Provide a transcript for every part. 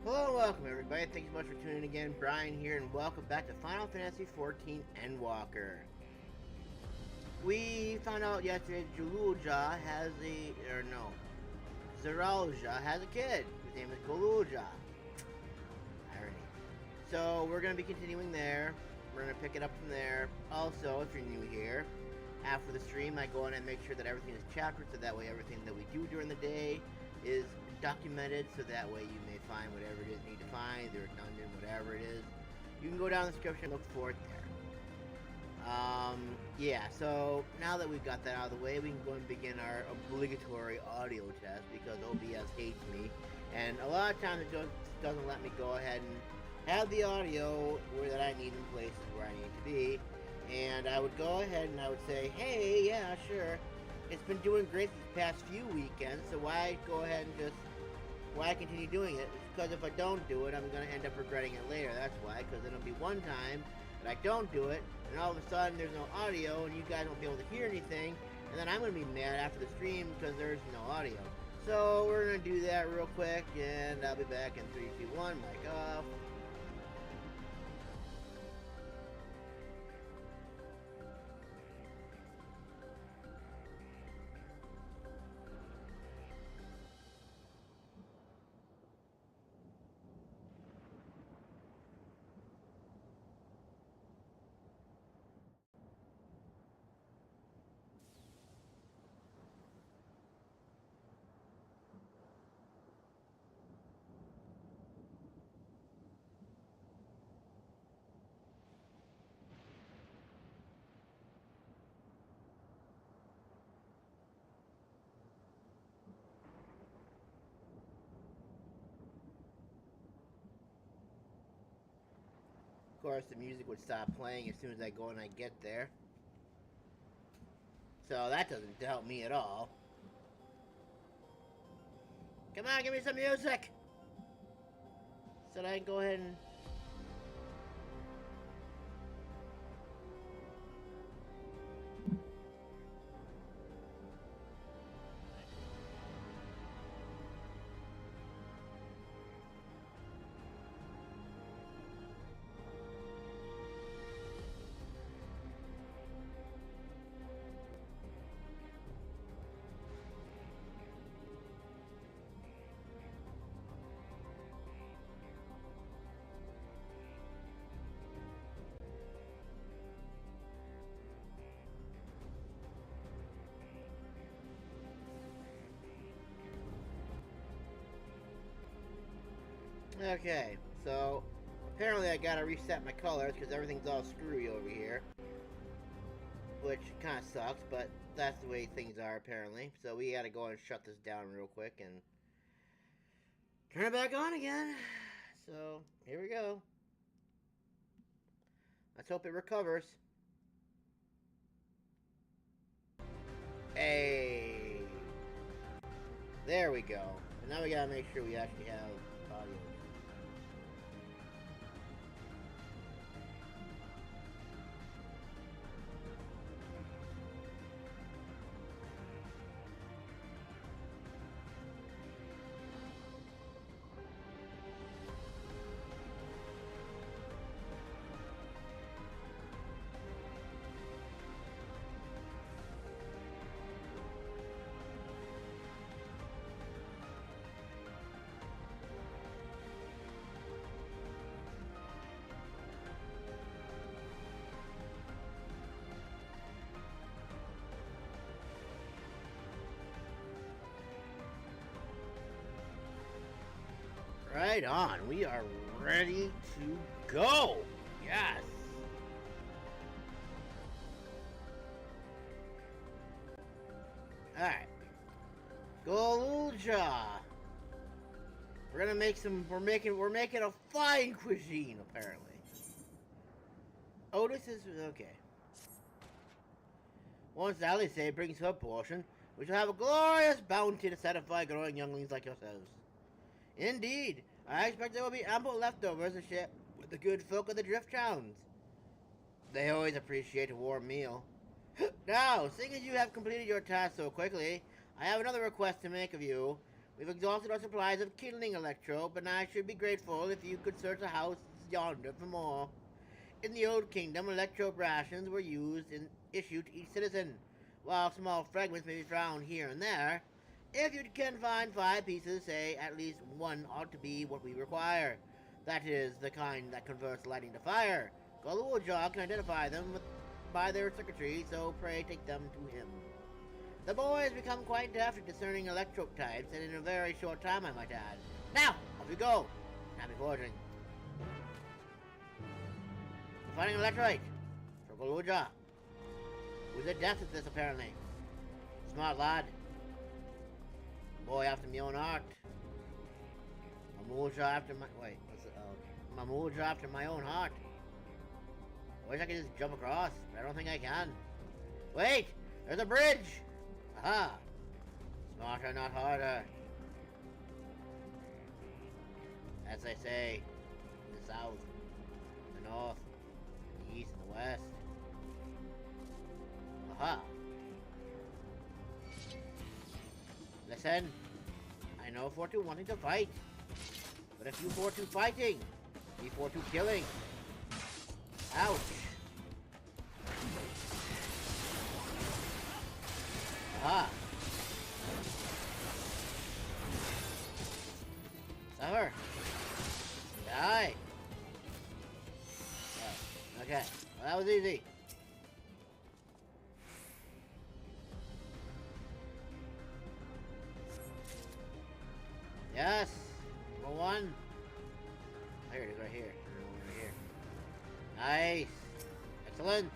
Hello and welcome everybody, thank you so much for tuning in again. Brian here and welcome back to Final Fantasy XIV Endwalker. We found out yesterday Zeralja has a kid. His name is Golulja. Irony. So we're going to be continuing there. We're going to pick it up from there. Also, if you're new here, after the stream I go in and make sure that everything is chaptered so that way everything that we do during the day is documented, so that way you may find whatever it is you need to find, either a dungeon, whatever it is. You can go down the description and look for it there. Yeah, so now that we've got that out of the way, we can go and begin our obligatory audio test, because OBS hates me, and a lot of times it doesn't let me go ahead and have the audio that I need in places where I need to be, and I would go ahead and I would say, hey, yeah, sure, it's been doing great these past few weekends, so why go ahead and why continue doing it? It's because if I don't do it, I'm going to end up regretting it later. That's why, because it'll be one time that I don't do it, and all of a sudden there's no audio, and you guys won't be able to hear anything, and then I'm going to be mad after the stream because there's no audio. So we're going to do that real quick, and I'll be back in 3, 2, 1, mic off. Of course, the music would stop playing as soon as I go and I get there. So that doesn't help me at all. Come on, give me some music! So that I can go ahead and... Okay, so apparently I gotta reset my colors because everything's all screwy over here. Which kind of sucks, but that's the way things are apparently. So we gotta go and shut this down real quick and turn it back on again. So here we go. Let's hope it recovers. Hey! There we go. And now we gotta make sure we actually have audio. Right on, we are ready to go! Yes! Alright. Golulja! We're making a fine cuisine, apparently. Otis is okay. Once Alice brings her portion, we shall have a glorious bounty to satisfy growing younglings like yourselves. Indeed, I expect there will be ample leftovers to share with the good folk of the Drift Towns. They always appreciate a warm meal. Now, seeing as you have completed your task so quickly, I have another request to make of you. We've exhausted our supplies of kindling electro, but I should be grateful if you could search the house yonder for more. In the Old Kingdom, electro rations were used and issued to each citizen. While small fragments may be found here and there, if you can find 5 pieces, say at least one ought to be what we require. That is, the kind that converts lightning to fire. Goluja can identify them by their circuitry, so pray take them to him. The boy has become quite deft at discerning electrope types, and in a very short time, I might add. Now, off we go! Happy forging. We're finding electrolyte for Goluja. Who's adept at this, apparently. Smart lad. Boy after my own heart. Mamuja after my... Wait, what's it? Oh, Mamuja after my own heart. I wish I could just jump across, but I don't think I can. Wait! There's a bridge! Aha! Smarter, not harder. As they say, in the south, in the north, in the east, and the west. Aha! Listen, I know 4-2 wanting to fight, but if you 4-2 fighting, me 4-2 killing. Ouch! Aha! Suffer! Die! Oh, okay, well, that was easy. Yes! Number 1! Oh, here it is, right here. Right here. Nice! Excellent!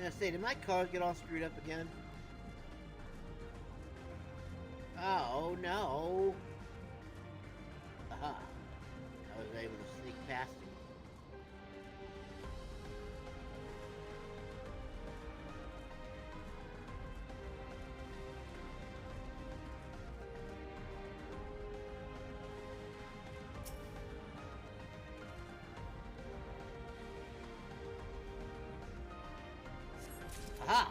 I say, did my cars get all screwed up again? Oh no! Aha! I was able to sneak past him. Aha!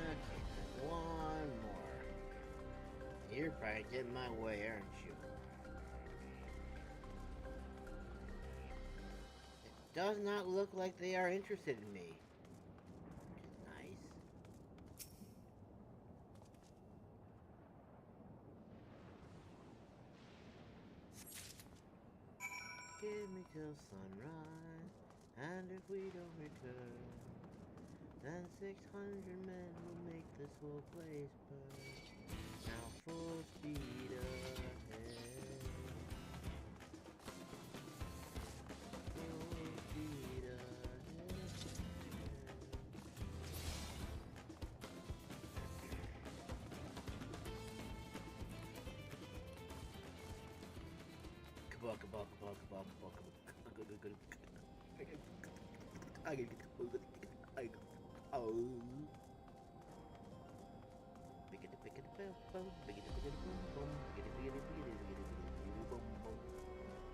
Okay, one more. You're probably getting my way, aren't you? It does not look like they are interested in me. Give me till sunrise, and if we don't return, then 600 men will make this whole place burn. Now full speed ahead. Full speed ahead.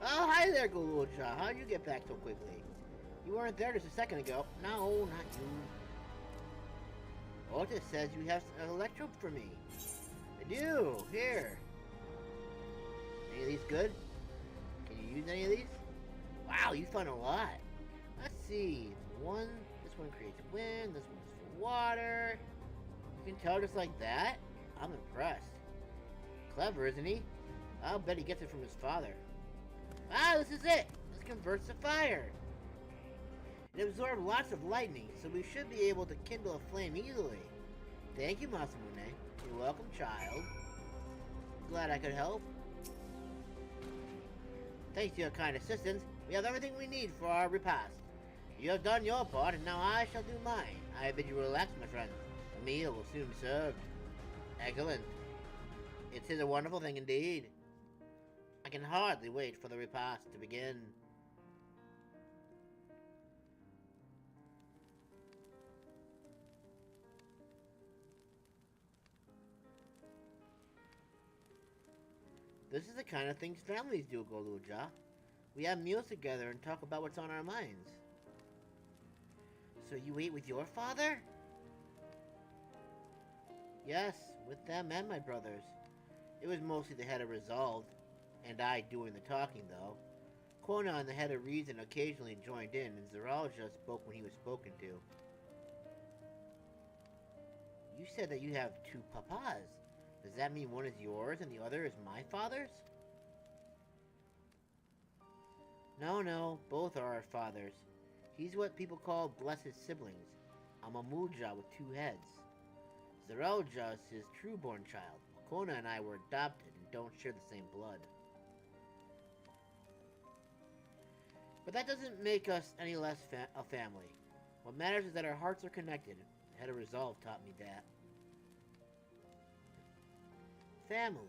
Oh, hi there, Goluja. How'd you get back so quickly? You weren't there just a second ago. No, not you. Otis says you have an electrope for me. I do. Here. Any of these good? Can you use any of these? Wow, you found a lot. Let's see. This one creates wind. This one's for water. You can tell just like that? I'm impressed. Clever, isn't he? I'll bet he gets it from his father. Ah, this is it. This converts to fire. It absorbs lots of lightning, so we should be able to kindle a flame easily. Thank you, Masamune. You're welcome, child. Glad I could help. Thanks to your kind assistance, we have everything we need for our repast. You have done your part, and now I shall do mine. I bid you relax, my friend. The meal will soon be served. Excellent. It is a wonderful thing indeed. I can hardly wait for the repast to begin. This is the kind of things families do, Goluja. We have meals together and talk about what's on our minds. So you ate with your father? Yes, with them and my brothers. It was mostly the head of Resolved, and I doing the talking, though. Conan, the head of Reason, occasionally joined in, and Zeralja spoke when he was spoken to. You said that you have two papas. Does that mean one is yours and the other is my father's? No, both are our fathers. He's what people call blessed siblings. I'm a Muja with two heads. Zeralja is his true-born child. Kona and I were adopted and don't share the same blood. But that doesn't make us any less a family. What matters is that our hearts are connected. The head of Resolve taught me that. Family.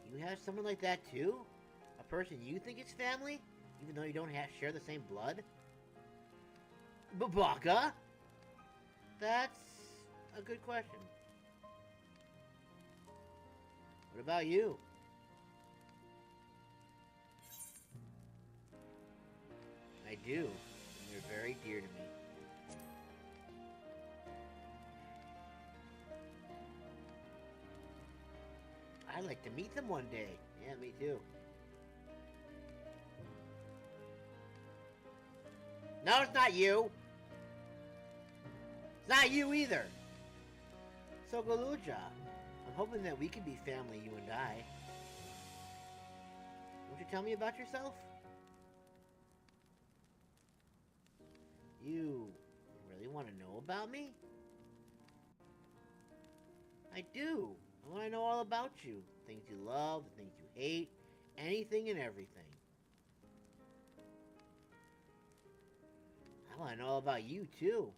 Do you have someone like that too? A person you think is family, even though you don't share the same blood? Babaka? That's a good question. What about you? I do, and they're very dear to me. I'd like to meet them one day. Yeah, me too. No, it's not you! It's not you either! So, Galuja, I'm hoping that we could be family, you and I. Won't you tell me about yourself? You really want to know about me? I do. I want to know all about you. Things you love, the things you hate, anything and everything. I want to know all about you, too.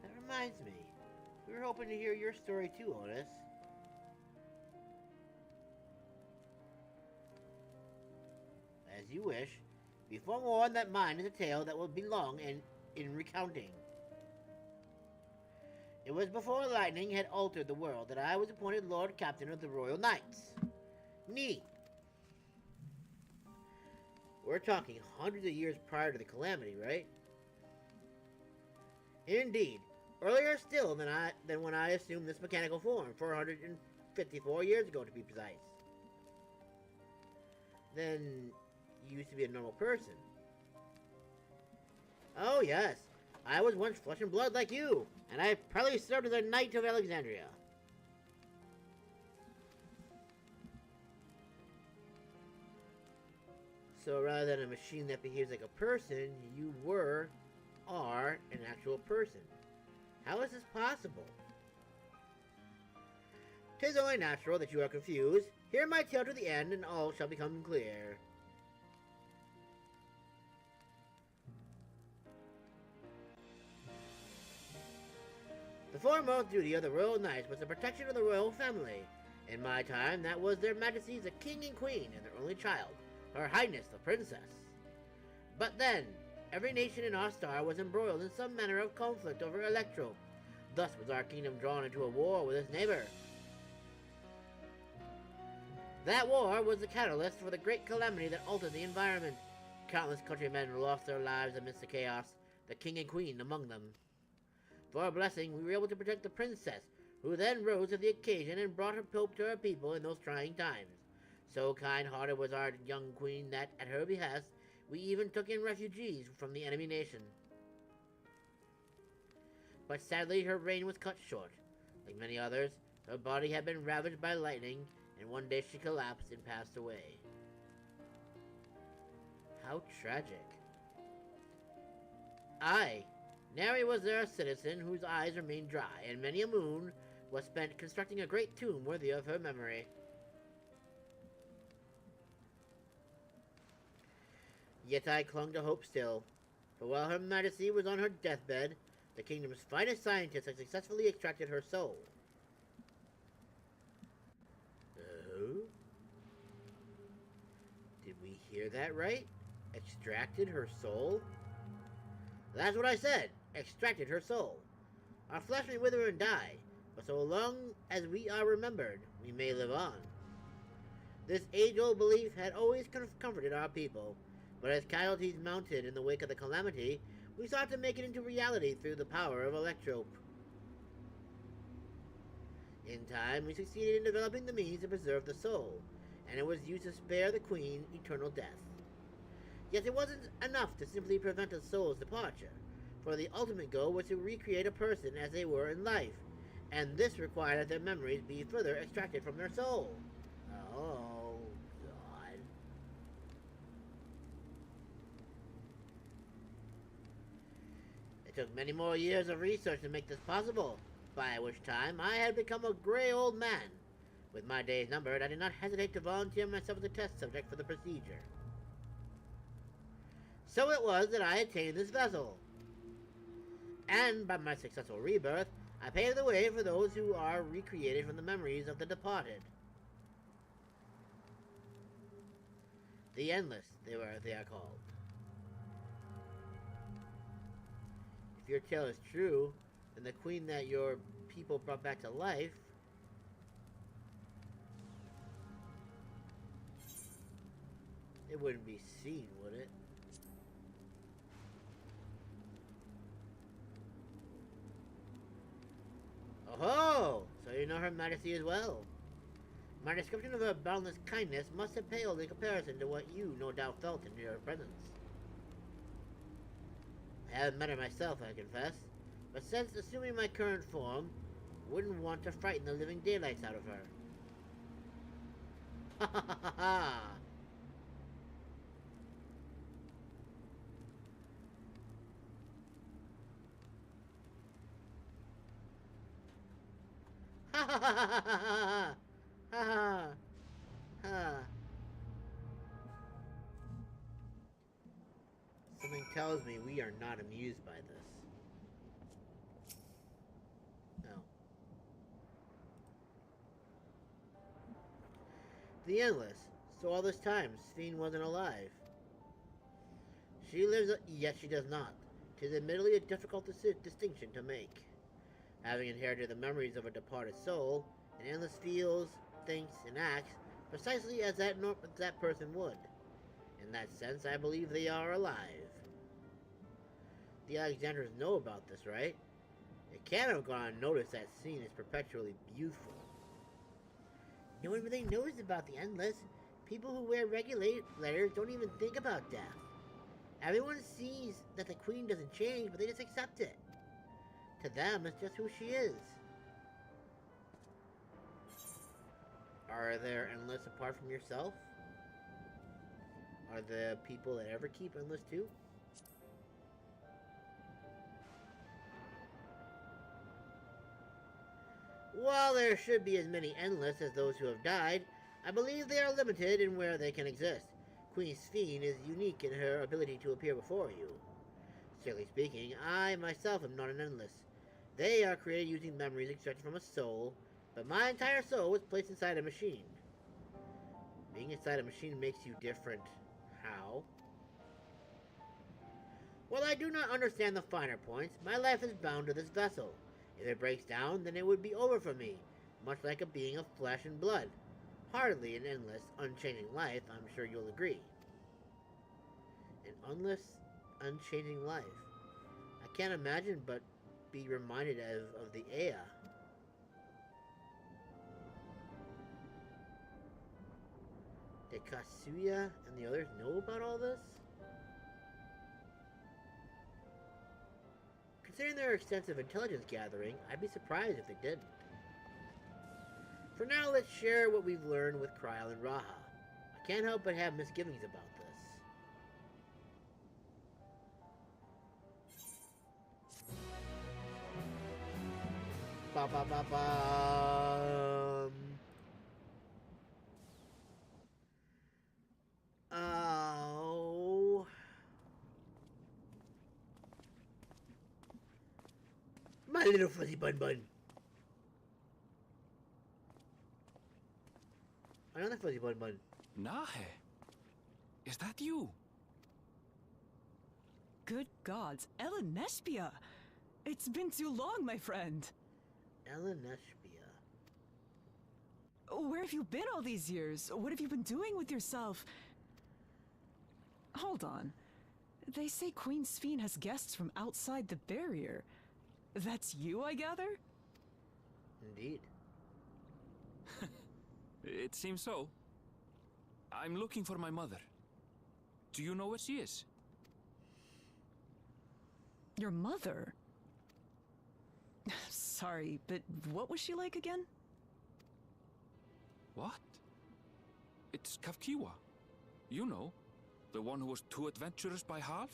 That reminds me. We were hoping to hear your story, too, Otis. As you wish. Be forewarned that mine is a tale that will be long in recounting. It was before lightning had altered the world that I was appointed Lord Captain of the Royal Knights. Me. We're talking hundreds of years prior to the calamity, right? Indeed. Earlier still than when I assumed this mechanical form, 454 years ago to be precise. Then you used to be a normal person. Oh yes, I was once flesh and blood like you, and I probably served as a knight of Alexandria. So rather than a machine that behaves like a person, you are an actual person. How is this possible? 'Tis only natural that you are confused. Hear my tale to the end, and all shall become clear. The foremost duty of the Royal Knights was the protection of the royal family. In my time, that was their Majesties the King and Queen and their only child, Her Highness the Princess. But then, every nation in our star was embroiled in some manner of conflict over Electro. Thus was our kingdom drawn into a war with its neighbor. That war was the catalyst for the great calamity that altered the environment. Countless countrymen lost their lives amidst the chaos, the king and queen among them. For a blessing, we were able to protect the princess, who then rose to the occasion and brought her hope to her people in those trying times. So kind-hearted was our young queen that, at her behest, we even took in refugees from the enemy nation. But sadly, her reign was cut short. Like many others, her body had been ravaged by lightning, and one day she collapsed and passed away. How tragic. Aye, nary was there a citizen whose eyes remained dry, and many a moon was spent constructing a great tomb worthy of her memory. Yet I clung to hope still, for while Her Majesty was on her deathbed, the kingdom's finest scientists had successfully extracted her soul. Did we hear that right? Extracted her soul? That's what I said. Extracted her soul. Our flesh may wither and die, but so long as we are remembered, we may live on. This age-old belief had always comforted our people, but as casualties mounted in the wake of the calamity, we sought to make it into reality through the power of electrope. In time, we succeeded in developing the means to preserve the soul, and it was used to spare the Queen eternal death. Yet it wasn't enough to simply prevent a soul's departure, for the ultimate goal was to recreate a person as they were in life, and this required that their memories be further extracted from their soul. Oh, God. It took many more years of research to make this possible, by which time I had become a gray old man. With my days numbered, I did not hesitate to volunteer myself as a test subject for the procedure. So it was that I attained this vessel. And by my successful rebirth, I paved the way for those who are recreated from the memories of the departed. The Endless, they are called. If your tale is true, then the queen that your people brought back to life it wouldn't be seen, would it? Oh, so you know Her Majesty as well. My description of her boundless kindness must have paled in comparison to what you no doubt felt in her presence. I haven't met her myself, I confess, but since assuming my current form, wouldn't want to frighten the living daylights out of her. Ha ha ha ha ha! Ha ha ha ha ha ha ha ha. Something tells me we are not amused by this. No. The Endless. So all this time, Sphene wasn't alive. She lives, yet she does not. 'Tis admittedly a difficult distinction to make. Having inherited the memories of a departed soul, an Endless feels, thinks, and acts precisely as that person would. In that sense, I believe they are alive. The Alexandrians know about this, right? It can't have gone unnoticed that Sphene is perpetually beautiful. No one really knows about the Endless. People who wear regulators don't even think about death. Everyone sees that the Queen doesn't change, but they just accept it. To them, it's just who she is. Are there Endless apart from yourself? Are the people at Everkeep Endless too? While there should be as many Endless as those who have died, I believe they are limited in where they can exist. Queen Sphene is unique in her ability to appear before you. Strictly speaking, I myself am not an Endless. They are created using memories extracted from a soul, but my entire soul was placed inside a machine. Being inside a machine makes you different. How? While I do not understand the finer points, my life is bound to this vessel. If it breaks down, then it would be over for me, much like a being of flesh and blood. Hardly an endless, unchanging life, I'm sure you'll agree. An endless, unchanging life. I can't imagine but be reminded of the Ea. Did Kasuya and the others know about all this? Considering their extensive intelligence gathering, I'd be surprised if they didn't. For now, let's share what we've learned with Kryl and Raha. I can't help but have misgivings about this. Ba ba ba ba. Oh. My little fuzzy bun bun. Another fuzzy bun bun. Nahe, is that you? Good gods, Elenespia! It's been too long, my friend. Elenespia. Where have you been all these years? What have you been doing with yourself? Hold on. They say Queen Sphene has guests from outside the barrier. That's you, I gather? Indeed. It seems so. I'm looking for my mother. Do you know where she is? Your mother? Sorry, but what was she like again? What? It's Kafkiwa. You know, the one who was too adventurous by half?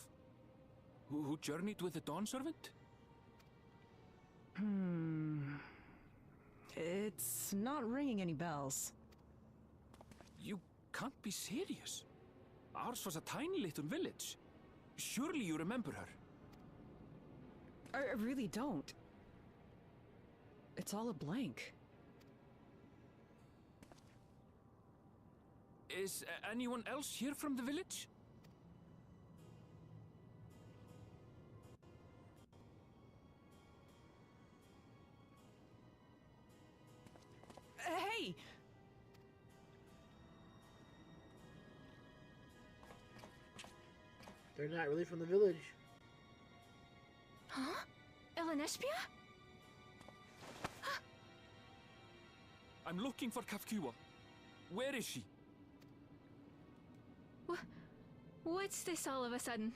Who journeyed with the Dawn Servant? It's not ringing any bells. You can't be serious. Ours was a tiny little village. Surely you remember her. I really don't. It's all a blank. Is anyone else here from the village? Hey! They're not really from the village. Huh? Elenespia? I'm looking for Kafkiwa. Where is she? What's this all of a sudden?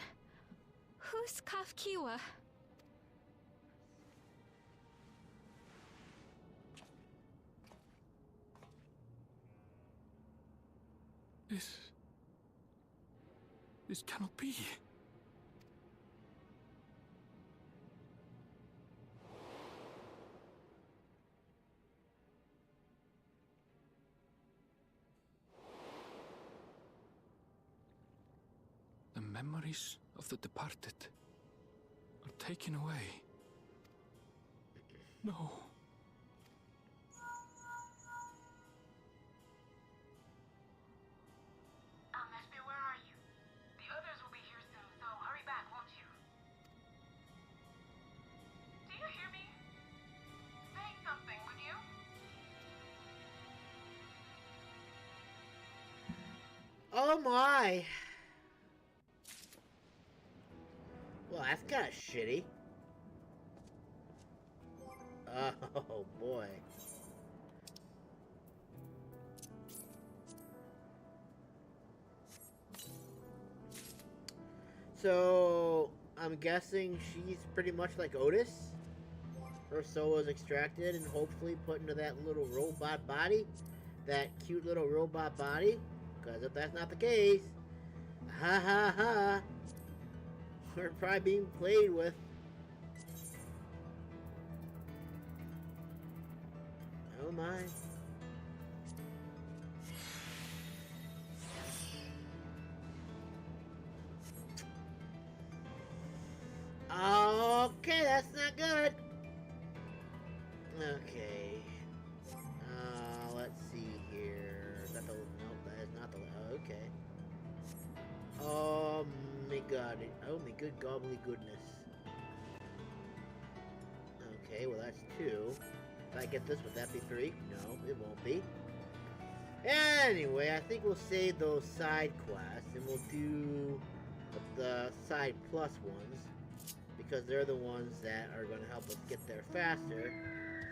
Who's Kafkiwa? This cannot be. The memories of the departed are taken away. No. MSQ, where are you? The others will be here soon, so hurry back, won't you? Do you hear me? Say something, would you? Oh my! Well, that's kind of shitty. Oh boy. So, I'm guessing she's pretty much like Otis. Her soul was extracted and hopefully put into that little robot body. That cute little robot body. Because if that's not the case, ha ha ha, we're probably being played with. Oh my. Okay, that's not good. Okay. Let's see here. Is that the... Nope, that is not the... Okay. Oh my god. Oh my good gobbly goodness. Okay, well that's 2. If I get this, would that be 3? No, it won't be. Anyway, I think we'll save those side quests and we'll do the side plus ones. Because they're the ones that are going to help us get there faster.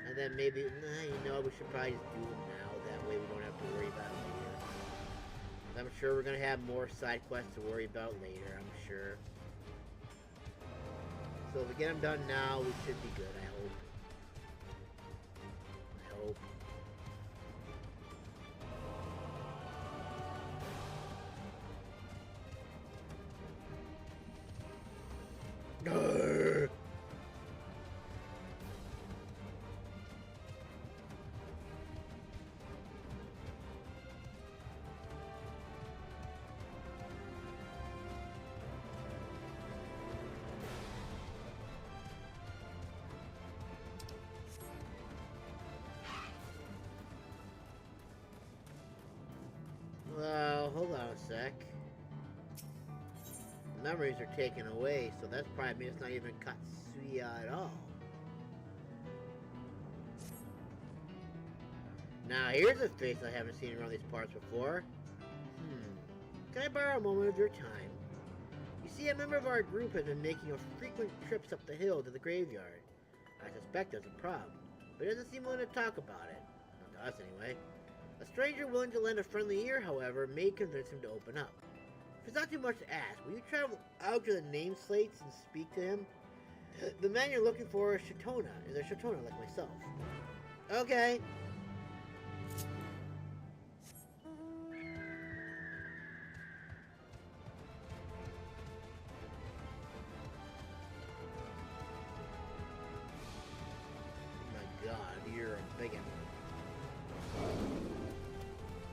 And then maybe, you know, we should probably just do them now. That way we don't have to worry about it later. I'm sure we're going to have more side quests to worry about later, I'm sure. So if we get them done now, we should be good, I hope. I hope. No. Well, hold on a sec. Memories are taken away, so that's probably means it's not even Katsuya at all. Now here's a face I haven't seen around these parts before. Can I borrow a moment of your time? You see, a member of our group has been making frequent trips up the hill to the graveyard. I suspect there's a problem, but he doesn't seem willing to talk about it. Not to us, anyway. A stranger willing to lend a friendly ear, however, may convince him to open up. If it's not too much to ask, will you travel out to the name slates and speak to him? The man you're looking for is Shatona. Is a Shatona like myself? Okay.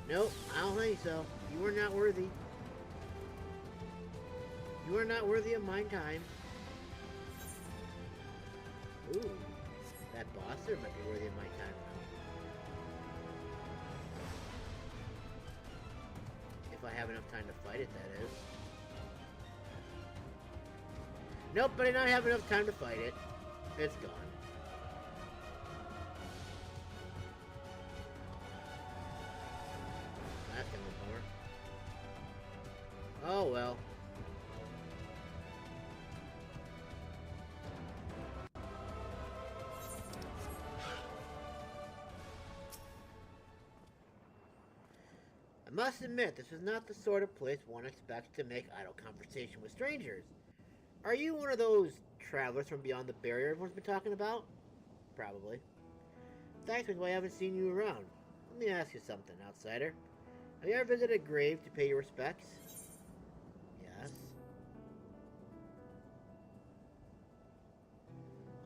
Nope, I don't think so. You are not worthy. You are not worthy of my time. Ooh, that boss there might be worthy of my time now. If I have enough time to fight it, that is. Nope, but I don't have enough time to fight it. It's gone. Oh well. I must admit, this is not the sort of place one expects to make idle conversation with strangers. Are you one of those travelers from beyond the barrier everyone's been talking about? Probably. That's why I haven't seen you around. Let me ask you something, outsider. Have you ever visited a grave to pay your respects? Yes.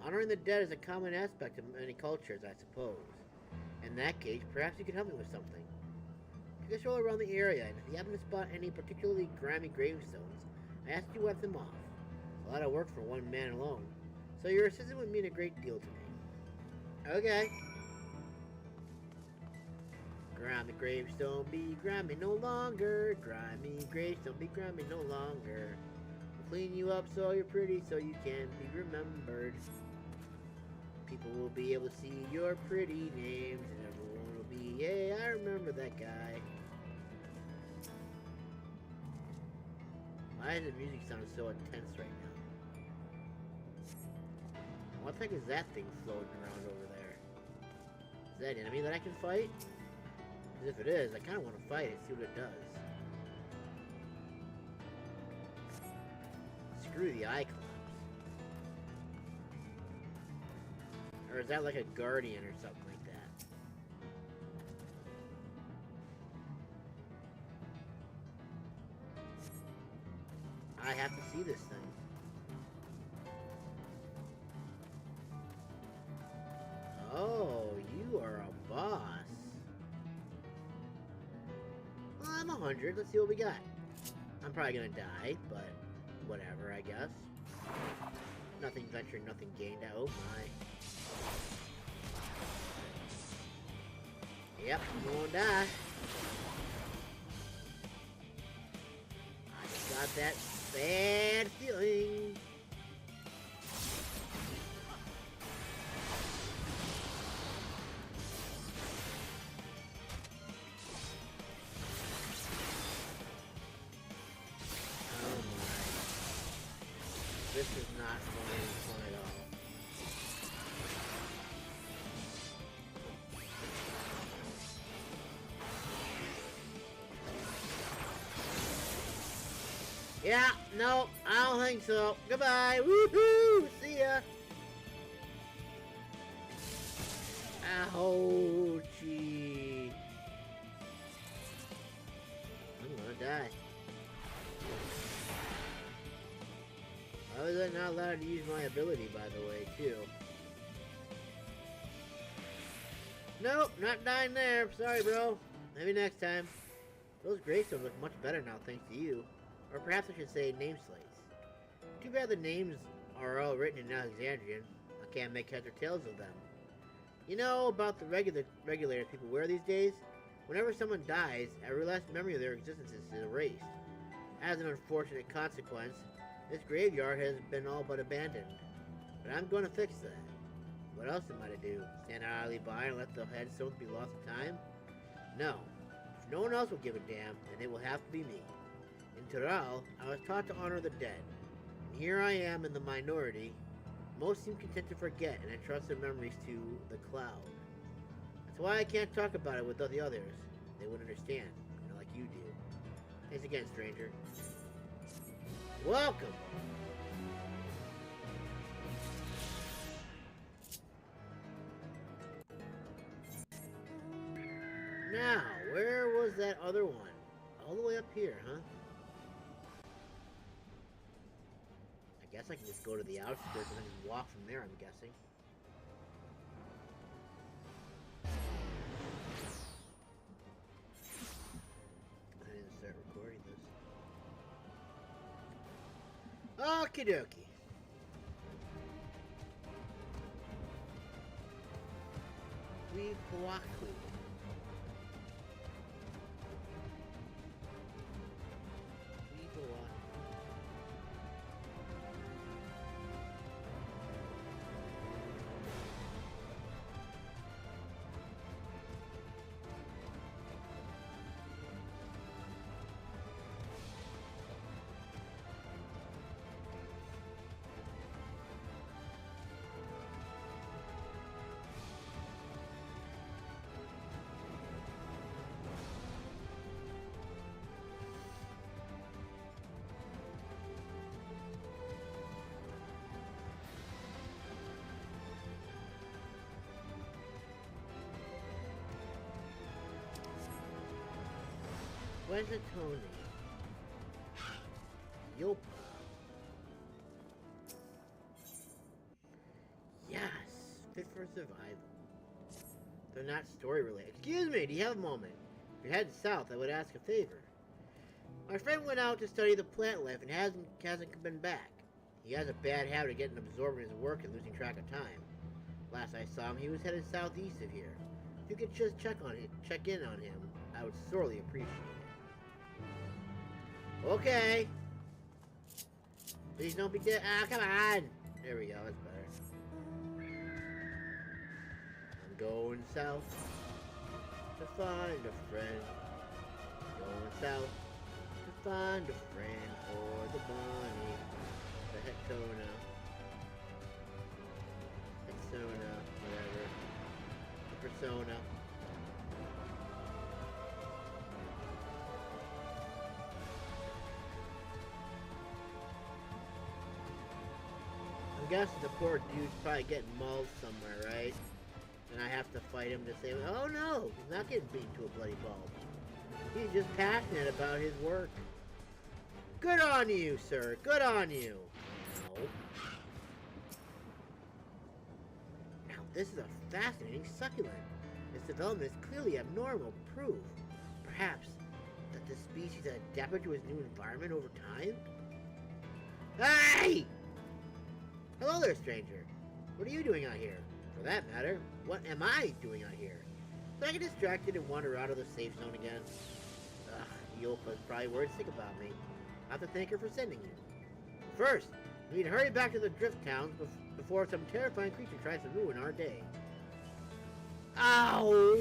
Honoring the dead is a common aspect of many cultures, I suppose. In that case, perhaps you could help me with something. Take a stroll around the area, and if you happen to spot any particularly grimy gravestones, I ask you to wipe them off. A lot of work for one man alone, so your assistance would mean a great deal to me. Okay. Grimy gravestone be grimy no longer. Grimy gravestone be grimy no longer. We'll clean you up so you're pretty, so you can be remembered. People will be able to see your pretty names, and everyone will be, hey, I remember that guy. Why does the music sound so intense right now? What the heck is that thing floating around over there? Is that an enemy that I can fight? Because if it is, I kind of want to fight it, see what it does. Screw the eye collapse. Or is that like a guardian or something like that? I have to see this thing. Oh, you are a boss. Well, I'm 100. Let's see what we got. I'm probably gonna die, but whatever, I guess. Nothing ventured, nothing gained. Oh my. Yep, I'm gonna die. I just got that bad feeling. This is not going to be fun at all. Yeah, no, I don't think so. Goodbye. Woohoo! See ya. Ouchie. I'm gonna die. How was I not allowed to use my ability, by the way, too? Nope, not dying there. Sorry, bro. Maybe next time. Those gravestones look much better now, thanks to you. Or perhaps I should say name slates. Too bad the names are all written in Alexandrian. I can't make heads or tails of them. You know about the regulators people wear these days? Whenever someone dies, every last memory of their existence is erased. As an unfortunate consequence, this graveyard has been all but abandoned. But I'm going to fix that. What else am I to do? Stand idly by and let the headstones be lost to time? No. If no one else will give a damn, then it will have to be me. In Toral, I was taught to honor the dead. And here I am in the minority. Most seem content to forget and entrust their memories to the cloud. That's why I can't talk about it with the others. They wouldn't understand, like you do. Thanks again, stranger. Welcome! Now, where was that other one? All the way up here, huh? I guess I can just go to the outskirts and then just walk from there, I'm guessing. I didn't start recording this. Okie dokie. We walk. Where's the Tony? Yopa. Yes, fit for survival. They're not story related. Excuse me, do you have a moment? If you're heading south, I would ask a favor. My friend went out to study the plant life and hasn't been back. He has a bad habit of getting absorbed in his work and losing track of time. Last I saw him, he was headed southeast of here. If you could just check in on him, I would sorely appreciate it. Okay. Please don't be dead. Ah, come on. There we go. That's better. I'm going south to find a friend. Going south to find a friend for the bunny. The Hetona. Hetsona. Whatever. The persona. I'm guessing the poor dude's probably getting mauled somewhere, right? And I have to fight him to say, oh no, he's not getting beaten to a bloody pulp. He's just passionate about his work. Good on you, sir. Good on you. No. Now, this is a fascinating succulent. Its development is clearly abnormal proof, perhaps, that this species adapted to its new environment over time? Hey! Hello there, stranger. What are you doing out here? For that matter, what am I doing out here? Did I get distracted and wander out of the safe zone again? Ugh, Yopa's probably worried sick about me. I have to thank her for sending you. First, we need to hurry back to the drift towns before some terrifying creature tries to ruin our day. Ow!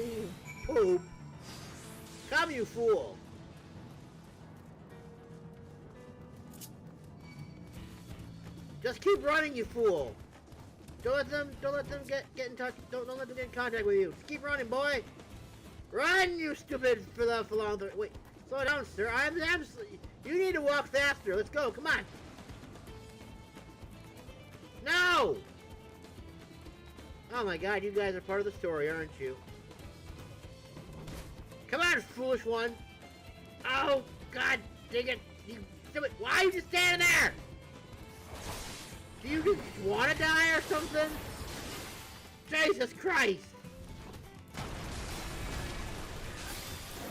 Poop! Come, you fool! Just keep running, you fool! Don't let them get in touch. Don't let them get in contact with you. Just keep running, boy. Run, you stupid philanthropist. Wait, slow down, sir. I'm absolutely. You need to walk faster. Let's go. Come on. No. Oh my God, you guys are part of the story, aren't you? Come on, foolish one. Oh God, dang it! You stupid. Why are you just standing there? Do you just want to die or something? Jesus Christ!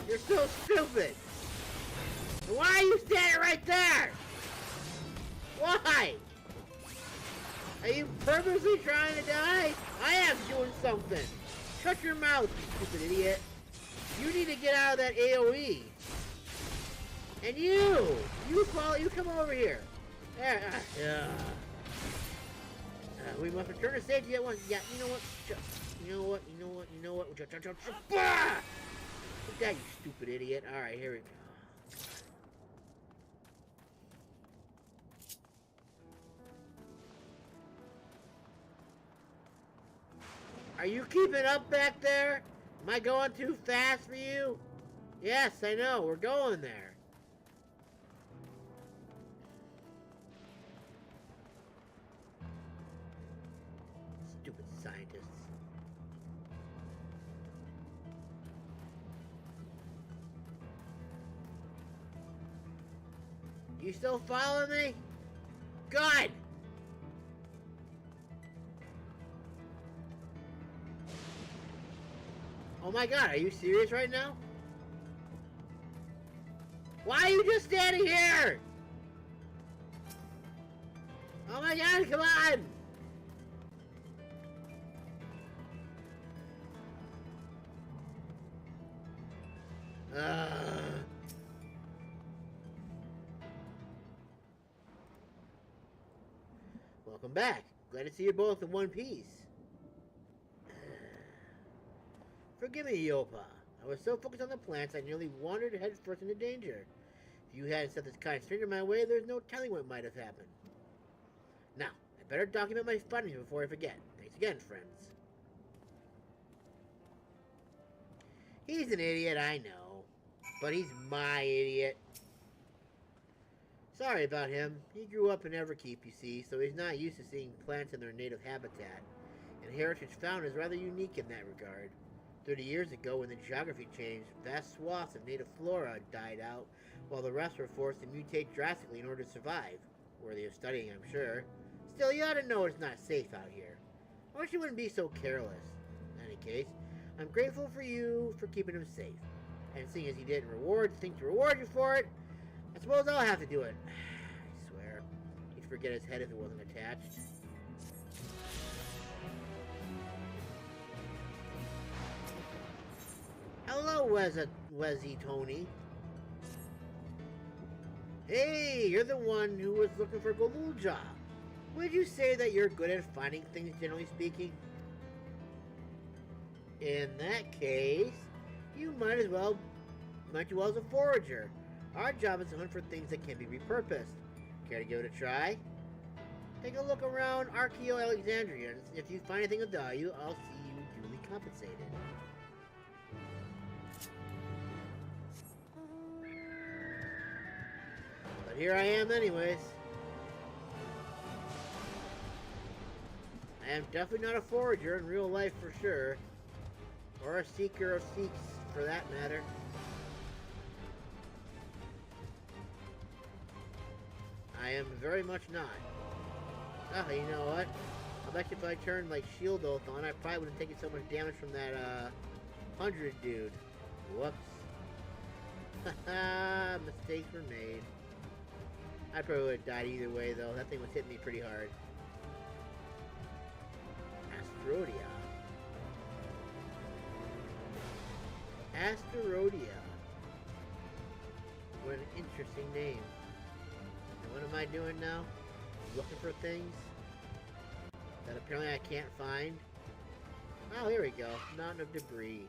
You're so stupid! Why are you standing right there? Why? Are you purposely trying to die? I am doing something. Shut your mouth, you stupid idiot. You need to get out of that AoE. And you come over here. There. We must return to safety at once. Yeah, you know what? You know what? Look at that, you stupid idiot. Alright, here we go. Are you keeping up back there? Am I going too fast for you? Yes, I know. We're going there. Stupid scientists. You still following me? Good! Oh my god, are you serious right now? Why are you just standing here? Oh my god, come on! Welcome back. Glad to see you both in one piece. Forgive me, Yopa. I was so focused on the plants, I nearly wandered headfirst into danger. If you hadn't set this kind stranger my way, there's no telling what might have happened. Now, I better document my findings before I forget. Thanks again, friends. He's an idiot, I know. But he's my idiot. Sorry about him. He grew up in Everkeep, you see, so he's not used to seeing plants in their native habitat. And heritage found is rather unique in that regard. 30 years ago, when the geography changed, vast swaths of native flora died out, while the rest were forced to mutate drastically in order to survive. Worthy of studying, I'm sure. Still, you ought to know it's not safe out here. I wish you wouldn't be so careless. In any case, I'm grateful for you for keeping him safe. And seeing as he didn't think to reward you for it, I suppose I'll have to do it. I swear. He'd forget his head if it wasn't attached. Hello, Wezzy Tony. Hey, you're the one who was looking for Golulja. Would you say that you're good at finding things, generally speaking? In that case, you might as well as a forager. Our job is to hunt for things that can be repurposed. Care to give it a try? Take a look around Archeo Alexandria, and if you find anything of value, I'll see you duly compensated. But here I am anyways. I am definitely not a forager in real life for sure. Or a seeker of seeks, for that matter. I am very much not. Oh, you know what? I bet you if I turned like shield oath on, I probably wouldn't take so much damage from that 100 dude. Whoops. Haha, mistakes were made. I probably would have died either way though. That thing was hitting me pretty hard. Asterodia. Asterodia. What an interesting name. And what am I doing now? Looking for things that apparently I can't find. Oh, here we go. Mountain of debris.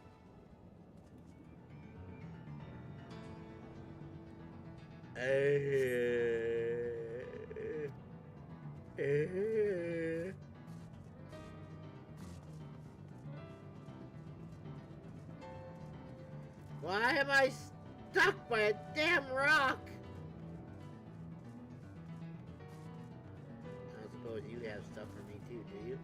Why am I stuck by a damn rock? I suppose you have stuff for me too, do you?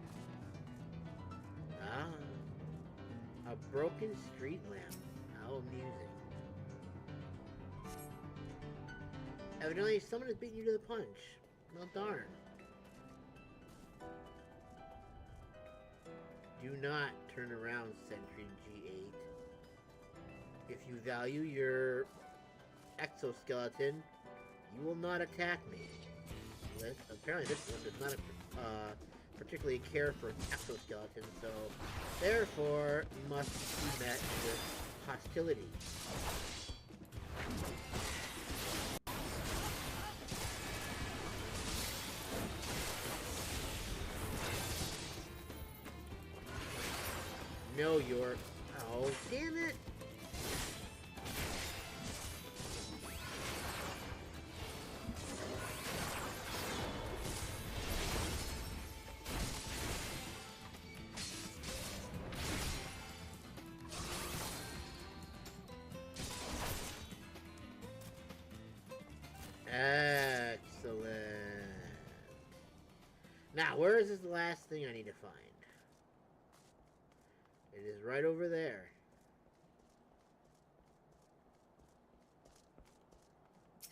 Ah, a broken street lamp. How amusing. Evidently, someone has beaten you to the punch. Well, darn. Do not turn around, Sentry G8. If you value your exoskeleton, you will not attack me. Apparently this one does not particularly care for exoskeleton, so therefore must be met with hostility. know you're... Oh, damn it! Excellent. Now, where is this last thing I need to find? It is right over there.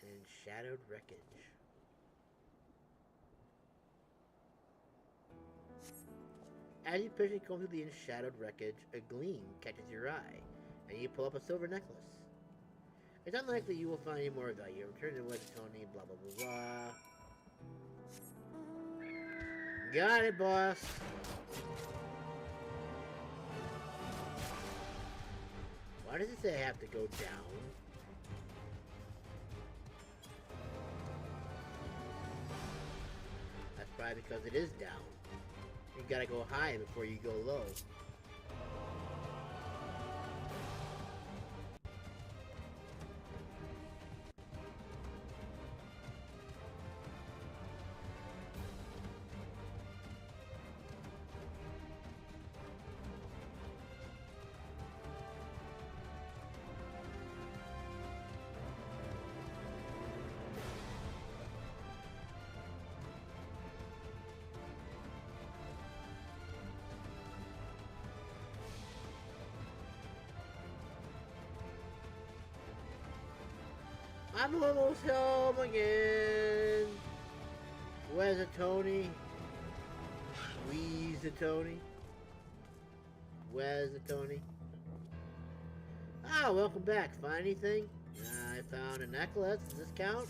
Enshadowed wreckage. As you patiently comb through the enshadowed wreckage, a gleam catches your eye, and you pull up a silver necklace. It's unlikely you will find any more value. Return to the woods, Tony, blah blah blah blah. Got it, boss. Why does it say I have to go down? That's probably because it is down. You gotta go high before you go low. I'm almost home again. Where's the Tony? Where's the Tony? Where's the Tony? Ah, welcome back. Find anything? I found a necklace. Does this count?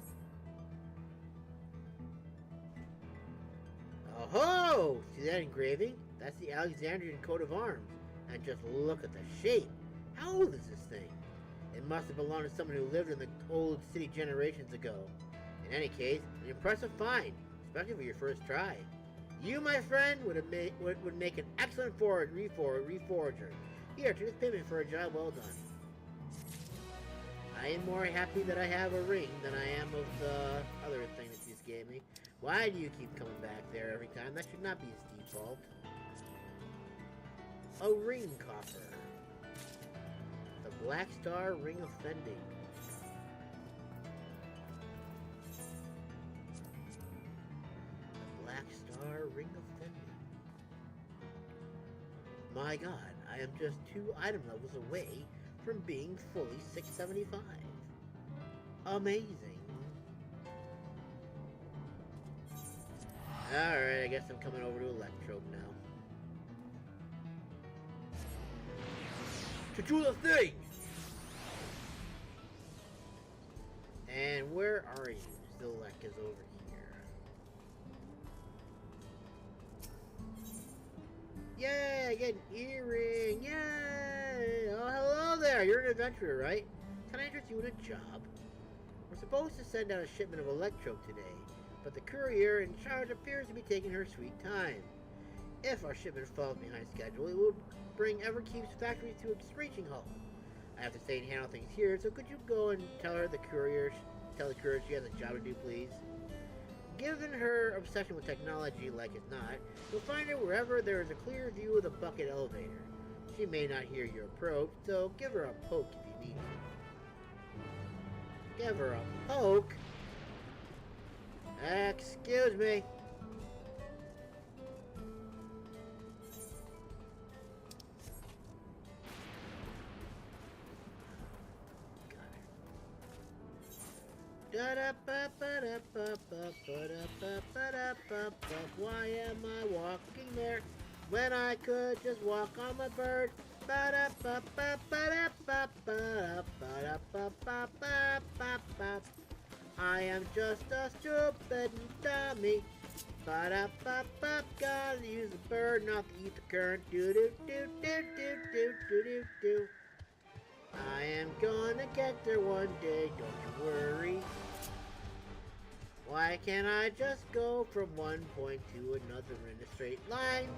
Oh-ho! See that engraving? That's the Alexandrian coat of arms. And just look at the shape. How old is this thing? It must have belonged to someone who lived in the old city generations ago. In any case, an impressive find, especially for your first try. You, my friend, would make an excellent reforger. Here, take this payment for a job well done. I am more happy that I have a ring than I am of the other thing that you just gave me. Why do you keep coming back there every time? That should not be his default. A ring coffer. The Black Star Ring of Fending. The Black Star Ring of Fending. My god, I am just 2 item levels away from being fully 675. Amazing. Alright, I guess I'm coming over to Electrode now. To do the thing! And where are you? Zilek is over here. Yay! I get an earring! Yay! Oh, hello there! You're an adventurer, right? Can I interest you in a job? We're supposed to send out a shipment of Electrode today, but the courier in charge appears to be taking her sweet time. If our shipment falls behind schedule, it will bring Everkeep's factory to a screeching halt. I have to stay and handle things here, so could you go and tell the courier she has a job to do, please? Given her obsession with technology like it's not, you'll find her wherever there is a clear view of the bucket elevator. She may not hear your approach, so give her a poke if you need to. Give her a poke? Excuse me. Why am I walking there when I could just walk on my bird? I am just a stupid dummy. Gotta use a bird, not to eat the current. Do. I am gonna get there one day, don't you worry. Why can't I just go from one point to another in a straight line?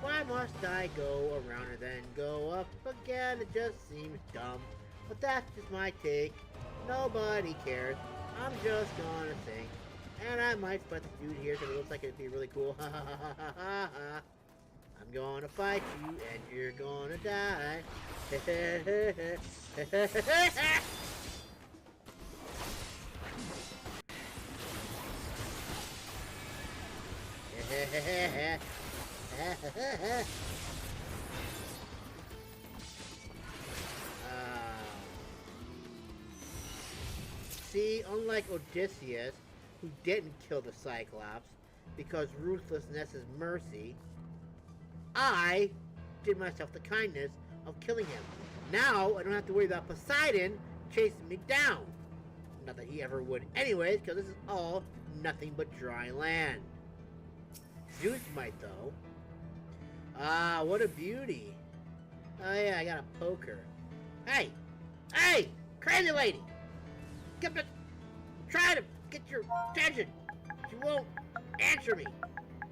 Why must I go around and then go up again? It just seems dumb. But that's just my take. Nobody cares. I'm just gonna sing. And I might fight this dude here because it looks like it'd be really cool. Ha ha ha ha ha ha. I'm gonna fight you and you're gonna die. See, unlike Odysseus, who didn't kill the Cyclops because ruthlessness is mercy, I did myself the kindness of killing him. Now I don't have to worry about Poseidon chasing me down. Not that he ever would anyways, because this is all nothing but dry land. Zeus might though. Ah, what a beauty. Oh yeah, I got a poker. Hey! Hey! Crazy lady! Get the... Try to get your attention. She won't answer me.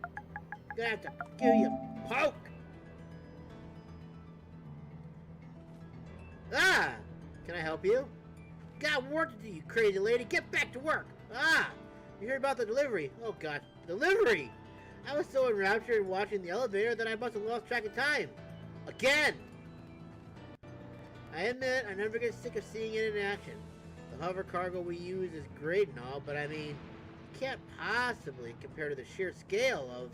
I'm gonna have to give you a poke. Ah! Can I help you? Got work to do, you crazy lady. Get back to work. Ah! You heard about the delivery. Oh god, delivery! I was so enraptured watching the elevator that I must have lost track of time. Again! I admit I never get sick of seeing it in action. The hover cargo we use is great and all, but I mean, can't possibly compare to the sheer scale of...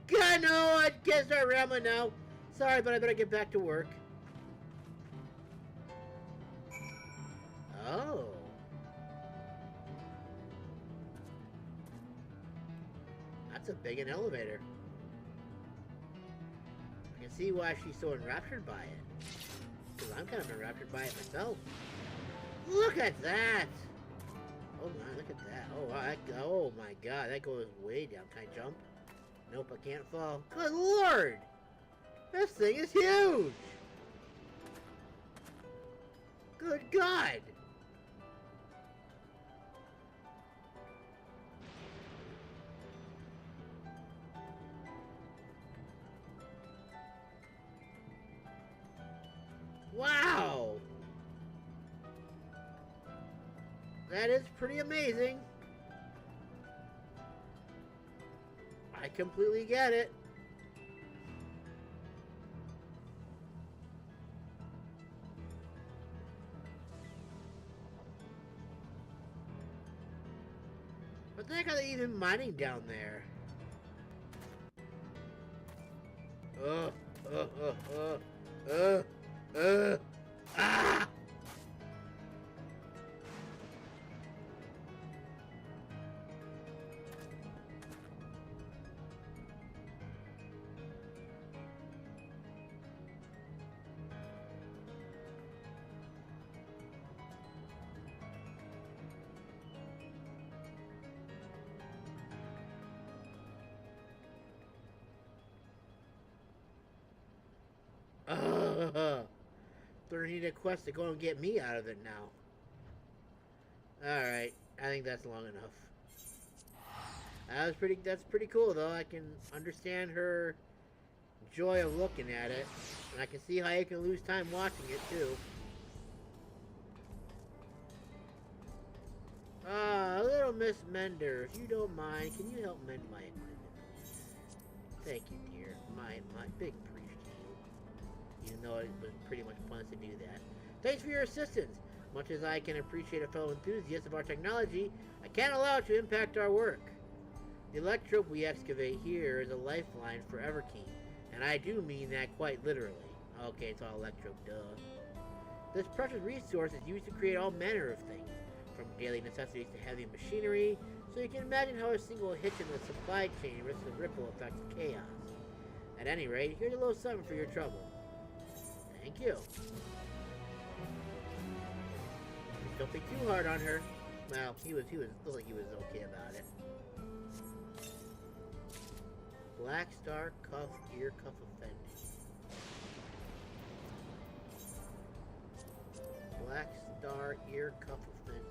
God, no, I can't start rambling now. Sorry, but I better get back to work. Oh. That's a big an elevator. I can see why she's so enraptured by it. Because I'm kind of enraptured by it myself. Look at that! Oh my, look at that. Oh my god, that goes way down. Can I jump? Nope, I can't fall. Good lord! This thing is huge! Good god! Wow! That is pretty amazing. I completely get it. What the heck are they even mining down there? Ah! Gonna need a quest to go and get me out of it now. Alright, I think that's long enough. That's pretty cool though. I can understand her joy of looking at it. And I can see how you can lose time watching it too. Little Miss Mender, if you don't mind, can you help mend my equipment, please? Thank you, dear. My big appreciation. Even though it was pretty much pointless to do that. Thanks for your assistance. Much as I can appreciate a fellow enthusiast of our technology, I can't allow it to impact our work. The electrope we excavate here is a lifeline for Everkeep, and I do mean that quite literally. Okay, it's all electrope, duh. This precious resource is used to create all manner of things, from daily necessities to heavy machinery, so you can imagine how a single hitch in the supply chain risks the ripple effects of chaos. At any rate, here's a little something for your trouble. Thank you. Don't be too hard on her. Well, he was looked like he was okay about it. Black Star Cuff Ear Cuff Offending. Black Star Ear Cuff Offending.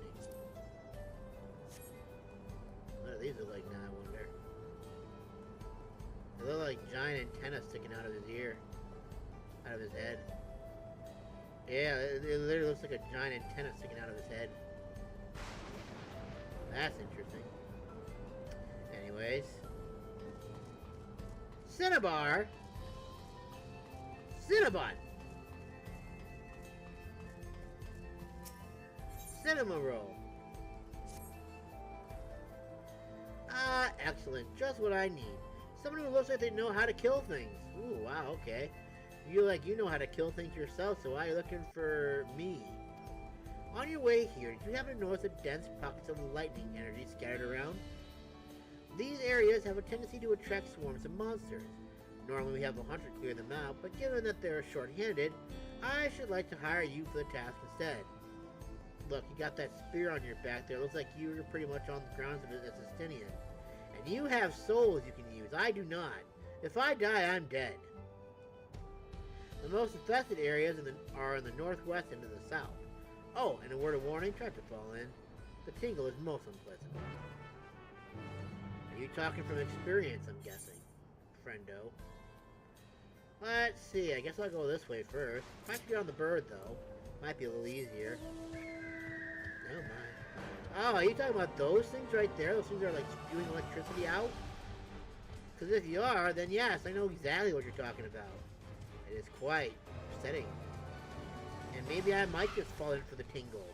What do these look like now, I wonder? They look like giant antennas sticking out of his ear. Out of his head. Yeah, it literally looks like a giant antenna sticking out of his head. That's interesting. Anyways. Cinnabar! Cinnabon! Cinema roll. Ah, excellent. Just what I need. Someone who looks like they know how to kill things. Ooh, wow, okay. You know how to kill things yourself, so why are you looking for me? On your way here, did you happen to notice the dense pockets of lightning energy scattered around? These areas have a tendency to attract swarms of monsters. Normally we have a hunter clear them out, but given that they're short-handed, I should like to hire you for the task instead. Look, you got that spear on your back there. It looks like you're pretty much on the grounds of it as a Sphenian. And you have souls you can use. I do not. If I die, I'm dead. The most infested areas are in the northwest and to the south. Oh, and a word of warning, try to fall in. The tingle is most unpleasant. Are you talking from experience, I'm guessing, friendo? Let's see, I guess I'll go this way first. Might be on the bird, though. Might be a little easier. Oh my. Oh, are you talking about those things right there? Those things are like spewing electricity out? Because if you are, then yes, I know exactly what you're talking about. It is quite upsetting. And maybe I might just fall in for the tingle.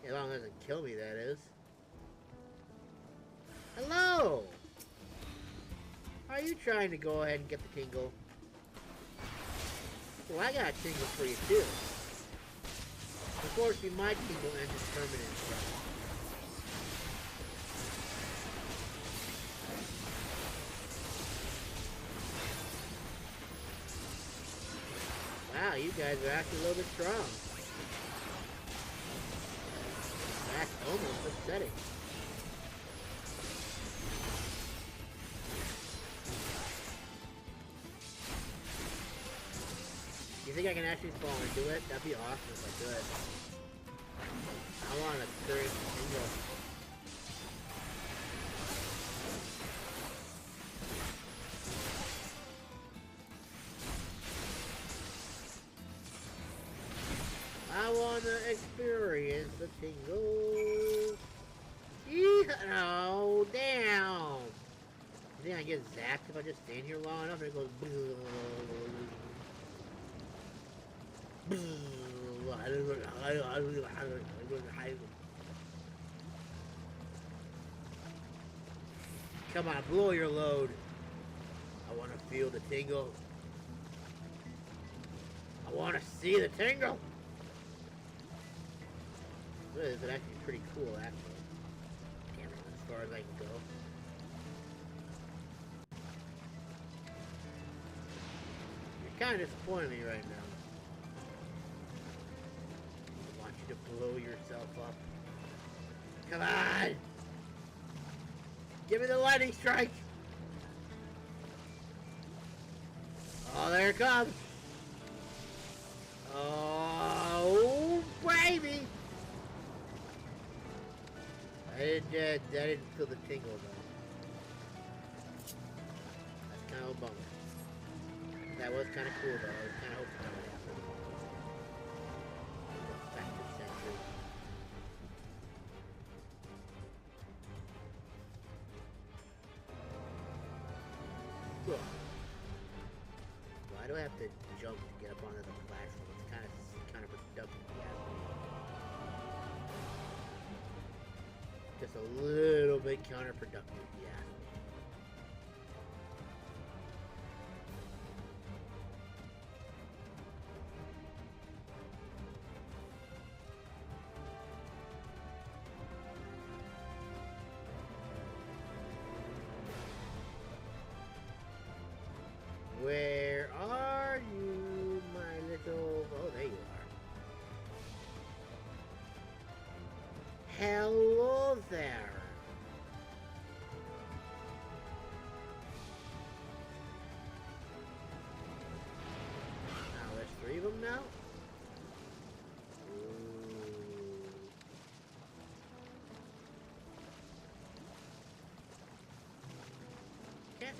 As long as it doesn't kill me, that is. Hello! Are you trying to go ahead and get the tingle? Well, I got a tingle for you too. Unfortunately, my tingle ends in permanent strike. Wow, you guys are actually a little bit strong. That's almost upsetting. You think I can actually fall into it? That'd be awesome if I could. I want to experience the tingle. I want to experience the tingle. Oh, damn. You think I get zapped if I just stand here long enough and it goes... Come on, blow your load. I want to feel the tingle. I want to see the tingle. This is actually pretty cool, actually. Damn it, as far as I can go. You're kind of disappointing me right now. I want you to blow yourself up. Come on! Give me the lightning strike! Oh, there it comes! Oh, baby! I didn't feel the tingle, though. That's kind of a bummer. That was kind of cool, though. I was kind of hoping that would happen. Back to the center. Cool. Why do I have to jump to get up onto the platform? It's kind of productive, yeah. Just a little bit counterproductive, yeah. Where are you, my little... Oh, there you are. Hello there. Now, there's 3 of them now? Ooh.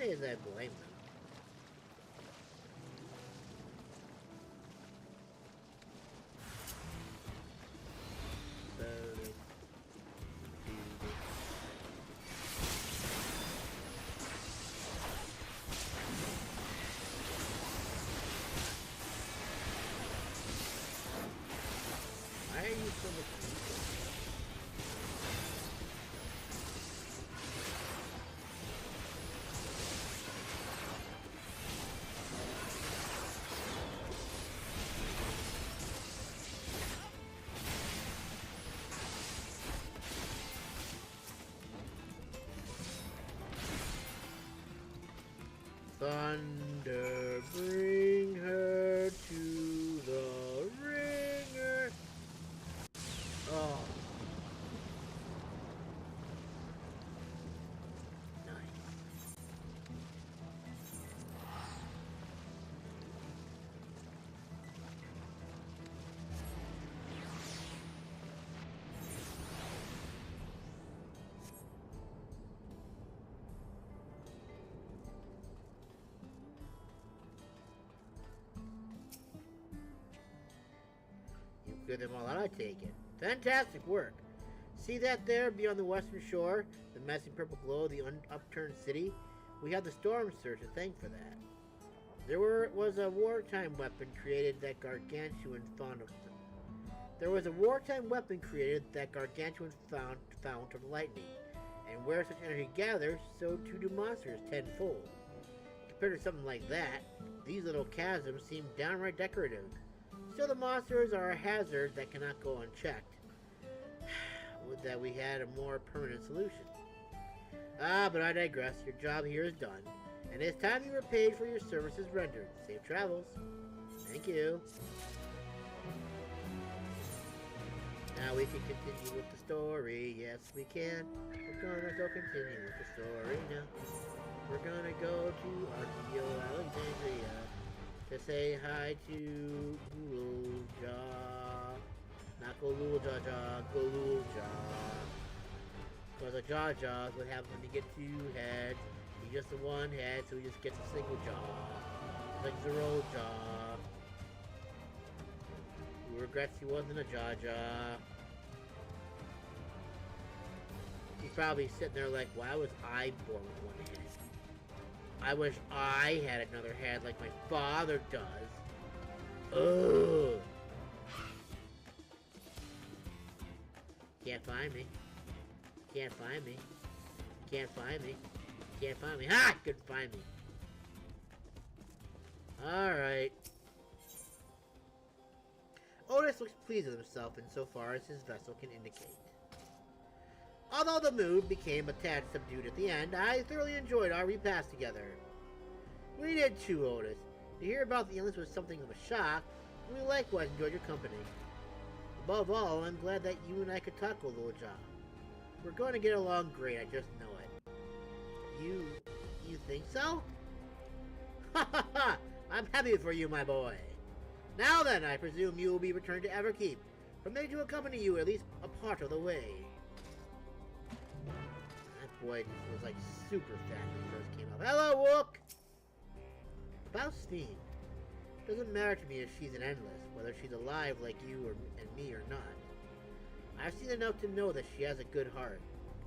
say is I blame them. Why are you so much weaker? Thunder, bring her to the ringer. Oh. Nice. You cleared them all out, I take it. Fantastic work. See that there beyond the western shore? The messy purple glow of the upturned city? We have the storm surge to thank for that. There was a wartime weapon created that gargantuan fount of lightning. And where such energy gathers, so too do monsters tenfold. Compared to something like that, these little chasms seem downright decorative. Still, the monsters are a hazard that cannot go unchecked. Would that we had a more permanent solution. But I digress. Your job here is done, and it's time you were paid for your services rendered. Safe travels. Thank you. Now we can continue with the story. Yes, we can. We're gonna go continue with the story now. We're gonna go to Alexandria to say hi to Gululja. Not Gululja, Gululja. Because a Jaw would have when you get two heads. He just the one head, so he just gets a single jaw. Like Zero Jaw. Who regrets he wasn't a Jaw. He's probably sitting there like, why was I born with one head? I wish I had another head like my father does. Ugh. Can't find me. Can't find me. Can't find me. Can't find me. Ha! Couldn't find me. Alright. Otis looks pleased with himself insofar as his vessel can indicate. Although the mood became a tad subdued at the end, I thoroughly enjoyed our repast together. We did too, Otis. To hear about the illness was something of a shock, and we likewise enjoyed your company. Above all, I'm glad that you and I could talk a little job. We're going to get along great, I just know it. You think so? Ha ha ha! I'm happy for you, my boy. Now then, I presume you will be returned to Everkeep, permitted to accompany you at least a part of the way. That boy just was like super fat when he first came up. Hello, Wook! About Sphene. Doesn't matter to me if she's an endless, whether she's alive like you and me or not. I've seen enough to know that she has a good heart.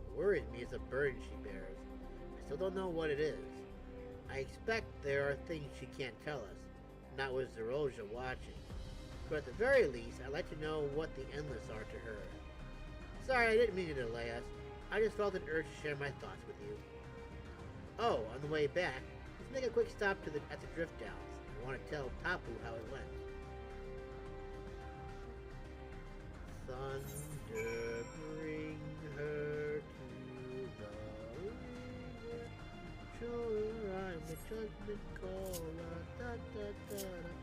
What worries me is the burden she bears. I still don't know what it is. I expect there are things she can't tell us, not with Zeroja watching. But at the very least, I'd like to know what the endless are to her. Sorry, I didn't mean to delay us. I just felt an urge to share my thoughts with you. Oh, on the way back, let's make a quick stop at the Drift Downs. I want to tell Tapu how it went. Thunder, bring her to the river. Show her I'm the judgment caller. Da da da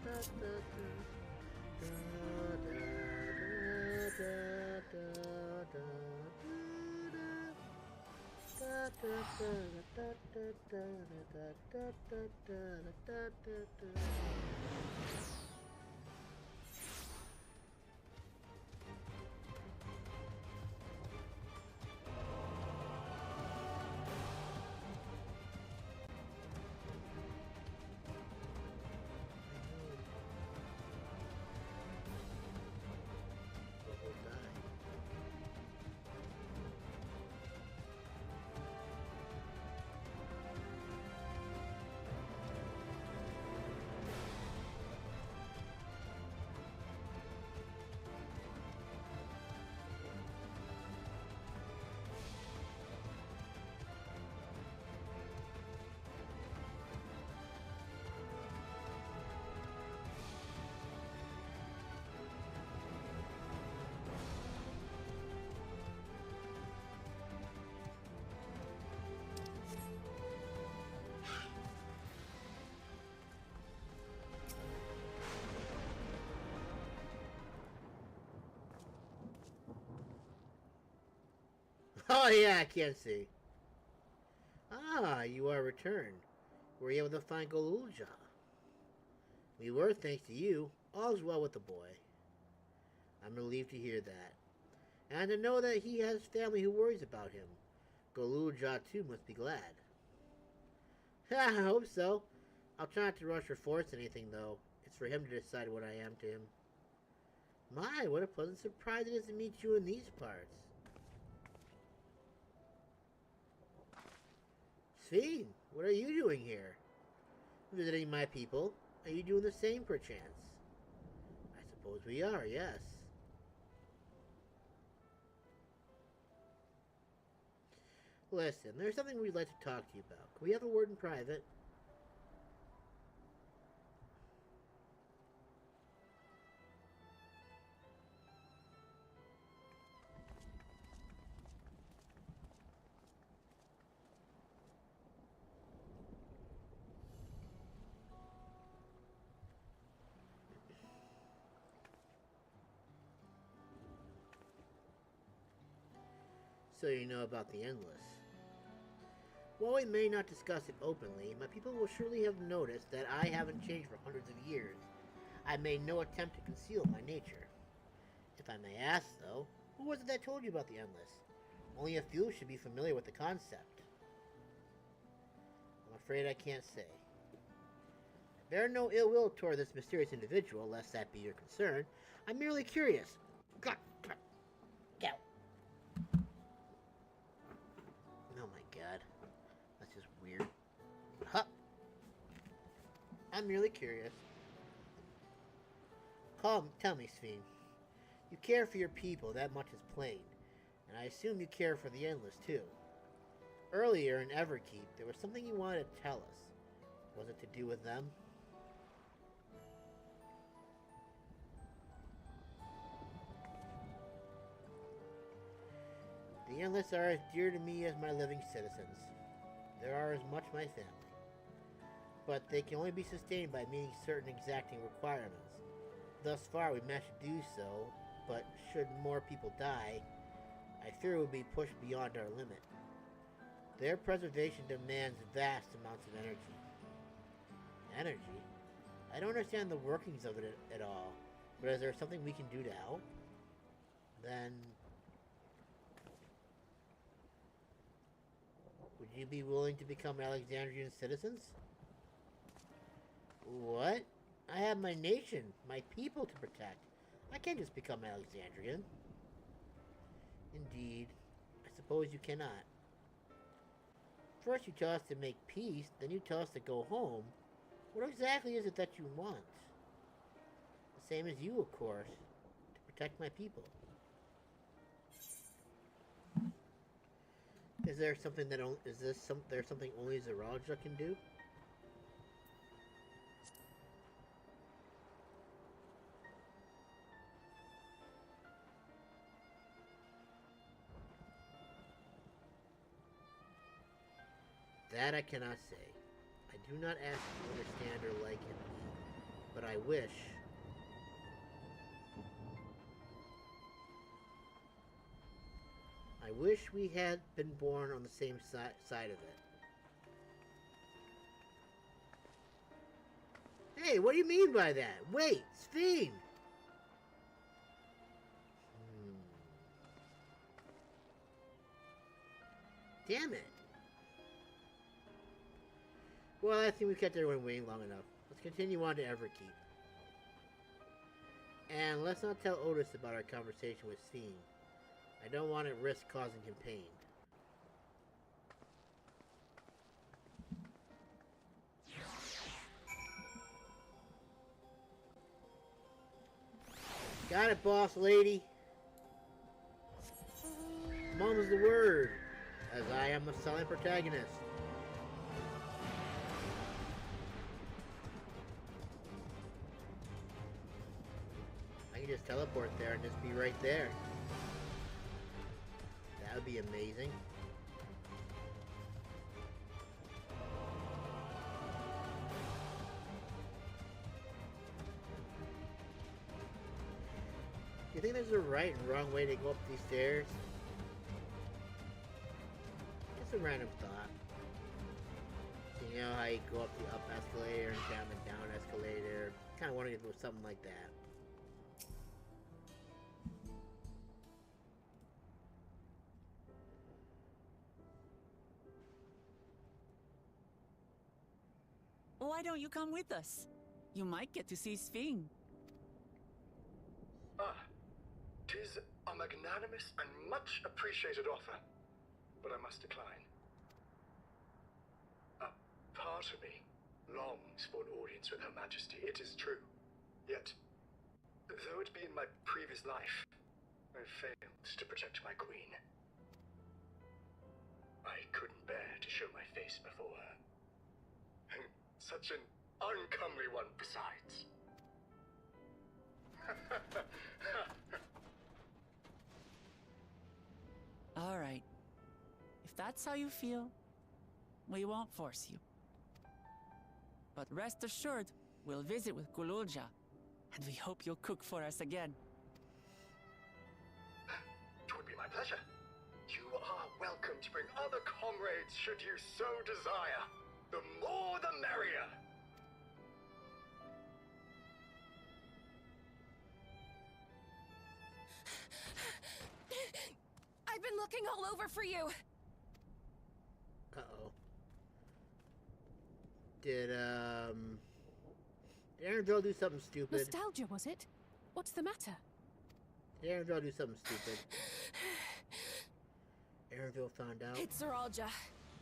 da da da da da da da da. Oh yeah, I can't see. Ah, you are returned. Were you able to find Golulja? We were, thanks to you. All's well with the boy. I'm relieved to hear that. And to know that he has family who worries about him. Golulja too must be glad. I hope so. I'll try not to rush or force anything, though. It's for him to decide what I am to him. My, what a pleasant surprise it is to meet you in these parts. Sphene, what are you doing here? Visiting my people? Are you doing the same, perchance? I suppose we are, yes. Listen, there's something we'd like to talk to you about. Can we have a word in private? So you know about the Endless. While we may not discuss it openly, my people will surely have noticed that I haven't changed for hundreds of years. I made no attempt to conceal my nature. If I may ask, though, who was it that told you about the Endless? Only a few should be familiar with the concept. I'm afraid I can't say. I bear no ill will toward this mysterious individual, lest that be your concern. I'm merely curious. God, get out. Oh my god. That's just weird. Huh. I'm merely curious. Tell me, Sphene. You care for your people, that much is plain. And I assume you care for the Endless, too. Earlier in Everkeep, there was something you wanted to tell us. Was it to do with them? The Endless are as dear to me as my living citizens. They are as much my family. But they can only be sustained by meeting certain exacting requirements. Thus far, we managed to do so, but should more people die, I fear it will be pushed beyond our limit. Their preservation demands vast amounts of energy. Energy? I don't understand the workings of it at all, but is there something we can do to help? Then would you be willing to become Alexandrian citizens? What? I have my nation, my people to protect. I can't just become Alexandrian. Indeed. I suppose you cannot. First you tell us to make peace, then you tell us to go home. What exactly is it that you want? The same as you, of course. To protect my people. Is there something that there's something only Zaraja can do? That I cannot say. I do not ask you to understand or like him, but I wish. I wish we had been born on the same side of it. Hey, what do you mean by that? Wait, Sphene! Damn it. Well, I think we've kept everyone waiting long enough. Let's continue on to Everkeep. And let's not tell Otis about our conversation with Sphene. I don't want to risk causing him pain. Got it, boss lady. Mum's the word, as I am the silent protagonist. I can just teleport there and just be right there. That would be amazing. Do you think there's a right and wrong way to go up these stairs? Just a random thought. You know how you go up the up escalator and down the down escalator? Kind of wondering if it was something like that. Why don't you come with us? You might get to see Sphene. Ah, 'tis a magnanimous and much appreciated offer, but I must decline. A part of me longs for an audience with Her Majesty, it is true. Yet, though it be in my previous life, I failed to protect my queen. I couldn't bear to show my face before her. And such an uncomely one besides. All right. If that's how you feel, we won't force you. But rest assured, we'll visit with Kululja, and we hope you'll cook for us again. It would be my pleasure. You are welcome to bring other comrades should you so desire. The more the merrier. I've been looking all over for you. Uh-oh. Did Aaron do something stupid? Nostalgia, was it? What's the matter? Did Aaron do something stupid? Aaronville found out. It's Zeralja.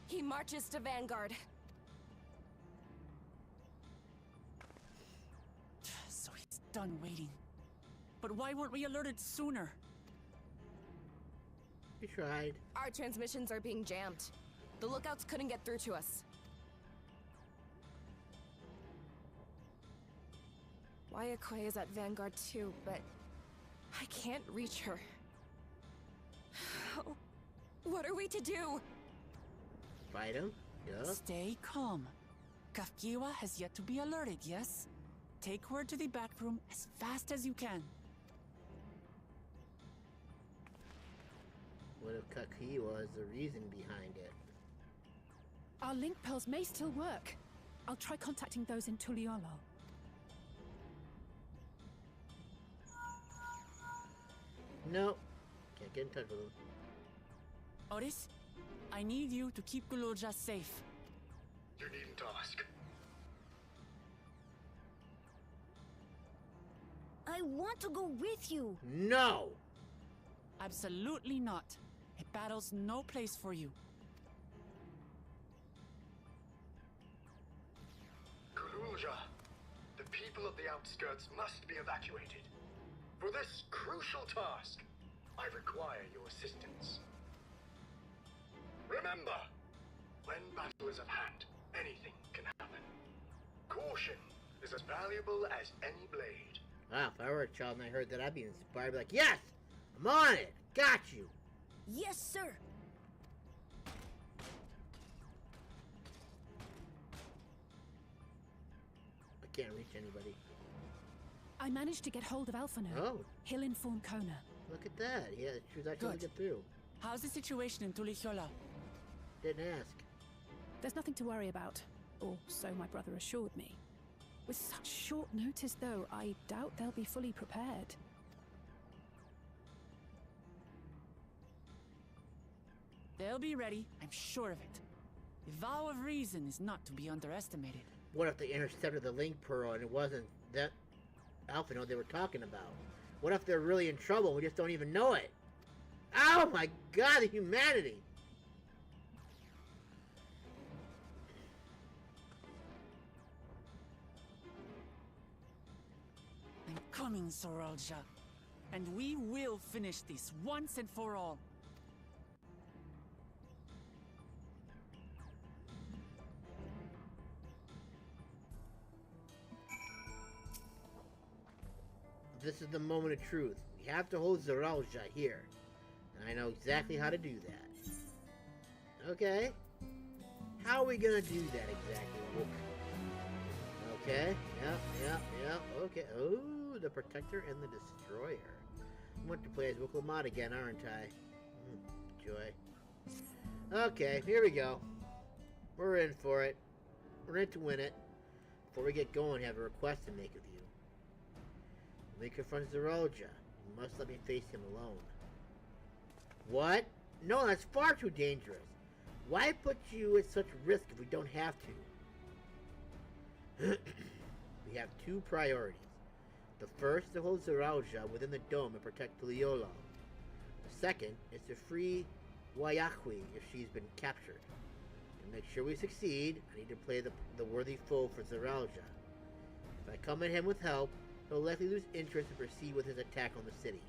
He marches to Vanguard. So he's done waiting. But why weren't we alerted sooner? We tried. Our transmissions are being jammed. The lookouts couldn't get through to us. Wayakwe is at Vanguard too, but I can't reach her. What are we to do? Fight him? Yeah. Stay calm. Kafkiwa has yet to be alerted, yes? Take her to the back room as fast as you can. What if Kakiwa is the reason behind it? Our link pearls may still work. I'll try contacting those in Tuliolo. Nope. Can't get in touch with him. Otis, I need you to keep Kululja safe. You needn't ask. I want to go with you. No! Absolutely not. A battle's no place for you. Kululja, the people of the outskirts must be evacuated. For this crucial task, I require your assistance. Remember, when battle is at hand, anything can happen. Caution is as valuable as any blade. Wow, if I were a child and I heard that, I'd be inspired. I'd be like, yes! I'm on it! Got you! Yes, sir. I can't reach anybody. I managed to get hold of Alphano. Oh, He'll inform Kona. look at that. Yeah, she was actually able to get through. How's the situation in Tulihiola? Didn't ask. There's nothing to worry about. Or so my brother assured me. With such short notice, though, I doubt they'll be fully prepared. They'll be ready, I'm sure of it. The vow of reason is not to be underestimated. What if they intercepted the link pearl and it wasn't that Alphino they were talking about? What if they're really in trouble and we just don't even know it? Oh my god, the humanity! I'm coming, Zeralja. And we will finish this once and for all. This is the moment of truth. We have to hold Zeralja here. And I know exactly how to do that. Okay? How are we gonna do that exactly? Okay, yeah, okay. Oh, the Protector and the Destroyer. I want to play as Wookiee Mod again, aren't I? Joy. Okay, here we go. We're in for it. We're in to win it. Before we get going, I have a request to make of you. When we confront Zeralja, you must let me face him alone. What? No, that's far too dangerous. Why put you at such risk if we don't have to? We have two priorities. The first is to hold Zeralja within the dome and protect Tuliolo. The second is to free Wayakwi if she's been captured. To make sure we succeed, I need to play the worthy foe for Zeralja. If I come at him with help, he'll likely lose interest and proceed with his attack on the city.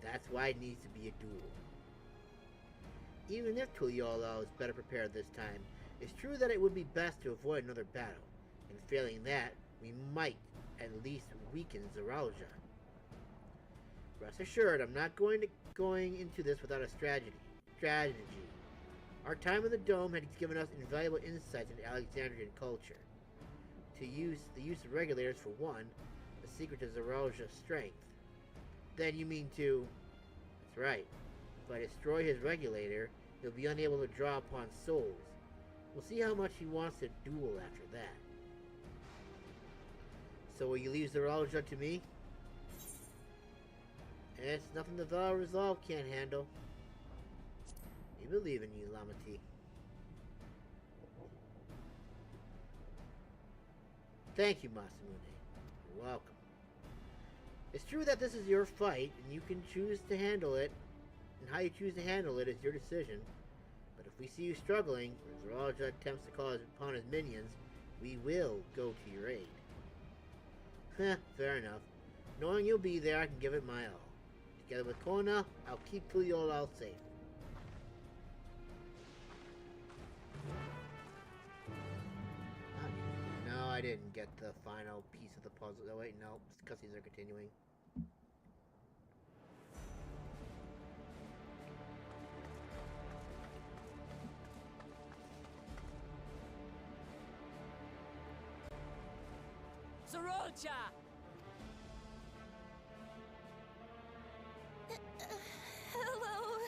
That's why it needs to be a duel. Even if Tuliolo is better prepared this time, it's true that it would be best to avoid another battle, and failing that, we might at least weaken Zeralja. Rest assured, I'm not going into this without a strategy. Our time in the Dome had given us invaluable insights into Alexandrian culture. The use of regulators for one, the secret to Zeralja's strength. Then you mean to... That's right. If I destroy his regulator, he'll be unable to draw upon souls. We'll see how much he wants to duel after that. So will you leave Zeralja to me? It's nothing the Val Resolve can't handle. We believe in you, Lament. Thank you, Masamune. You're welcome. It's true that this is your fight, and you can choose to handle it, and how you choose to handle it is your decision. But if we see you struggling, or Zeralja attempts to call upon his minions, we will go to your aid. Heh, fair enough. Knowing you'll be there, I can give it my all. Together with Kona, I'll keep Tuliolo safe. No, I didn't get the final piece of the puzzle. Oh wait, no, cutscenes are continuing. Zeralja! Hello.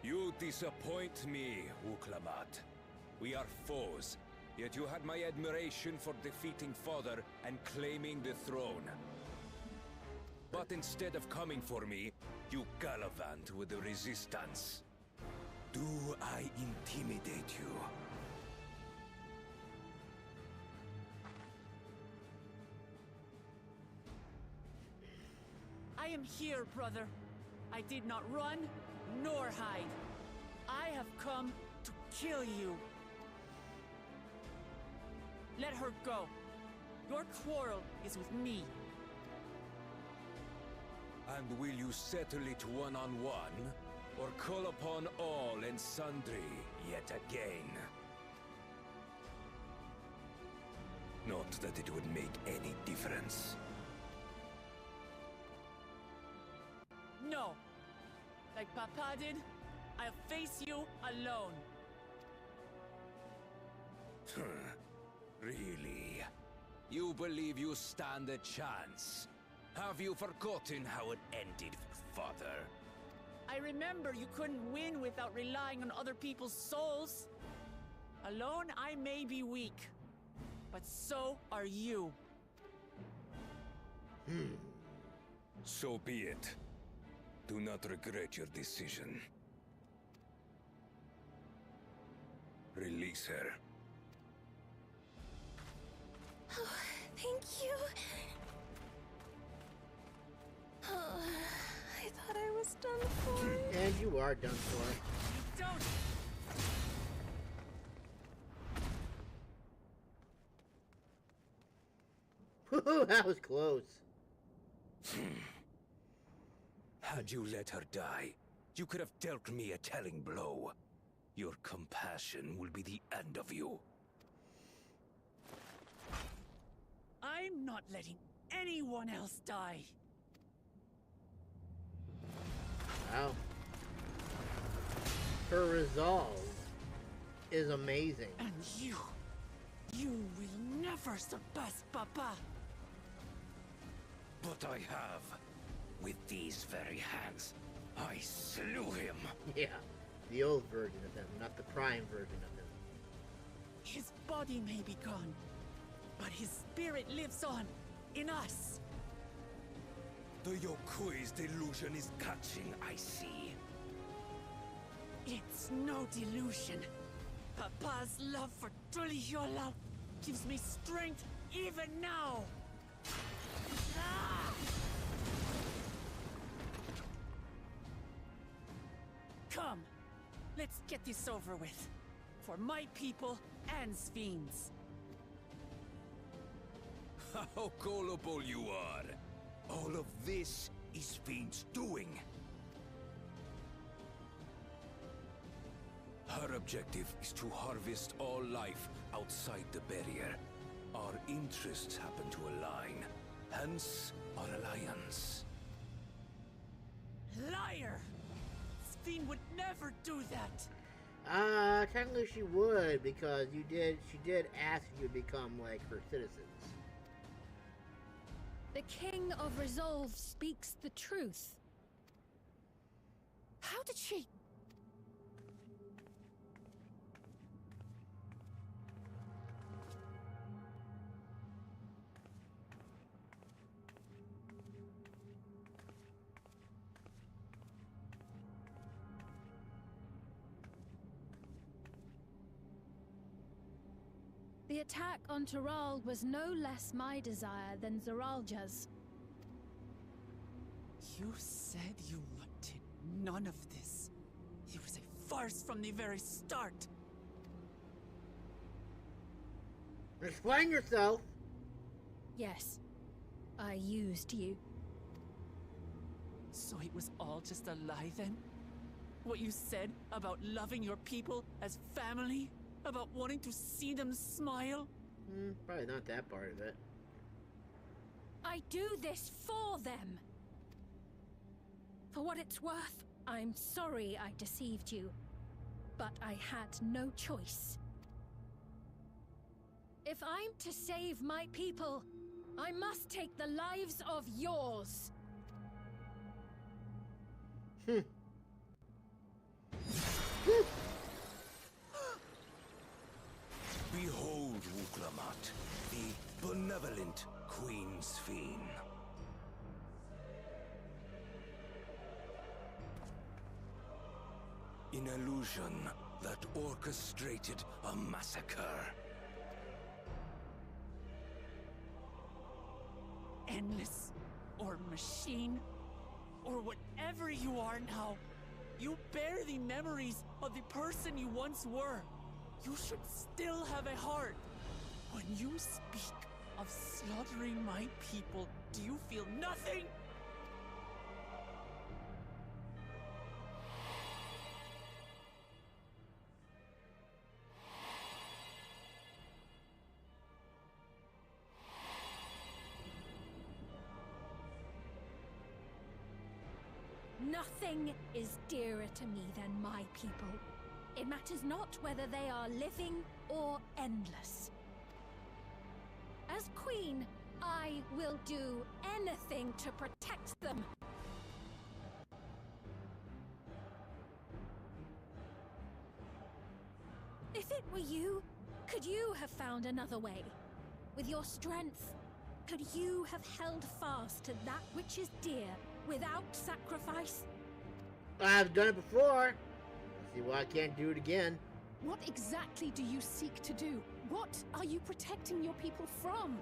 You disappoint me, Uklamat. We are foes, yet you had my admiration for defeating father and claiming the throne. But instead of coming for me, you gallivant with the resistance. Do I intimidate you? I am here, brother. I did not run, nor hide. I have come to kill you. Let her go. Your quarrel is with me. And will you settle it one-on-one, or call upon all and sundry yet again? Not that it would make any difference. No. Like Papa did, I'll face you alone. Really? You believe you stand a chance? Have you forgotten how it ended, father? I remember you couldn't win without relying on other people's souls. Alone, I may be weak, but so are you. So be it. Do not regret your decision. Release her. Oh, thank you. I thought I was done for. And you are done for. You don't. Woohoo, that was close. Had you let her die, you could have dealt me a telling blow. Your compassion will be the end of you. I'm not letting anyone else die. Wow. Her resolve is amazing. And you will never surpass Papa. But I have. With these very hands, I slew him. Yeah, the old version of him, not the prime version of him. His body may be gone, but his spirit lives on in us. The Yokui's delusion is catching, I see. It's no delusion. Papa's love for Tulihiola gives me strength even now. Ah! Come, let's get this over with. For my people and Sphene's. How gullible you are! All of this is Sphene's doing. Her objective is to harvest all life outside the barrier. Our interests happen to align, hence our alliance. Liar! Sphene would never do that! Technically she would, because she did ask you to become like her citizens. The King of Resolve speaks the truth. How did she... The attack on Taral was no less my desire than Zaralja's. You said you wanted none of this. It was a farce from the very start. Explain yourself! Yes, I used you. So it was all just a lie then? What you said about loving your people as family? About wanting to see them smile? Probably not that part of it. I do this for them. For what it's worth, I'm sorry I deceived you. But I had no choice. If I'm to save my people, I must take the lives of yours. Behold, Wuklamat, the benevolent Queen Sphene. An illusion that orchestrated a massacre. Endless, or machine, or whatever you are now, you bear the memories of the person you once were. You should still have a heart. When you speak of slaughtering my people, do you feel nothing? Nothing is dearer to me than my people. It matters not whether they are living or endless. As queen, I will do anything to protect them. If it were you, could you have found another way? With your strength, could you have held fast to that which is dear without sacrifice? I've done it before. See why I can't do it again. What exactly do you seek to do? What are you protecting your people from?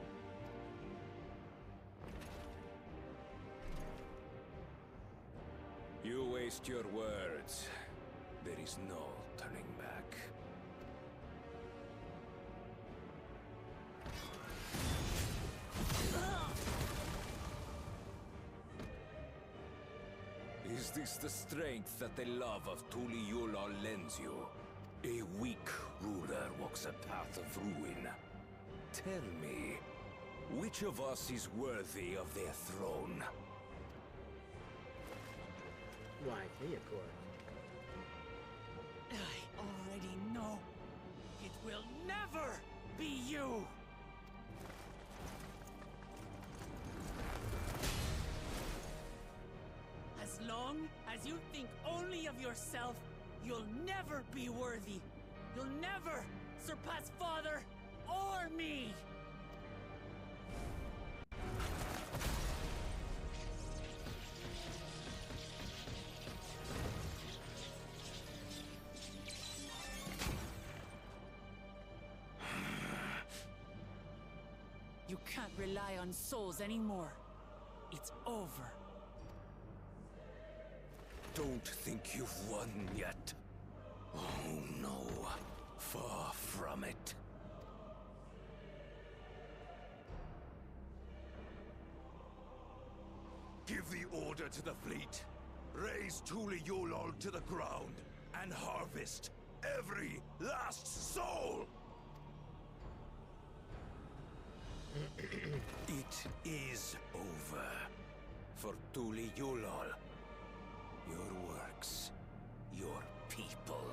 You waste your words. There is no turning back. Is this the strength that the love of Tulihiola lends you? A weak ruler walks a path of ruin. Tell me, which of us is worthy of their throne? Why, me, of course. I already know. It will never be you! long as you think only of yourself, you'll never be worthy. You'll never surpass Father or me! You can't rely on souls anymore. It's over. Don't think you've won yet. Oh no, far from it. Give the order to the fleet. Raise Thule Yulol to the ground and harvest every last soul! It is over. For Thule Yulol. Your works. Your people.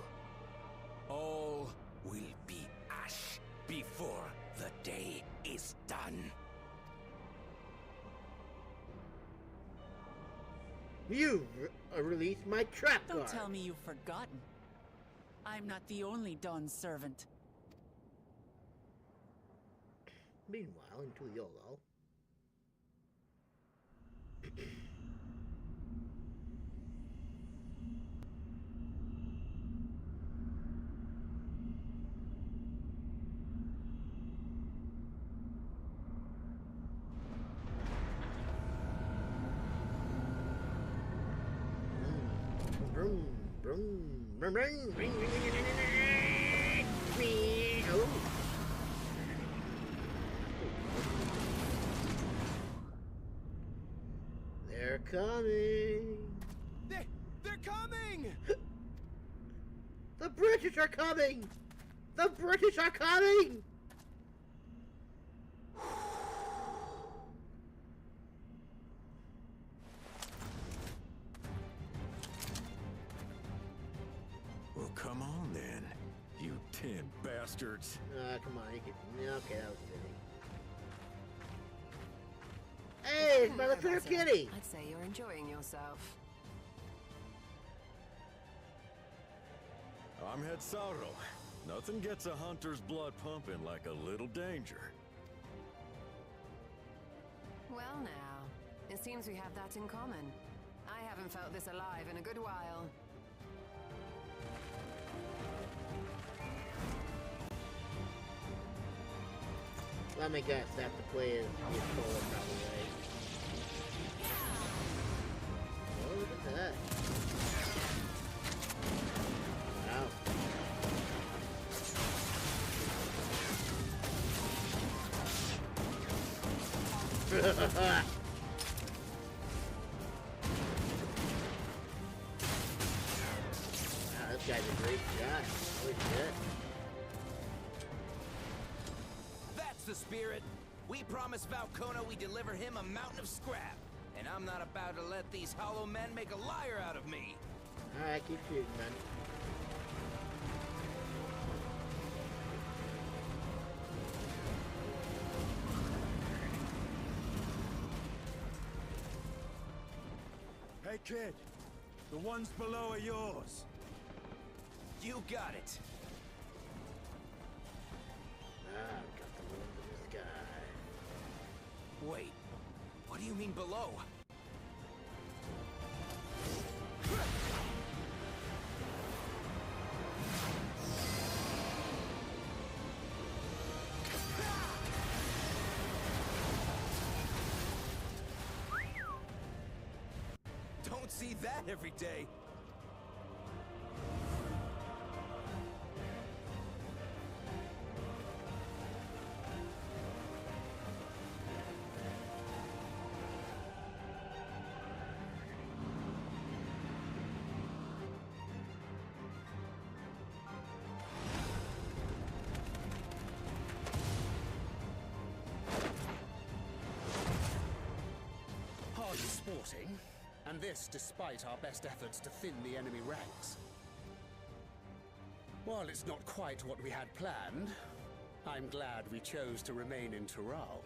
All will be ash before the day is done. You released my trap guard. Don't tell me you've forgotten. I'm not the only Dawn servant. Meanwhile, into YOLO. Vroom, vroom, vroom, vroom, ring, ring, ring, ring, ring, ring. Oh. They're coming. They're coming! The British are coming. The British are coming. Well, come on then, you 10 bastards. Come on, you can. Okay, that was silly. Hey, it's my little kitty. I'd say you're enjoying yourself. I'm Head Sauro. Nothing gets a hunter's blood pumping like a little danger. Well now, it seems we have that in common. I haven't felt this alive in a good while. Let me guess, that the play is solar probably. Oh, look at that. Wow. Wow, this guy's a great shot. Holy shit. That's the spirit. We promised Valcona we deliver him a mountain of scrap. And I'm not about to let these hollow men make a liar out of me. Alright, keep shooting, man. Hey kid, the ones below are yours. You got it. I've got the moon in the sky. Wait, what do you mean below? Don't see that every day. Hardly sporting, and this despite our best efforts to thin the enemy ranks. While it's not quite what we had planned, I'm glad we chose to remain in Tural.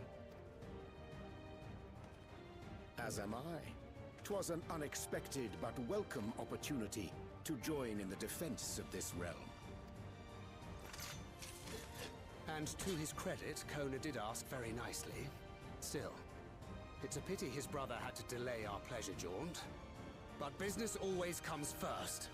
As am I. 'Twas an unexpected but welcome opportunity to join in the defense of this realm. And to his credit, Kona did ask very nicely. Still, it's a pity his brother had to delay our pleasure jaunt. But business always comes first.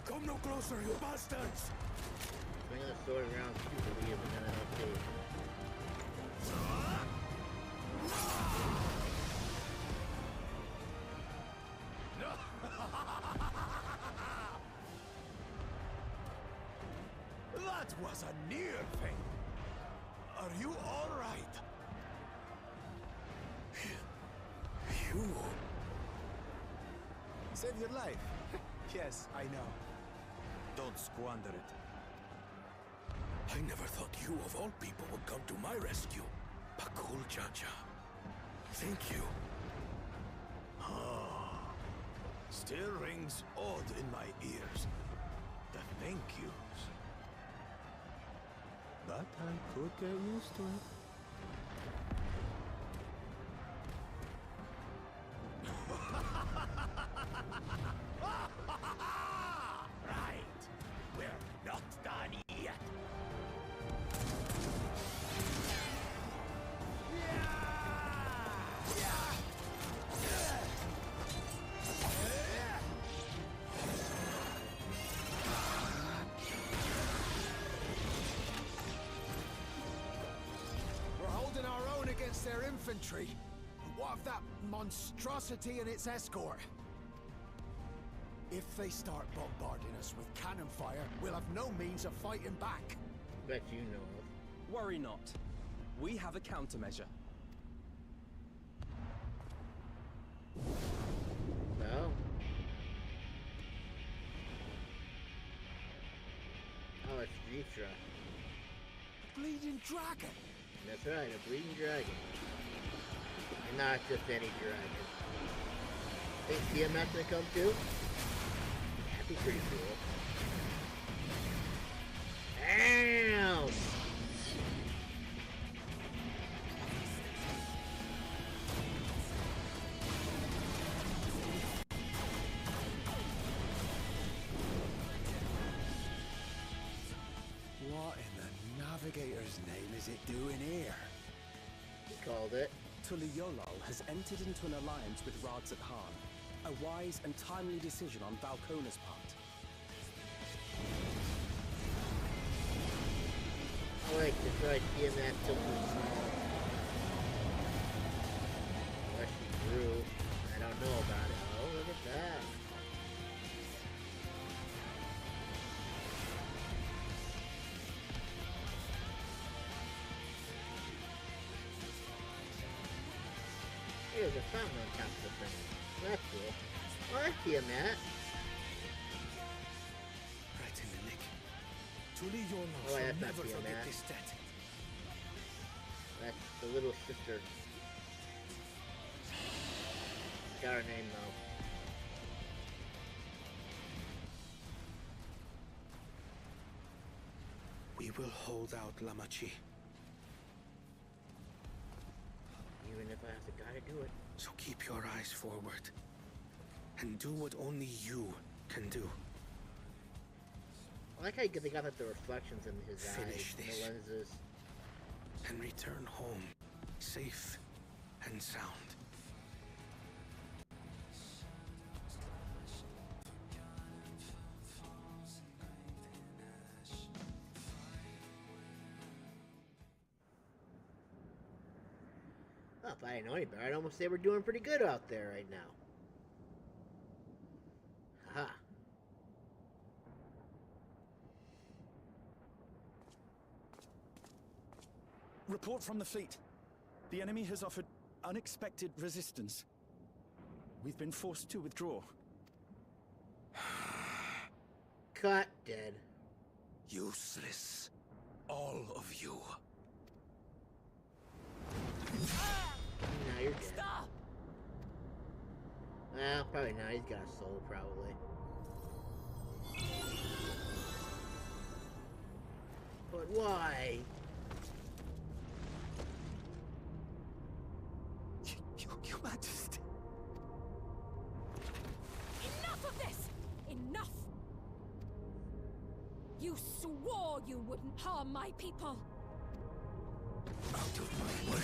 Come no closer, you bastards! Bringing the sword around stupidly isn't gonna help Dave. That was a near thing. Are you all right? You saved your life. Yes, I know. Don't squander it. I never thought you of all people would come to my rescue. Pakul Chacha. Thank you. Still rings odd in my ears. The thank yous. But I could get used to it. Right. We're not done yet. We're holding our own against their infantry. What of that monstrosity and its escort? If they start bombarding us with cannon fire, we'll have no means of fighting back. Bet you know. Worry not. We have a countermeasure. Well. Oh, it's Vitra. Bleeding dragon. That's right, a bleeding dragon. And not just any dragon. Think TMS gonna come too? That'd be pretty cool. Damn! What in the Navigator's name is it doing here? He called it. Tuliolol has entered into an alliance with Rads at Han. A wise and timely decision on Valkona's part. I like to try TMS till unless she grew. I don't know about it. Oh, look at that. There's a fountain on top of the thing. That's cool. Oh, that's Tiamat. Right in the nick. Tuliolol Oh, shall that's not never forget Tiamat. this debt. That's the little sister. Got her name though. We will hold out, Lamachi. Even if I have to gotta do it. So keep your eyes forward. And do what only you can do. I like how they got like the reflections in his Finish eyes, this. the lenses. And return home, safe and sound. If I didn't know any better, I'd almost say we're doing pretty good out there right now. Haha. Report from the fleet. The enemy has offered unexpected resistance. We've been forced to withdraw. Cut dead. Useless. All of you. Now you're dead. Stop! Well, probably not. He's got a soul, probably. But why? Your Majesty. Enough of this! Enough! You swore you wouldn't harm my people. Out of my way.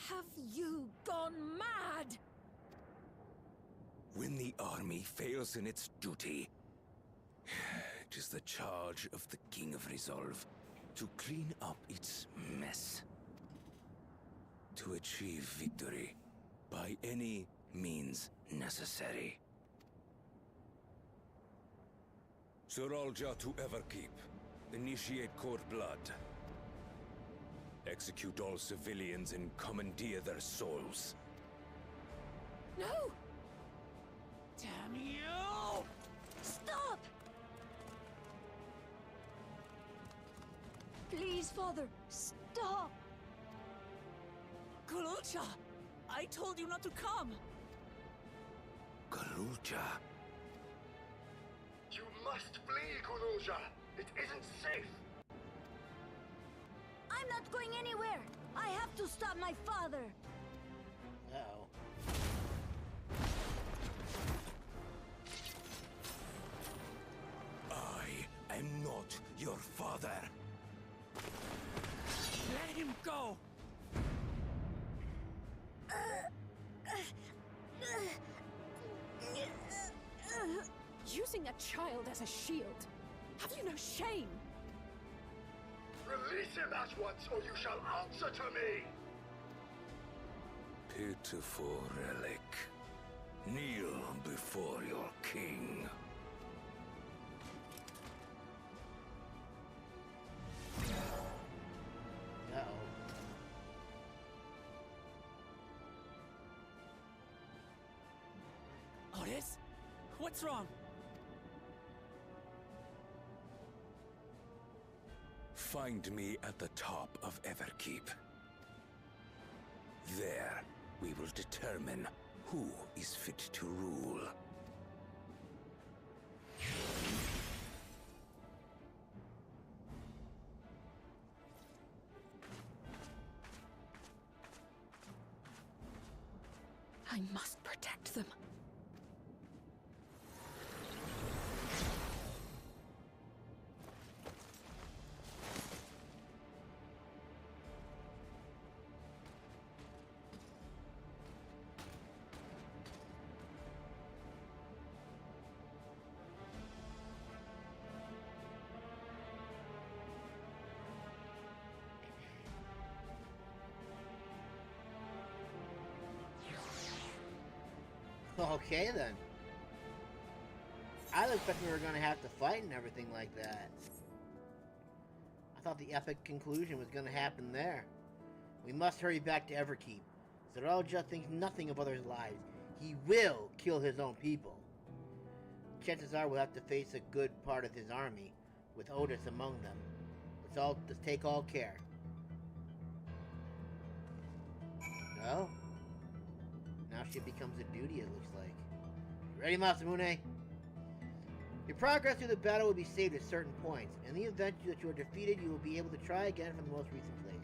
Have you gone mad? When the army fails in its duty, it is the charge of the King of Resolve to clean up its mess. To achieve victory by any means necessary. Suralja to Everkeep. Initiate court blood. Execute all civilians and commandeer their souls. No! Damn you! Stop! Please, Father, stop! Kululcha! I told you not to come! Kululcha? You must flee, Kululja! It isn't safe! I'm not going anywhere! I have to stop my father! Uh-oh. I am not your father. Let him go! Using a child as a shield. Have you no shame? Release him at once, or you shall answer to me! Pitiful relic. Kneel before your king. Uh-oh. Otis? What's wrong? Find me at the top of Everkeep. There, we will determine who is fit to rule. I must protect them. Okay then. I was expecting we were going to have to fight and everything like that. I thought the epic conclusion was going to happen there. We must hurry back to Everkeep. Zeralja thinks nothing of others' lives. He will kill his own people. Chances are we'll have to face a good part of his army, with Otis among them. Let's take all care. Well, now shit becomes a duty, it looks like. Ready, Masamune? Your progress through the battle will be saved at certain points. In the event that you are defeated, you will be able to try again from the most recent place.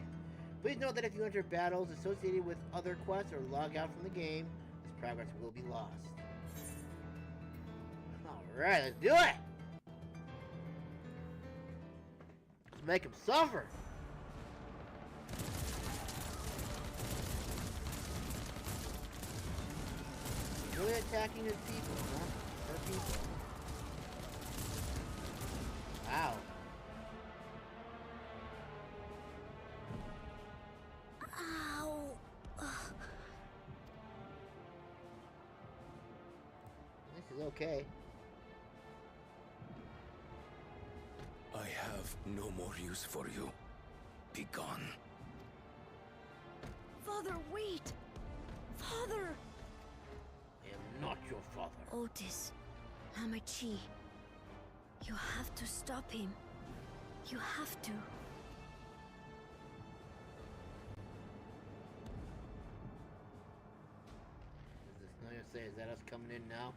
Please note that if you enter battles associated with other quests or log out from the game, this progress will be lost. Alright, let's do it! Let's make him suffer! Really attacking his people, huh? Her people. Wow. Ow. This is okay. I have no more use for you. Be gone. Father, wait! Father! I am not your father. Otis, Hamachi, you have to stop him. You have to. Is that us coming in now?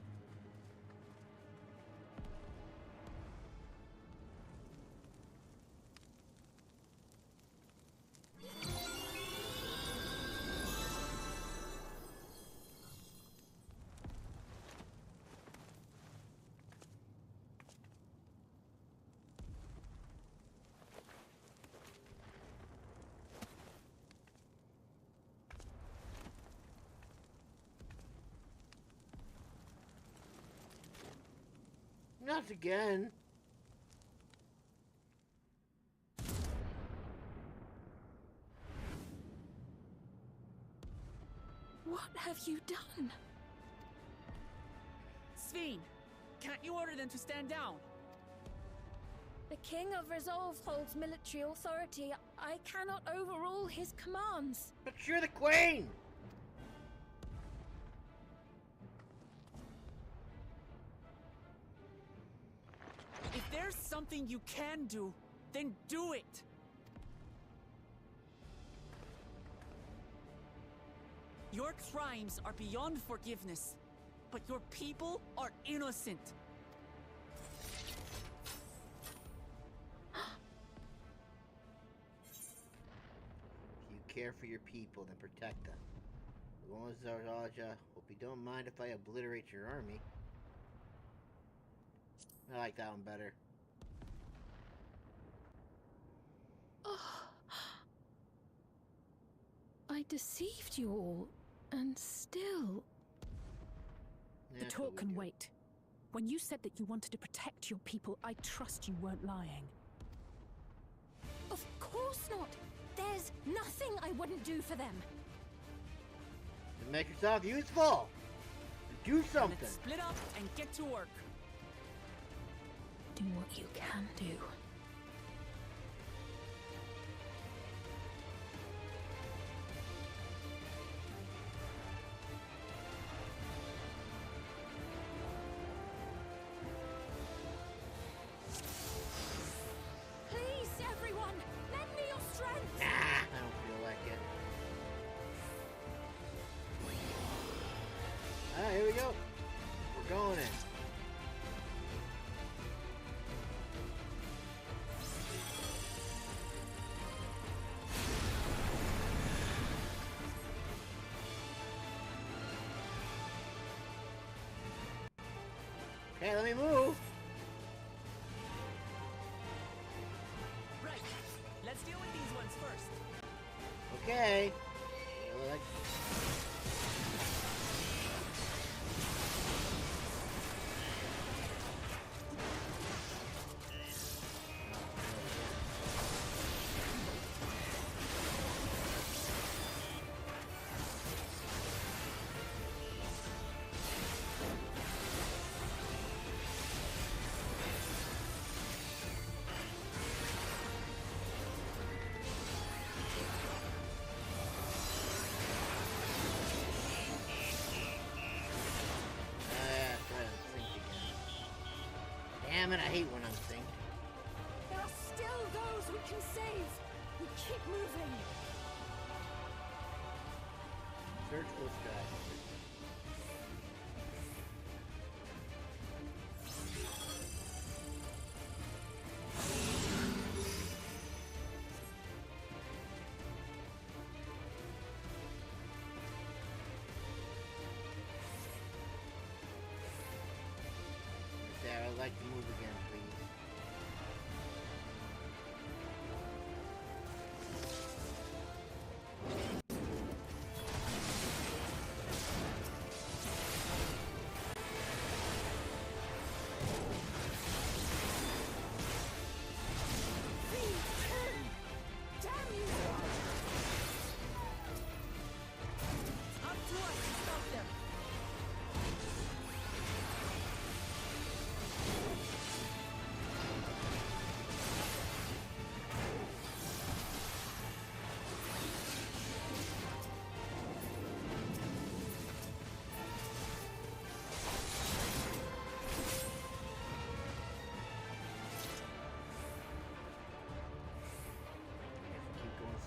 Not again. What have you done? Sphene, can't you order them to stand down? The King of Resolve holds military authority. I cannot overrule his commands. But you're the Queen! If there's something you can do, then do it! Your crimes are beyond forgiveness, but your people are innocent. If you care for your people, then protect them. Zardaja, hope you don't mind if I obliterate your army. I like that one better. Oh. I deceived you all, and still... The talk can wait. When you said that you wanted to protect your people, I trust you weren't lying. Of course not! There's nothing I wouldn't do for them! Then make yourself useful! Do something! Let's split up and get to work. Do what you can do. Please, everyone, lend me your strength! Nah, I don't feel like it. Alright, here we go. We're going in. Okay, let me move. Right. Let's deal with these ones first. Okay. Damn it, I hate when I'm synced. There are still those we can save! We keep moving! Search for strategy. like to move again, please.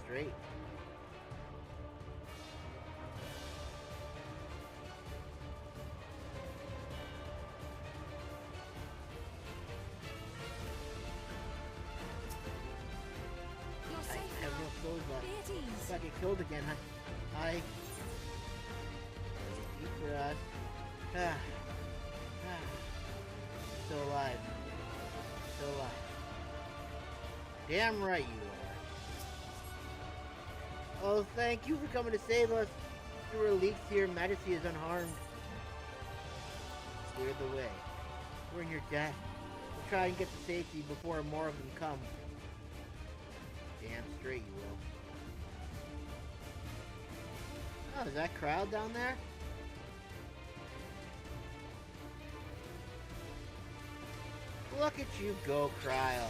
Straight. You're safe I have now. no clothes left. Be at ease. If I get killed again, I eat for us. Still alive. Still alive. Damn right you are. Oh, thank you for coming to save us. The relics here, Majesty is unharmed. Clear the way. We're in your debt. We'll try and get to safety before more of them come. Damn straight you will. Oh, is that crowd down there? Look at you go, Cryo.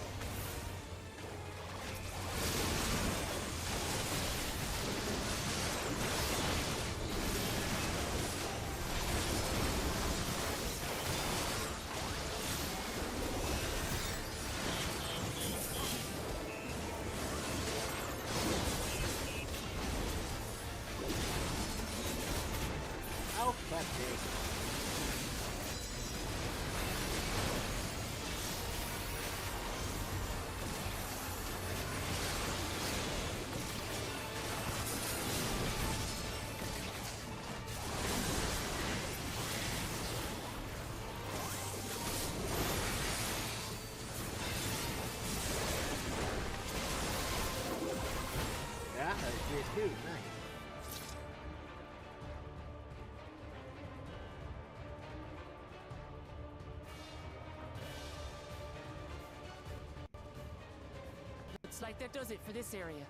Oh, fuck me. Yeah, I did too. Nice. Looks like that does it for this area.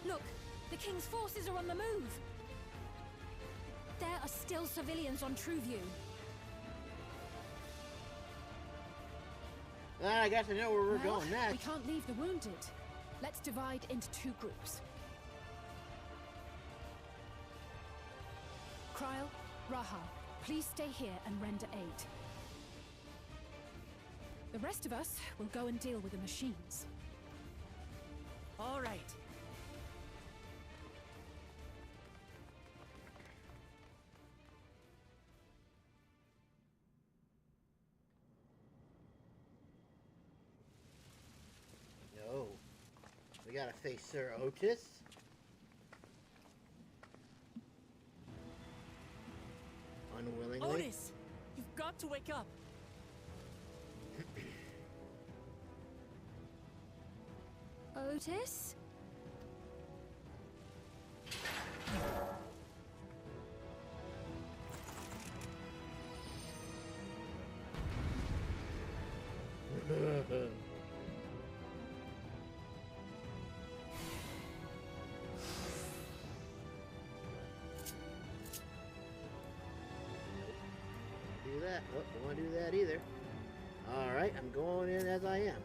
Look, the King's forces are on the move. There are still civilians on Trueview. I guess I know where we're Well, going next. We can't leave the wounded. Let's divide into two groups. Cryo, Raha, please stay here and render aid. The rest of us will go and deal with the machines. All right. No. We gotta face Sir Otis. Unwillingly. Otis, you've got to wake up. Otis? Do that. Oh, don't want to do that either. Alright, I'm going in as I am.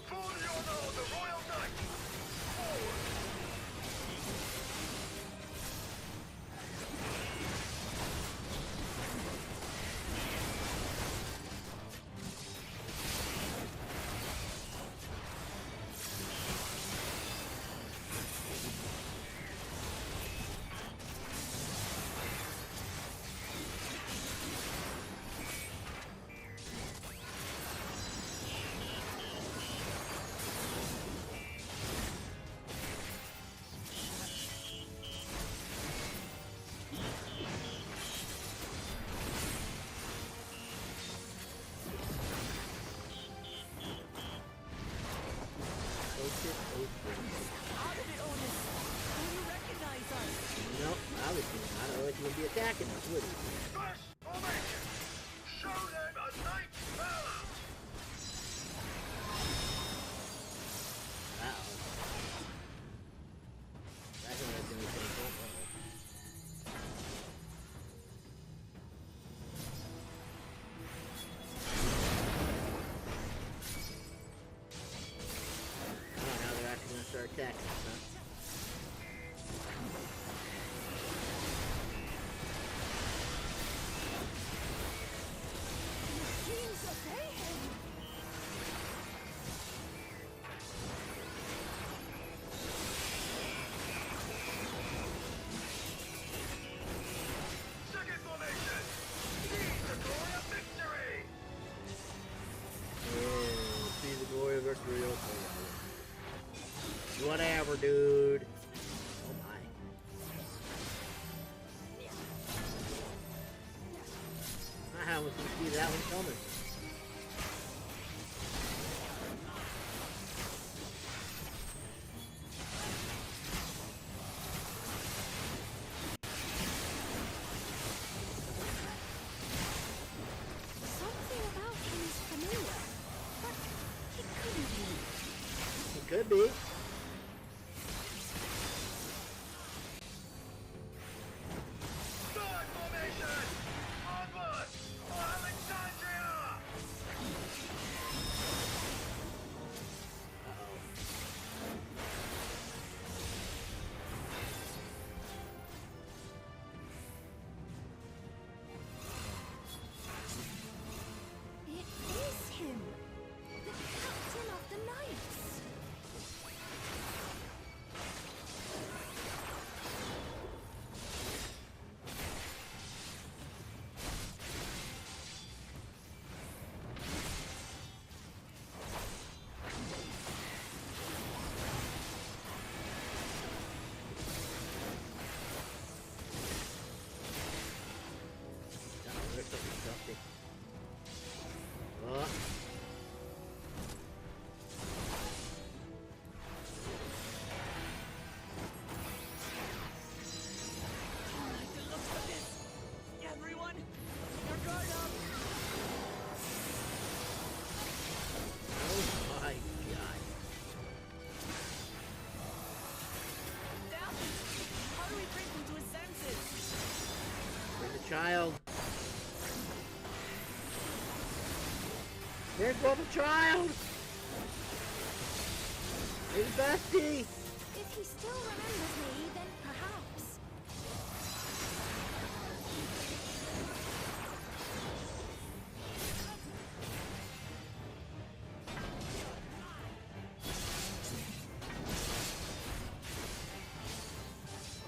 For the honor of the Royal Knight! Forward! was to see that one coming. Something about him is familiar, but it couldn't be. It could be. Guard formation! Onward! For Alexandria! It is him, the captain of the knights. There's something stuffy. Oh. Everyone, your guard up! Oh my god. Down! How do we bring him to his senses? There's a child. There goes the child! His bestie! If he still remembers me, then perhaps.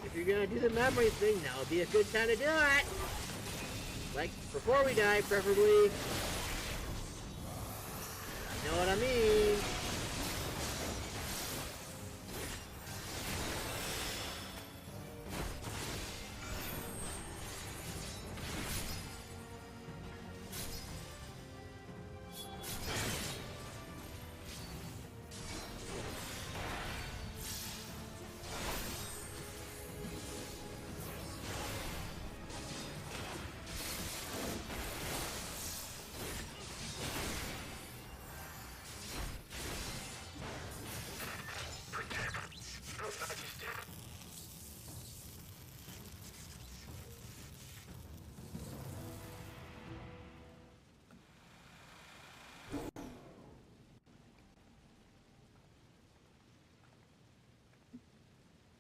If you're gonna do the memory thing, now would be a good time to do it! Like, before we die, preferably. You know what I mean?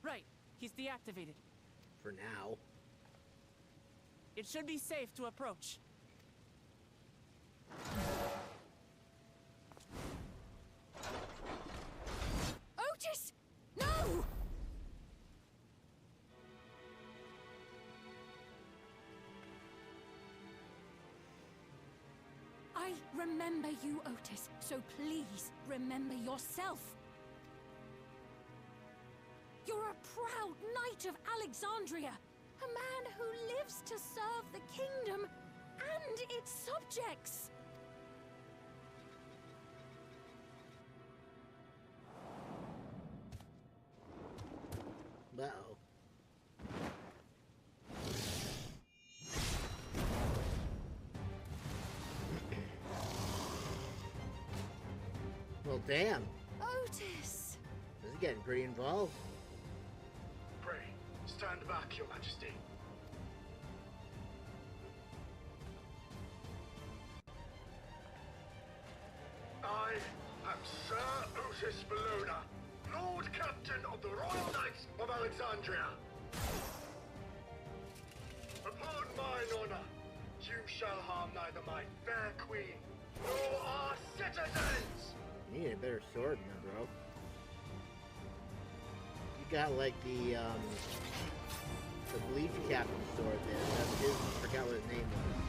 Right, he's deactivated. For now. It should be safe to approach. Otis! No! I remember you, Otis, so please remember yourself. You're a proud knight of Alexandria, a man who lives to serve the kingdom and its subjects. Uh-oh. Well, damn. Otis! This is getting pretty involved. Pray, stand back, Your Majesty. I am Sir Otis Bologna, Lord Captain of the Royal Knights of Alexandria. Upon mine honor, you shall harm neither my fair queen nor our citizens. You need a better sword than that, bro. You got like the bleach captain sword there. That's his. I forgot what his name was.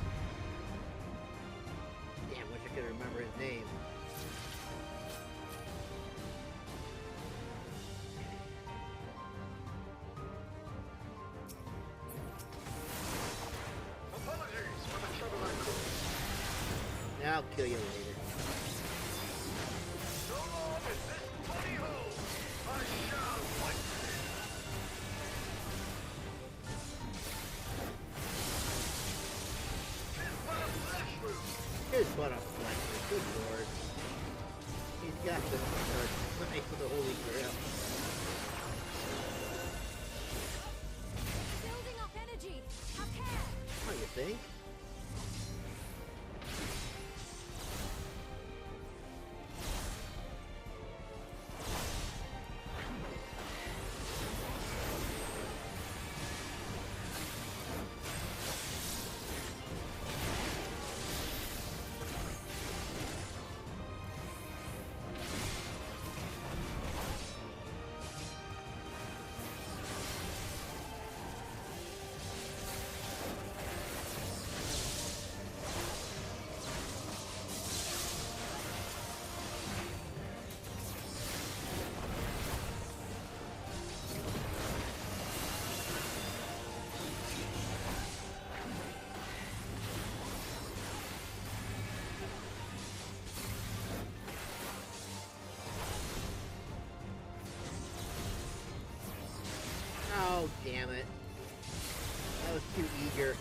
Damn, wish I could remember his name. Apologies for the trouble I caused. I'll kill you later. So long as this money holds, I shall fight. Tis but a flesh wound. Good lord. He's got the knife for the Holy Grail. Building up energy. Have care. What do you think? Oh, damn it. That was too eager.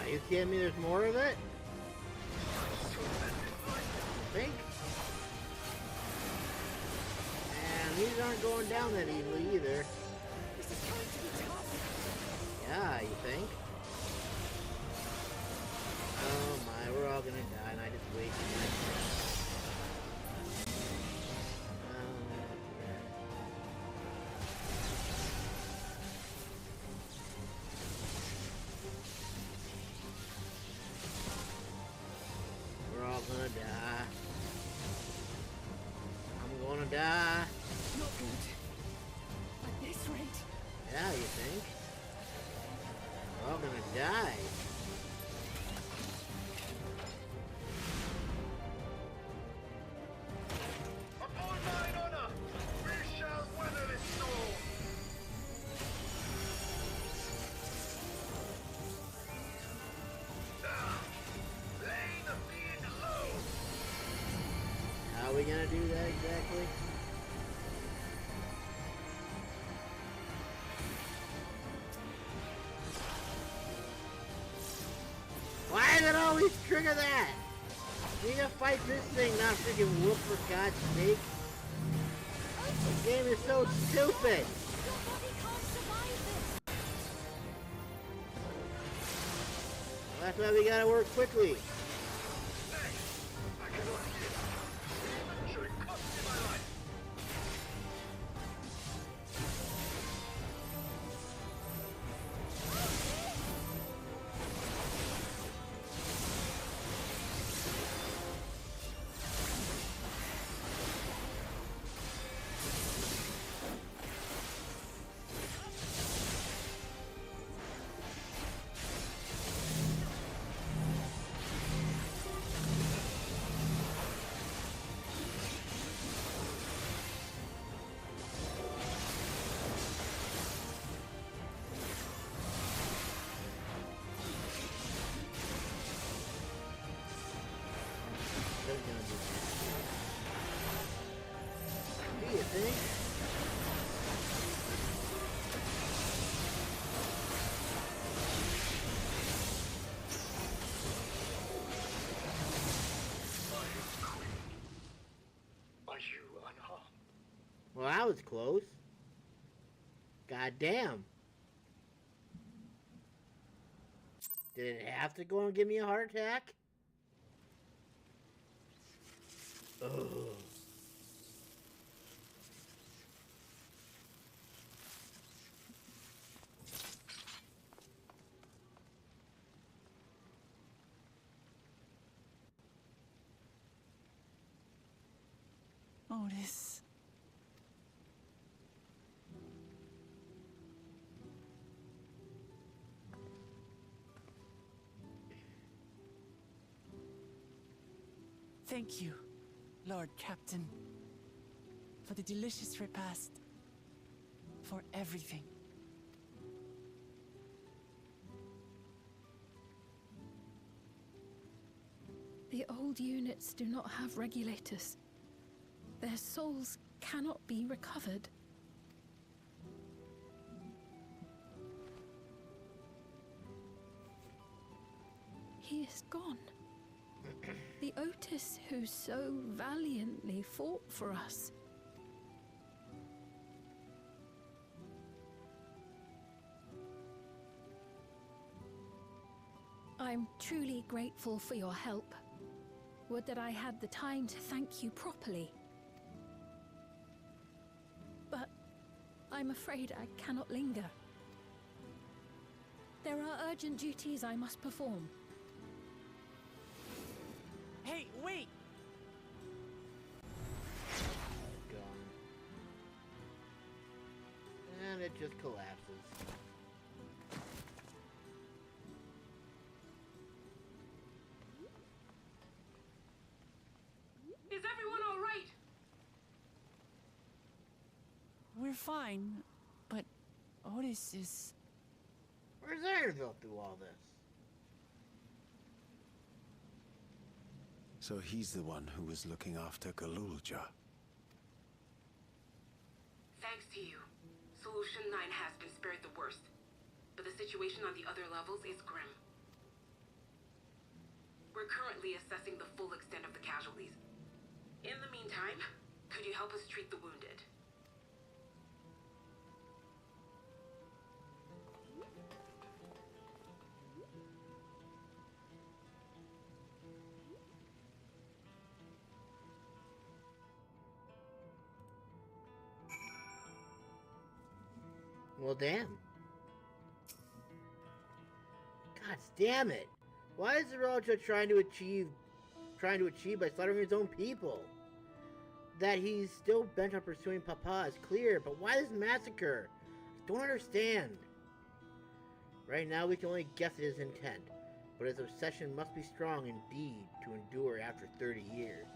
You kidding me? There's more of it? I think. And these aren't going down that easily either. Yeah, you think? Oh my, we're all gonna die and I just wasted my time. Die. Not good. At this rate. Yeah, you think? We're all gonna die. Upon mine honor, we shall weather this storm. Lay the fiend low. How are we gonna do that exactly? Why did it always trigger that? We need to fight this thing, not freaking whoop, for God's sake. This game is so stupid. Well, that's why we gotta work quickly. was close. God damn. Did it have to go and give me a heart attack? Ugh. Otis. Thank you, Lord Captain, for the delicious repast, for everything. The old units do not have regulators. Their souls cannot be recovered. He is gone. The Otis who so valiantly fought for us. I'm truly grateful for your help. Would that I had the time to thank you properly. But I'm afraid I cannot linger. There are urgent duties I must perform. Hey, wait! Gone. And it just collapses. Is everyone all right? We're fine, but Otis is... Where's Ironville through all this? So he's the one who was looking after Galulja. Thanks to you, Solution 9 has been spared the worst. But the situation on the other levels is grim. We're currently assessing the full extent of the casualties. In the meantime, could you help us treat the wounded? Well, damn. God damn it. Why is Roger trying to achieve by slaughtering his own people? That he's still bent on pursuing Papa is clear, but why this massacre? I don't understand. Right now we can only guess at his intent, but his obsession must be strong indeed to endure after 30 years.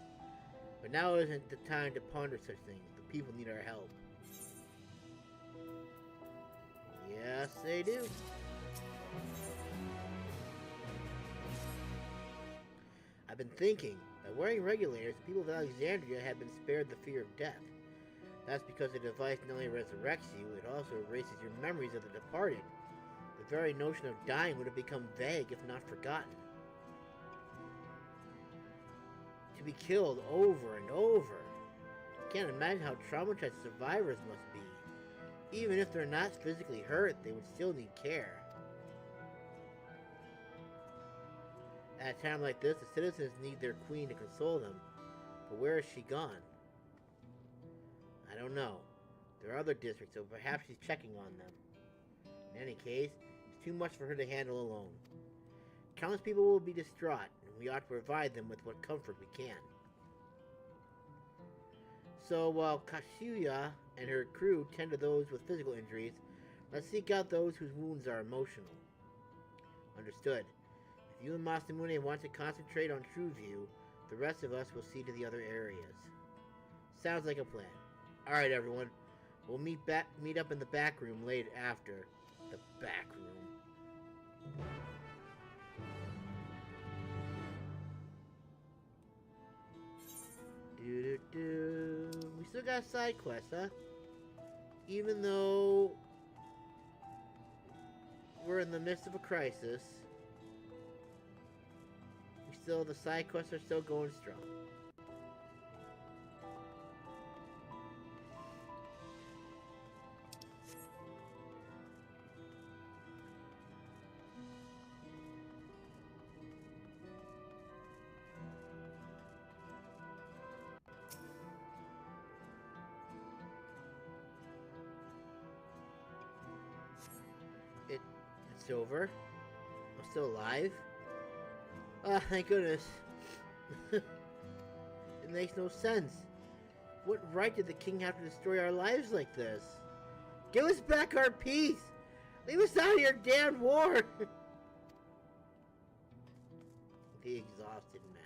But now isn't the time to ponder such things. The people need our help. Yes, they do. I've been thinking, by wearing regulators, the people of Alexandria have been spared the fear of death. That's because the device not only resurrects you, it also erases your memories of the departed. The very notion of dying would have become vague if not forgotten. To be killed over and over. I can't imagine how traumatized survivors must be. Even if they're not physically hurt, they would still need care. At a time like this, the citizens need their queen to console them. But where is she gone? I don't know. There are other districts, so perhaps she's checking on them. In any case, it's too much for her to handle alone. Countless people will be distraught, and we ought to provide them with what comfort we can. So while Kashuya and her crew tend to those with physical injuries, let's seek out those whose wounds are emotional. Understood. If you and Masamune want to concentrate on True View, the rest of us will see to the other areas. Sounds like a plan. Alright everyone, we'll meet up in the back room later after. The back room. We still got side quests, huh? Even though we're in the midst of a crisis, the side quests are still going strong. It's over. I'm still alive. Ah, thank goodness. It makes no sense. What right did the king have to destroy our lives like this? Give us back our peace! Leave us out of your damn war! The exhausted man.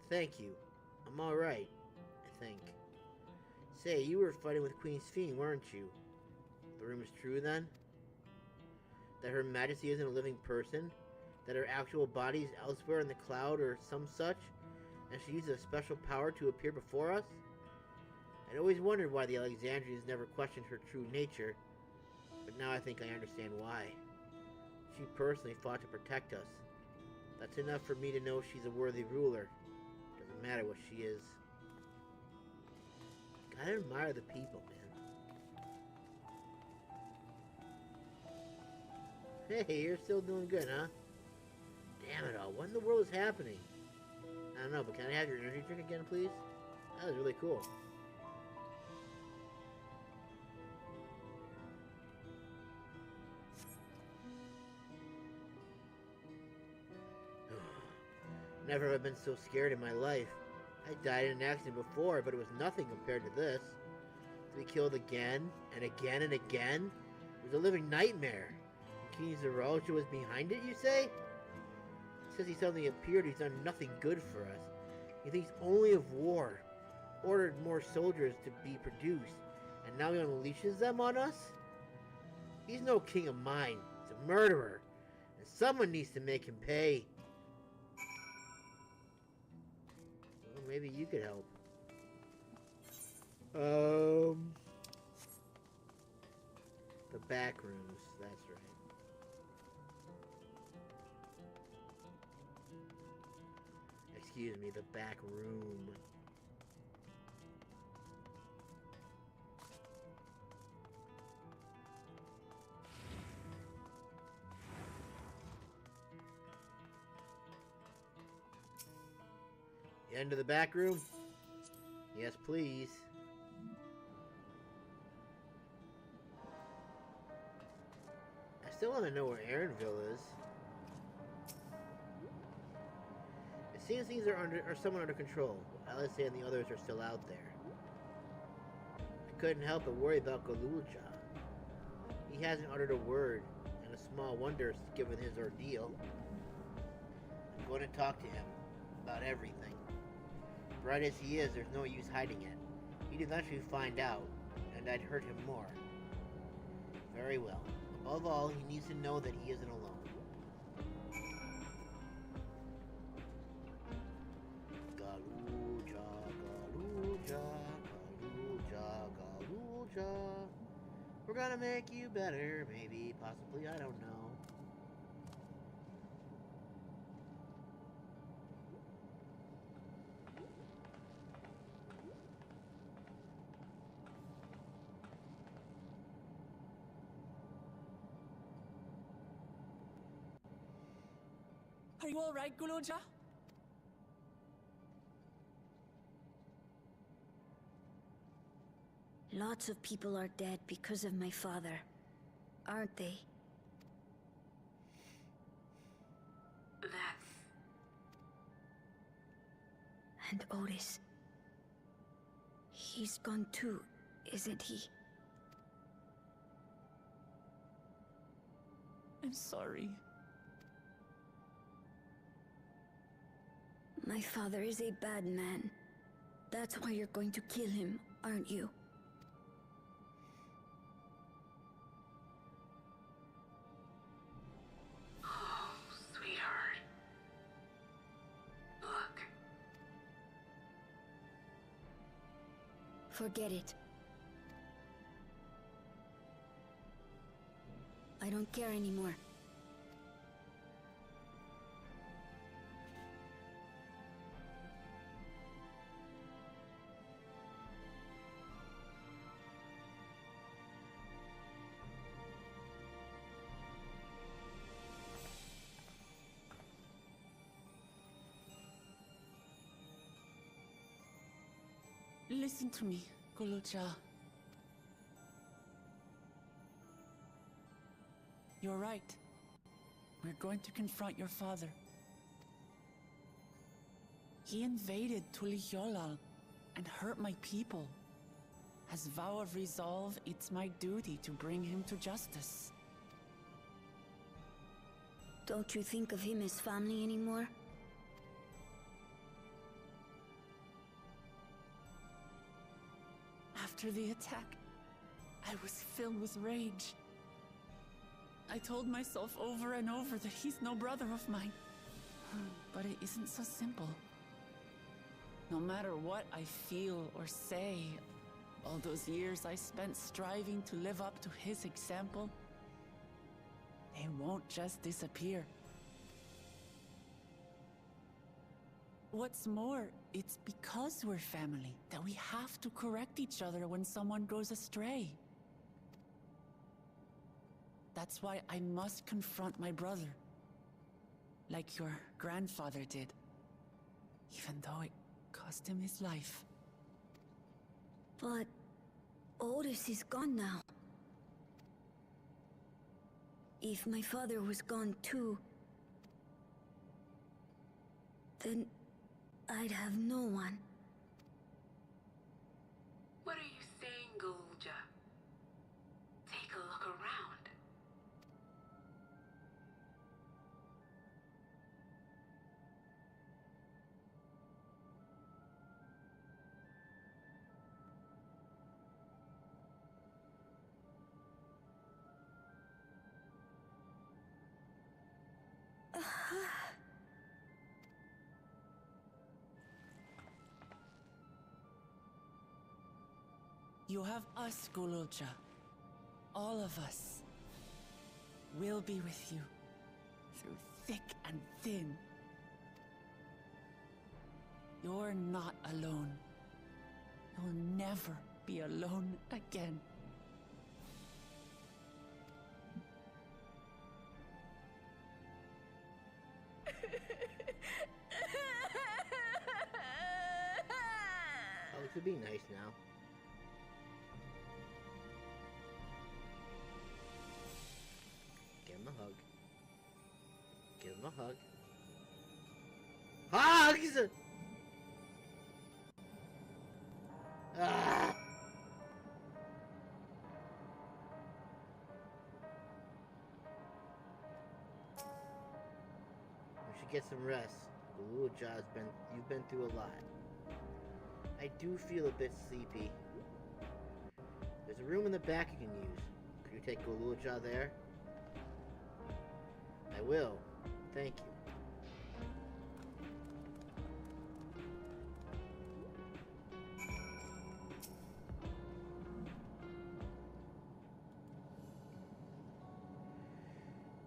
Thank you. I'm alright, I think. Say, you were fighting with Queen Sphene, weren't you? The rumor's true, then? That Her Majesty isn't a living person? That her actual body is elsewhere in the cloud or some such? And she uses a special power to appear before us? I'd always wondered why the Alexandrians never questioned her true nature, but now I think I understand why. She personally fought to protect us. That's enough for me to know she's a worthy ruler. Doesn't matter what she is. Gotta admire the people, man. Hey, you're still doing good, huh? Damn it all, what in the world is happening? I don't know, but can I have your energy drink again, please? That was really cool. Never have I been so scared in my life. I died in an accident before, but it was nothing compared to this. To be killed again, and again, and again? It was a living nightmare. King Zeralja was behind it, you say? He says he suddenly appeared, he's done nothing good for us. He thinks only of war. Ordered more soldiers to be produced, and now he unleashes them on us? He's no king of mine. He's a murderer. And someone needs to make him pay. Well, maybe you could help. The back rooms, that's right. Excuse me, the back room. The end of the back room? Yes, please. I still want to know where Aaronville is. It seems things are somewhat under control. Alice and the others are still out there. I couldn't help but worry about Galulja. He hasn't uttered a word, and a small wonder given his ordeal. I'm going to talk to him about everything. Bright as he is, there's no use hiding it. He'd eventually find out, and I'd hurt him more. Very well. Above all, he needs to know that he isn't alone. Galulja, Galulja, Galulja, Galulja. We're gonna make you better, maybe, possibly, I don't know. Are you all right, Galulja? Lots of people are dead because of my father, aren't they? That's... And Otis. He's gone too, isn't he? I'm sorry. My father is a bad man. That's why you're going to kill him, aren't you? Oh, sweetheart. Look. Forget it. I don't care anymore. Listen to me, Gulucha. You're right. We're going to confront your father. He invaded Tulihyolal and hurt my people. As vow of resolve, it's my duty to bring him to justice. Don't you think of him as family anymore? After the attack, I was filled with rage. I told myself over and over that he's no brother of mine. But it isn't so simple. No matter what I feel or say, all those years I spent striving to live up to his example, they won't just disappear. What's more, it's because we're family that we have to correct each other when someone goes astray. That's why I must confront my brother, like your grandfather did, even though it cost him his life. But Otis is gone now. If my father was gone too, then I'd have no one. What are you saying, Golja? Take a look around. You have us, Gulucha. All of us. We'll be with you. Through thick and thin. You're not alone. You'll never be alone again. Oh, this would be nice now. Give him a hug. Give him a hug. Hugs! Ah! We should get some rest. Ooh, you've been through a lot. I do feel a bit sleepy. There's a room in the back you can use. Could you take Guluja there? I will. Thank you.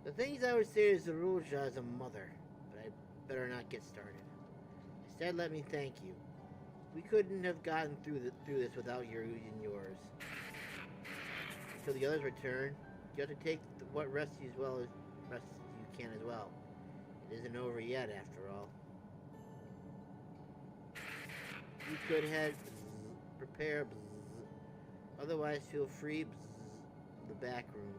The things I would say to Zeruja as a mother, but I better not get started. Instead, let me thank you. We couldn't have gotten through this without your using yours. Until the others return, you have to take what rest you can as well. It isn't over yet, after all. You could head, prepare, otherwise feel free, the back room.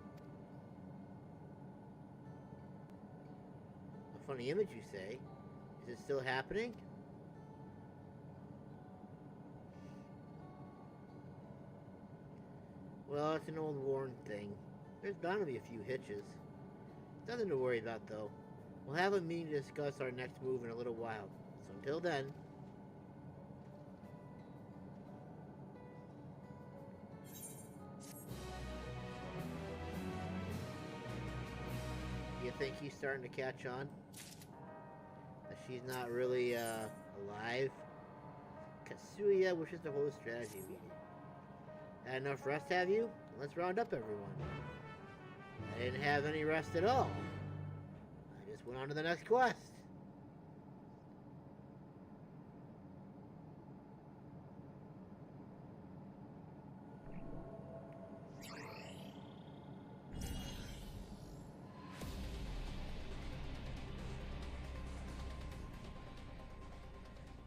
A funny image, you say? Is it still happening? Well, it's an old worn thing. There's bound to be a few hitches. Nothing to worry about, though. We'll have a meeting to discuss our next move in a little while. So until then... You think he's starting to catch on? That she's not really, alive? Katsuya wishes to hold a strategy meeting. Had enough rest, have you? Let's round up everyone. I didn't have any rest at all. I just went on to the next quest.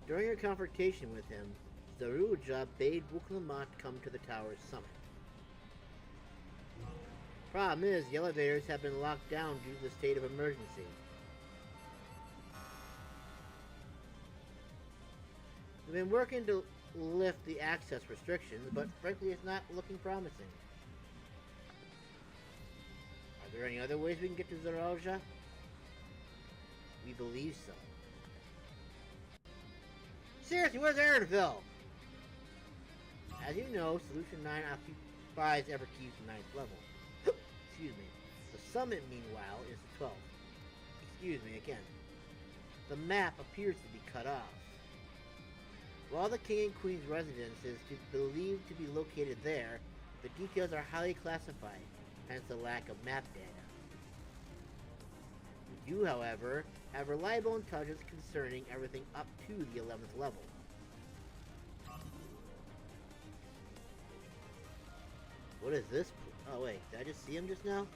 During your confrontation with him, Zeruja bade Wuklamat come to the tower's summit. Problem is, the elevators have been locked down due to the state of emergency. We've been working to lift the access restrictions, but frankly it's not looking promising. Are there any other ways we can get to Zeruja? We believe so. Seriously, where's Aaronville? As you know, Solution 9 occupies Everkeep's 9th level. Excuse me. The summit, meanwhile, is the 12th. Excuse me again. The map appears to be cut off. While the King and Queen's residence is believed to be located there, the details are highly classified, hence the lack of map data. We do, however, have reliable intelligence concerning everything up to the 11th level. What is this? Oh wait, did I just see him just now?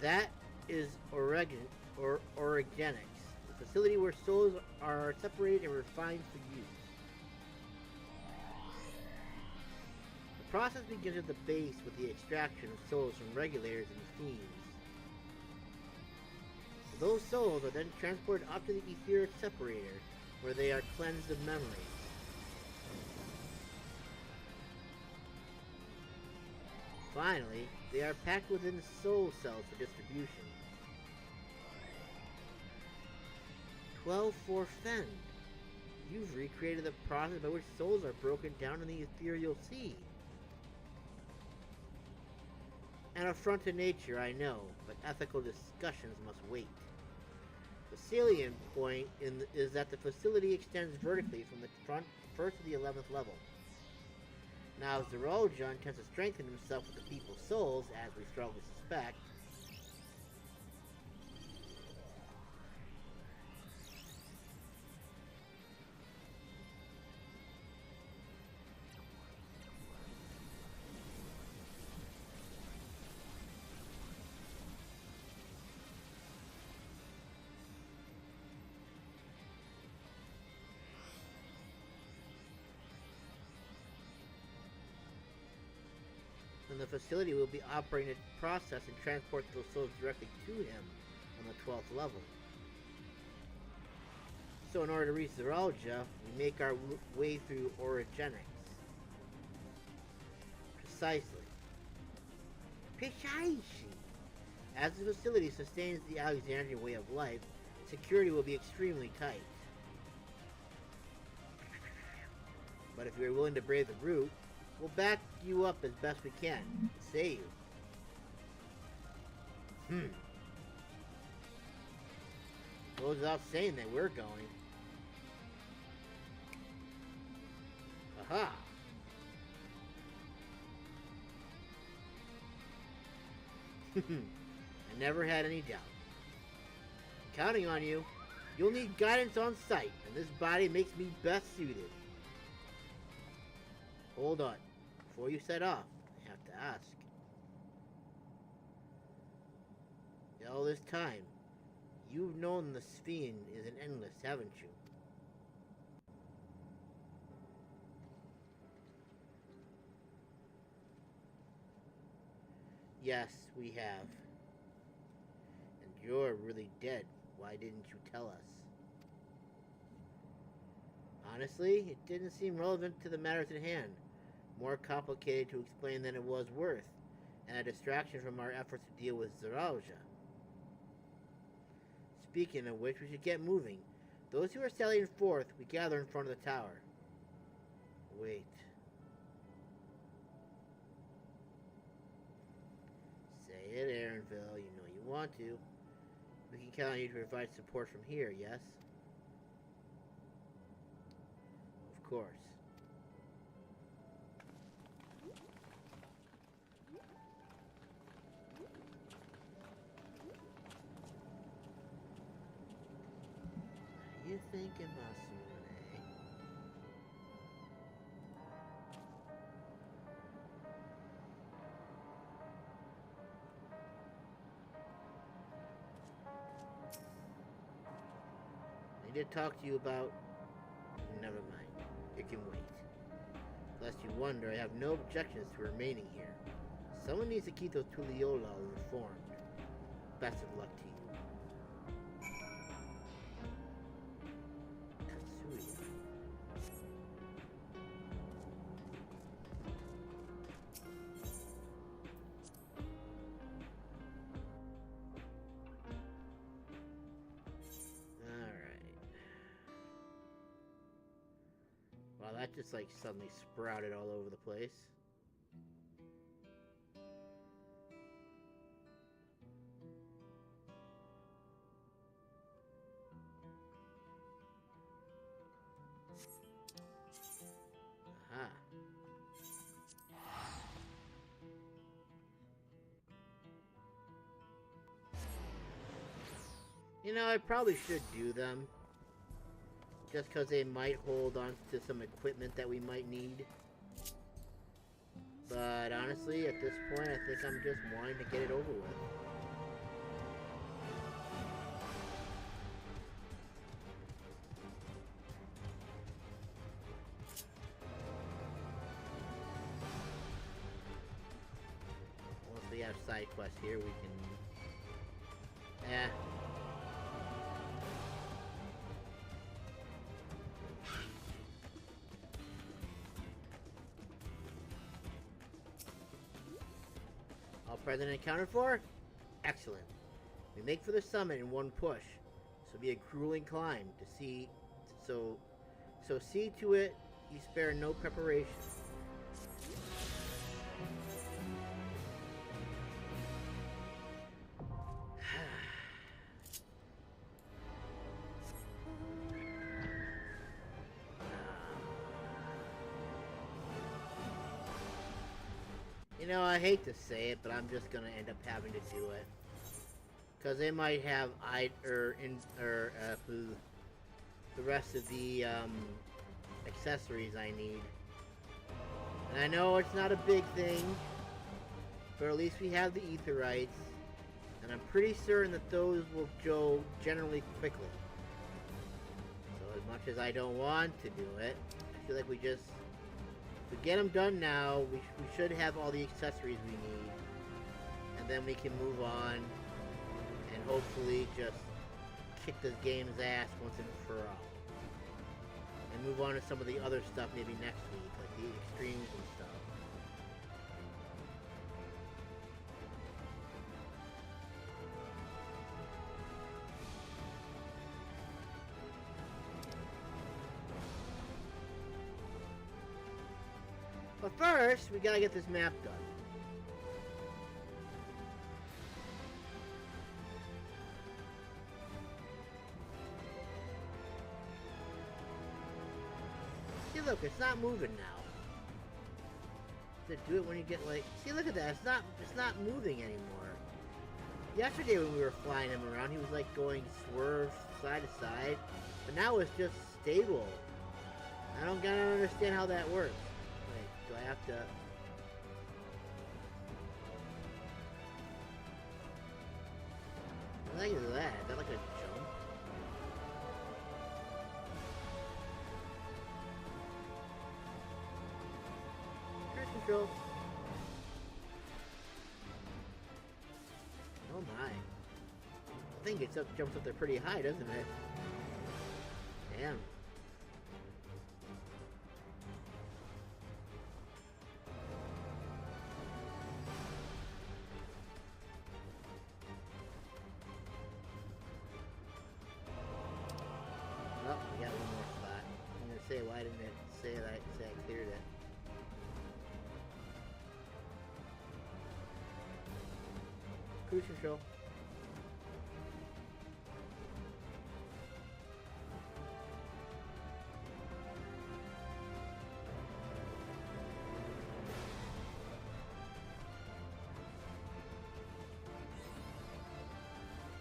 That is Origenics, the facility where souls are separated and refined for use. The process begins at the base with the extraction of souls from regulators and fiends. Those souls are then transported up to the etheric separator, where they are cleansed of memories. Finally, they are packed within soul cells for distribution. 12-4 Fen. You've recreated the process by which souls are broken down in the ethereal sea. An affront to nature, I know, but ethical discussions must wait. The salient point is that the facility extends vertically from the first to the 11th level. Now, Zeruja intends to strengthen himself with the people's souls, as we strongly suspect. And the facility will be operating to process and transport those souls directly to him on the 12th level. So in order to reach Zeruja, we make our way through Origenics. Precisely. As the facility sustains the Alexandria way of life, security will be extremely tight. But if you are willing to brave the route, we'll back you up as best we can. Say you. Goes without saying that we're going. Aha! I never had any doubt. I'm counting on you. You'll need guidance on sight, and this body makes me best suited. Hold on. Before you set off, I have to ask. All this time, you've known the Sphene is an endless, haven't you? Yes, we have. And you're really dead. Why didn't you tell us? Honestly, it didn't seem relevant to the matters at hand. More complicated to explain than it was worth, and a distraction from our efforts to deal with Zeruja. Speaking of which, we should get moving. Those who are sallying forth, we gather in front of the tower. Wait. Say it, Aaronville. You know you want to. We can count on you to provide support from here, yes? Of course. You thinking about someone, eh? did talk to you about... Never mind. It can wait. Lest you wonder, I have no objections to remaining here. Someone needs to keep those Tuliola informed. Best of luck to you. Katsuya. Wow, that just like suddenly sprouted all over the place. Aha. You know, I probably should do them. Just because they might hold on to some equipment that we might need. But honestly, at this point, I think I'm just wanting to get it over with. Once we have side quests here, we can... Present accounted for? Excellent. We make for the summit in one push. This will be a grueling climb to see. So see to it you spare no preparation. You know, I hate to say it, but I'm just gonna end up having to do it. Cause they might have the rest of the accessories I need. And I know it's not a big thing, but at least we have the aetherites, and I'm pretty certain that those will go generally quickly. So as much as I don't want to do it, I feel like we just... to get them done now, we should have all the accessories we need, and then we can move on and hopefully just kick this game's ass once and for all, and move on to some of the other stuff maybe next week, like the extremes and stuff. But first, we gotta get this map done. See, look, it's not moving now. To do it when you get like, see, look at that. It's not moving anymore. Yesterday when we were flying him around, he was like going swerve side to side, but now it's just stable. I don't understand how that works. Do I have to... What the heck is that? Is that like a jump? Cruise control. Oh my. I think it jumps up there pretty high, doesn't it? Damn. Why didn't it say that I cleared it? Cruise control.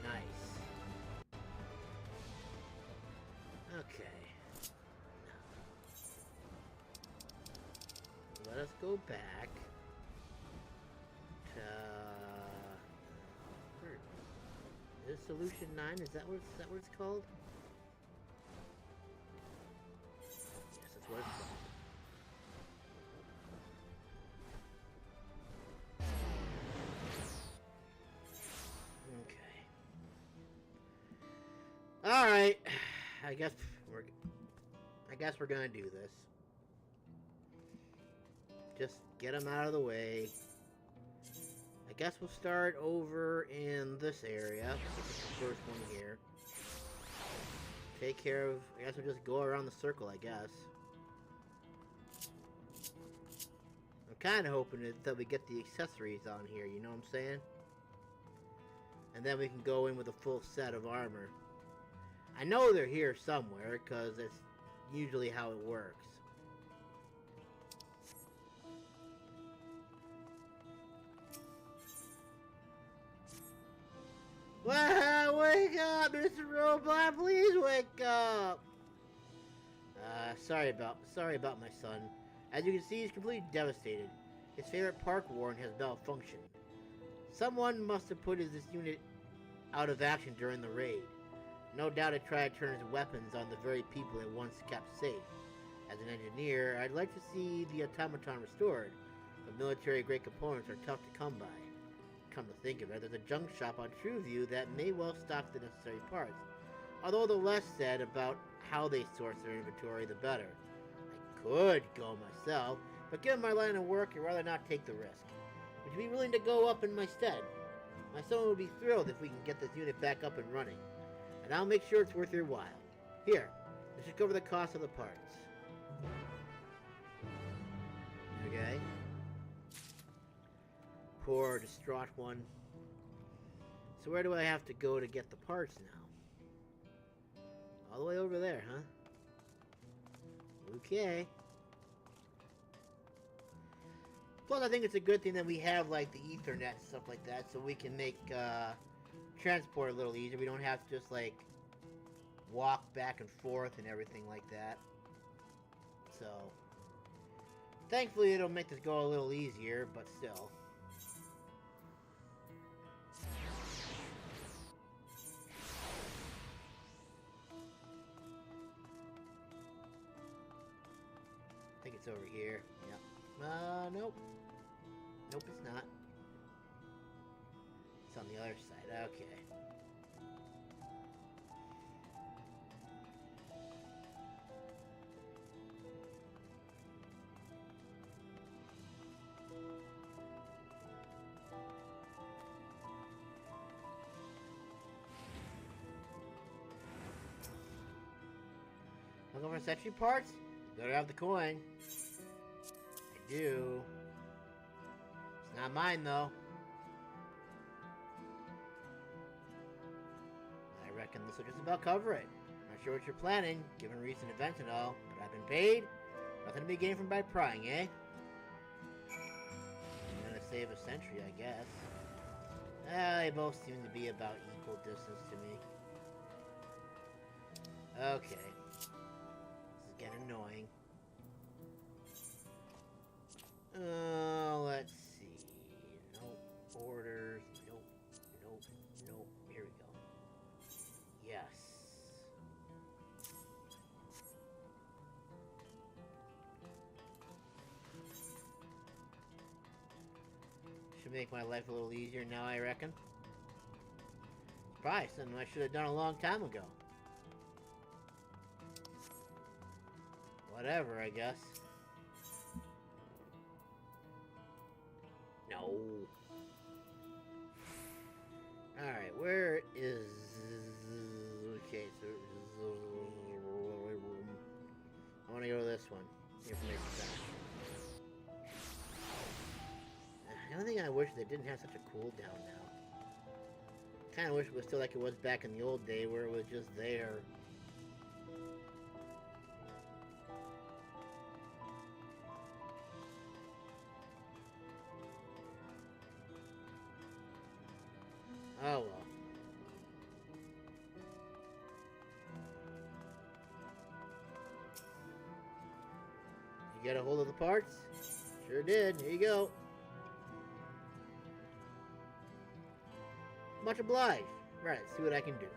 Nice. Okay. Let us go back to where is Solution 9? Is that what it's called? I guess we're gonna do this. Just get them out of the way. I guess we'll start over in this area. This is the first one here. Take care of... I guess we'll just go around the circle, I guess. I'm kind of hoping that we get the accessories on here, you know what I'm saying? And then we can go in with a full set of armor. I know they're here somewhere, because it's usually how it works. Wow, wake up, Mr. Robot, please wake up! Sorry about my son. As you can see, he's completely devastated. His favorite park warden has malfunctioned. Someone must have put this unit out of action during the raid. No doubt it tried to turn its weapons on the very people it once kept safe. As an engineer, I'd like to see the automaton restored, but military-grade components are tough to come by. Come to think of it, there's a junk shop on TrueView that may well stock the necessary parts. Although the less said about how they source their inventory, the better. I could go myself, but given my line of work, I'd rather not take the risk. Would you be willing to go up in my stead? My son would be thrilled if we can get this unit back up and running. And I'll make sure it's worth your while. Here, this should cover the cost of the parts. Okay. Poor, distraught one. So where do I have to go to get the parts now? All the way over there, huh? Okay. Plus, I think it's a good thing that we have, like, the Ethernet and stuff like that, so we can make, transport a little easier. We don't have to just, like, walk back and forth and everything like that. So, thankfully, it'll make this go a little easier, but still. I think it's over here. Yep. Nope. Nope, it's not. It's on the other side. Okay. Looking for sentry parts? Better have the coin. I do. It's not mine, though. I reckon this will just about cover it. Not sure what you're planning, given recent events and all, but I've been paid. Nothing to be gained from by prying, eh? I'm gonna save a sentry, I guess. They both seem to be about equal distance to me. Okay. This is getting annoying. Let's see. Nope. Orders. Nope. Nope. Nope. Here we go. Yes. Should make my life a little easier now, I reckon. Probably something I should have done a long time ago. Whatever, I guess. No. Alright, where is... Okay, so... I want to go to this one. Information center. The only thing I wish they didn't have such a cooldown now. Kind of wish it was still like it was back in the old day where it was just there. Oh well. You get a hold of the parts? Sure did. Here you go. Much obliged. Right, see what I can do.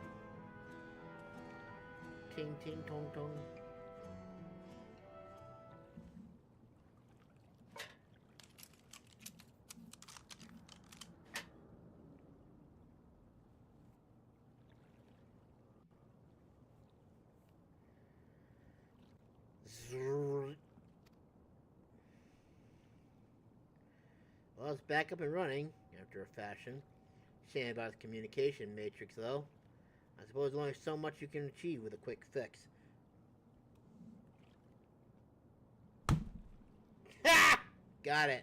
Ting ting tong tong. Well, it's back up and running, after a fashion. Shame about its communication matrix, though. I suppose there's only so much you can achieve with a quick fix. Ha! Got it.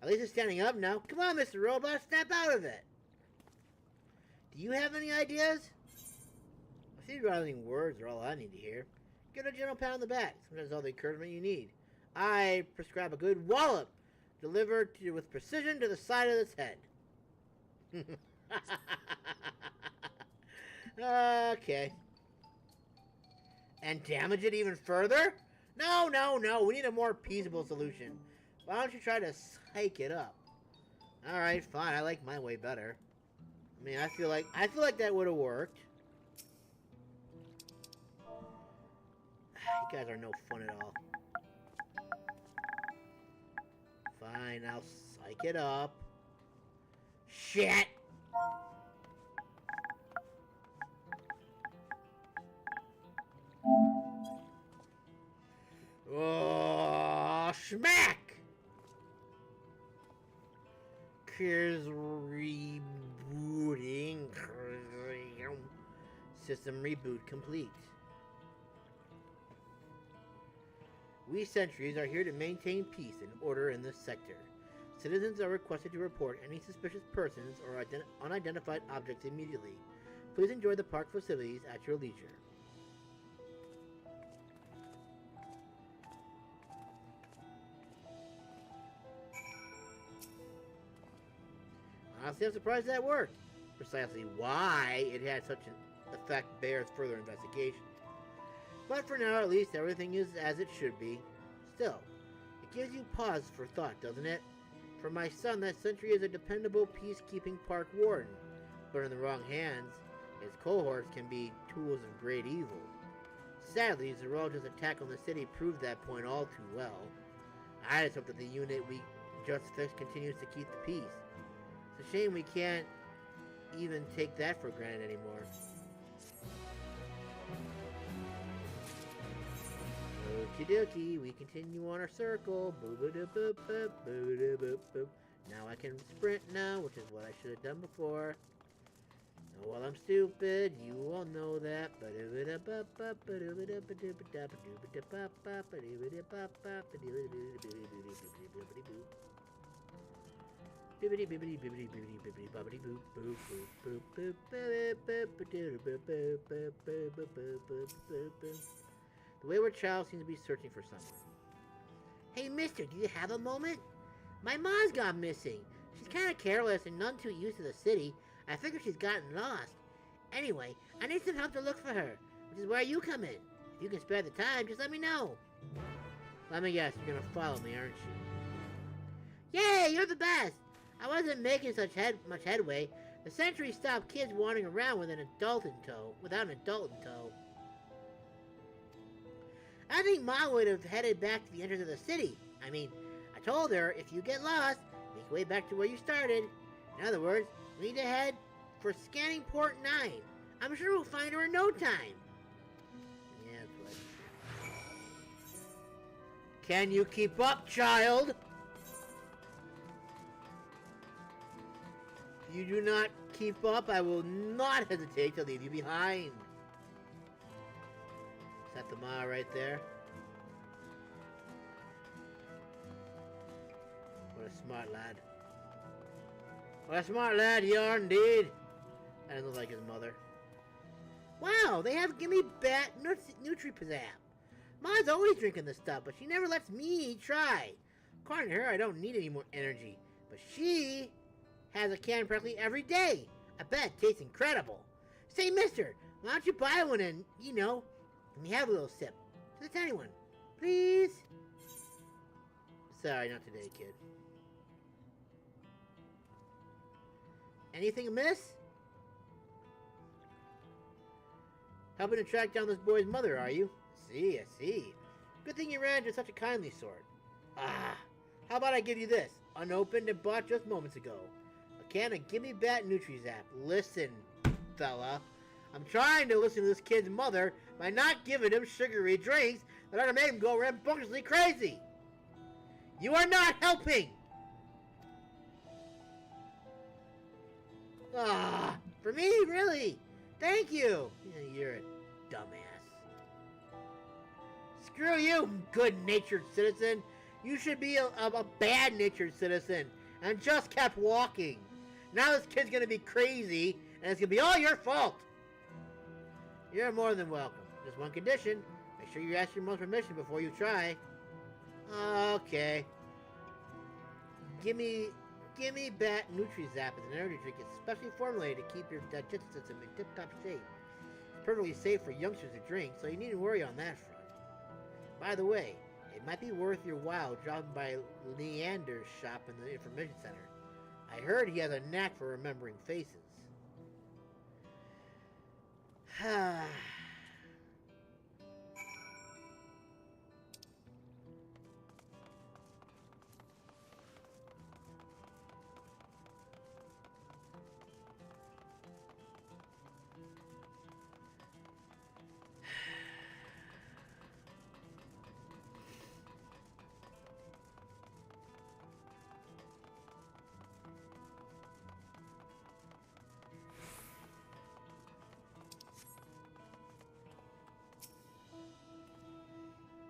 At least it's standing up now. Come on, Mr. Robot, snap out of it. Do you have any ideas? I see rousing words are all I need to hear. Give it a gentle pat on the back. Sometimes all the encouragement you need. I prescribe a good wallop, delivered with precision to the side of its head. Okay. And damage it even further? No, no, no. We need a more peaceable solution. Why don't you try to psych it up? Alright, fine. I like my way better. I mean, I feel like that would have worked. You guys are no fun at all. Fine, I'll psych it up. Shit! Oh, schmack! Here's rebooting. System reboot complete. We sentries are here to maintain peace and order in this sector. Citizens are requested to report any suspicious persons or unidentified objects immediately. Please enjoy the park facilities at your leisure. Honestly, I'm surprised that worked. Precisely why it had such an effect bears further investigation. But for now, at least, everything is as it should be. Still, it gives you pause for thought, doesn't it? For my son, that sentry is a dependable peacekeeping park warden. But in the wrong hands, his cohorts can be tools of great evil. Sadly, Zeralda's attack on the city proved that point all too well. I just hope that the unit we just fixed continues to keep the peace. It's a shame we can't even take that for granted anymore. Okie dokie, we continue on our circle. Now I can sprint now, which is what I should have done before. Oh, well, I'm stupid. You all know that. The wayward child seems to be searching for someone. Hey, mister, do you have a moment? My mom's gone missing. She's kind of careless and none too used to the city. I figure she's gotten lost. Anyway, I need some help to look for her, which is where you come in. If you can spare the time, just let me know. Let me guess, you're gonna follow me, aren't you? Yay, you're the best! I wasn't making much headway. The sentry stopped kids wandering around without an adult in tow. I think Mom would have headed back to the entrance of the city. I mean, I told her, if you get lost, make your way back to where you started. In other words, we need to head for scanning port 9. I'm sure we'll find her in no time. Yeah, that's right. Can you keep up, child? If you do not keep up, I will not hesitate to leave you behind. Is that the Ma right there? What a smart lad. What a smart lad you are indeed. That doesn't look like his mother. Wow, they have Gimme Bat Nutri-Pizzap. Ma's always drinking this stuff, but she never lets me try. According to her, I don't need any more energy. But she has a can practically every day. I bet it tastes incredible. Say, mister, why don't you buy one and, let me have a little sip. Just a tiny one. Please? Sorry, not today, kid. Anything amiss? Helping to track down this boy's mother, are you? I see. Good thing you ran into such a kindly sort. Ah, how about I give you this, unopened and bought just moments ago. A can of Gimme Bat Nutri-Zap. Listen, fella. I'm trying to listen to this kid's mother by not giving him sugary drinks that are to make him go rambunctiously crazy. You are not helping! Ah, for me, really? Thank you! Yeah, you're a dumbass. Screw you, good-natured citizen! You should be a bad-natured citizen and just kept walking. Now this kid's gonna be crazy, and it's gonna be all your fault! You're more than welcome. Just one condition. Make sure you ask your mom's permission before you try. Okay. Gimme Bat Nutri-Zap is an energy drink especially formulated to keep your digestive system in tip-top shape. It's perfectly safe for youngsters to drink, so you needn't worry on that front. By the way, it might be worth your while dropping by Leander's shop in the information center. I heard he has a knack for remembering faces.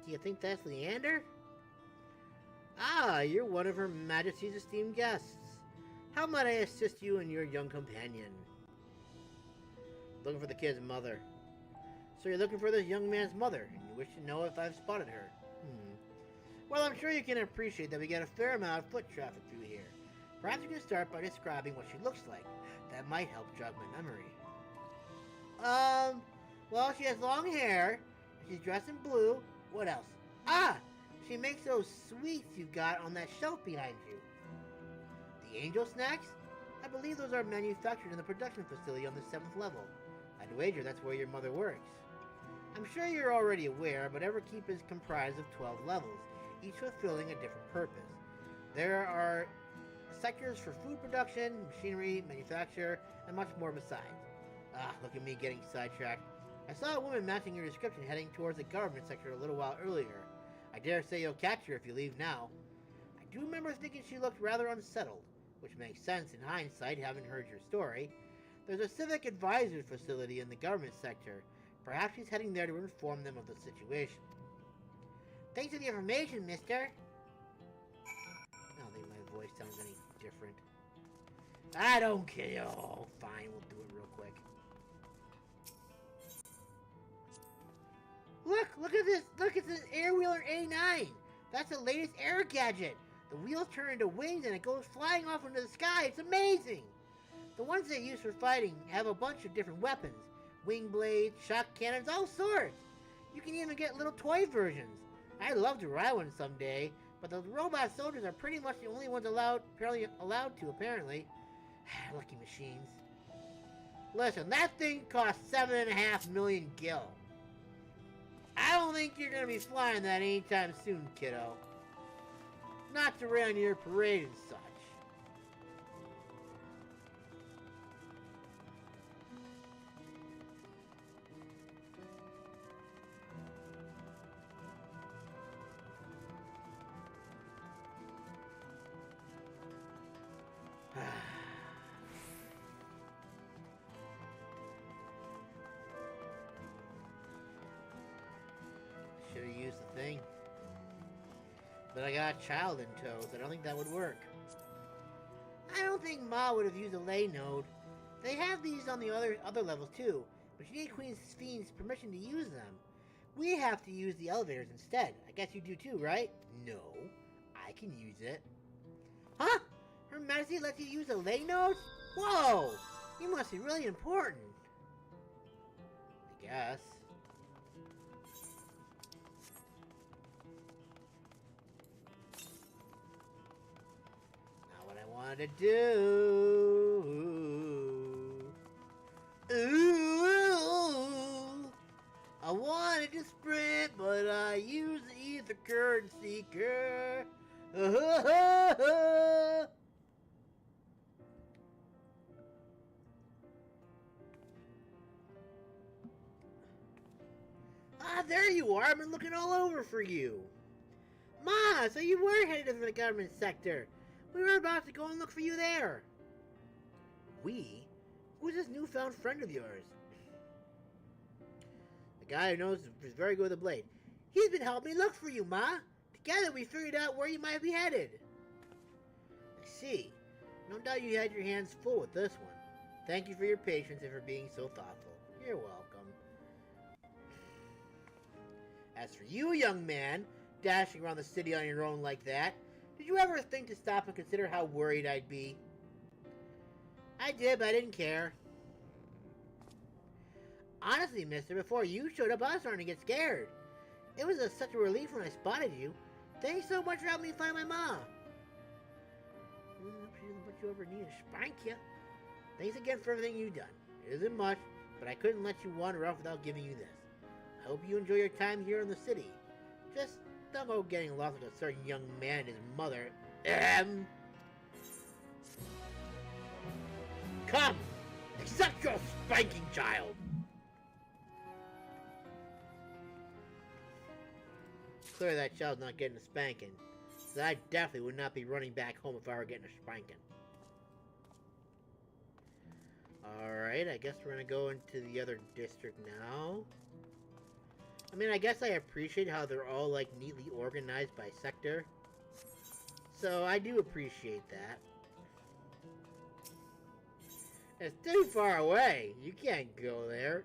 Do you think that's Leander? Ah, you're one of Her Majesty's esteemed guests. How might I assist you and your young companion? Looking for the kid's mother. So you're looking for this young man's mother, and you wish to know if I've spotted her. Well, I'm sure you can appreciate that we get a fair amount of foot traffic through here. Perhaps you can start by describing what she looks like. That might help jog my memory. Well, she has long hair. She's dressed in blue. What else? Ah! She makes those sweets you've got on that shelf behind you. The angel snacks? I believe those are manufactured in the production facility on the 7th level. I'd wager that's where your mother works. I'm sure you're already aware, but Everkeep is comprised of 12 levels, each fulfilling a different purpose. There are sectors for food production, machinery, manufacture, and much more besides. Ah, look at me getting sidetracked. I saw a woman matching your description heading towards the government sector a little while earlier. I dare say you'll catch her if you leave now. I do remember thinking she looked rather unsettled, which makes sense in hindsight, having heard your story. There's a civic advisory facility in the government sector. Perhaps she's heading there to inform them of the situation. Thanks for the information, mister. I don't think my voice sounds any different. I don't care. Oh, fine, we'll do it real quick. Look at this! Look, it's an Airwheeler A9! That's the latest air gadget! The wheels turn into wings and it goes flying off into the sky! It's amazing! The ones they use for fighting have a bunch of different weapons. Wing blades, shock cannons, all sorts! You can even get little toy versions. I'd love to ride one someday, but the robot soldiers are pretty much the only ones allowed to, apparently. Lucky machines. Listen, that thing costs 7.5 million gil. I don't think you're gonna be flying that anytime soon, kiddo. Not to rain on your parade and such. Should have used the thing. But I got a child in tow, so I don't think that would work. I don't think Ma would have used a lay node. They have these on the other levels too, but you need Queen Sphene's permission to use them. We have to use the elevators instead. I guess you do too, right? No, I can use it. Huh? Her Majesty lets you use a lay node? Whoa! You must be really important. I guess. Not what I wanted to do. Ooh! I wanted to sprint, but I used the ether current seeker. Ah, there you are. I've been looking all over for you. Ma, so you were headed to the government sector. We were about to go and look for you there. We? Who's this newfound friend of yours? The guy who knows is very good with a blade. He's been helping me look for you, Ma. Together we figured out where you might be headed. I see. No doubt you had your hands full with this one. Thank you for your patience and for being so thoughtful. You're welcome. As for you, young man, dashing around the city on your own like that, did you ever think to stop and consider how worried I'd be? I did, but I didn't care. Honestly, mister, before you showed up, I was starting to get scared. It was such a relief when I spotted you. Thanks so much for helping me find my mom. She doesn't put you over need to spank you. Thanks again for everything you've done. It isn't much, but I couldn't let you wander off without giving you this. I hope you enjoy your time here in the city. Just don't go getting lost with a certain young man and his mother. Come! Accept your spanking, child! Clearly that child's not getting a spanking. So I definitely would not be running back home if I were getting a spanking. Alright, I guess we're gonna go into the other district now. I mean, I guess I appreciate how they're all, like, neatly organized by sector. So, I do appreciate that. It's too far away. You can't go there.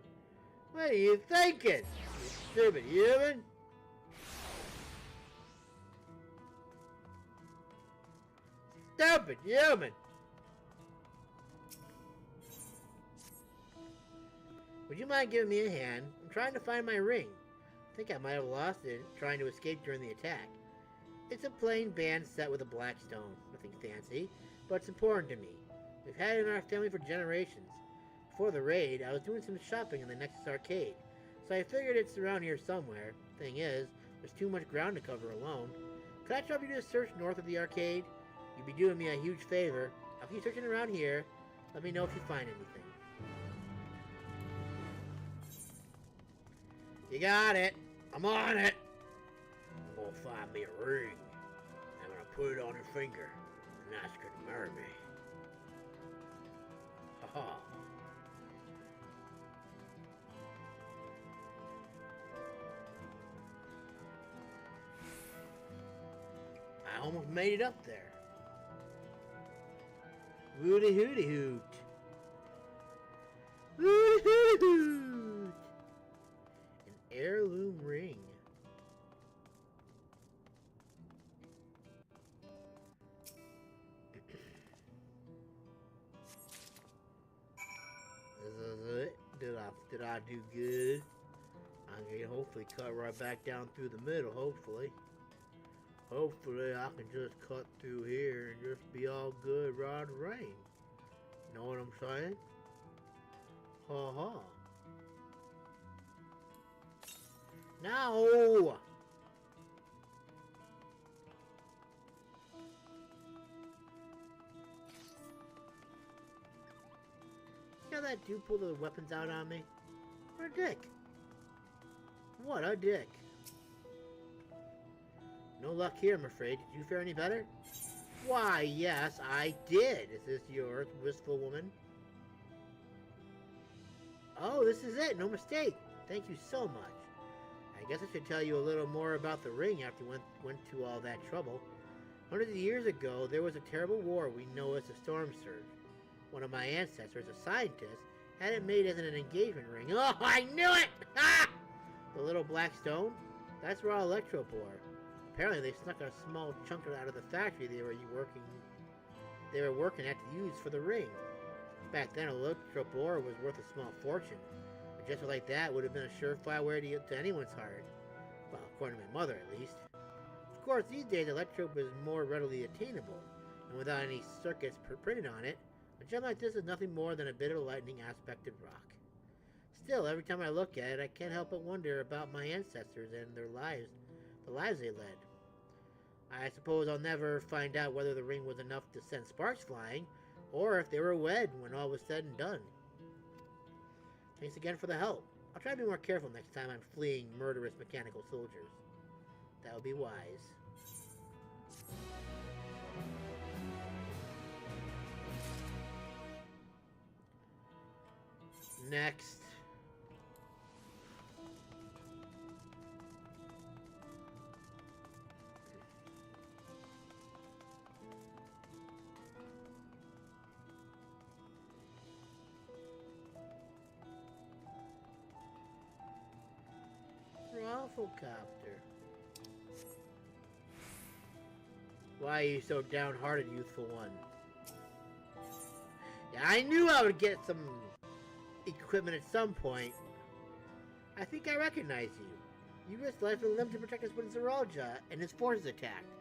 What are you thinking, you stupid human? Stupid human! Would you mind giving me a hand? I'm trying to find my ring. I think I might have lost it trying to escape during the attack. It's a plain band set with a black stone. Nothing fancy, but it's important to me. We've had it in our family for generations. Before the raid, I was doing some shopping in the Nexus arcade, so I figured it's around here somewhere. Thing is, there's too much ground to cover alone. Could I trouble you to search north of the arcade? You'd be doing me a huge favor. I'll keep searching around here. Let me know if you find anything. You got it. I'm on it. I'm gonna find me a ring. I'm gonna put it on her finger and ask her to marry me. Haha. I almost made it up there. Woody hooty hoot. Woody hooty hoot. An heirloom ring. This is it. Did I do good? I can hopefully cut right back down through the middle, hopefully. Hopefully I can just cut through here and just be all good right rain. Know what I'm saying? Ha ha. No! See how that dude pulled the weapons out on me? What a dick. What a dick. No luck here, I'm afraid. Did you fare any better? Why, yes, I did. Is this yours, wistful woman? Oh, this is it. No mistake. Thank you so much. I guess I should tell you a little more about the ring after you went to all that trouble. Hundreds of years ago, there was a terrible war we know as the Storm Surge. One of my ancestors, a scientist, had it made as an engagement ring. Oh, I knew it! Ha! The little black stone? That's raw electro bore. Apparently, they snuck a small chunk out of the factory they were working at to use for the ring. Back then, electro bore was worth a small fortune. But just like that would have been a surefire way to anyone's heart. Well, according to my mother, at least. Of course, these days, electrope is more readily attainable, and without any circuits printed on it, a gem like this is nothing more than a bit of lightning aspected rock. Still, every time I look at it, I can't help but wonder about my ancestors and their lives, the lives they led. I suppose I'll never find out whether the ring was enough to send sparks flying, or if they were wed when all was said and done. Thanks again for the help. I'll try to be more careful next time I'm fleeing murderous mechanical soldiers. That would be wise. Next. Rafflecopter. Why are you so downhearted, youthful one? Yeah, I knew I would get some equipment at some point. I think I recognize you. You risked life and limb to protect us when Zeralja and his forces attacked.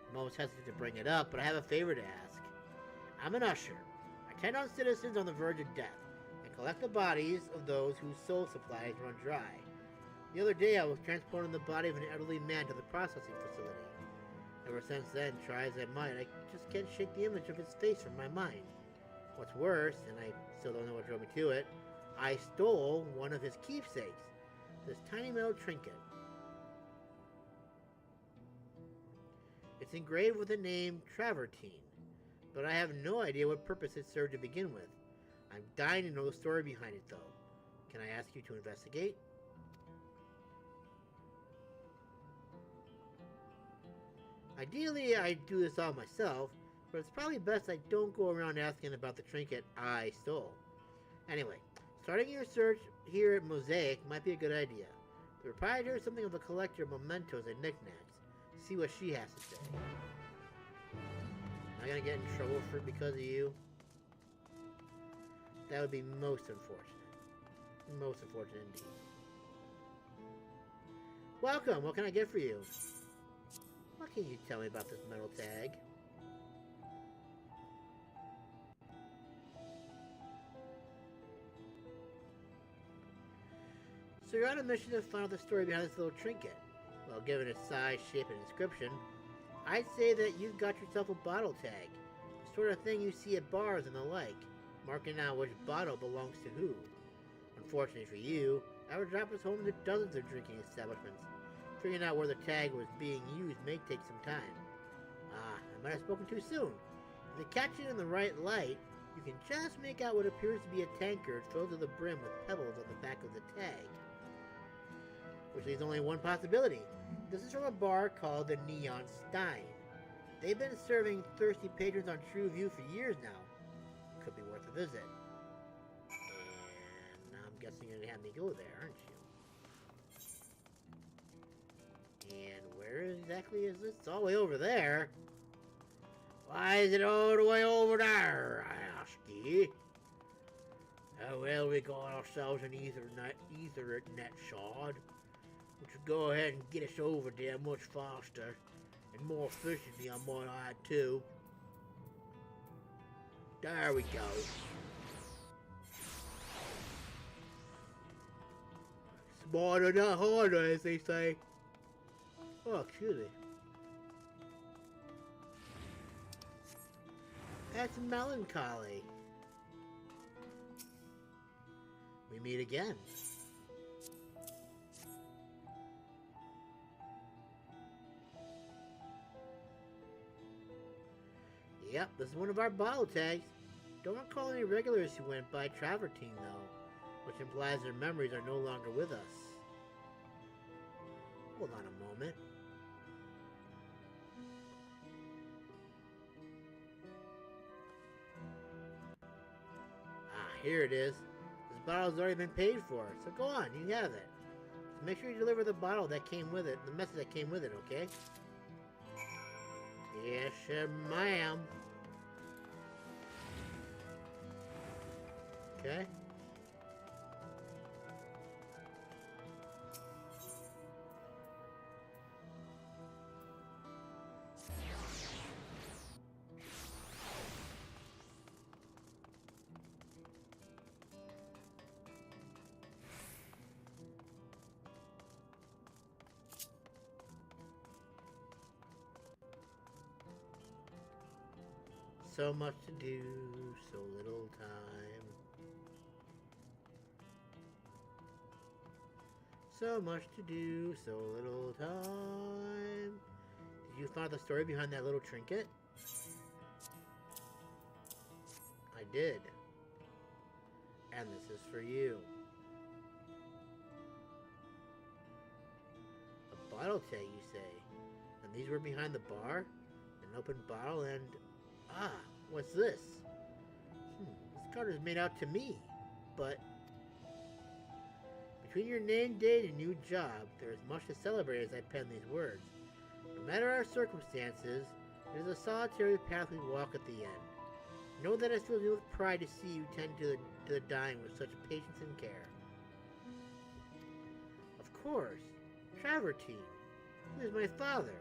I'm almost hesitant to bring it up, but I have a favor to ask. I'm an Usher. I tend on citizens on the verge of death, and collect the bodies of those whose soul supplies run dry. The other day I was transporting the body of an elderly man to the processing facility. Ever since then, try as I might, I just can't shake the image of his face from my mind. What's worse, and I still don't know what drove me to it, I stole one of his keepsakes, this tiny metal trinket. It's engraved with the name Travertine, but I have no idea what purpose it served to begin with. I'm dying to know the story behind it, though. Can I ask you to investigate? Ideally, I'd do this all myself, but it's probably best I don't go around asking about the trinket I stole. Anyway, starting your search here at Mosaic might be a good idea. The proprietor is something of a collector of mementos and knickknacks. See what she has to say. Am I gonna get in trouble because of you? That would be most unfortunate. Most unfortunate indeed. Welcome, what can I get for you? What can you tell me about this metal tag? So you're on a mission to find out the story behind this little trinket. Well, given its size, shape, and inscription, I'd say that you've got yourself a bottle tag. The sort of thing you see at bars and the like, marking out which bottle belongs to who. Unfortunately for you, that would drop us home to dozens of drinking establishments. Figuring out where the tag was being used may take some time. Ah, I might have spoken too soon. If you catch it in the right light, you can just make out what appears to be a tankard filled to the brim with pebbles on the back of the tag. Which leaves only one possibility. This is from a bar called the Neon Stein. They've been serving thirsty patrons on True View for years now. Could be worth a visit. And I'm guessing you're gonna have me go there, aren't you? And where exactly is this? It's all the way over there. Why is it all the way over there, I ask ye? Oh, well, we got ourselves an Ethernet shard, which will go ahead and get us over there much faster and more efficiently, I might add, too. There we go. Smarter, not harder, as they say. Oh, excuse me. That's melancholy. We meet again. Yep, this is one of our bottle tags. Don't recall any regulars who went by Travertine, though, which implies their memories are no longer with us. Hold on a moment. Ah, here it is. This bottle's already been paid for, so go on, you have it. Just make sure you deliver the bottle that came with it, the message that came with it, okay? Yes, sir, ma'am. Okay. So much to do, so little time. So much to do, so little time. Did you find the story behind that little trinket? I did. And this is for you. A bottle tag, you say? And these were behind the bar? An open bottle and... Ah, what's this? This card is made out to me, but... Between your name, date, and new job, there is much to celebrate as I pen these words. No matter our circumstances, it is a solitary path we walk at the end. Know that it fills me with pride to see you tend to the dying with such patience and care. Of course, Travertine. He was my father.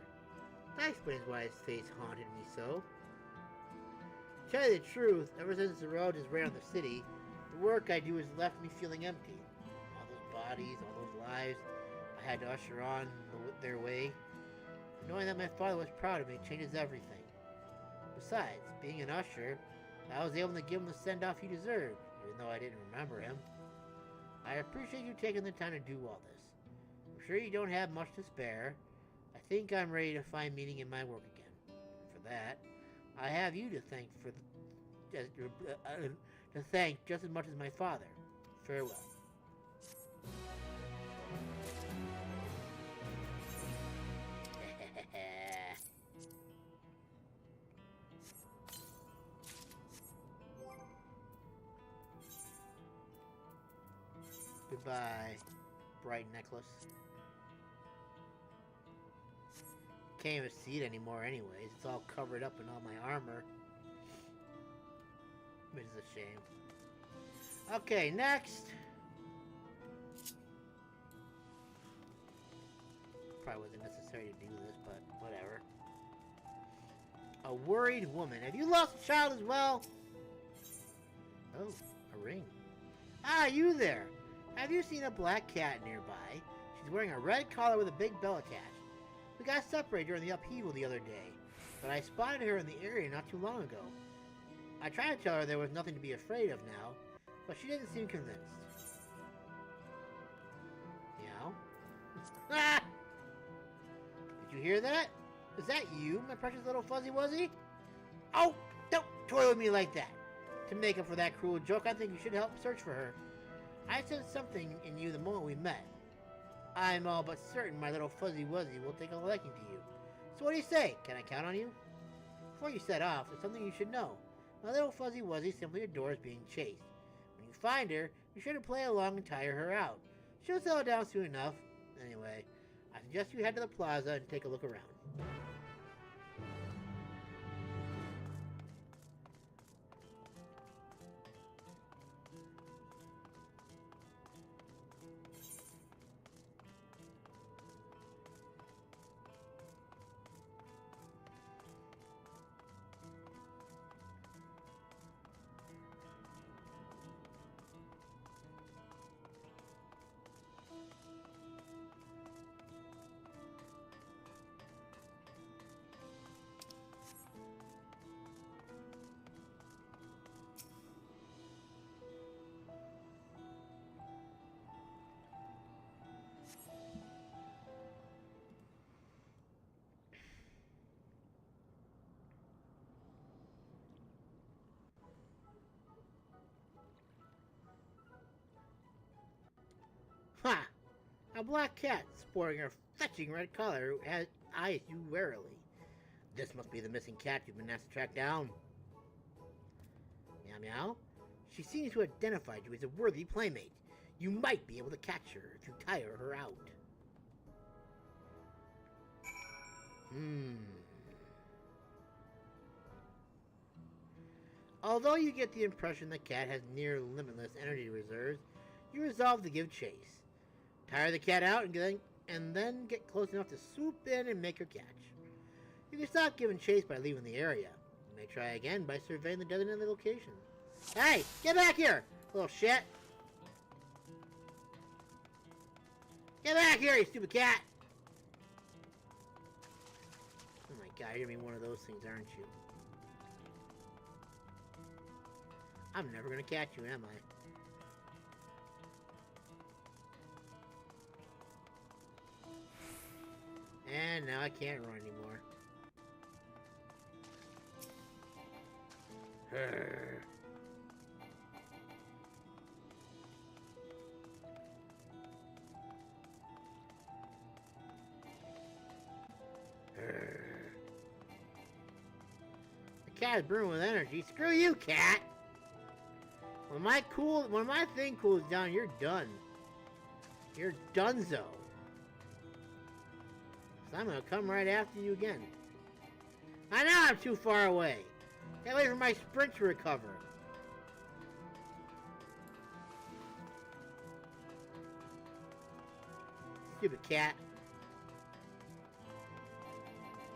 That explains why his face haunted me so. To tell you the truth, ever since the road has ran on the city, the work I do has left me feeling empty. All those bodies, all those lives I had to usher on their way. Knowing that my father was proud of me changes everything. Besides, being an usher, I was able to give him the send-off he deserved, even though I didn't remember him. I appreciate you taking the time to do all this. I'm sure you don't have much to spare. I think I'm ready to find meaning in my work again. For that, I have you to thank to thank just as much as my father. Farewell. Goodbye, bright necklace. Can't even see it anymore anyways. It's all covered up in all my armor. Which is a shame. Okay, next. Probably wasn't necessary to do this, but whatever. A worried woman. Have you lost a child as well? Oh, a ring. Ah, you there. Have you seen a black cat nearby? She's wearing a red collar with a big bell attached. We got separated during the upheaval the other day, but I spotted her in the area not too long ago. I tried to tell her there was nothing to be afraid of now, but she didn't seem convinced. Meow? Ah! Did you hear that? Is that you, my precious little fuzzy wuzzy? Oh, don't toy with me like that. To make up for that cruel joke, I think you should help search for her. I sensed something in you the moment we met. I'm all but certain my little fuzzy wuzzy will take a liking to you. So what do you say? Can I count on you? Before you set off, there's something you should know. My little fuzzy wuzzy simply adores being chased. When you find her, be sure to play along and tire her out. She'll settle down soon enough. Anyway, I suggest you head to the plaza and take a look around. Ha! A black cat sporting a fetching red collar has eyes you warily. This must be the missing cat you've been asked to track down. Meow meow. She seems to identify you as a worthy playmate. You might be able to catch her if you tire her out. Although you get the impression the cat has near limitless energy reserves, you resolve to give chase. Tire the cat out and then get close enough to swoop in and make her catch. You can stop giving chase by leaving the area. You may try again by surveying the designated location. Hey, get back here, little shit! Get back here, you stupid cat! Oh my god, you're gonna be one of those things, aren't you? I'm never gonna catch you, am I? And now I can't run anymore. The cat is brewing with energy. Screw you, cat! When my thing cools down, you're done. You're donezo. So I'm gonna come right after you again. I know I'm too far away. Can't wait for my sprint to recover. Stupid cat.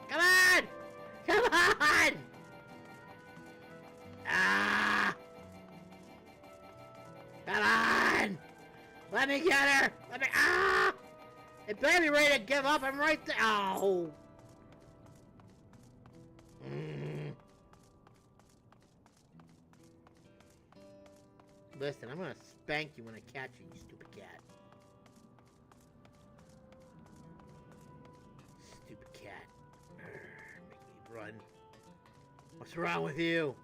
Come on! Come on! Ah! Come on! Let me get her! Let me... Ah! It better be ready to give up. I'm right there. Oh! Listen, I'm gonna spank you when I catch you, you stupid cat. Stupid cat. Make me run. What's wrong with you?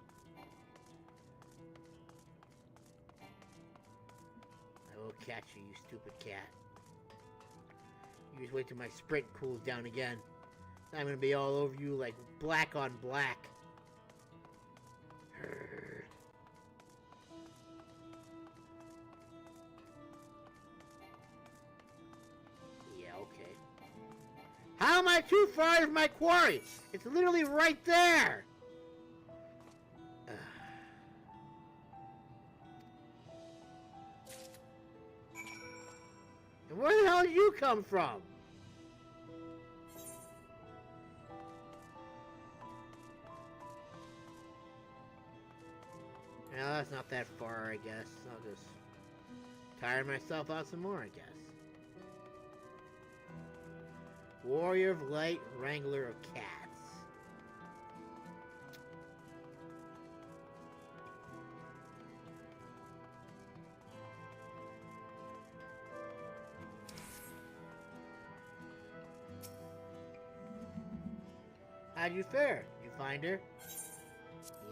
I will catch you, you stupid cat. You just wait till my sprint cools down again. I'm gonna be all over you like black on black. Yeah, okay. How am I too far from my quarry? It's literally right there! And where the hell did you come from? Well, that's not that far, I guess. I'll just tire myself out some more, I guess. Warrior of Light, Wrangler of Cats. How'd you fare? Did you find her?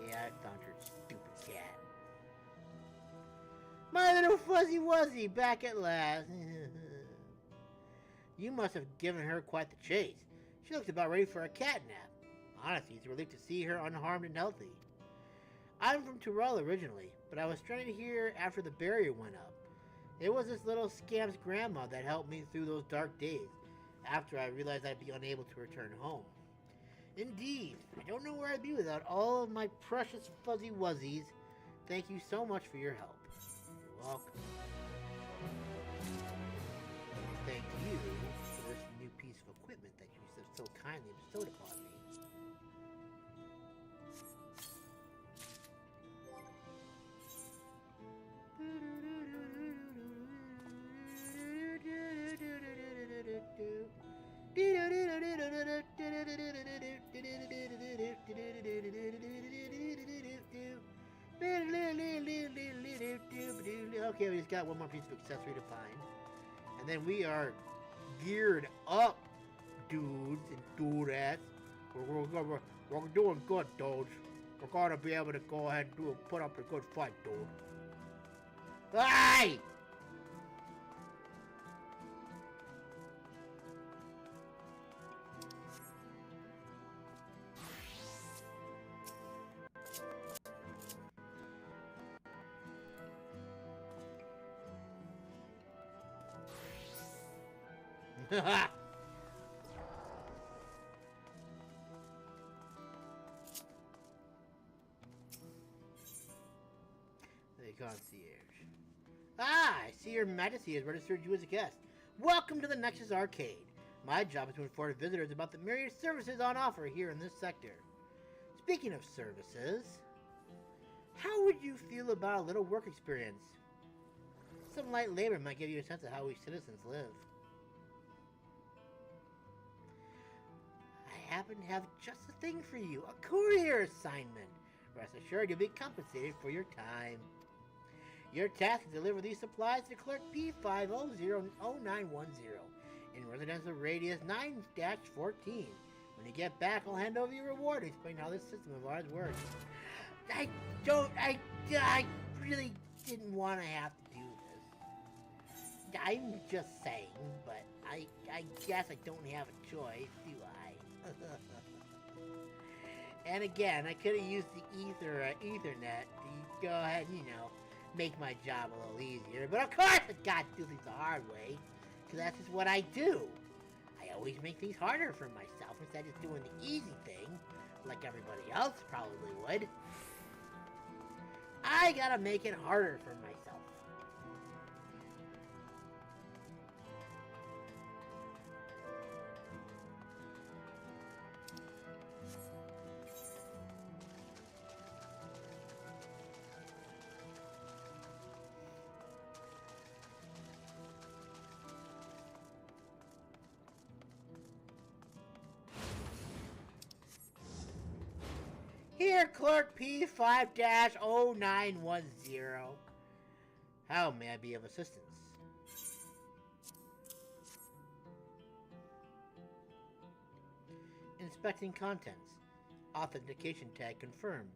Yeah, I found her, stupid cat. My little fuzzy wuzzy, back at last. You must have given her quite the chase. She looks about ready for a cat nap. Honestly, it's a relief to see her unharmed and healthy. I'm from Tyrell originally, but I was stranded here after the barrier went up. It was this little scamp's grandma that helped me through those dark days, after I realized I'd be unable to return home. Indeed, I don't know where I'd be without all of my precious fuzzy wuzzies. Thank you so much for your help. You're welcome. Thank you for this new piece of equipment that you have so kindly bestowed upon me. Okay, we just got one more piece of accessory to find. And then we are geared up, dudes and dudettes. We're doing good, dudes. We're gonna be able to go ahead and put up a good fight, dude. Hey! Haha! The concierge. Ah, I see your majesty has registered you as a guest. Welcome to the Nexus Arcade. My job is to inform visitors about the myriad services on offer here in this sector. Speaking of services, how would you feel about a little work experience? Some light labor might give you a sense of how we citizens live. I happen to have just the thing for you, a courier assignment. Rest assured you'll be compensated for your time. Your task is to deliver these supplies to Clerk P5000910 in residential radius 9-14. When you get back, I'll hand over your reward and explain how this system of ours works. I really didn't want to have to do this. I'm just saying, but I guess I don't have a choice, do I? And again, I could have used the Ethernet to go ahead and, make my job a little easier. But of course I got to do things the hard way, because that's just what I do. I always make things harder for myself instead of just doing the easy thing, like everybody else probably would. I gotta make it harder for myself. Here, Clerk P5-0910. How may I be of assistance? Inspecting contents. Authentication tag confirmed.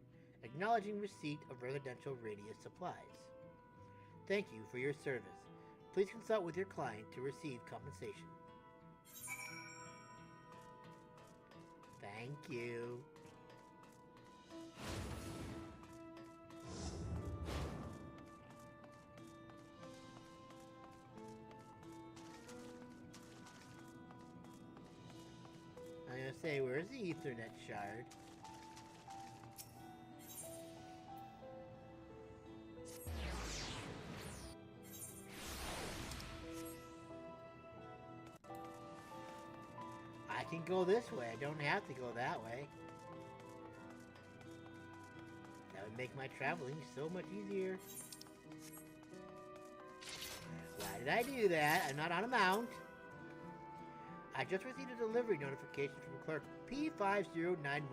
Acknowledging receipt of residential radius supplies. Thank you for your service. Please consult with your client to receive compensation. Thank you. I'm gonna say, where's the Ethernet shard? I can go this way. I don't have to go that way. That would make my traveling so much easier. Why did I do that? I'm not on a mount. I just received a delivery notification from clerk P50910.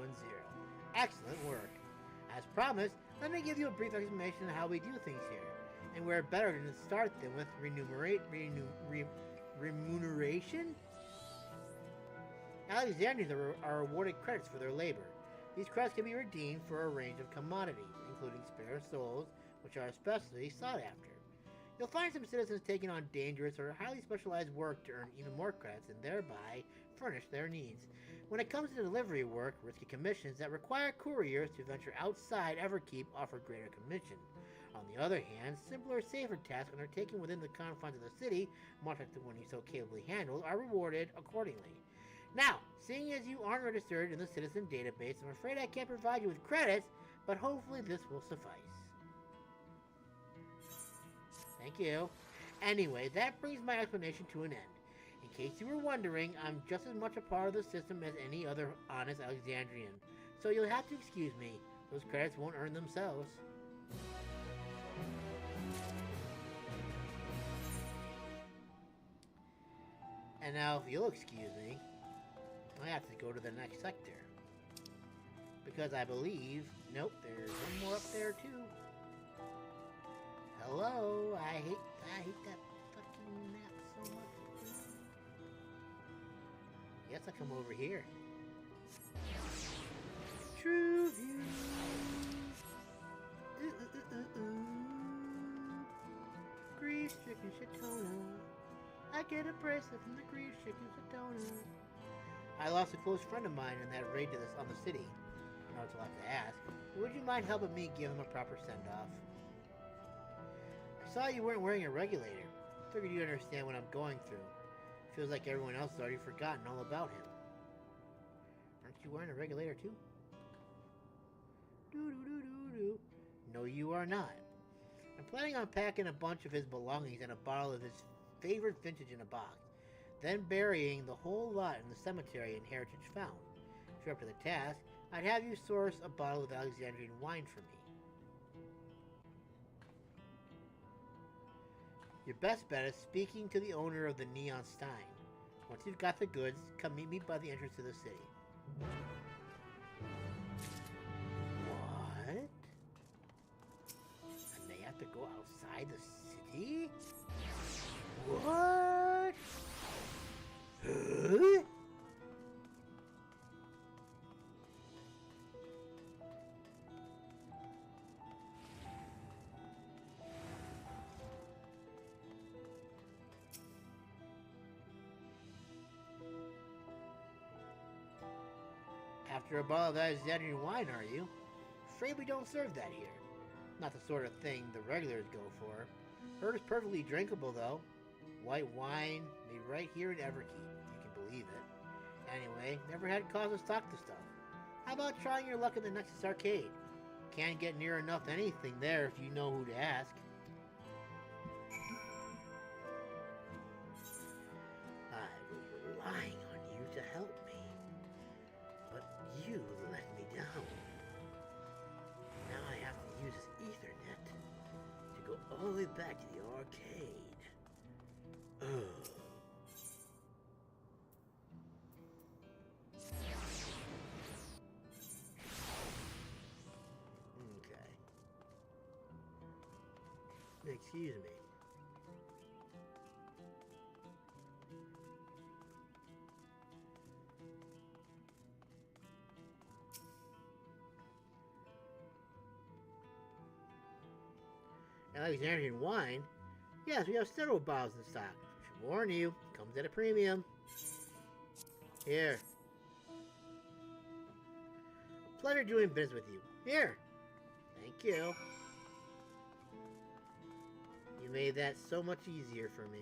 Excellent work. As promised, let me give you a brief explanation of how we do things here, and where better than to start them with remuneration? Alexandrians are awarded credits for their labor. These credits can be redeemed for a range of commodities, including spare souls, which are especially sought after. You'll find some citizens taking on dangerous or highly specialized work to earn even more credits and thereby furnish their needs. When it comes to delivery work, risky commissions that require couriers to venture outside Everkeep offer greater commission. On the other hand, simpler, safer tasks undertaken within the confines of the city, much like the one you so capably handled, are rewarded accordingly. Now, seeing as you aren't registered in the citizen database, I'm afraid I can't provide you with credits, but hopefully this will suffice. Thank you. Anyway, that brings my explanation to an end. In case you were wondering, I'm just as much a part of the system as any other honest Alexandrian. So you'll have to excuse me. Those credits won't earn themselves. And now, if you'll excuse me, I have to go to the next sector. Because I believe... Nope, there's one more up there too. Hello, I hate that fucking map so much. Guess I'll come over here. True view. Grief-stricken Shatona. I get a bracelet from the grief-stricken Shatona. I lost a close friend of mine in that raid on the city. I know it's a lot to ask, but would you mind helping me give him a proper send-off? I saw you weren't wearing a regulator. Figured you'd understand what I'm going through. Feels like everyone else has already forgotten all about him. Aren't you wearing a regulator too? Doo-doo-doo-doo-doo. No, you are not. I'm planning on packing a bunch of his belongings and a bottle of his favorite vintage in a box, then burying the whole lot in the cemetery in Heritage Found. If you're up to the task, I'd have you source a bottle of Alexandrian wine for me. Your best bet is speaking to the owner of the Neon Stein. Once you've got the goods, come meet me by the entrance to the city. What? I may have to go outside the city? What? Huh? After a bottle of Alexandrian wine, are you? Afraid we don't serve that here. Not the sort of thing the regulars go for. Hers is perfectly drinkable, though. White wine, made right here in Everkeep, if you can believe it. Anyway, never had cause to stock the stuff. How about trying your luck at the Nexus Arcade? Can't get near enough anything there if you know who to ask. I was relying on you to help me, but you let me down. Now I have to use this Ethernet to go all the way back to the arcade. Ugh. Excuse me. Alexandrian wine? Yes, we have several bottles in stock. Should warn you, comes at a premium. Here. Pleasure doing business with you. Here. Thank you. You made that so much easier for me.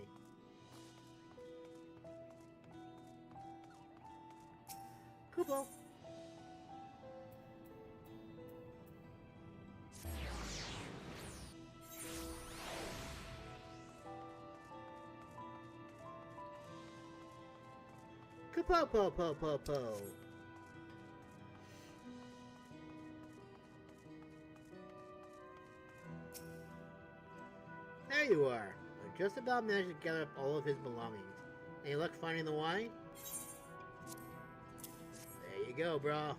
Kupo. Kupo-po-po-po-po. There you are. I just about managed to gather up all of his belongings. Any luck finding the wine? There you go, bro.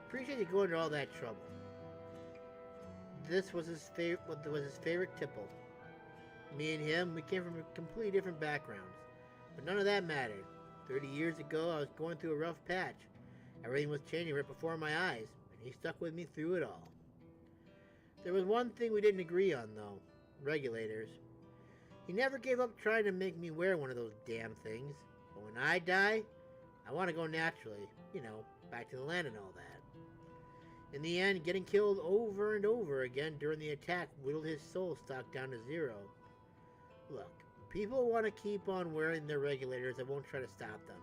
Appreciate you going to all that trouble. This was his favorite tipple. Me and him, we came from completely different backgrounds, but none of that mattered. 30 years ago, I was going through a rough patch. Everything was changing right before my eyes, and he stuck with me through it all. There was one thing we didn't agree on, though. Regulators. He never gave up trying to make me wear one of those damn things. But when I die, I want to go naturally. You know, back to the land and all that. In the end, getting killed over and over again during the attack whittled his soul stock down to 0. Look, people want to keep on wearing their regulators. I won't try to stop them.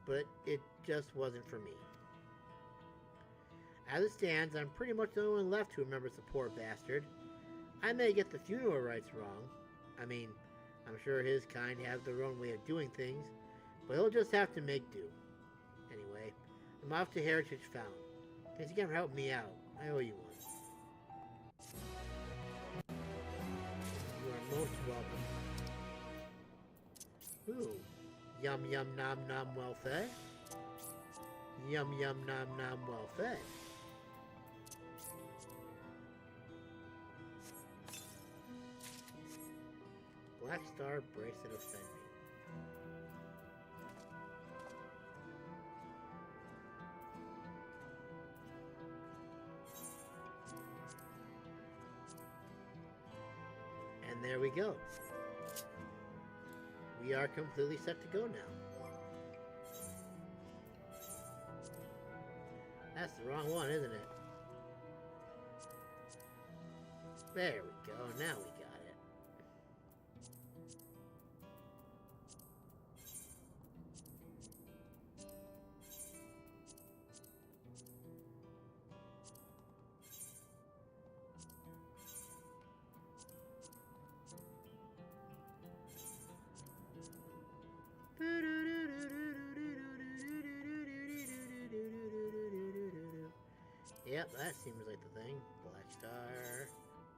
But it just wasn't for me. As it stands, I'm pretty much the only one left who remembers the poor bastard. I may get the funeral rites wrong. I mean, I'm sure his kind have their own way of doing things, but he'll just have to make do. Anyway, I'm off to Heritage Found. Thanks again for helping me out. I owe you one. You are most welcome. Ooh. Yum yum nom nom well fed. Yum yum nom nom well fed. Black Star Bracelet of Sending. And there we go. We are completely set to go now. That's the wrong one, isn't it? There we go. Now we got it. Yep, that seems like the thing. Black star,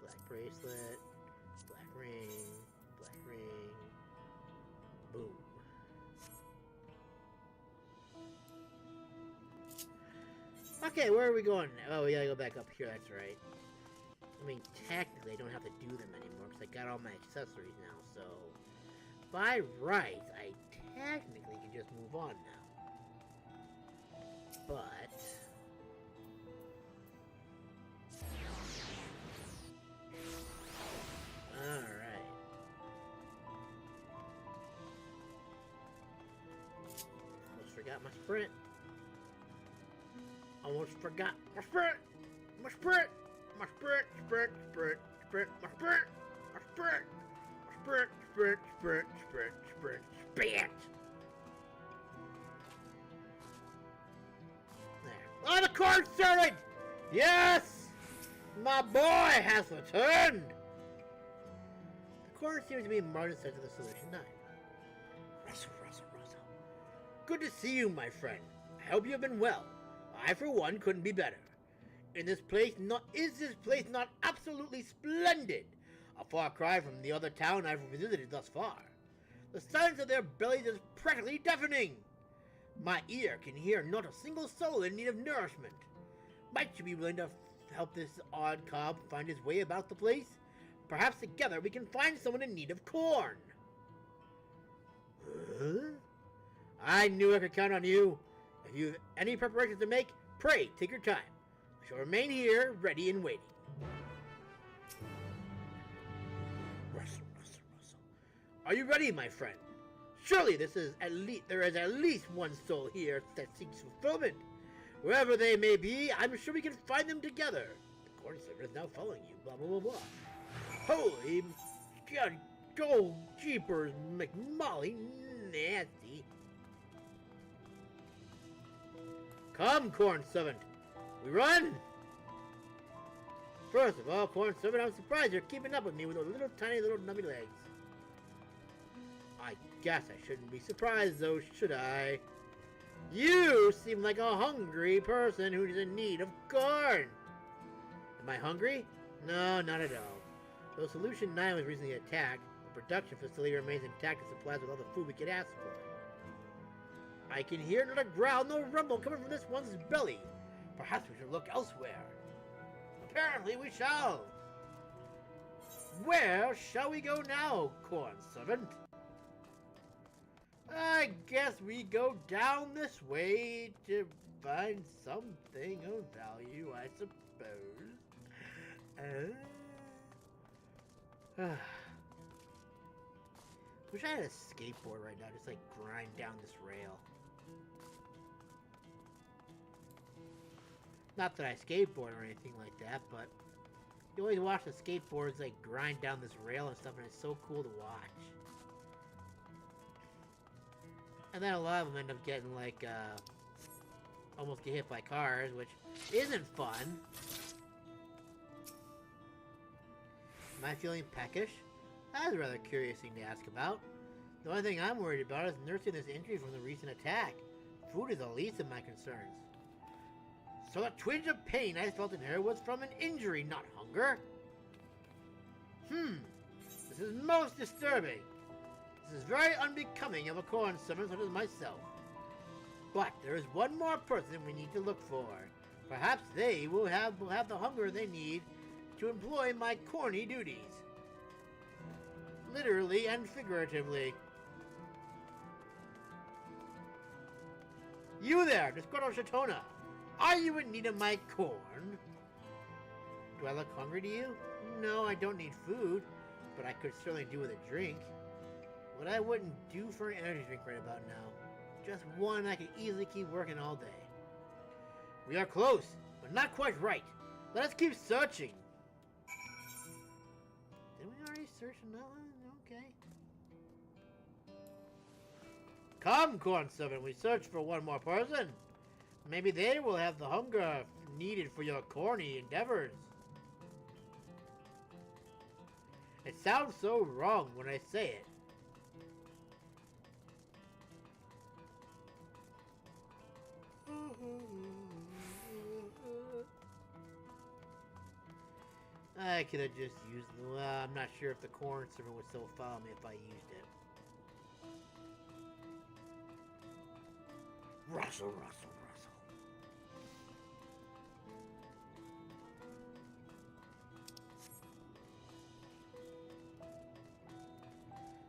black bracelet, black ring, boom. Okay, where are we going now? Oh, we gotta go back up here, that's right. I mean, technically I don't have to do them anymore because I got all my accessories now, so... By right, I technically can just move on now. But... Alright. forgot my sprint. Almost forgot my sprint. My sprint. My sprint. Sprint. Sprint. Sprint. My sprint. My sprint. My sprint. Sprint. Sprint. Sprint. Sprint. Sprint. There. Oh, the corn servant! Yes! My boy has returned! The corn seems to be Martin's sense of the solution 9. Russell. Good to see you, my friend. I hope you have been well. I, for one, couldn't be better. Is this place not absolutely splendid? A far cry from the other town I've visited thus far. The silence of their bellies is practically deafening. My ear can hear not a single soul in need of nourishment. Might you be willing to help this odd cob find his way about the place? Perhaps together we can find someone in need of corn. Huh? I knew I could count on you. If you have any preparations to make, pray take your time. I shall remain here, ready and waiting. Russell. Are you ready, my friend? Surely there is at least one soul here that seeks fulfillment. Wherever they may be, I'm sure we can find them together. The corn servant is now following you, blah, blah, blah, blah. Holy God, gold jeepers, McMolly, nasty. Come, corn servant. We run? First of all, corn servant, I'm surprised you're keeping up with me with those tiny little nubby legs. I guess I shouldn't be surprised, though, should I? You seem like a hungry person who's in need of corn. Am I hungry? No, not at all. Though Solution 9 was recently attacked, the production facility remains intact and supplies with all the food we could ask for. I can hear not a growl, no rumble coming from this one's belly. Perhaps we should look elsewhere. Apparently we shall. Where shall we go now, corn servant? I guess we go down this way to find something of value, I suppose. Wish I had a skateboard right now, just like grind down this rail. Not that I skateboard or anything like that, but you always watch the skateboards like grind down this rail and stuff, and it's so cool to watch. And then a lot of them end up getting like, almost get hit by cars, which isn't fun. Am I feeling peckish? That's a rather curious thing to ask about. The only thing I'm worried about is nursing this injury from the recent attack. Food is the least of my concerns. So the twinge of pain I felt in her was from an injury, not hunger. This is most disturbing. This is very unbecoming of a corn servant such as myself. But there is one more person we need to look for. Perhaps they will have the hunger they need to employ my corny duties. Literally and figuratively. You there, Discordo Shatona. Are you in need of my corn? Do I look hungry to you? No, I don't need food, but I could certainly do with a drink. What I wouldn't do for an energy drink right about now. Just one I could easily keep working all day. We are close, but not quite right. Let us keep searching. Didn't we already search on that one? Okay. Come, corn servant, we search for one more person. Maybe they will have the hunger needed for your corny endeavors. It sounds so wrong when I say it. I could have just used the... I'm not sure if the corn servant would still follow me if I used it. Russell.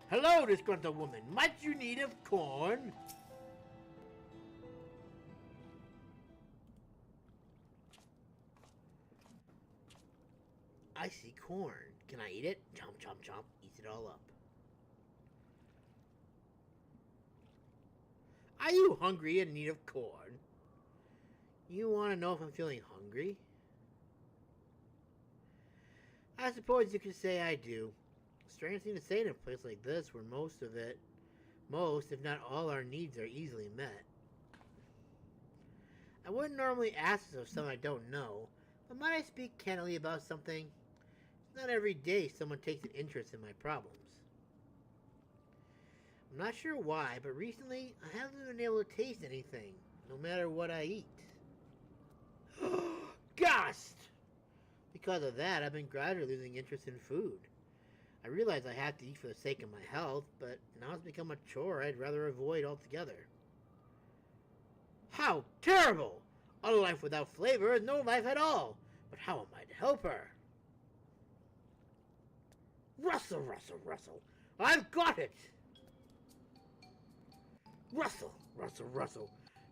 Hello, disgruntled woman. Might you need of corn? I see corn. Can I eat it? Chomp, chomp, chomp. Eats it all up. I Are you hungry and in need of corn? You want to know if I'm feeling hungry? I suppose you could say I do. Strange thing to say in a place like this where most, if not all, our needs are easily met. I wouldn't normally ask this of someone I don't know, but might I speak candidly about something? It's not every day someone takes an interest in my problems. I'm not sure why, but recently I haven't been able to taste anything, no matter what I eat. Gust! Because of that, I've been gradually losing interest in food. I realize I have to eat for the sake of my health, but now it's become a chore I'd rather avoid altogether. How terrible! A life without flavor is no life at all. But how am I to help her? Rustle, rustle, rustle. I've got it! Rustle, rustle, rustle.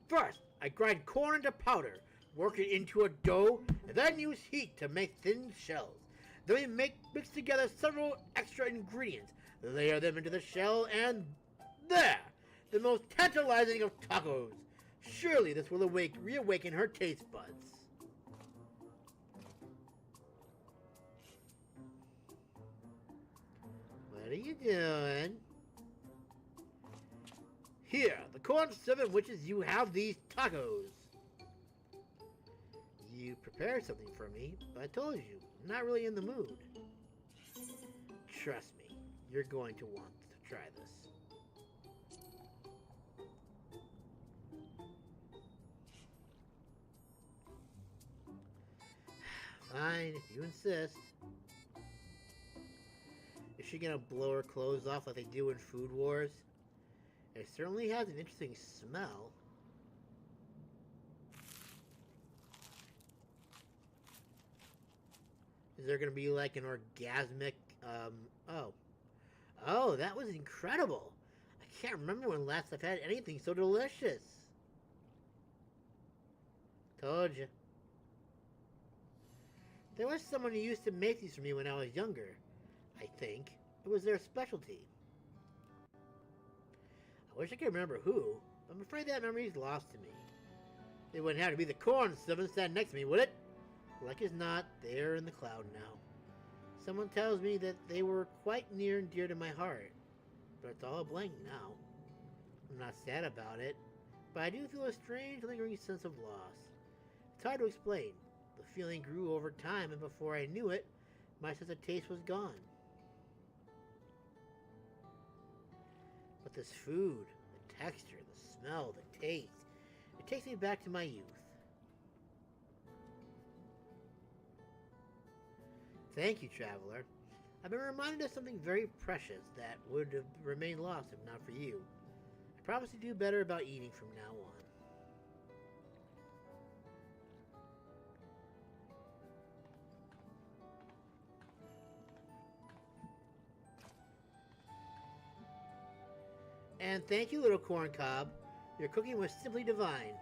First, I grind corn into powder, work it into a dough, and then use heat to make thin shells. Then we mix together several extra ingredients, layer them into the shell, and there! The most tantalizing of tacos. Surely this will reawaken her taste buds. What are you doing? Here, the corn 7 witches, you have these tacos. You prepared something for me, but I told you, I'm not really in the mood. Trust me, you're going to want to try this. Fine, if you insist. Is she gonna blow her clothes off like they do in Food Wars? It certainly has an interesting smell. Is there gonna be like an orgasmic, Oh, that was incredible! I can't remember when last I've had anything so delicious. Told you. There was someone who used to make these for me when I was younger. I think. It was their specialty. I wish I could remember who, but I'm afraid that memory is lost to me. It wouldn't have to be the corn someone sat next to me, would it? Like as not, they're in the cloud now. Someone tells me that they were quite near and dear to my heart, but it's all a blank now. I'm not sad about it, but I do feel a strange lingering sense of loss. It's hard to explain. The feeling grew over time, and before I knew it, my sense of taste was gone. But this food, the texture, the smell, the taste, it takes me back to my youth. Thank you, traveler. I've been reminded of something very precious that would have remained lost if not for you. I promise to do better about eating from now on. And thank you, little corn cob. Your cooking was simply divine.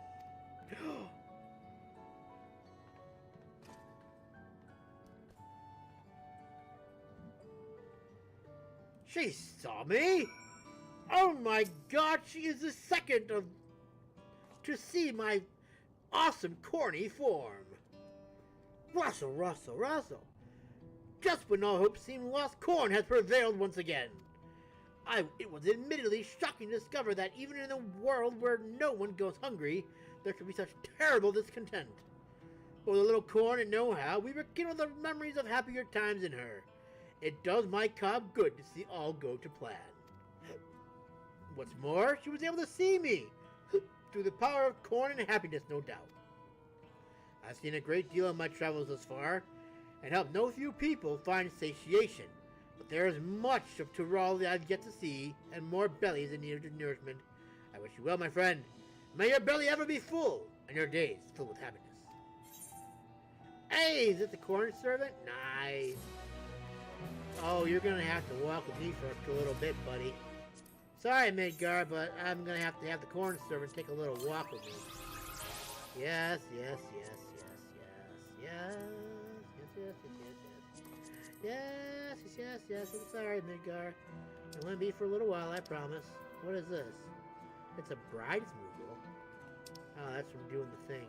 She saw me? Oh my god, she is the second to see my awesome corny form. Rustle, rustle, rustle. Just when all hope seemed lost, corn has prevailed once again. It was admittedly shocking to discover that even in a world where no one goes hungry, there could be such terrible discontent. But with a little corn and know-how, we rekindle the memories of happier times in her. It does my cob good to see all go to plan. What's more, she was able to see me, through the power of corn and happiness, no doubt. I've seen a great deal in my travels thus far, and helped no few people find satiation. But there is much of Tyrol that I've yet to see, and more bellies in need of nourishment. I wish you well, my friend. May your belly ever be full, and your days filled with happiness. Hey, is it the corn servant? Nice. Oh, you're gonna have to walk with me for a little bit, buddy. Sorry, Midgar, but I'm gonna have to have the corn servant take a little walk with me. Yes, yes, yes, yes, yes, yes, yes, yes, yes, yes, yes, yes, yes. I'm sorry, Midgar. It won't be for a little while, I promise. What is this? It's a bride's removal. Oh, that's from doing the thing.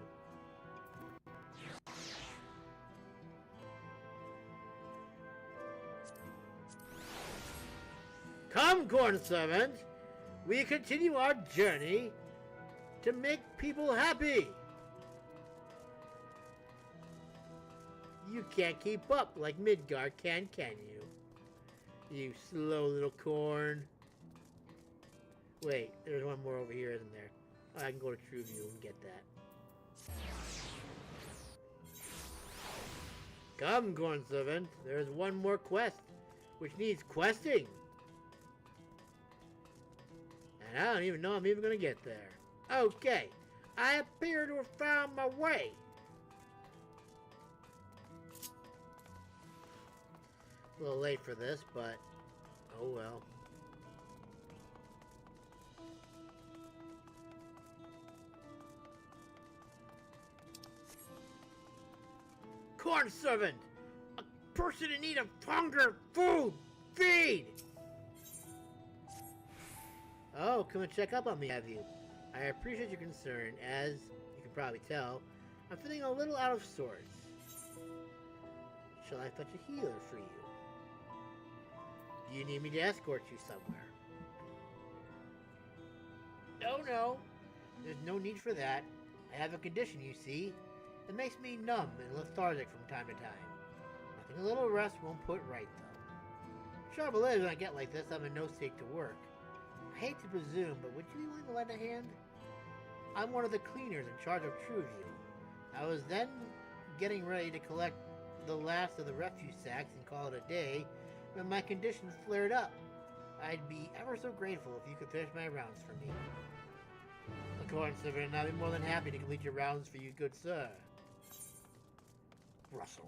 Come, corn servant! We continue our journey to make people happy! You can't keep up like Midgard can you? You slow little corn. Wait, there's one more over here, isn't there? Oh, I can go to True View and get that. Come, corn servant. There's one more quest, which needs questing. And I don't even know I'm even gonna get there. Okay, I appear to have found my way. A little late for this, but oh well. Corn servant! A person in need of hunger, food, feed! Oh, come and check up on me, have you? I appreciate your concern. As you can probably tell, I'm feeling a little out of sorts. Shall I fetch a healer for you? Do you need me to escort you somewhere? No. There's no need for that. I have a condition, you see. It makes me numb and lethargic from time to time. Nothing a little rest won't put right, though. Trouble is, when I get like this, I'm in no state to work. I hate to presume, but would you be willing to lend a hand? I'm one of the cleaners in charge of Trueview. I was then getting ready to collect the last of the refuse sacks and call it a day when my condition flared up. I'd be ever so grateful if you could finish my rounds for me. Of course, servant, I'll be more than happy to complete your rounds for you, good sir. Rustle.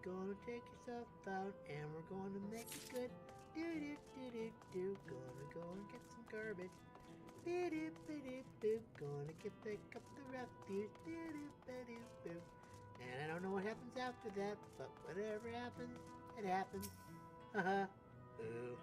Gonna take yourself out and we're gonna make it good. Gonna go and get some garbage. Gonna pick up the refuse. And I don't know what happens after that, but whatever happens, it happens. Haha. Ooh.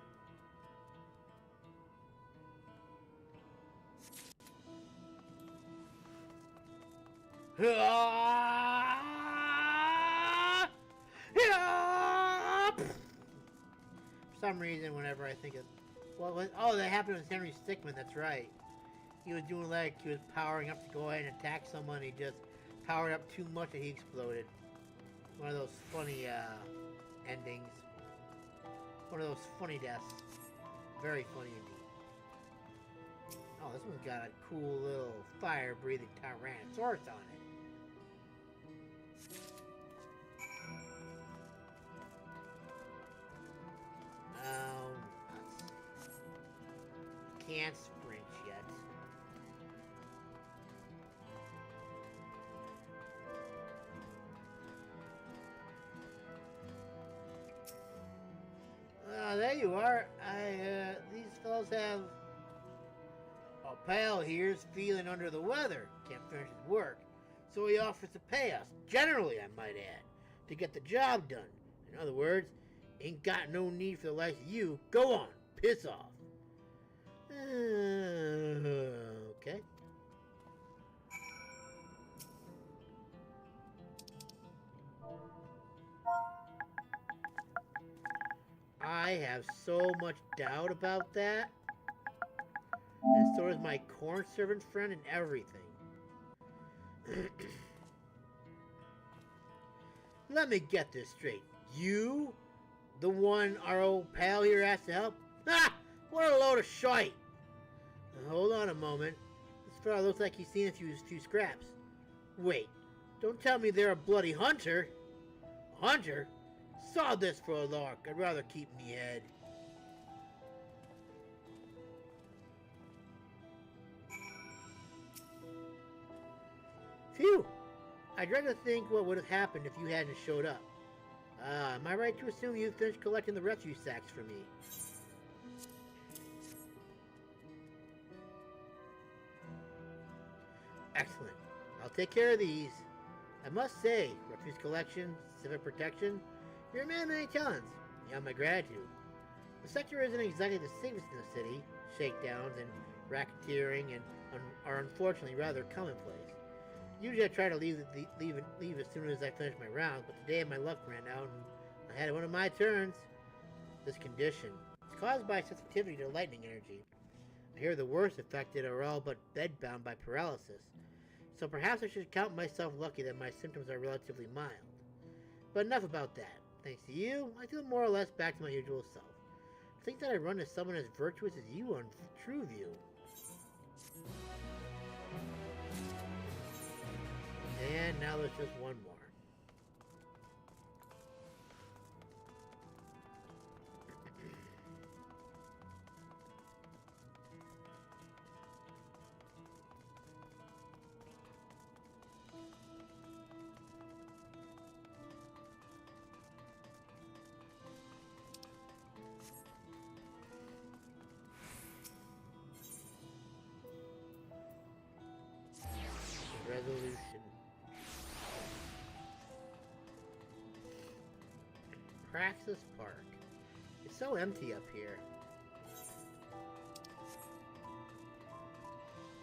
For some reason, whenever I think of... oh, that happened with Henry Stickmin, that's right. He was doing like, he was powering up to go ahead and attack someone, he just powered up too much and he exploded. One of those funny, endings. One of those funny deaths. Very funny indeed. Oh, this one's got a cool little fire-breathing Tyrannosaurus on it. Can't sprint yet. There you are. These fellows have... A pal here's feeling under the weather. Can't finish his work. So he offers to pay us, generally I might add, to get the job done. In other words, ain't got no need for the likes of you. Go on, piss off. Okay. I have so much doubt about that. And so does my corn servant friend and everything. Let me get this straight. You, the one our old pal here asked to help? Ha! What a load of shite! Now, hold on a moment. This fellow looks like he's seen a few scraps. Wait, don't tell me they're a bloody hunter. A hunter? Saw this for a lark. I'd rather keep me head. Phew! I dread to think what would have happened if you hadn't showed up. Am I right to assume you finished collecting the refuse sacks for me? Excellent. I'll take care of these. I must say, refuse collection, civic protection, You're a man of many talents. You have my gratitude. The sector isn't exactly the safest in the city. Shakedowns and racketeering are unfortunately rather commonplace. Usually I try to leave as soon as I finish my rounds, but today my luck ran out and I had one of my turns. This condition is caused by sensitivity to lightning energy. I hear the worst affected are all but bedbound by paralysis, so perhaps I should count myself lucky that my symptoms are relatively mild. But enough about that. Thanks to you, I feel more or less back to my usual self. To think that I run into someone as virtuous as you on True View. And now there's just one more. Resolution. Praxis Park. It's so empty up here.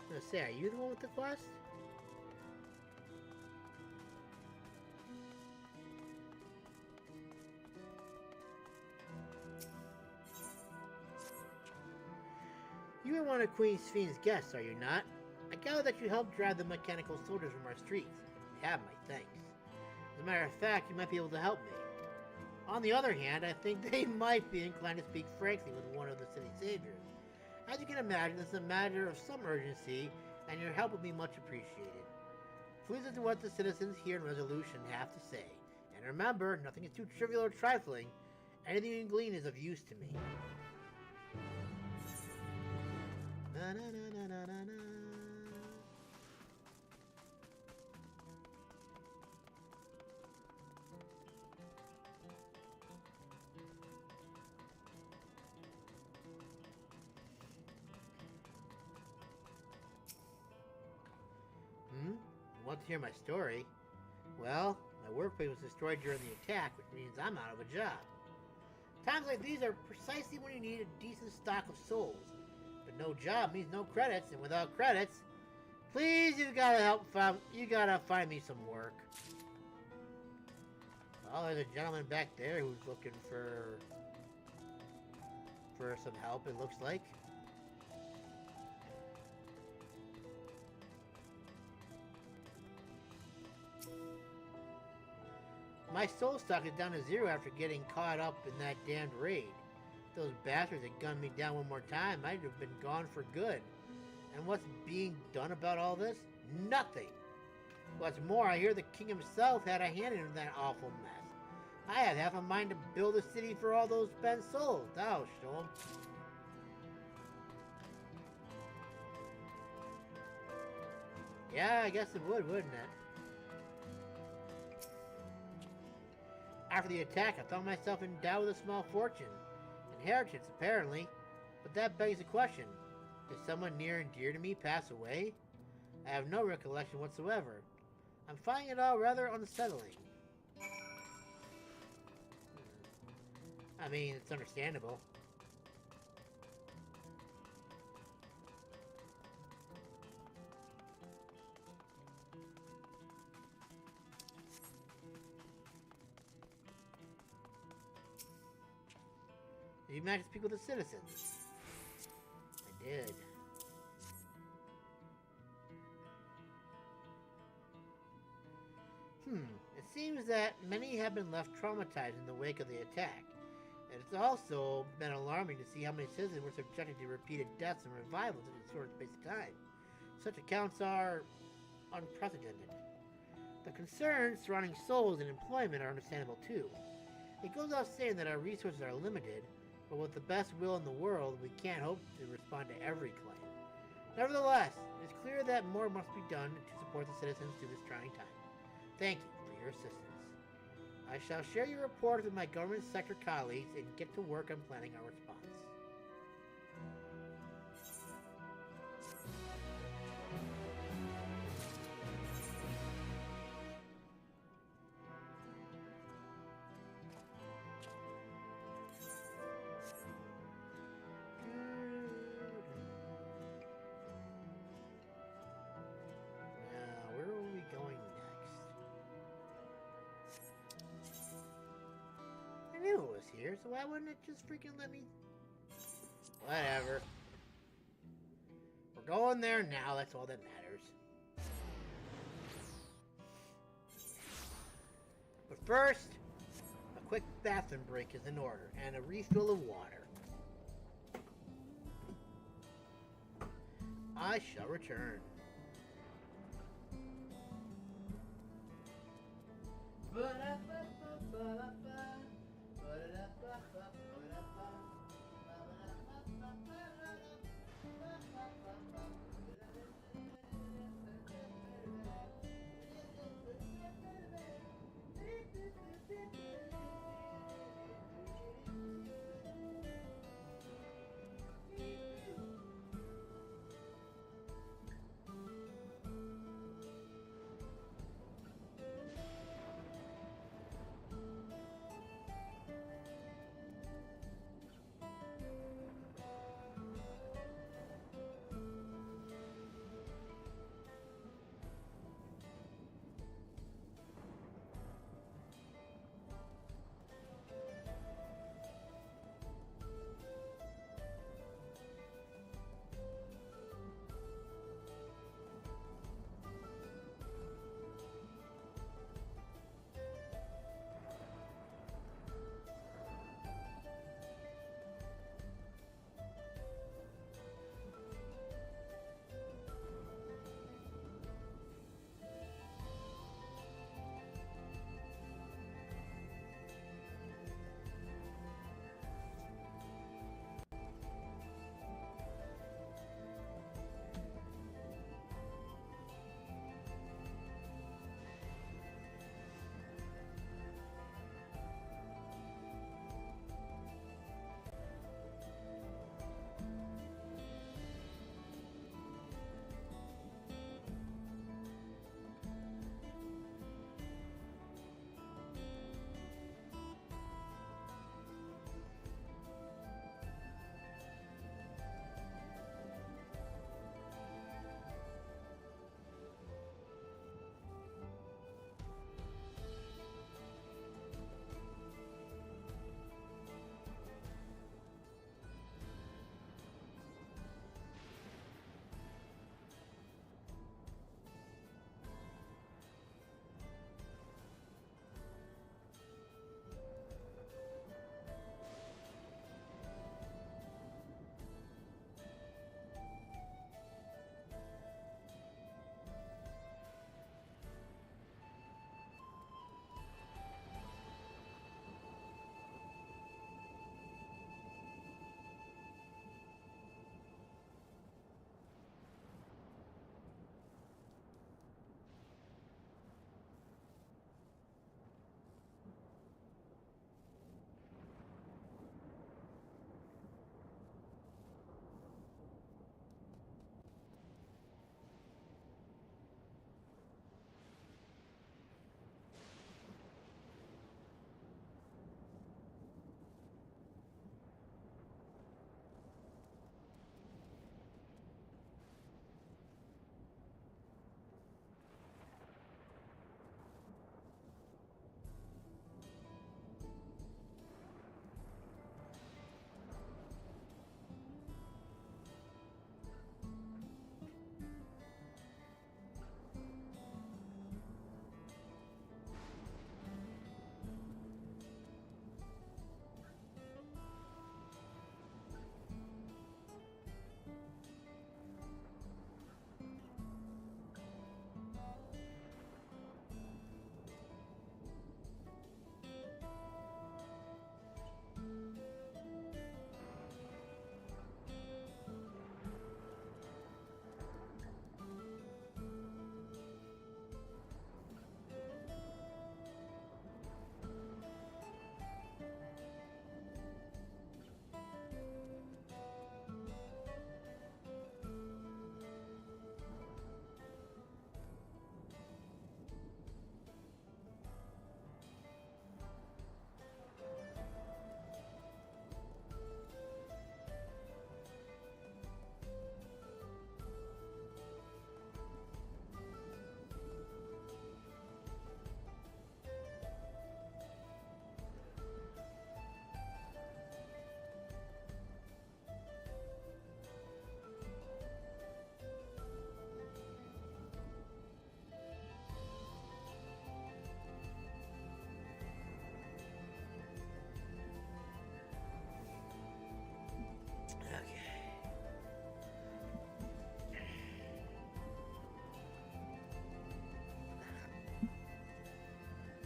I'm gonna say, are you the one with the quest? You are one of Queen Sphene's guests, are you not? I gather that you helped drive the mechanical soldiers from our streets. You have my thanks. As a matter of fact, you might be able to help me. On the other hand, I think they might be inclined to speak frankly with one of the city saviors. As you can imagine, this is a matter of some urgency, and your help would be much appreciated. Please listen to what the citizens here in Resolution have to say. And remember, nothing is too trivial or trifling. Anything you can glean is of use to me. Na, na, na, na, na, na. Want to hear my story? Well, my workplace was destroyed during the attack, which means I'm out of a job. Times like these are precisely when you need a decent stock of souls. But no job means no credits, and without credits, please, you gotta find me some work. Well, there's a gentleman back there who's looking for some help, it looks like. My soul stock is down to 0 after getting caught up in that damned raid. If those bastards had gunned me down one more time, I'd have been gone for good. And what's being done about all this? Nothing. What's more, I hear the king himself had a hand in that awful mess. I have half a mind to build a city for all those spent souls. I'll show 'em. Yeah, I guess it would, wouldn't it? After the attack, I found myself endowed with a small fortune. Inheritance, apparently. But that begs the question. Did someone near and dear to me pass away? I have no recollection whatsoever. I'm finding it all rather unsettling. I mean, it's understandable. Did you manage to speak with the citizens? I did. It seems that many have been left traumatized in the wake of the attack. And it's also been alarming to see how many citizens were subjected to repeated deaths and revivals in a short space of time. Such accounts are unprecedented. The concerns surrounding souls and employment are understandable too. It goes without saying that our resources are limited, but with the best will in the world, we can't hope to respond to every claim. Nevertheless, it is clear that more must be done to support the citizens through this trying time. Thank you for your assistance. I shall share your report with my government sector colleagues and get to work on planning our response. knew it was here, so why wouldn't it just freaking let me... Whatever. We're going there now, that's all that matters. But first, a quick bathroom break is in order, and a refill of water. I shall return.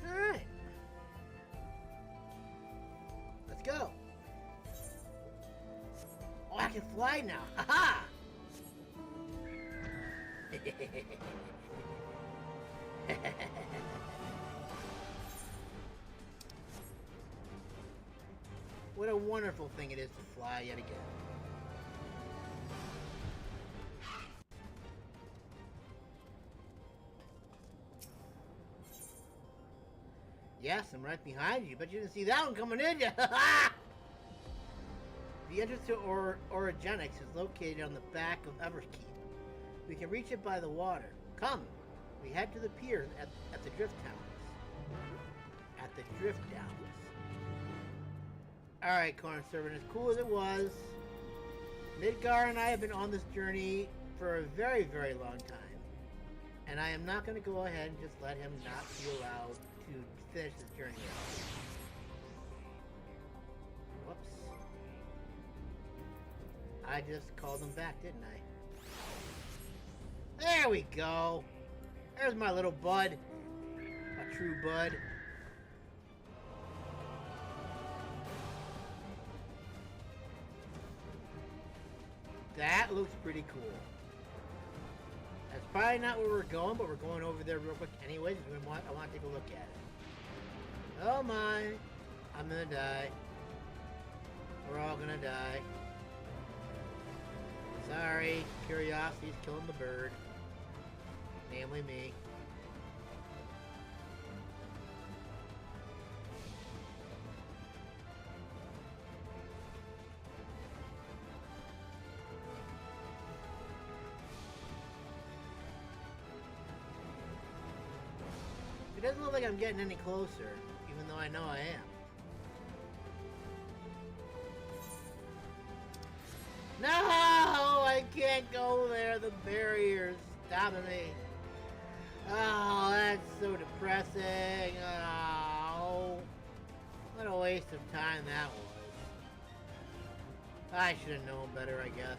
Alright. Let's go. Oh, I can fly now. Haha! What a wonderful thing it is to fly yet again. Yes, I'm right behind you, but you didn't see that one coming, did you? The entrance to Origenics is located on the back of Everkeep. We can reach it by the water. Come, we head to the pier at the Drift Towns. At the Drift Downs. Alright, Corn Servant, as cool as it was, Midgar and I have been on this journey for a very, very long time. And I am not going to go ahead and just let him not be allowed to finish this journey out. Whoops. I just called him back, didn't I? There we go. There's my little bud. A true bud. That looks pretty cool. That's probably not where we're going, but we're going over there real quick anyways. I want to take a look at it. Oh my. I'm gonna die. We're all gonna die. Sorry. Curiosity's killing the bird. Namely me. It doesn't look like I'm getting any closer, even though I know I am. No! I can't go there. The barrier's stopping me. Oh, that's so depressing. Oh, what a waste of time that was. I should have known better, I guess.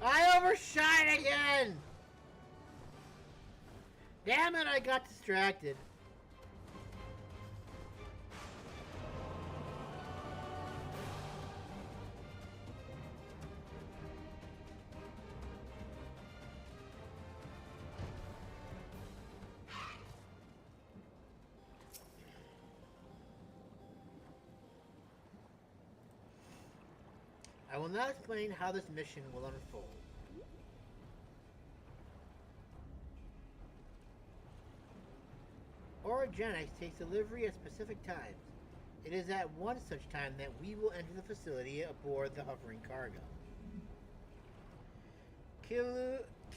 I overshot again! Damn it, I got distracted. I will now explain how this mission will unfold. Origenics takes delivery at specific times. It is at one such time that we will enter the facility aboard the hovering cargo.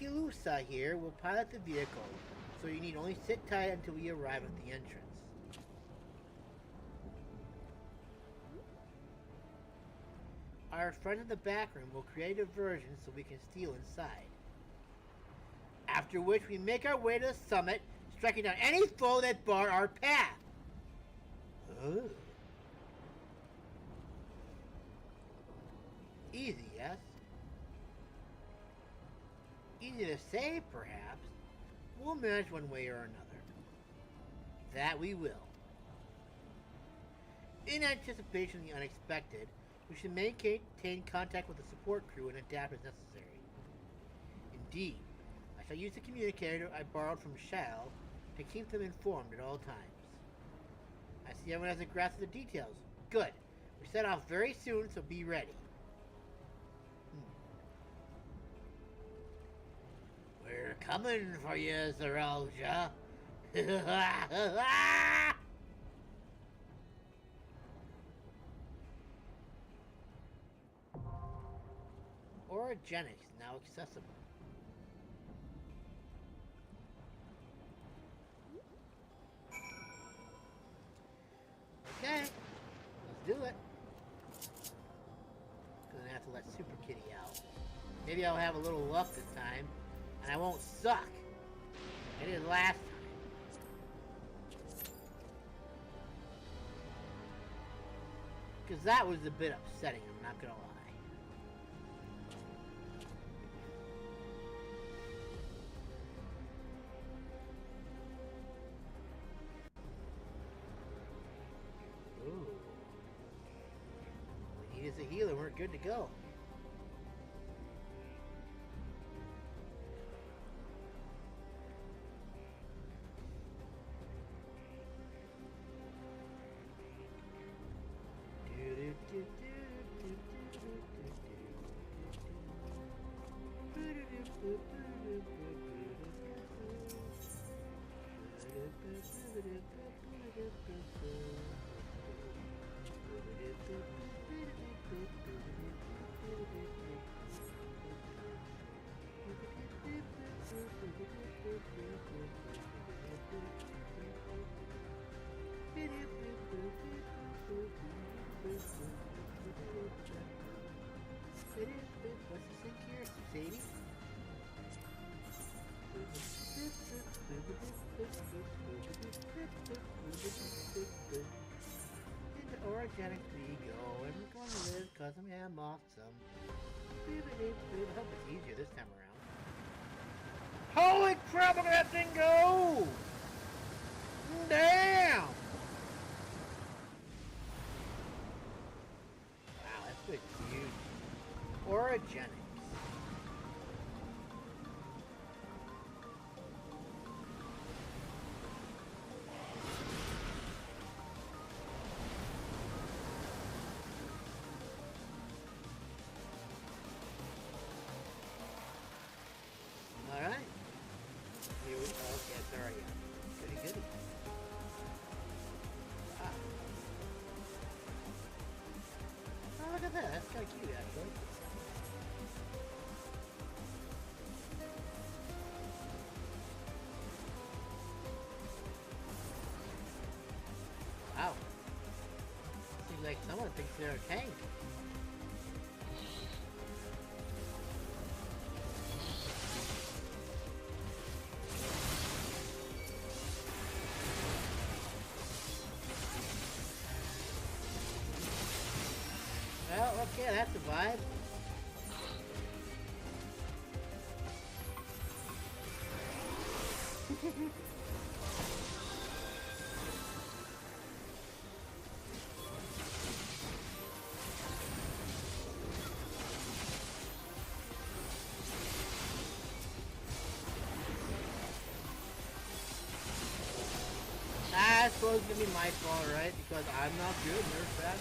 Kilusa here will pilot the vehicle, so you need only sit tight until we arrive at the entrance. Our friend in the back room will create a diversion so we can steal inside. After which we make our way to the summit, striking down any foe that bar our path. Ooh. Easy, yes? Easy to say, perhaps. We'll manage one way or another. That we will. In anticipation of the unexpected, we should maintain contact with the support crew and adapt as necessary. Indeed, I shall use the communicator I borrowed from Shao to keep them informed at all times. I see everyone has a grasp of the details. Good. We set off very soon, so be ready. We're coming for you, Zeralja. Origenics now accessible. Okay, let's do it. Gonna have to let Super Kitty out. Maybe I'll have a little luck this time, and I won't suck. I did last time. Because that was a bit upsetting, I'm not gonna lie. Ooh. All we need is a healer, we're good to go. What's this thing here? Sadie? Into Origenics we go, and we're going to live cause I'm awesome. I hope it's easier this time around. Holy crap, look at that thing go! Damn! Wow, that's good. Huge. Origenics. Alright. Here we go. Okay, it's already up. Goody goody. Ah. Oh, look at that. That's kind of cute, actually. Wow. Seems like someone thinks they're a tank. Well, okay, that's a vibe. I suppose it's gonna be my fault, right? Because I'm not good, nerf that.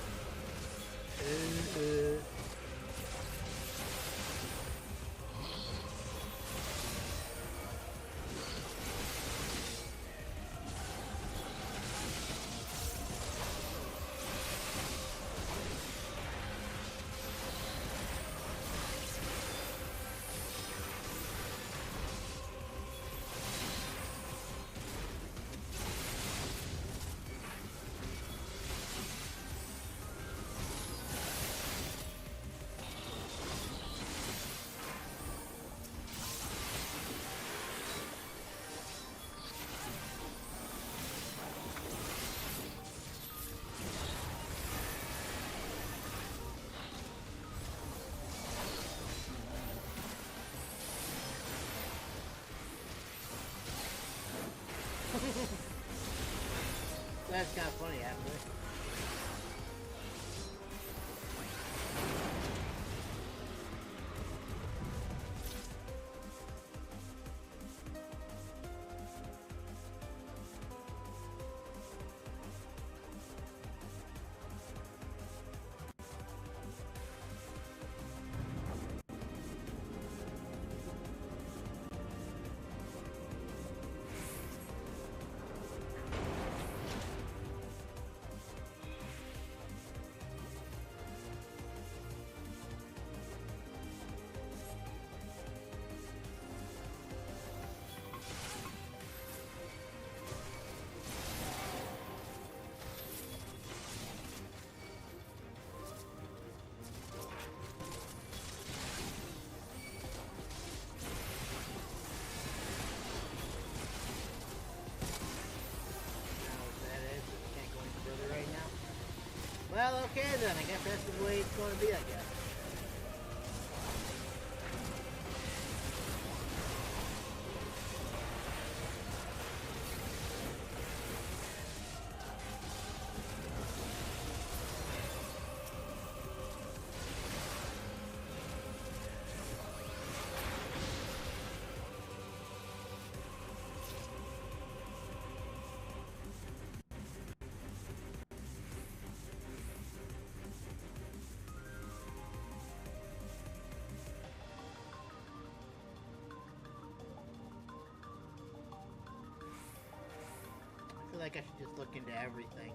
Okay then, I guess that's the way it's going to be, I guess. I feel like I should just look into everything.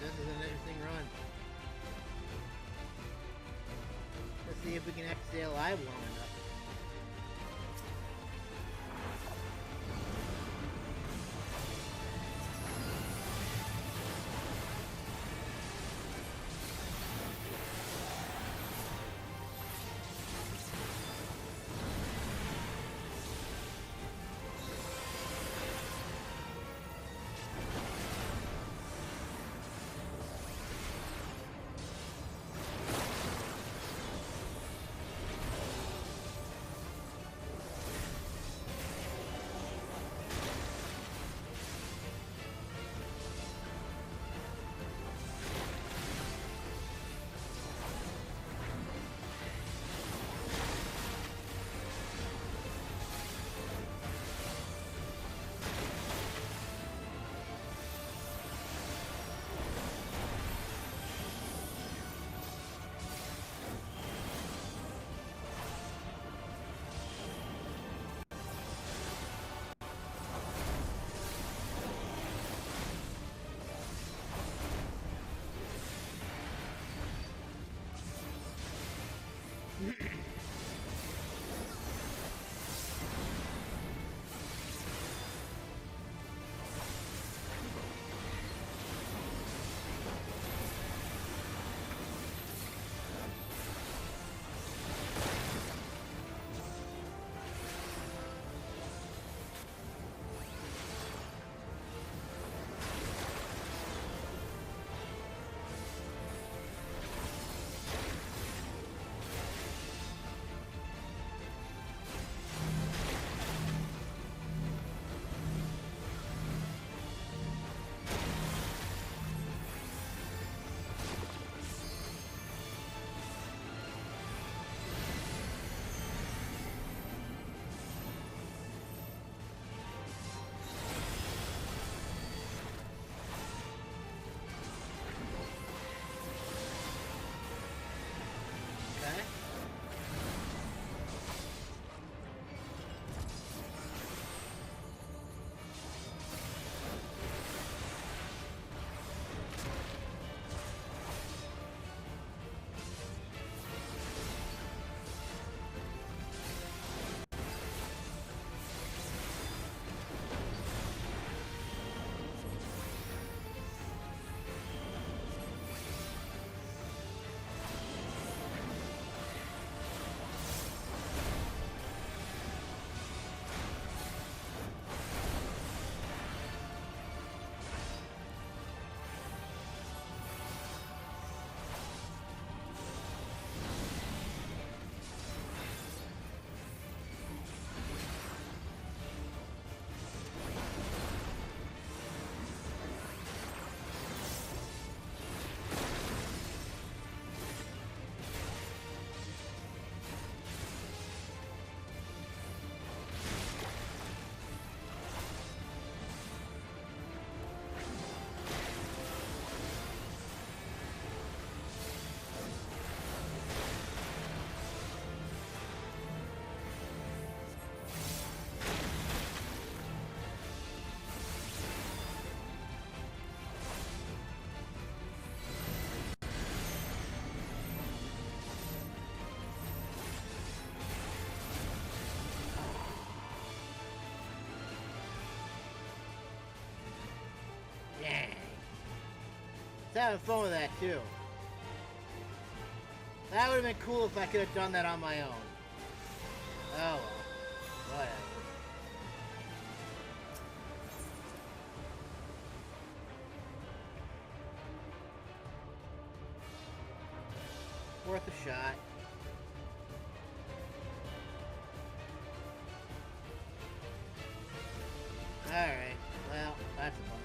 This is an interesting run. Let's see if we can actually stay alive long enough. having fun with that too. That would have been cool if I could have done that on my own. Oh well. Whatever. Worth a shot. Alright, well, that's a bummer.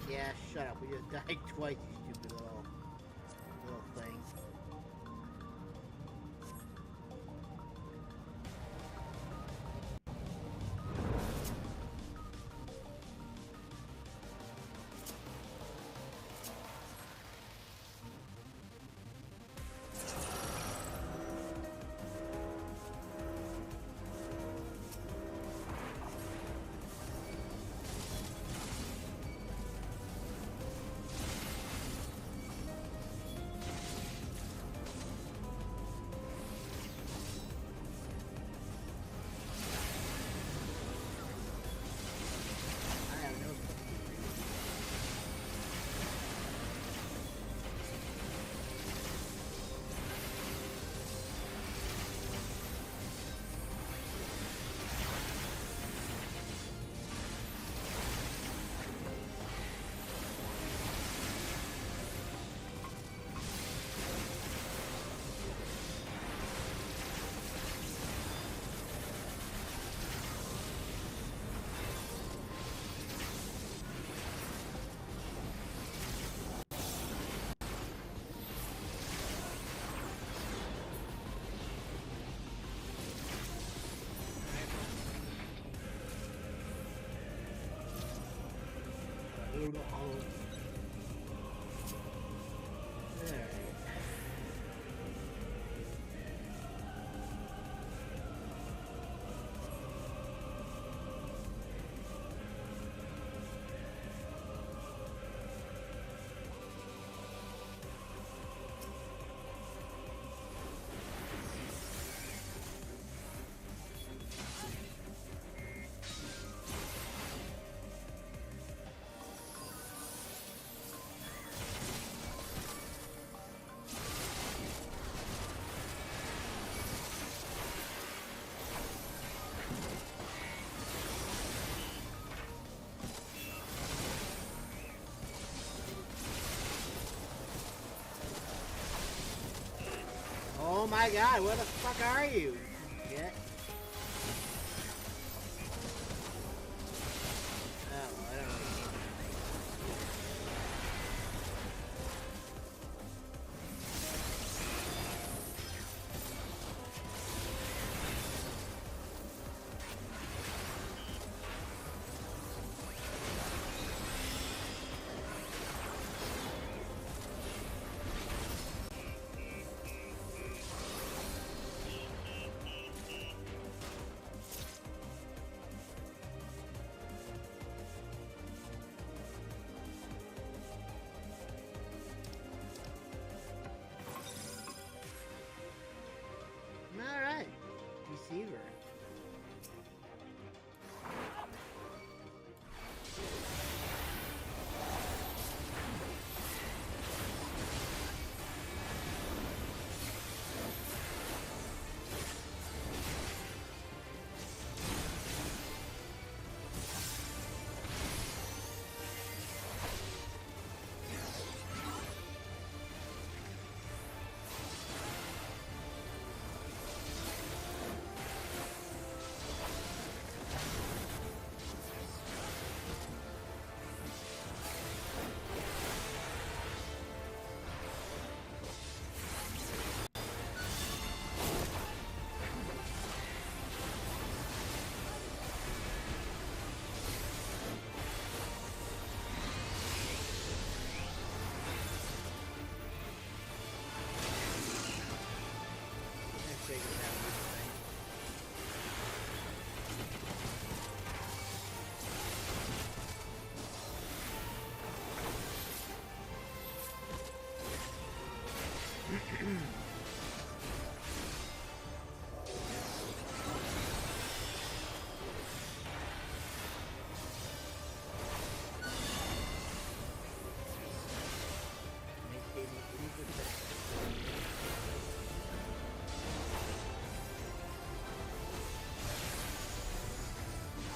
Yeah, shut up. We just died twice, you stupid little thing. hollow to hollow. Alright. Oh my god, where the fuck are you? Shit. Oh, well, I don't know. Alright. Deceiver.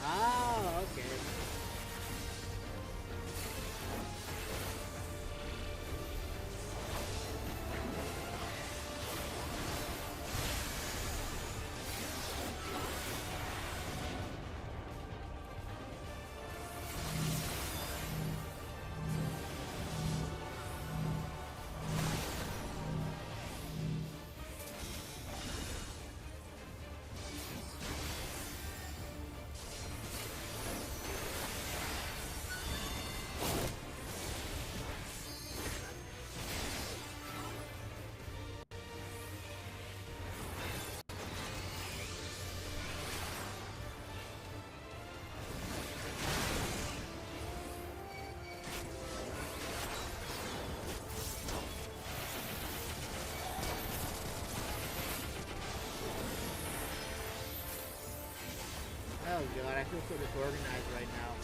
Oh, okay. Oh god, I feel so disorganized right now.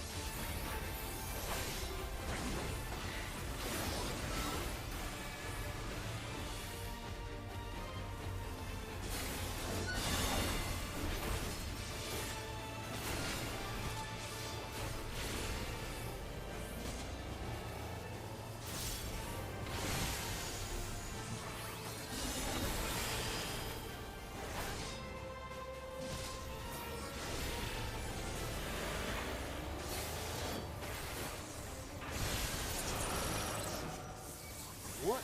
What?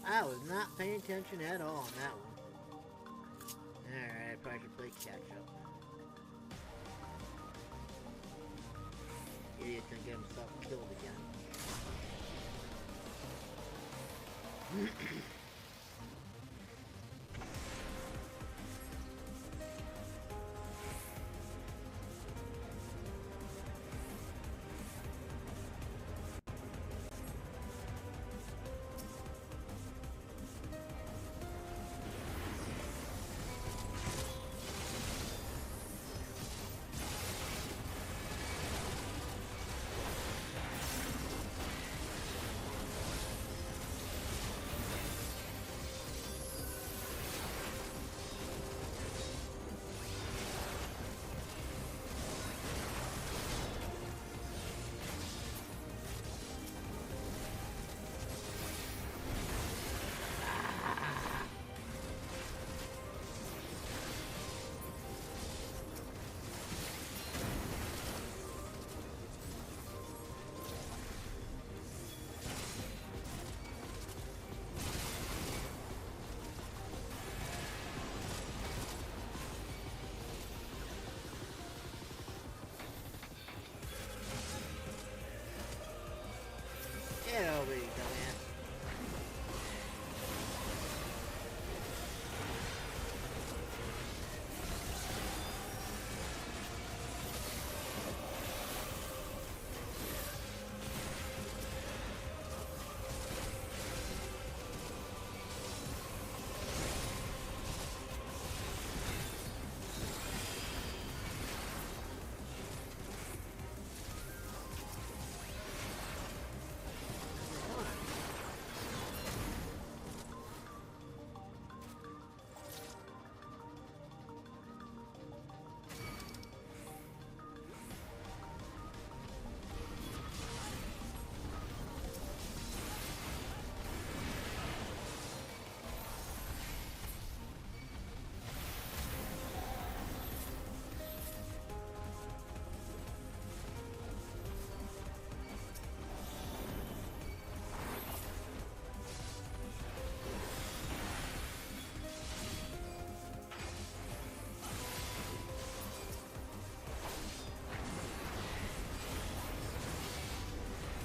I was not paying attention at all on that one. Alright, I probably should play catch up. Idiot's gonna get himself killed again. Get over here, dumbass.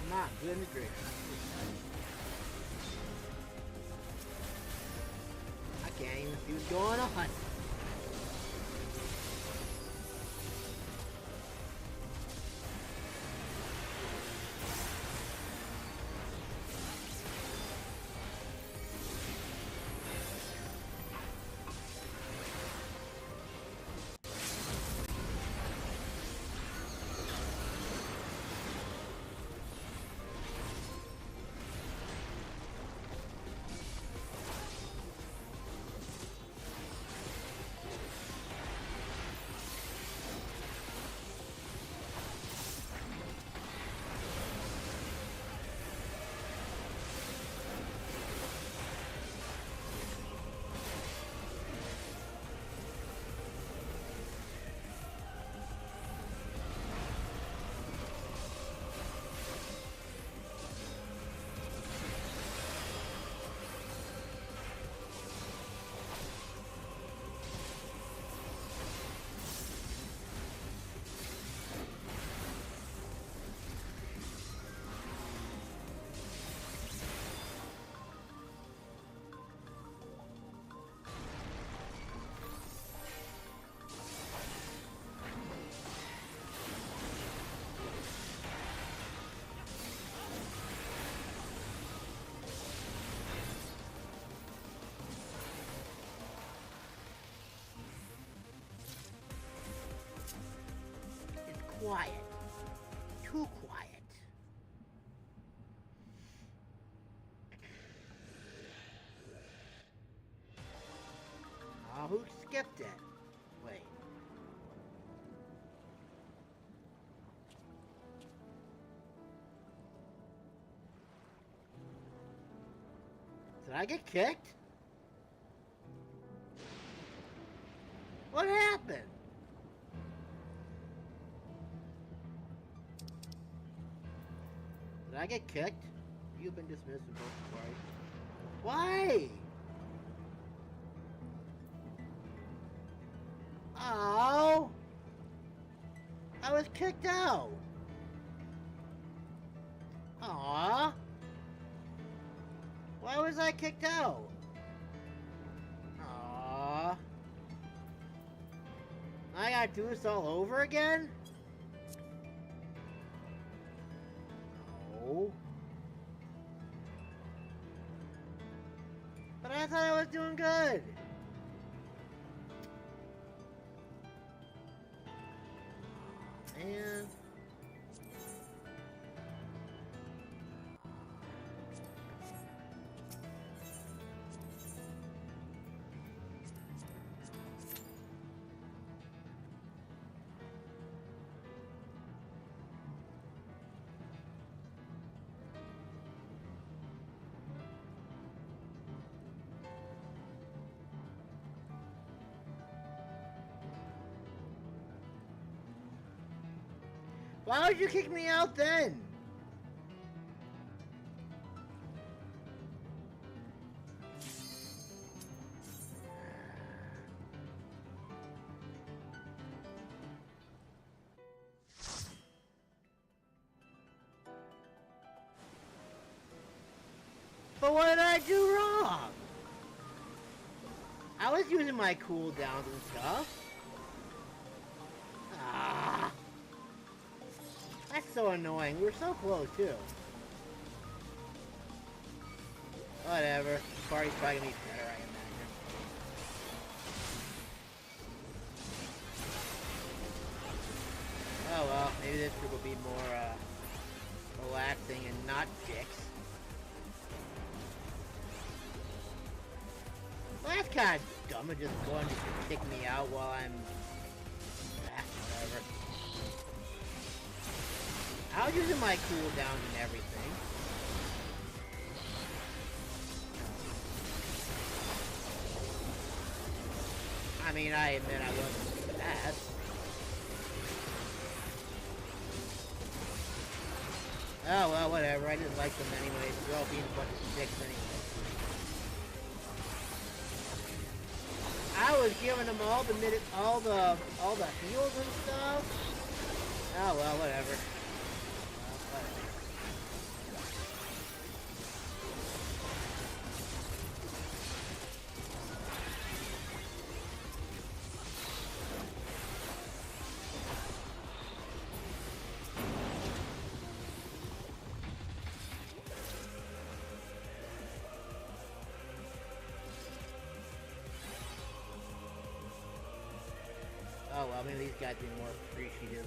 Not goodness gracious. I can't even see what's going on. Quiet. Too quiet. Oh, who skipped it? Wait. Did I get kicked? What happened? Did I get kicked? You've been dismissed in both parties. Why? Oh! I was kicked out! Aww. Why was I kicked out? Aww. I gotta do this all over again? No. But I thought I was doing good. Man. Why would you kick me out then? But what did I do wrong? I was using my cooldowns and stuff. Ah. That's so annoying. We were so close, too. Whatever. The party's probably gonna be better, I imagine. Oh well, maybe this group will be more, relaxing and not dicks. Well, that's kind of dumb to just go and just kick me out while I'm... whatever. I was using my cooldown and everything. I mean, I admit I wasn't the best. Oh well, whatever. I didn't like them anyways. They're all being a bunch of dicks anyway. I was giving them all the heals and stuff. Oh well, whatever. Oh well, maybe these guys be more appreciative.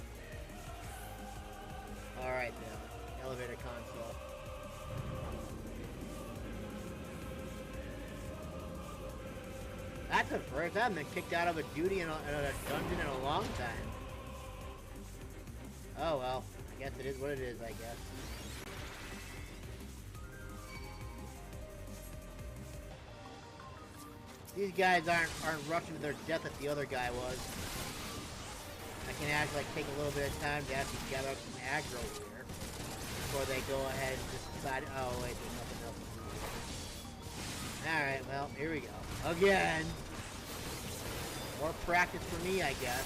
Alright then, elevator console. That's a first. I haven't been kicked out of a duty in a dungeon in a long time. Oh well, I guess it is what it is, I guess. These guys aren't rushing to their death that the other guy was. I can actually take a little bit of time to actually gather up some aggro here before they go ahead and just decide. Oh wait, there's nothing else to do. All right, well here we go again. More practice for me, I guess.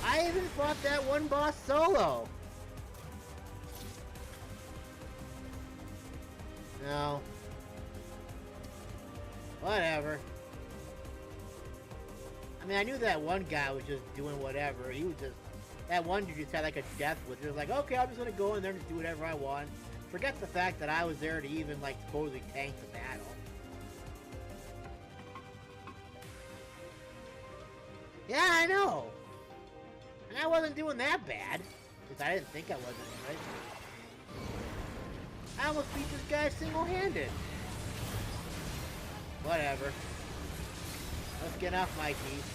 I even fought that one boss solo. No. Whatever. I mean, I knew that one guy was just doing whatever. He was just... That one dude just had like a death wish. He was like, okay, I'm just gonna go in there and just do whatever I want. Forget the fact that I was there to even, like, supposedly tank the battle. Yeah, I know. And I wasn't doing that bad. Because I didn't think I was anyway. I almost beat this guy single-handed. Whatever. Let's get off my teeth.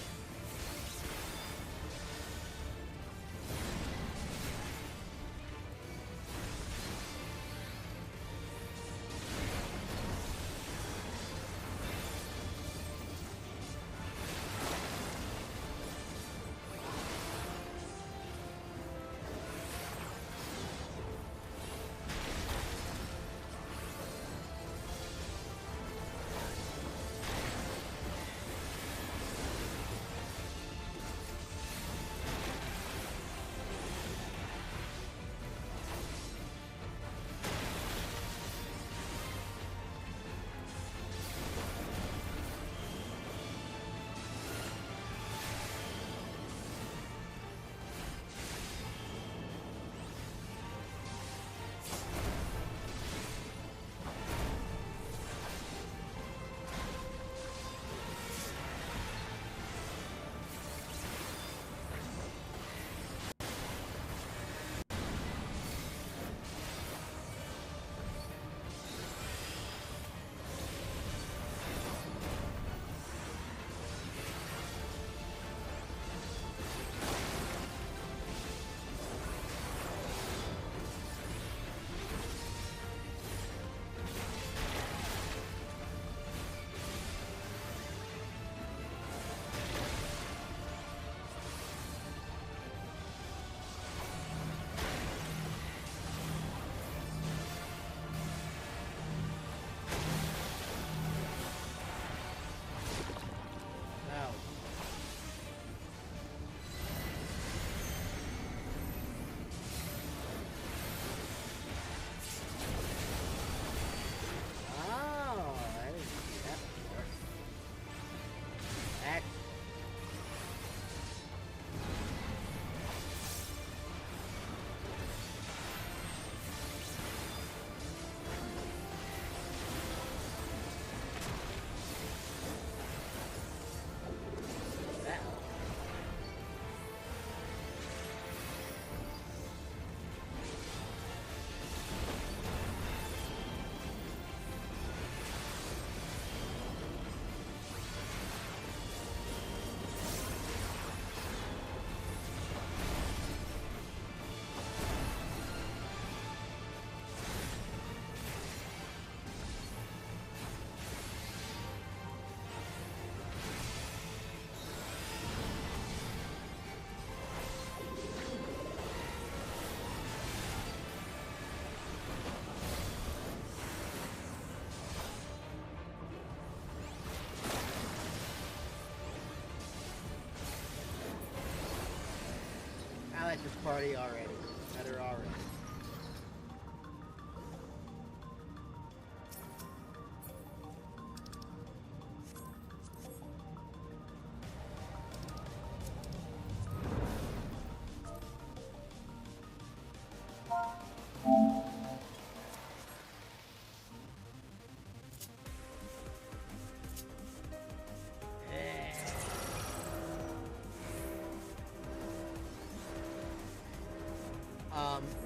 like this party already. Better already.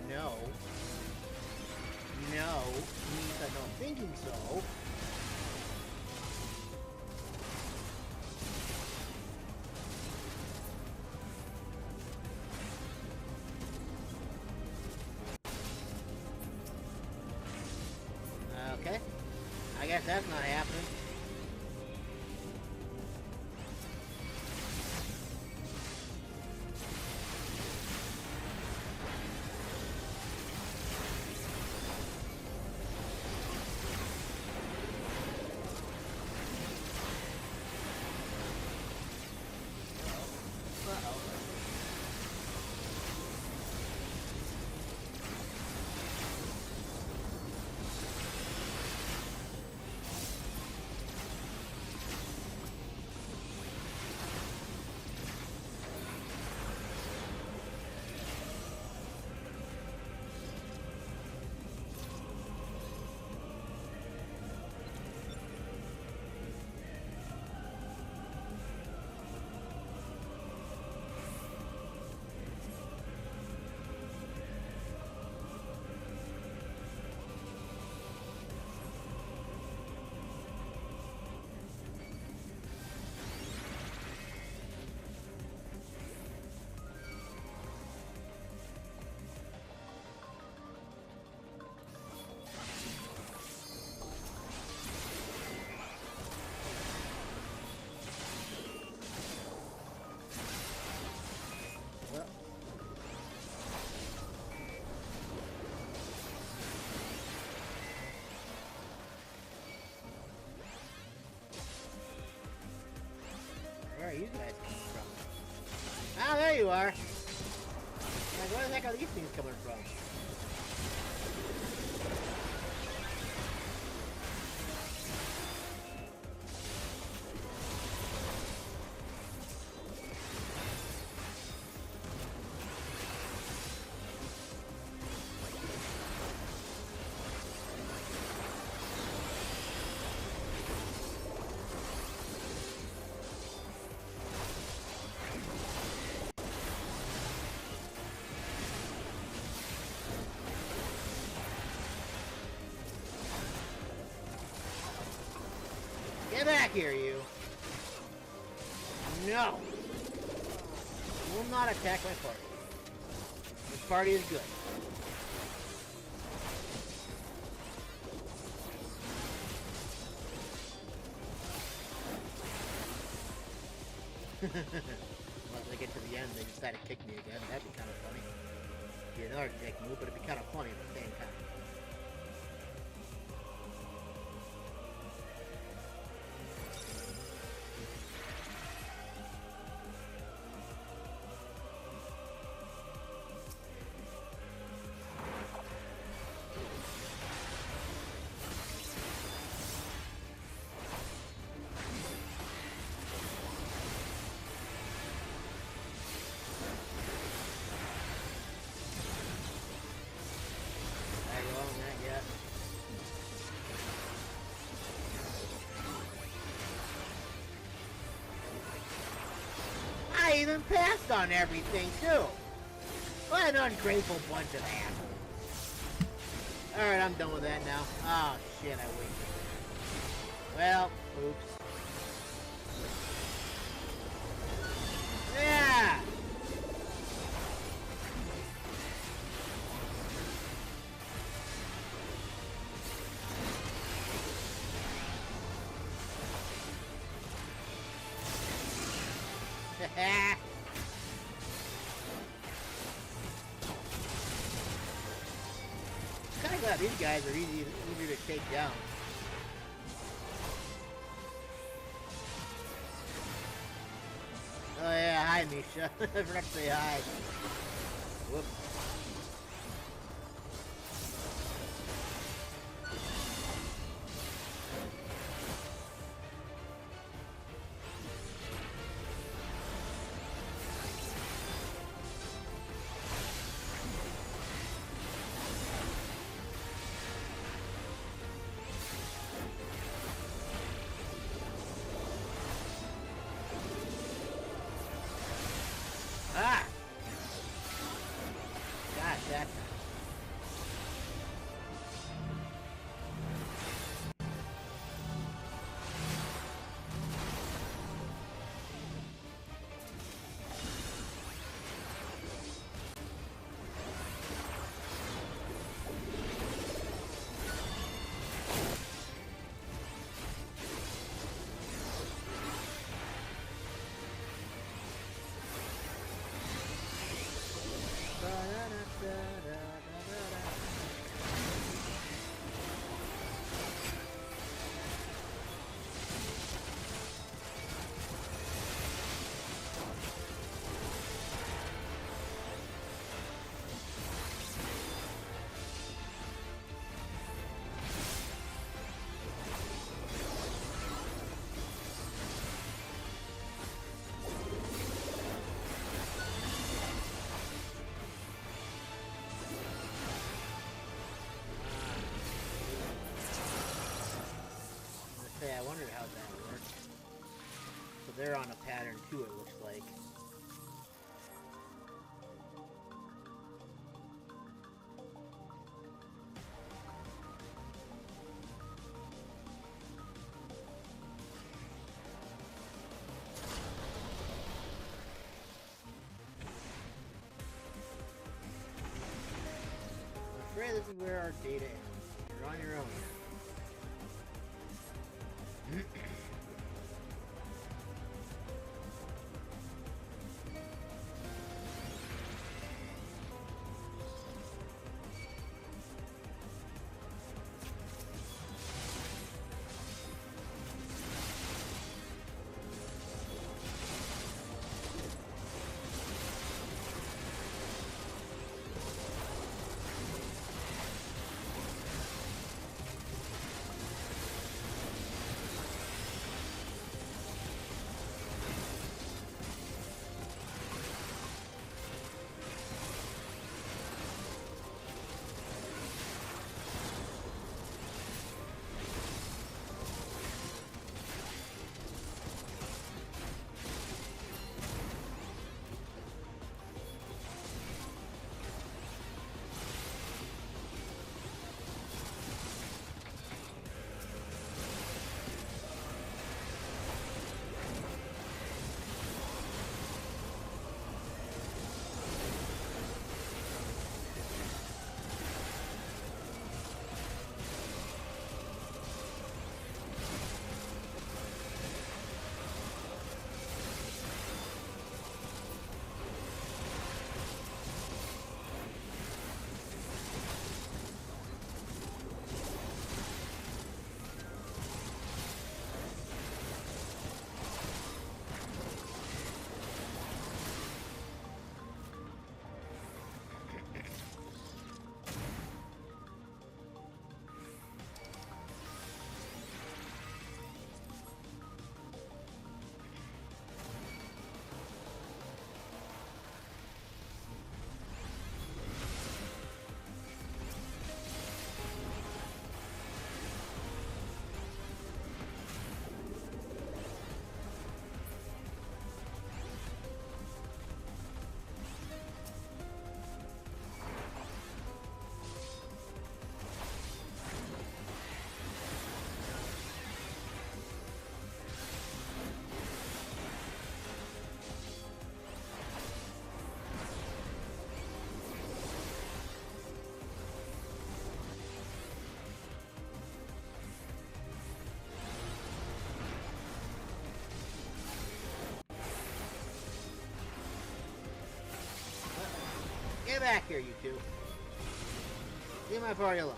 No. No means I'm not thinking so. Okay. I guess that's not happening. Where are you guys coming from? Ah, there you are! Like, where the heck are these things coming from? Get back here, you! No! You will not attack my party. This party is good. Once I get to the end, they decide to kick me again. That'd be kind of funny. Be another dick move, but it'd be kind of funny at the same time. I even passed on everything, too. What an ungrateful bunch of assholes. Alright, I'm done with that now. Oh, shit, I wasted it. Well, oops. Yeah! Kinda glad these guys are easier to take down. Oh yeah, hi Misha. I forgot to say hi. Whoop. Ah! Gosh, that. I wondered how that worked. So they're on a pattern too, it looks like. I'm afraid this is where our data ends. You're on your own. Get back here, you two. Leave my party alone.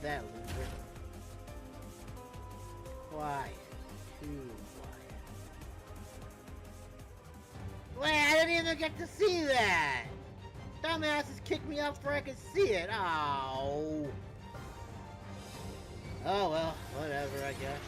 that, loser. Quiet. Too quiet. Wait, I didn't even get to see that! Dumbasses kicked me out before I could see it. Oh. Oh well, whatever, I guess.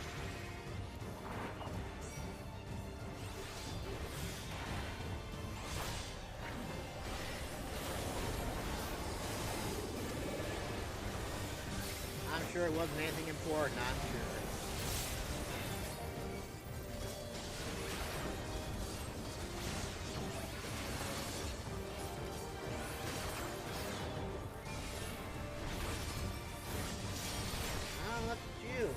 I'm sure it wasn't anything important, I'm sure. Oh, look at you.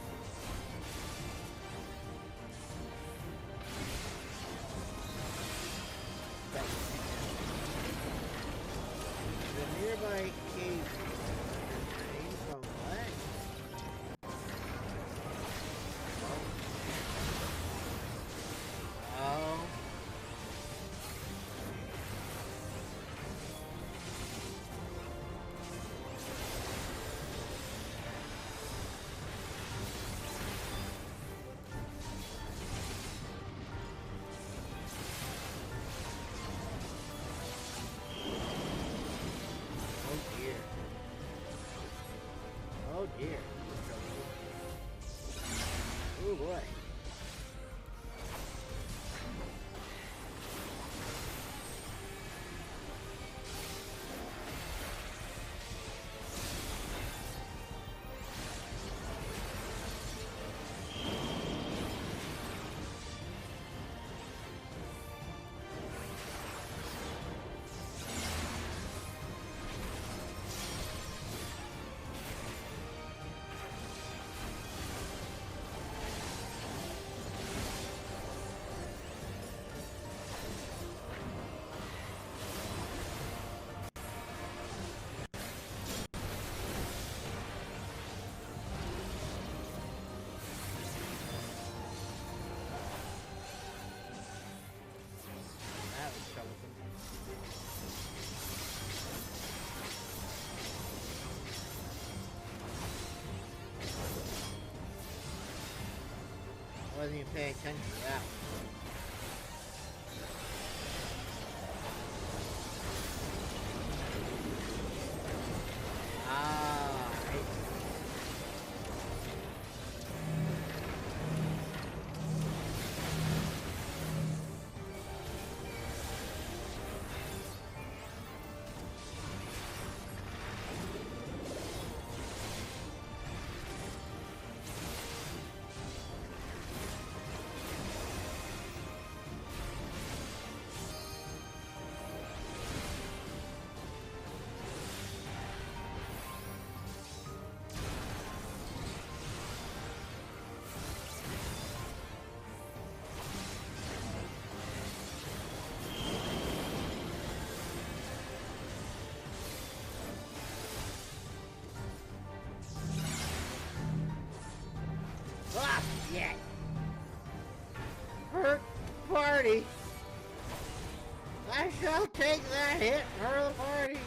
The nearby cave came from what? Oh. Oh dear. Oh boy. That was troublesome. I wasn't even paying attention to that one. Ah, I see. Ah, shit! Hurt party! I shall take that hit for the party!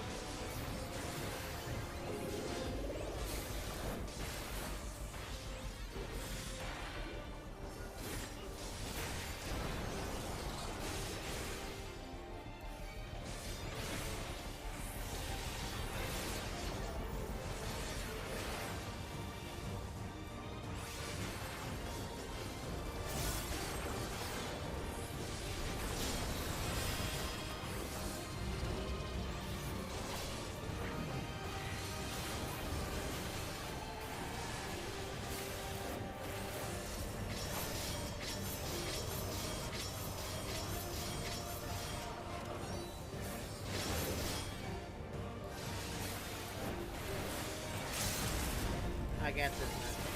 I guess it's not too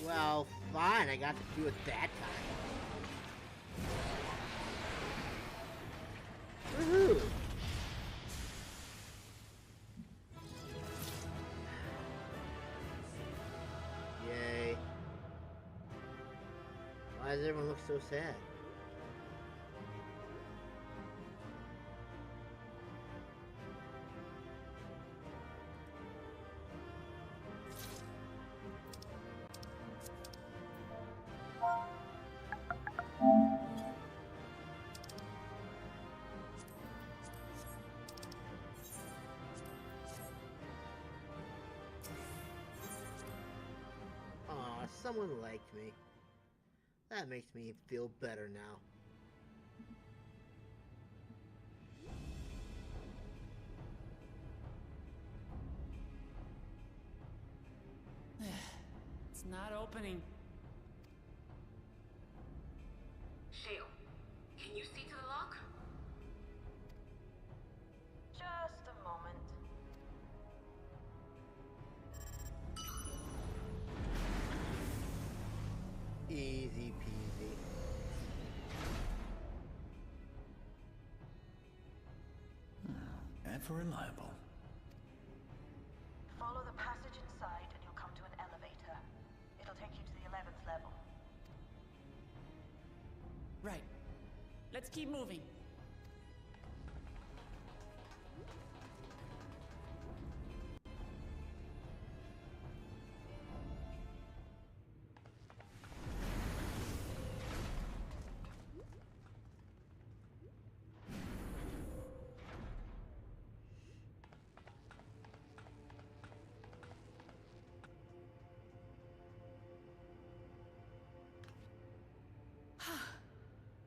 bad. Well, fine, I got to do it that time. Woohoo! Yay. Why does everyone look so sad? someone liked me. That makes me feel better now. It's not opening. Shale, can you see to the lock? Just a moment. Easy peasy. Ever reliable. Follow the passage inside and you'll come to an elevator. It'll take you to the 11th level. Right. Let's keep moving.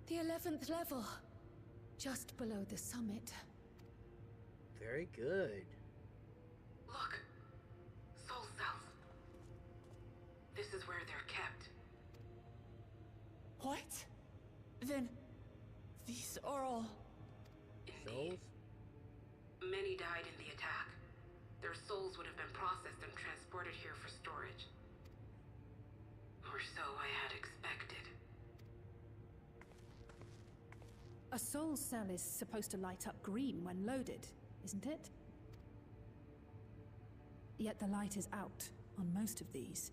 The 11th level. Just below the summit. Very good. Look. Soul cells. This is where they're kept. What? Then these are all souls? Many died in the attack. Their souls would have been processed and transported here for storage. Or so I had expected. A soul cell is supposed to light up green when loaded, isn't it? Yet the light is out on most of these.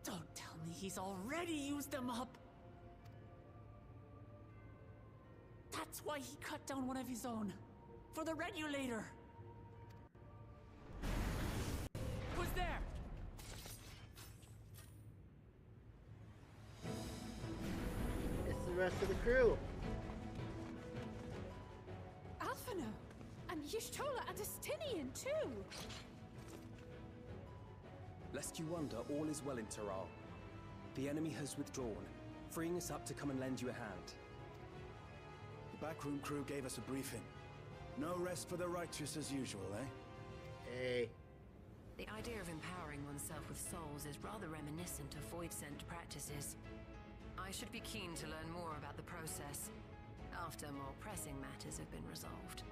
Don't tell me he's already used them up. That's why he cut down one of his own. For the regulator. Who's there? It's the rest of the crew. Alphino! And Y'shtola and Estinian too! Lest you wonder, all is well in Taral. The enemy has withdrawn, freeing us up to come and lend you a hand. The backroom crew gave us a briefing. No rest for the righteous as usual, eh? Hey. The idea of empowering oneself with souls is rather reminiscent of void-sent practices. I should be keen to learn more about the process, after more pressing matters have been resolved.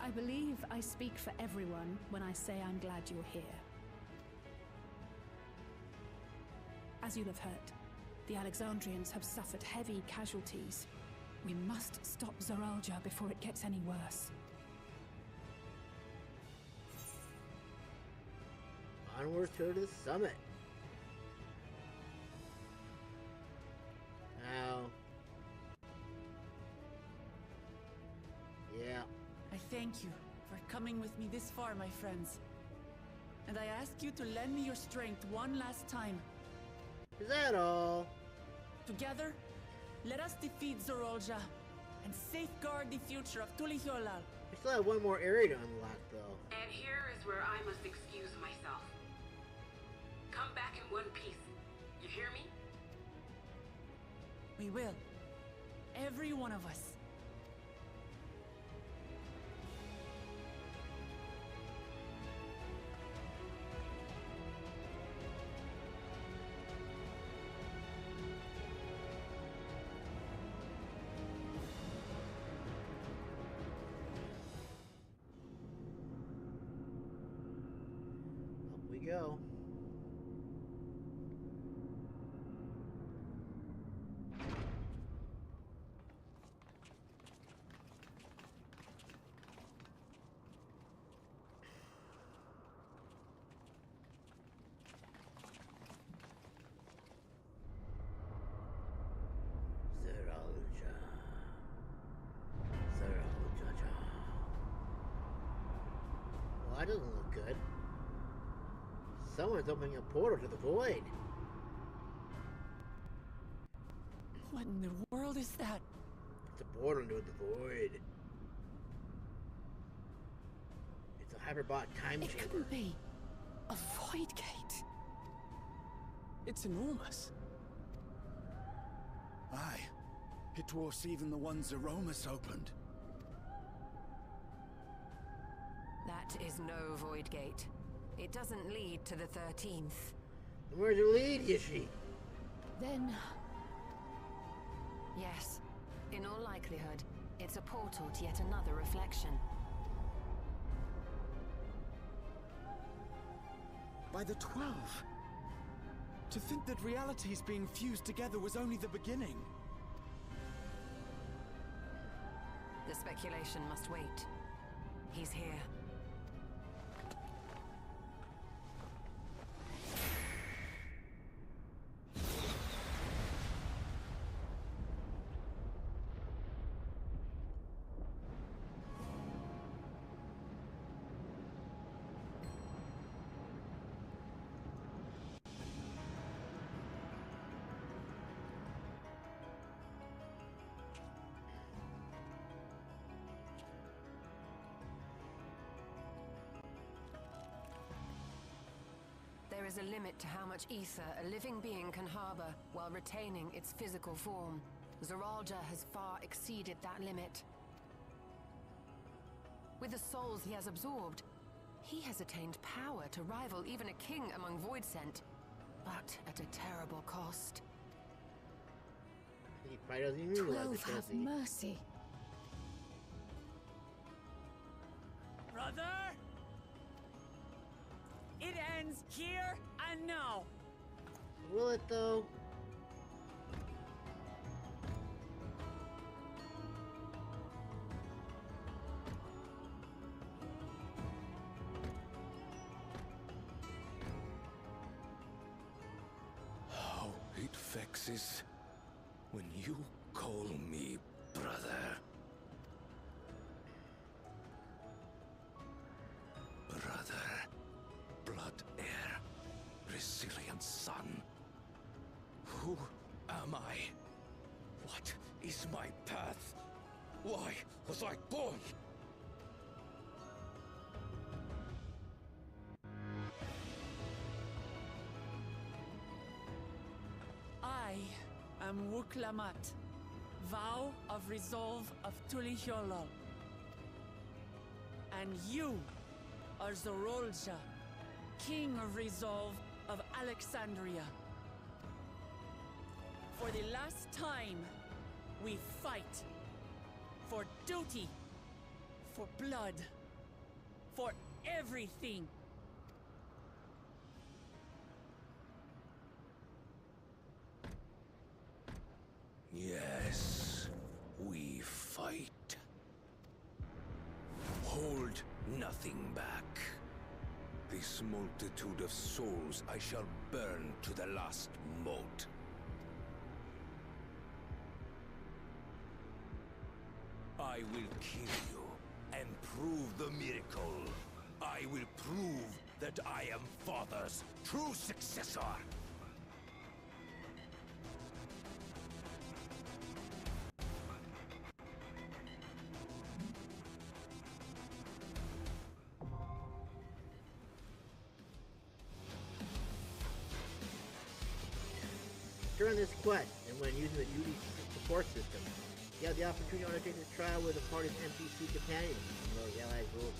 I believe I speak for everyone when I say I'm glad you're here. As you'll have heard, the Alexandrians have suffered heavy casualties. We must stop Zoralja before it gets any worse. Onwards to the summit. Now. Yeah. I thank you for coming with me this far, my friends. And I ask you to lend me your strength one last time. Is that all? Together, let us defeat Zoralja and safeguard the future of Tuliholal. We still have one more area to unlock, though. And here is where I must excuse myself. Come back in one piece. You hear me? We will. Every one of us. Go. Well, that doesn't look good. Someone's opening a portal to the void. What in the world is that? It's a portal into the void. It's a hyperbot time chamber. It couldn't be. A void gate. It's enormous. Aye. It dwarfs even the one Zeromus opened. That is no void gate. It doesn't lead to the 13th. Where's it lead, Yishi? Then... Yes. In all likelihood, it's a portal to yet another reflection. By the 12. To think that realities being fused together was only the beginning. The speculation must wait. He's here. There is a limit to how much ether a living being can harbor while retaining its physical form. Zoralja has far exceeded that limit. With the souls he has absorbed, he has attained power to rival even a king among Voidsent, but at a terrible cost. He probably doesn't even realize 12 it, does have he? mercy. Brother! It ends here and now. Will it though? How it vexes when you call me brother. Brother, blood heir, resilient son. Who am I? What is my path? Why was I born? I am Lamat, vow of resolve of Tulihyolol. And you are Zorolja, king of resolve of Alexandria. For the last time, we fight. For duty. For blood. For everything. Yes, we fight. Hold nothing back. This multitude of souls I shall burn to the last mote. I will kill you and prove the miracle. I will prove that I am Father's true successor. During this quest, and when using the duty support system, you have the opportunity to undertake this trial with the party's NPC companions, and those allies rules,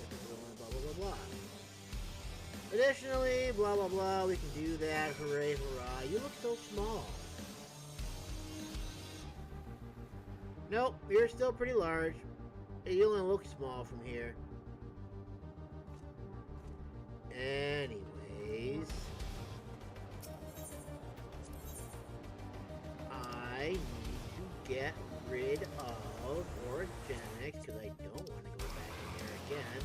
blah blah blah blah. Additionally, blah blah blah, we can do that, hooray, hurrah, you look so small. Nope, you're still pretty large. You only look small from here. Anyways, I need to get rid of Origenics because I don't want to go back in there again.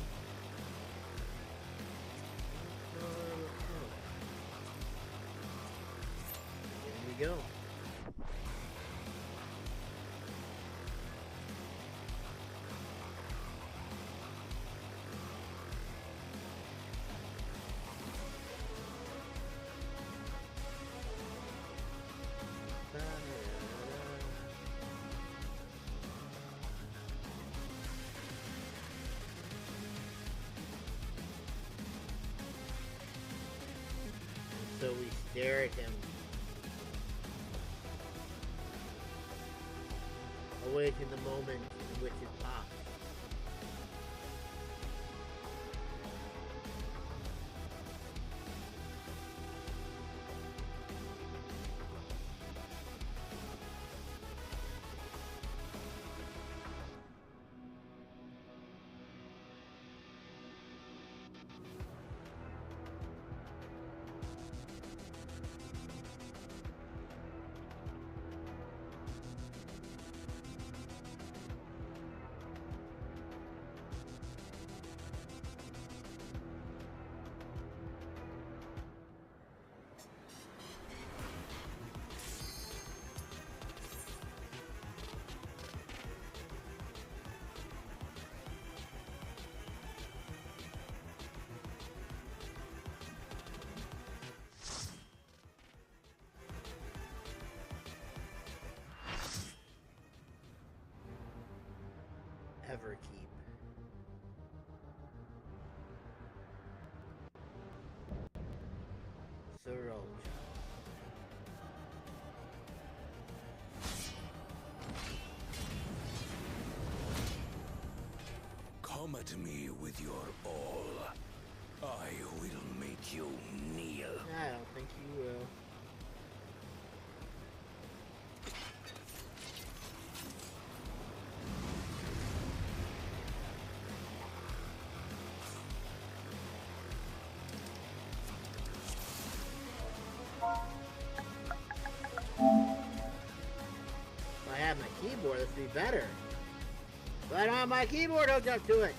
There we go. awaiting the moment in which it pops. Everkeep. Rousing. Come at me with your all. I will make you kneel. I don't think you will. If I had my keyboard, this would be better. But I don't have my keyboard hooked up to it.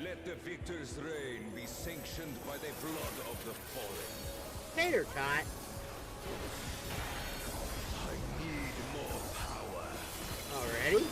Let the victor's reign be sanctioned by the blood of the fallen. Tater tot. I need more power. Already?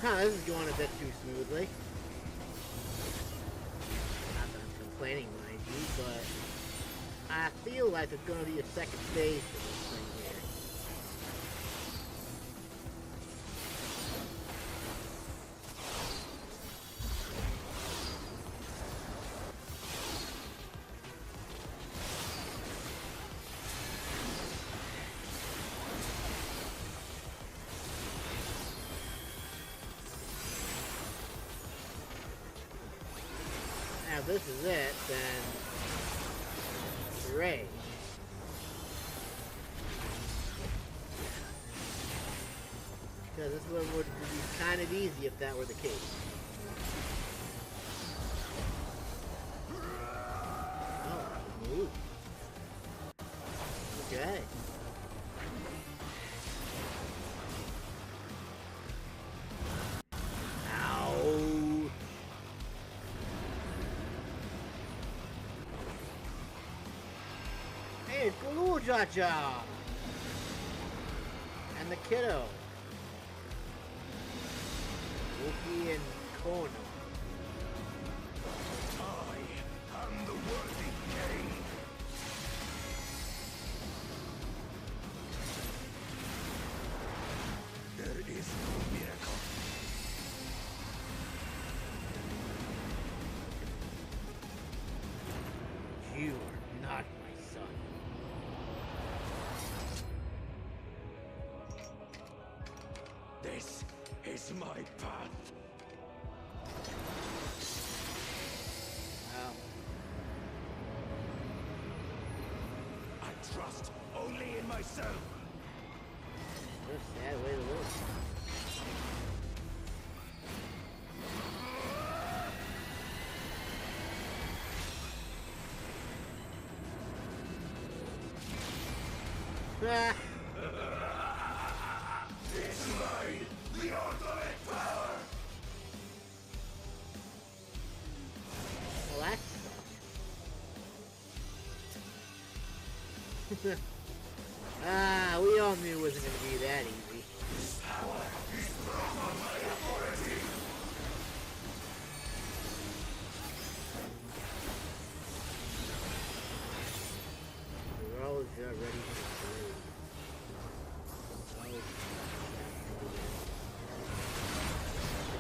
Huh, this is going a bit too smoothly. Not that I'm complaining, mind you, but I feel like there's going to be a second phase to this thing here. Now, if this is it, then hooray. This one would be kind of easy if that were the case. Oh, move. Okay. Ow. Hey, it's Gulujaja! And the kiddo. Wookie and Kono. I am the worthy king. There is no miracle. You are not my son. This is my path. Wow. I trust only in myself. What a sad way to live. Ah. It's mine, the ultimate power. Well, that sucks. Ah, we all knew it wasn't going to be that easy. This power is brought on my authority. We're all ready for the parade. Something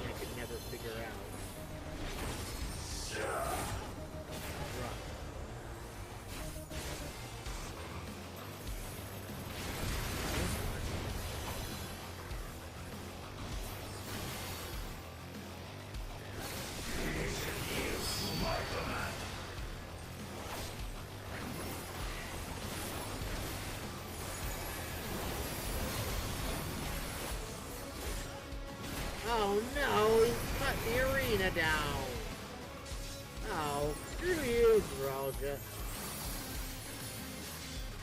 I could never figure out. Oh no, he cut the arena down. Oh, screw you, Zeralja.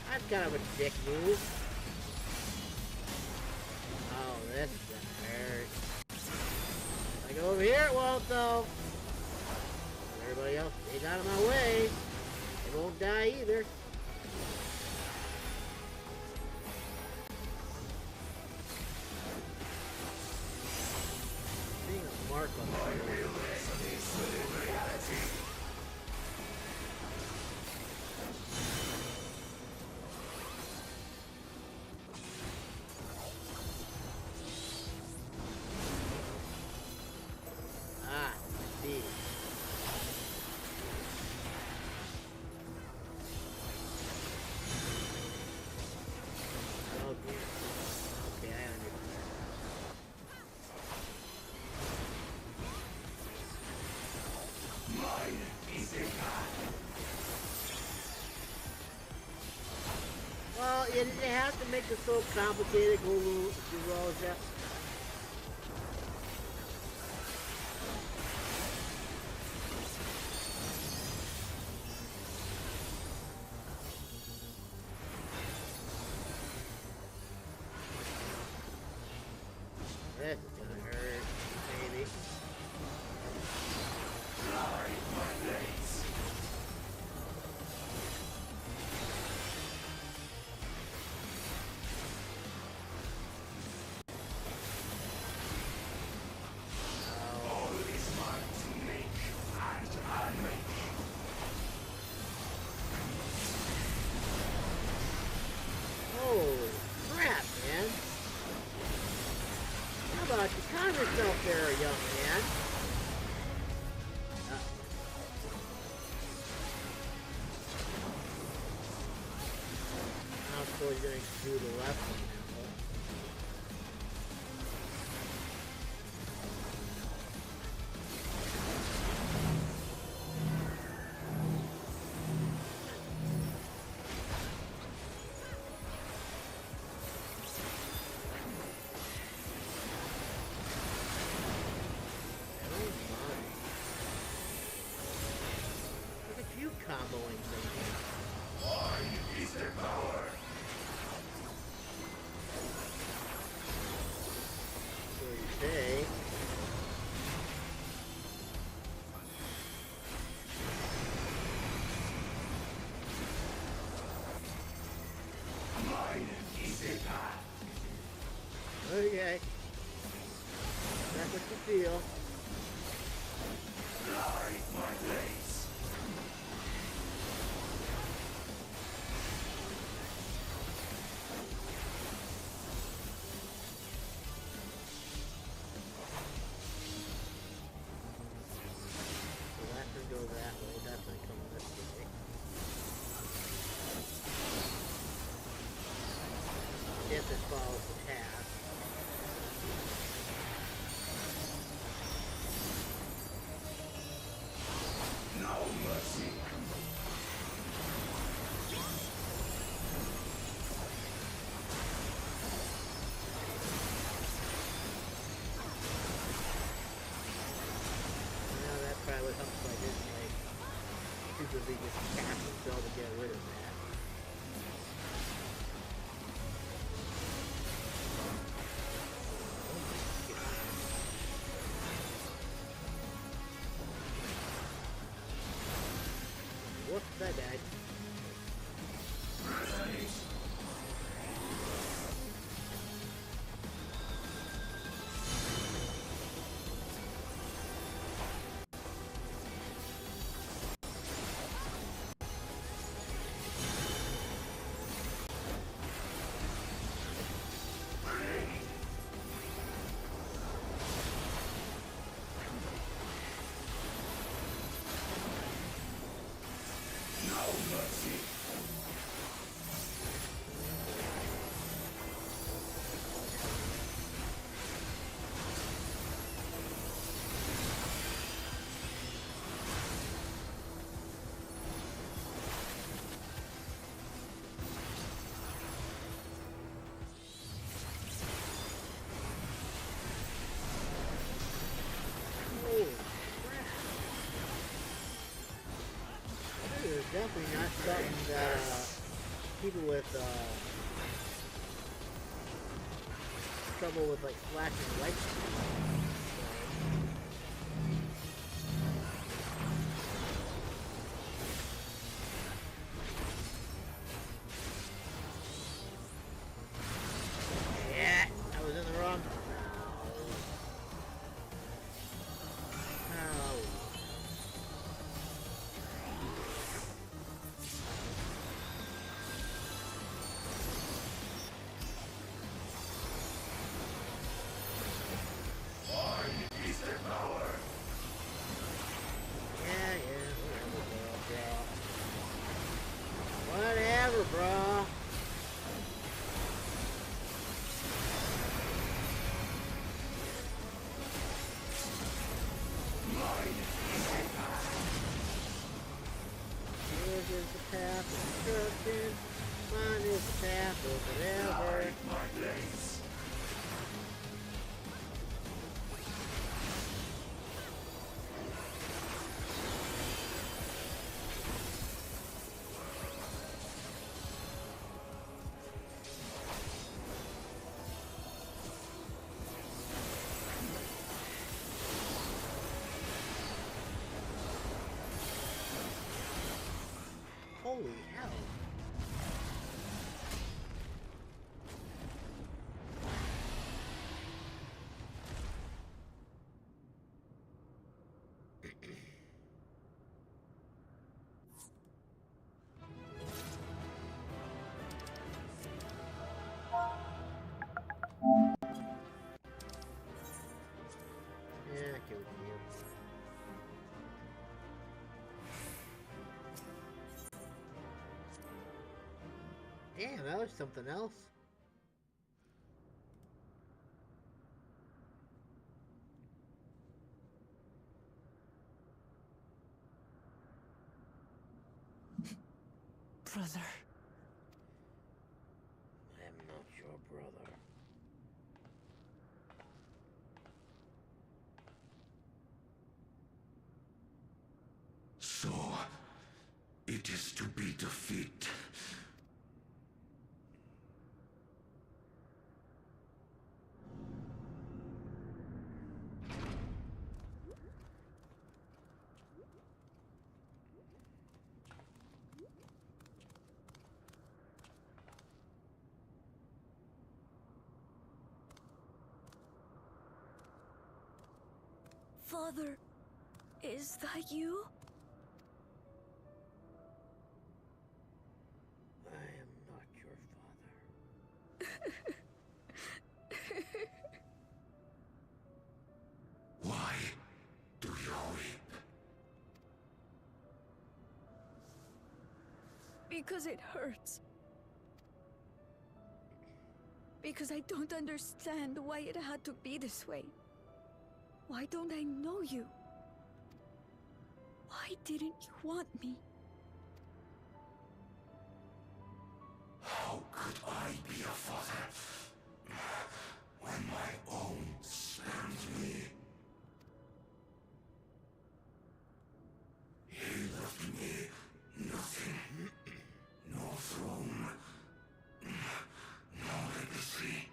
That's kind of a dick move. Oh, this is gonna hurt. If I go over here, it won't though. Everybody else, they got in my way. They won't die either. Mark on the fire. Ah, see. Oh dear. Okay, I understand. Well, it has to make it so complicated, Guluja. This is gonna hurt, maybe. Holy crap, man. How about you calm yourself there, young man? I suppose you're going to do the left one now. comboing thing here. Mine is the power. So you say. Mine is the path. Okay. That's what you feel. Light my blaze. So that can go that way. That's not coming this way. If it follows the path. No mercy. Now that probably would help if I didn't like stupidly just cast a spell to get rid of that. Whoops, I died. No mercy. Holy crap. This is definitely not something that people with trouble with like flashing lights. Yeah, I was in the wrong. Oh. Mine is the power. Yeah, whatever, bro. Mine is the path. Yours is the path of destruction. Mine is the path of whatever. Light my blaze. Holy hell. Yeah, I get what you mean. Damn, that was something else. Brother. I'm not your brother. So, is to be defeated. Father, is that you? I am not your father. Why do you weep? Because it hurts. Because I don't understand why it had to be this way. Why don't I know you? Why didn't you want me? How could I be a father when my own spurned me? He left me nothing. No throne. No legacy.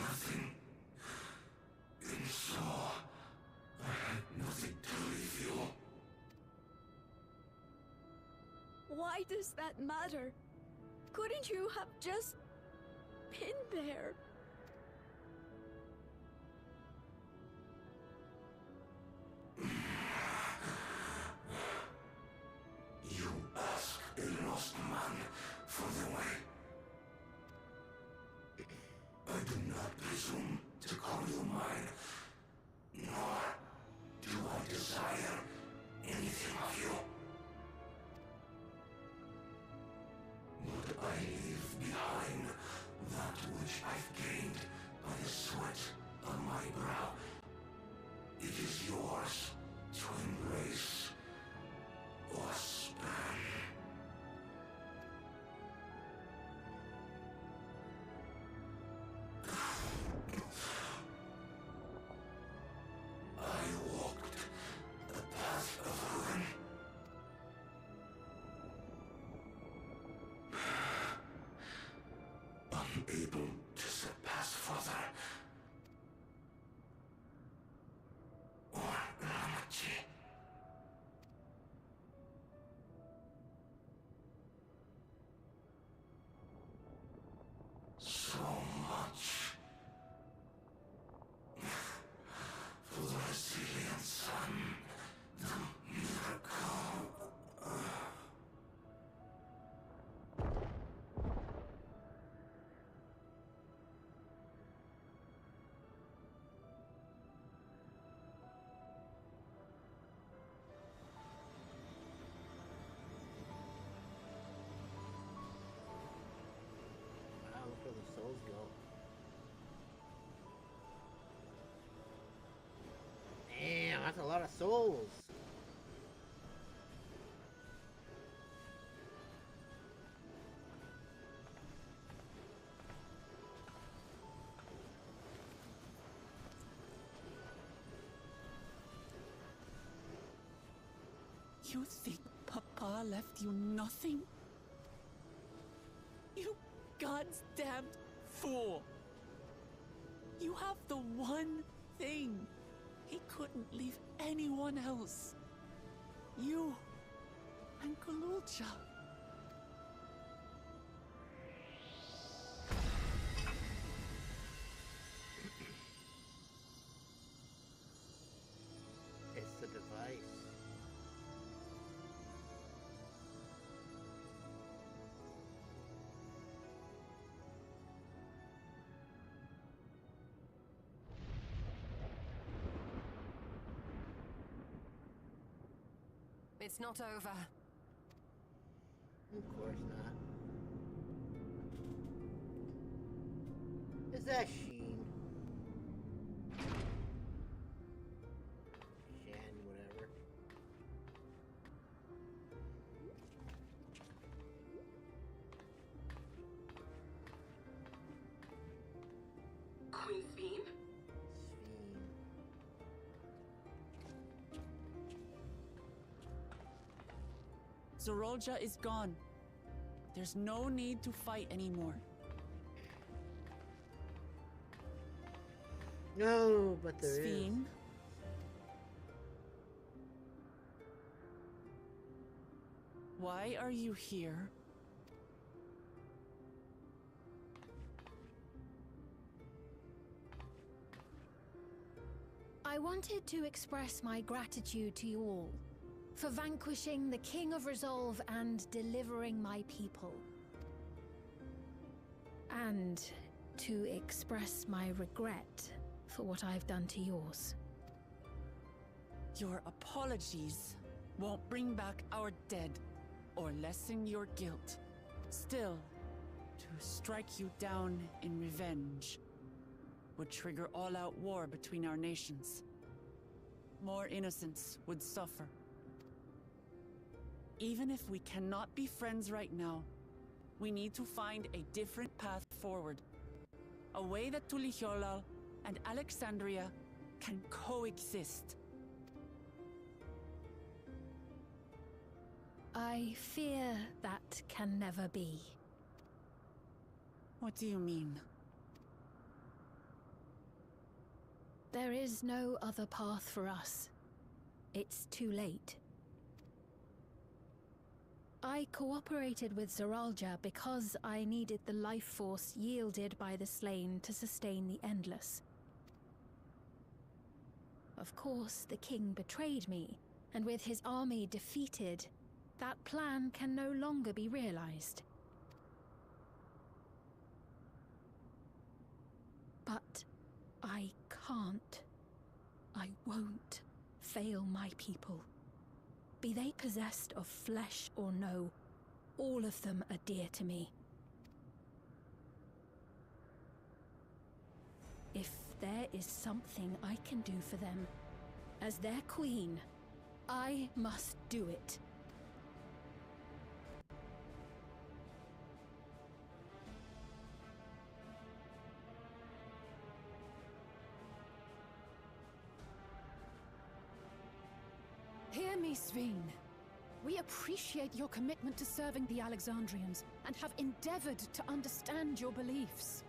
Nothing. And so, I had nothing to leave you. Why does that matter? Couldn't you have just been there? You ask a lost man for the way. I do not presume to call you mine, nor do I desire anything of you. Would I leave behind that which I've gained by the sweat on my brow? It is yours to embrace or spurn. I walked the path of ruin. Unable to surpass Father or Lament. So much for the Resilient Son, the miracle. Wow, look where the souls go. Damn, that's a lot of souls. You think Papa left you nothing? You God's damned fool! You have the one thing he couldn't leave anyone else. You and Kululcha. It's the device. It's not over. Of course not. Is that Sheen? Shan, whatever. Queen Sphene? Zorolja is gone. There's no need to fight anymore. No, but there is. Sphene? Why are you here? I wanted to express my gratitude to you all for vanquishing the King of Resolve and delivering my people. And to express my regret for what I've done to yours. Your apologies won't bring back our dead or lessen your guilt. Still, to strike you down in revenge would trigger all-out war between our nations. More innocents would suffer. Even if we cannot be friends right now, we need to find a different path forward. A way that Tuliholal and Alexandria can coexist. I fear that can never be. What do you mean? There is no other path for us. It's too late. I cooperated with Zoralja because I needed the life force yielded by the slain to sustain the Endless. Of course, the king betrayed me, and with his army defeated, that plan can no longer be realized. But I can't. I won't fail my people. Be they possessed of flesh or no, all of them are dear to me. If there is something I can do for them, as their queen, I must do it. Hear me, Sphene. We appreciate your commitment to serving the Alexandrians and have endeavored to understand your beliefs.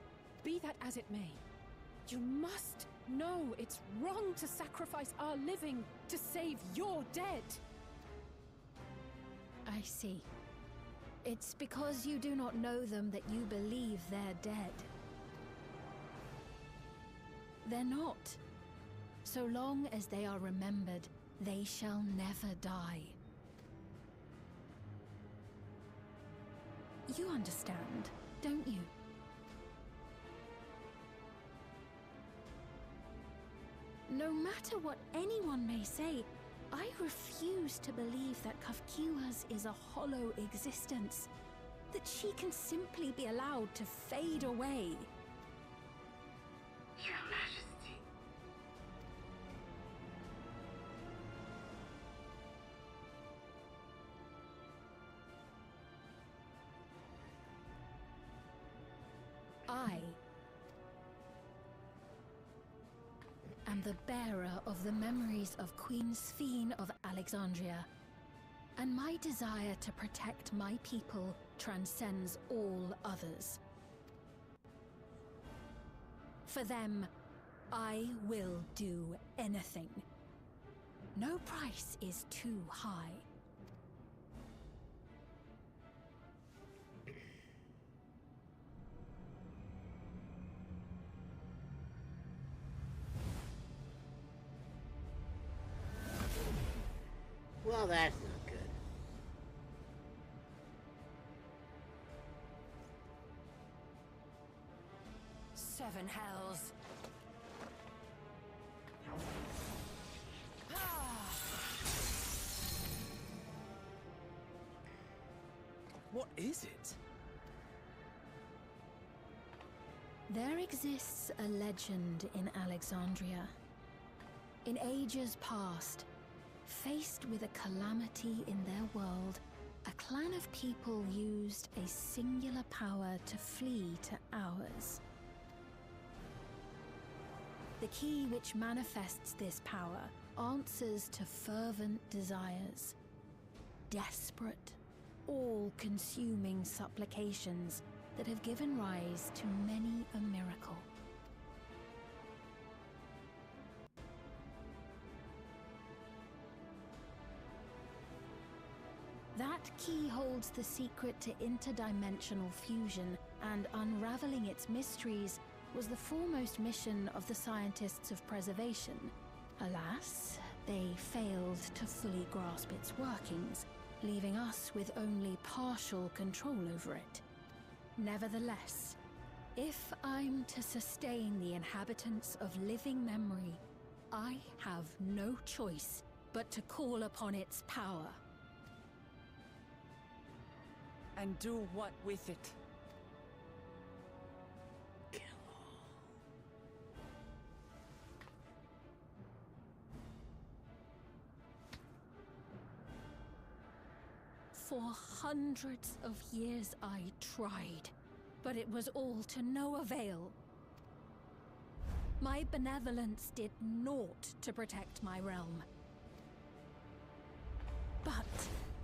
Be that as it may, you must know it's wrong to sacrifice our living to save your dead. I see. It's because you do not know them that you believe they're dead. They're not. So long as they are remembered, they shall never die. You understand, don't you? No matter what anyone may say, I refuse to believe that Kafkiwa's is a hollow existence. That she can simply be allowed to fade away. Your Majesty. I am the bearer of the memories of Queen Sphene of Alexandria, and my desire to protect my people transcends all others. For them, I will do anything. No price is too high. Well, that's not good. Seven hells. What is it? There exists a legend in Alexandria. In ages past, faced with a calamity in their world, a clan of people used a singular power to flee to ours. The key which manifests this power answers to fervent desires, desperate all-consuming supplications that have given rise to many a miracle. That key holds the secret to interdimensional fusion, and unraveling its mysteries was the foremost mission of the scientists of preservation. Alas, they failed to fully grasp its workings, leaving us with only partial control over it. Nevertheless, if I'm to sustain the inhabitants of living memory, I have no choice but to call upon its power. And do what with it? For hundreds of years I tried, but it was all to no avail. My benevolence did naught to protect my realm. But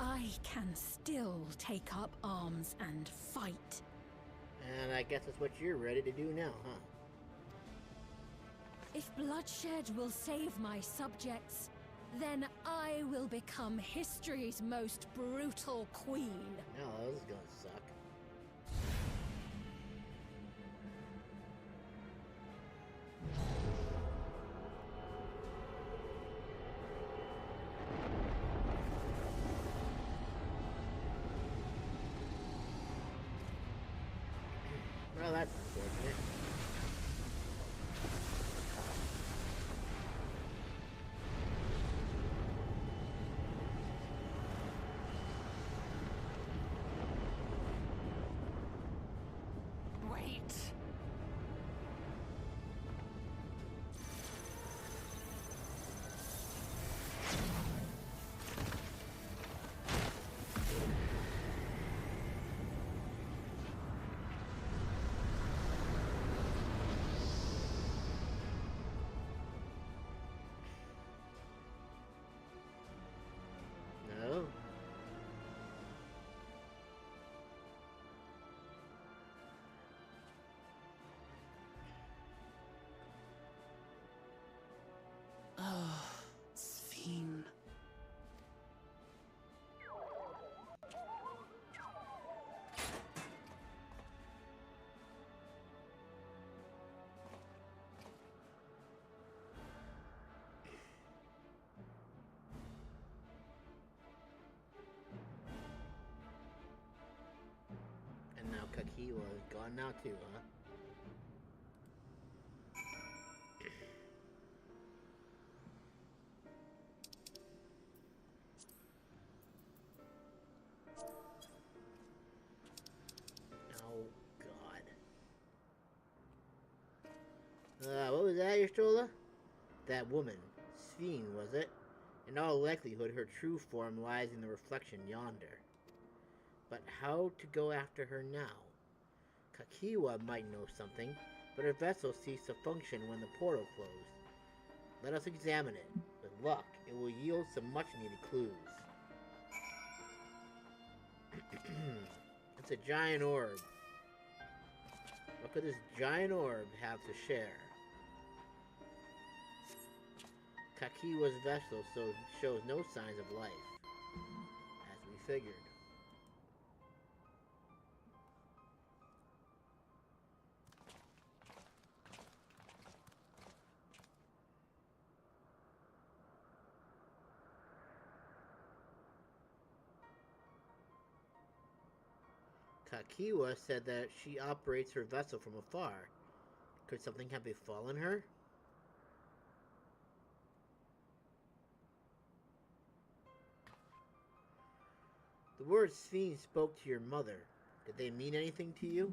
I can still take up arms and fight. And I guess that's what you're ready to do now, huh? If bloodshed will save my subjects, then I will become history's most brutal queen. No, this is gonna suck. Well, that's unfortunate. Wait. No. Oh, Sphene. And now Kakiwa is gone now too, huh? Oh, God. What was that, Strolla? That woman. Sphene, was it? In all likelihood, her true form lies in the reflection yonder. But how to go after her now? Kakiwa might know something, but her vessel ceased to function when the portal closed. Let us examine it. With luck, it will yield some much-needed clues. It's a giant orb. What could this giant orb have to share? Kakiwa's vessel shows no signs of life, as we figured. Kakiwa said that she operates her vessel from afar. Could something have befallen her? The words Sphene spoke to your mother, did they mean anything to you?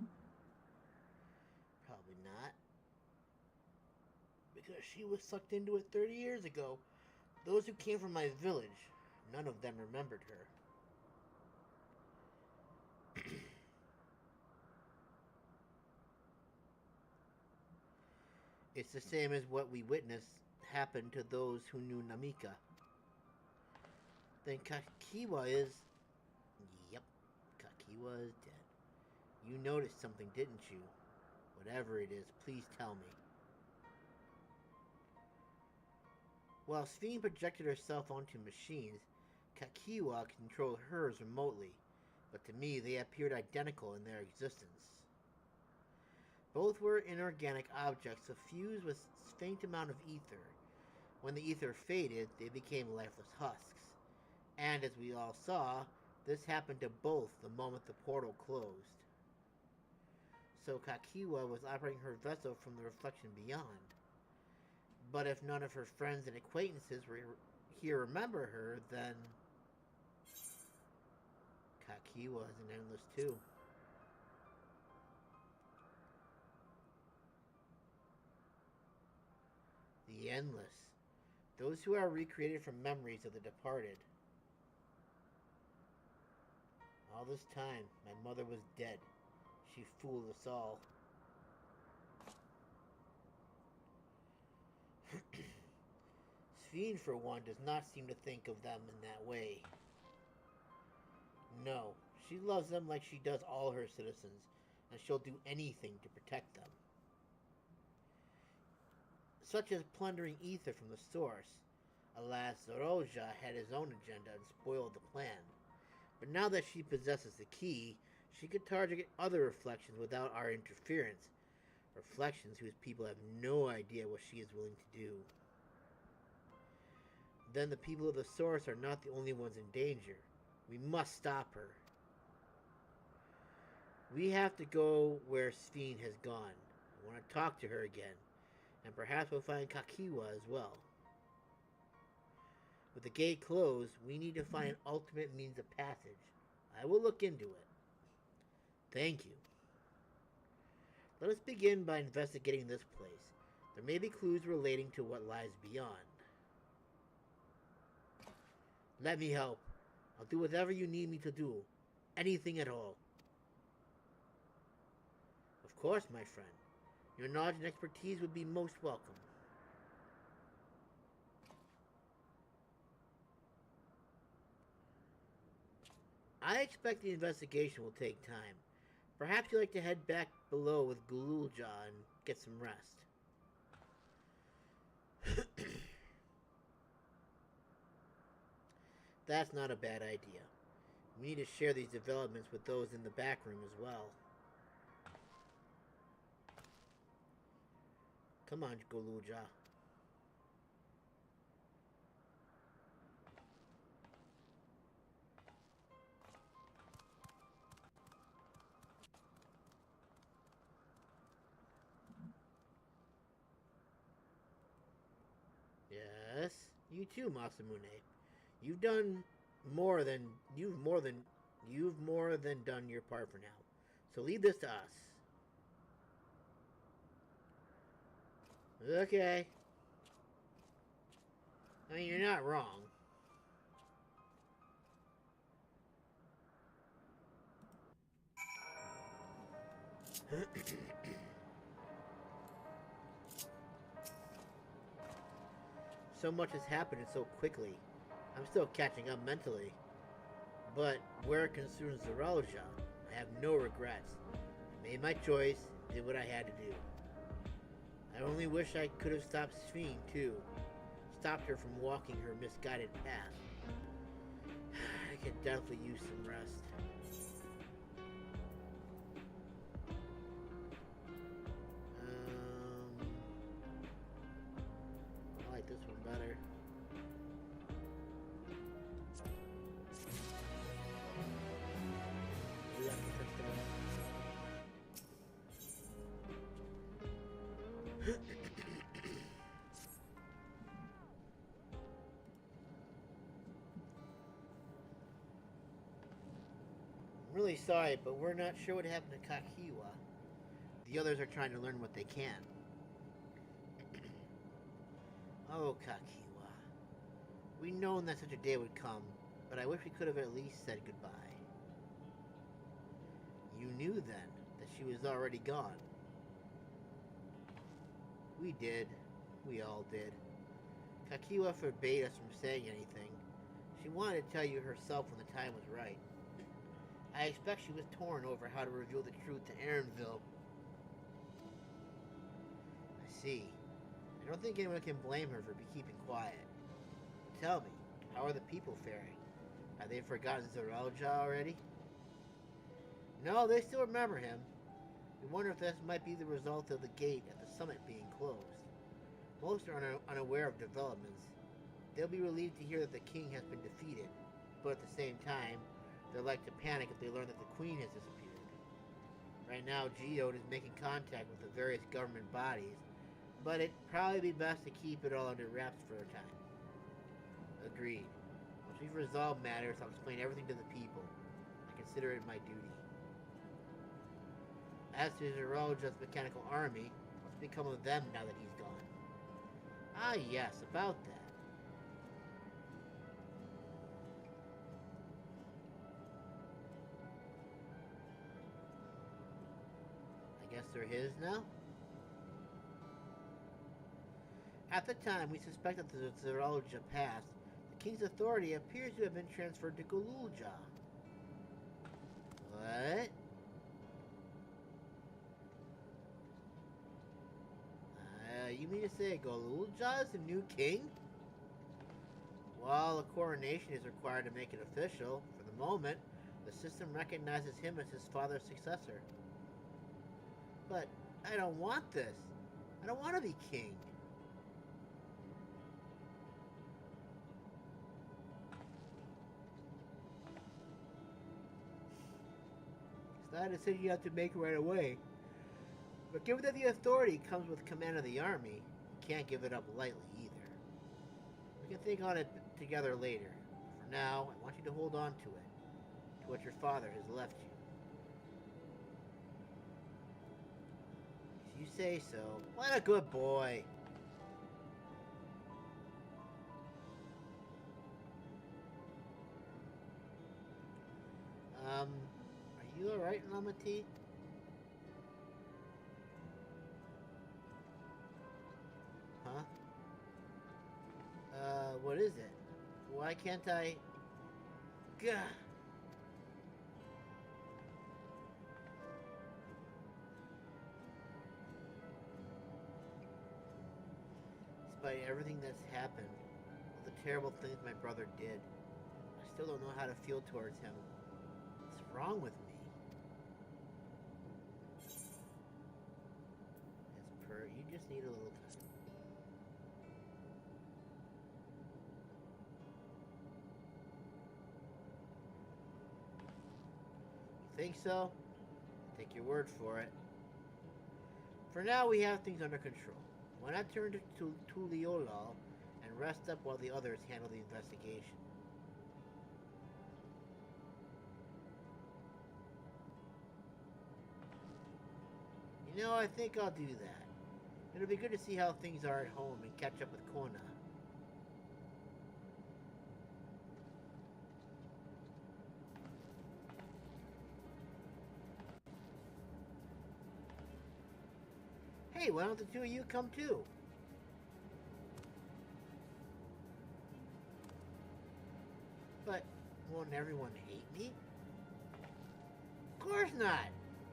Probably not. Because she was sucked into it 30 years ago. Those who came from my village, none of them remembered her. It's the same as what we witnessed happen to those who knew Namika. Then Kakiwa is... Yep, Kakiwa is dead. You noticed something, didn't you? Whatever it is, please tell me. While Sphene projected herself onto machines, Kakiwa controlled hers remotely, but to me they appeared identical in their existence. Both were inorganic objects suffused with a faint amount of ether. When the ether faded, they became lifeless husks. And as we all saw, this happened to both the moment the portal closed. So Kakiwa was operating her vessel from the reflection beyond. But if none of her friends and acquaintances were here remember her, then Kakiwa is an endless too. The endless. Those who are recreated from memories of the departed. All this time, my mother was dead. She fooled us all. Sphene, for one, does not seem to think of them in that way. No, she loves them like she does all her citizens, and she'll do anything to protect them. Such as plundering ether from the source. Alas, Zoroja had his own agenda and spoiled the plan. But now that she possesses the key, she could target other reflections without our interference. Reflections whose people have no idea what she is willing to do. Then the people of the source are not the only ones in danger. We must stop her. We have to go where Sphene has gone. I want to talk to her again. And perhaps we'll find Kakiwa as well. With the gate closed, we need to find an ultimate means of passage. I will look into it. Thank you. Let us begin by investigating this place. There may be clues relating to what lies beyond. Let me help. I'll do whatever you need me to do. Anything at all. Of course, my friend. Your knowledge and expertise would be most welcome. I expect the investigation will take time. Perhaps you'd like to head back below with Gululja and get some rest. That's not a bad idea. We need to share these developments with those in the back room as well. Come on, Gululja. Yes, you too, Masamune. You've more than done your part for now. So leave this to us. Okay. I mean, you're not wrong. So much has happened so quickly. I'm still catching up mentally. But where it concerns Zoroja, I have no regrets. I made my choice, did what I had to do. I only wish I could have stopped Sphene, too. Stopped her from walking her misguided path. I could definitely use some rest. I like this one better. I'm really sorry, but we're not sure what happened to Kakiwa. The others are trying to learn what they can. Oh, Kakiwa. We'd known that such a day would come, but I wish we could have at least said goodbye. You knew then that she was already gone. We did. We all did. Kakiwa forbade us from saying anything. She wanted to tell you herself when the time was right. I I expect she was torn over how to reveal the truth to Aaronville. I see. I don't think anyone can blame her for keeping quiet. Tell me, how are the people faring? Have they forgotten Zerelja already? No, they still remember him. We wonder if this might be the result of the gate at the summit being closed. Most are unaware of developments. They'll be relieved to hear that the king has been defeated, but at the same time, they're like to panic if they learn that the queen has disappeared. Right now, Geode is making contact with the various government bodies, but it'd probably be best to keep it all under wraps for a time. Agreed. Once we've resolved matters, I'll explain everything to the people. I consider it my duty. As to Zerelja's mechanical army, what's become of them now that he's gone? Ah yes, about that. I guess they're his now? At the time we suspected the Zerelja passed, the king's authority appears to have been transferred to Gululja. What? You mean to say Gululja is the new king? While a coronation is required to make it official, for the moment, the system recognizes him as his father's successor. But I don't want this. I don't want to be king. It's not a decision you have to make right away. But given that the authority comes with command of the army, you can't give it up lightly either. We can think on it together later. For now, I want you to hold on to it, to what your father has left you. If you say so, what a good boy. Are you alright, Lament? Huh? What is it? Why can't I... Gah! Despite everything that's happened, all the terrible things my brother did, I still don't know how to feel towards him. What's wrong with me? You just need a little time. You think so? Take your word for it. For now, we have things under control. Why not turn to Tuliolal and rest up while the others handle the investigation? You know, I think I'll do that. It'll be good to see how things are at home and catch up with Kona. Hey, why don't the two of you come too? But won't everyone hate me? Of course not.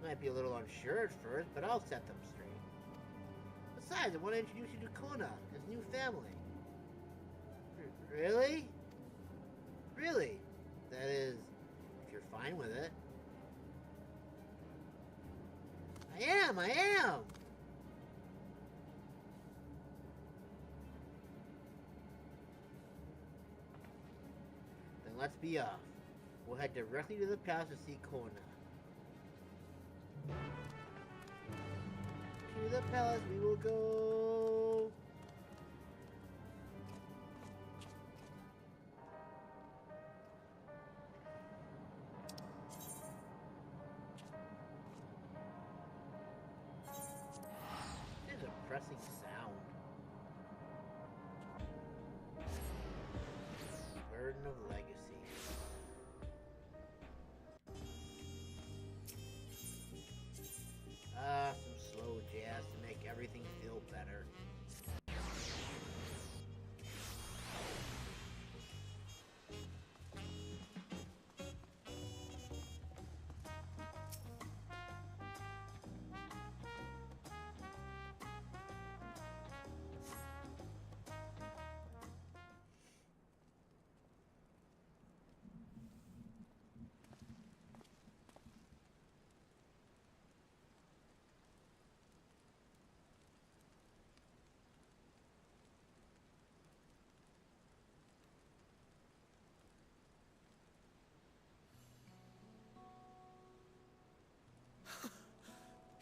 Might be a little unsure at first, but I'll set them straight. Besides, I want to introduce you to Kona, his new family. Really? Really? That is, if you're fine with it. I am! Then let's be off. We'll head directly to the palace to see Kona. To the palace we will go. There's a pressing sound. Burden of legacy. Some slow jazz to make everything feel better.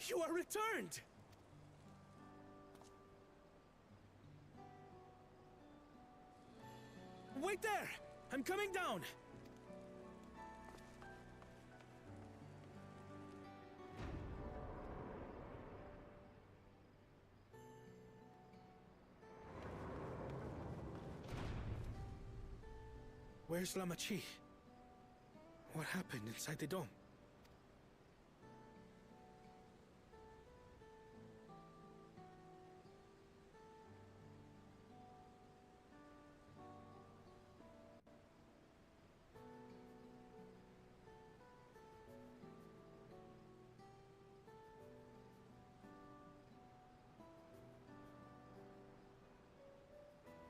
You are returned! Wait there! I'm coming down! Where's Lamachi? What happened inside the dome?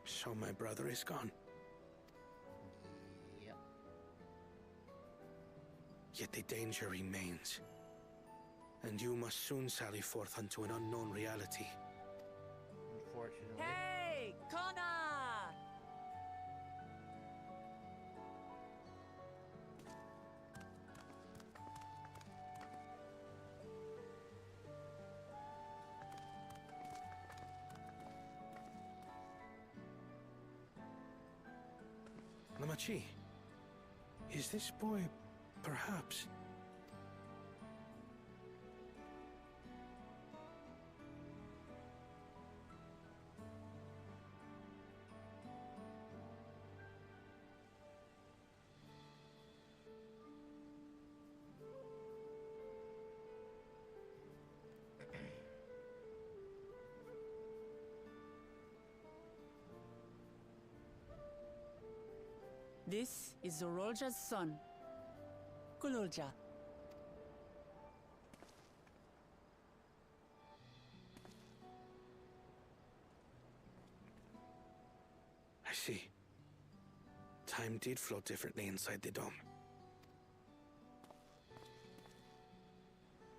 So my brother is gone. Yep. Yet the danger remains. And you must soon sally forth unto an unknown reality. Unfortunately. Hey, Connor! Lamachi, is this boy, perhaps? This is Zorolja's son, Kululja. I see. Time did flow differently inside the dome.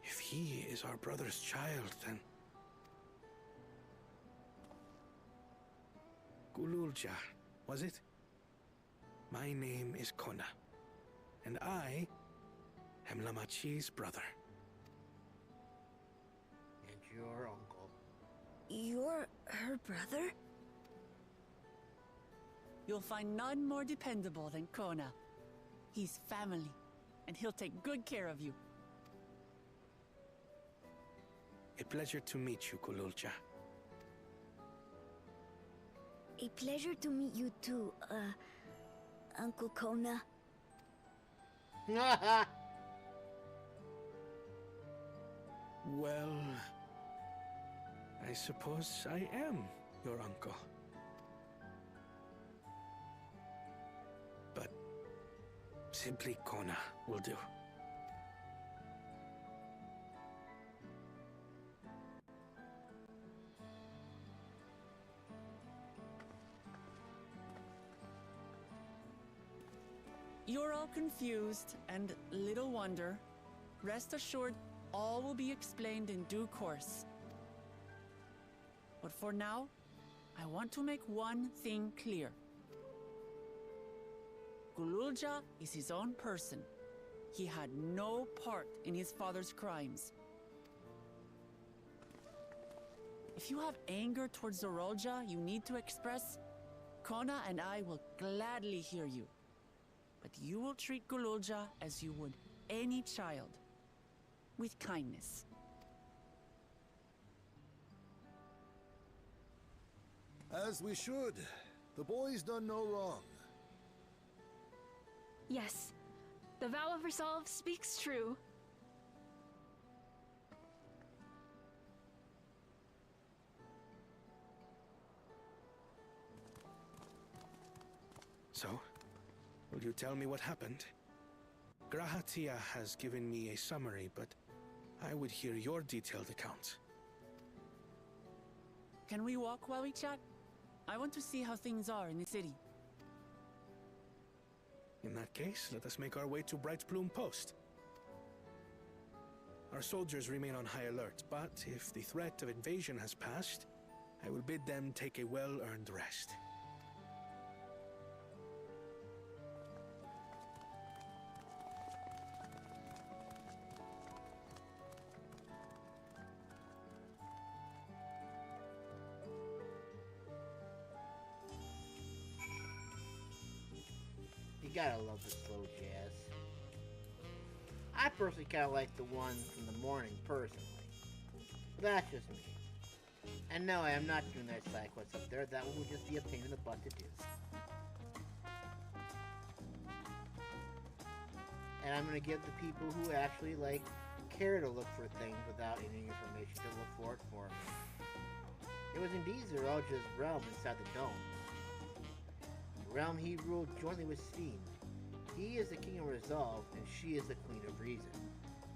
If he is our brother's child, then... Kululja, was it? My name is Kona, and I am Lamachi's brother. And your uncle. You're her brother? You'll find none more dependable than Kona. He's family, and he'll take good care of you. A pleasure to meet you, Kululja. A pleasure to meet you too, Uncle Kona. Well, I suppose I am your uncle. But simply Kona will do. You're all confused, and little wonder. Rest assured, all will be explained in due course. But for now, I want to make one thing clear. Kululja is his own person. He had no part in his father's crimes. If you have anger towards Zorolja you need to express, Kona and I will gladly hear you. But you will treat Kululja as you would any child, with kindness. As we should. The boy's done no wrong. Yes, the vow of resolve speaks true. So, will you tell me what happened? Grahatia has given me a summary, but I would hear your detailed account. Can we walk while we chat? I want to see how things are in the city. In that case, let us make our way to Bright Plume Post. Our soldiers remain on high alert, but if the threat of invasion has passed, I will bid them take a well-earned rest. gotta love the slow jazz. I personally kinda like the one from the morning, personally. But that's just me. And no, I am not doing that side quest up there. That one would just be a pain in the butt to do. And I'm gonna give the people who actually, like, care to look for things without any information to look for it for me. It was indeed Zeralja's realm inside the dome. The realm he ruled jointly with Sphene. He is the king of resolve, and she is the queen of reason.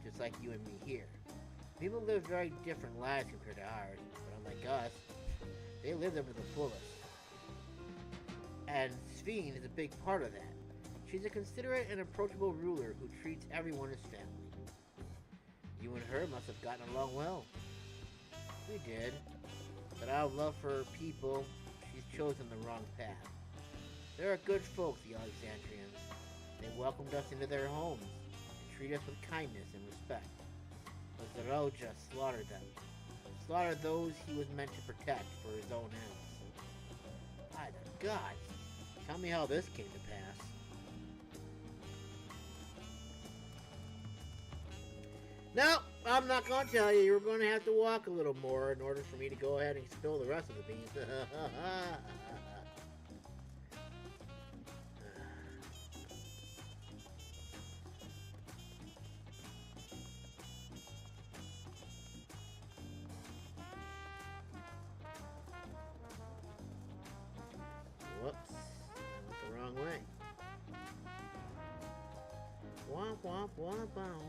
Just like you and me here. People live very different lives compared to ours, but unlike us, they live them to the fullest. And Sphene is a big part of that. She's a considerate and approachable ruler who treats everyone as family. You and her must have gotten along well. We did. But out of love for her people, she's chosen the wrong path. There are good folk, the Alexandrians. They welcomed us into their homes and treat us with kindness and respect. But Zeralja slaughtered them. Slaughtered those he was meant to protect for his own ends. By the gods! Tell me how this came to pass. No, I'm not going to tell you. You're going to have to walk a little more in order for me to go ahead and spill the rest of the beans. Whoops, I went the wrong way. Womp womp womp womp.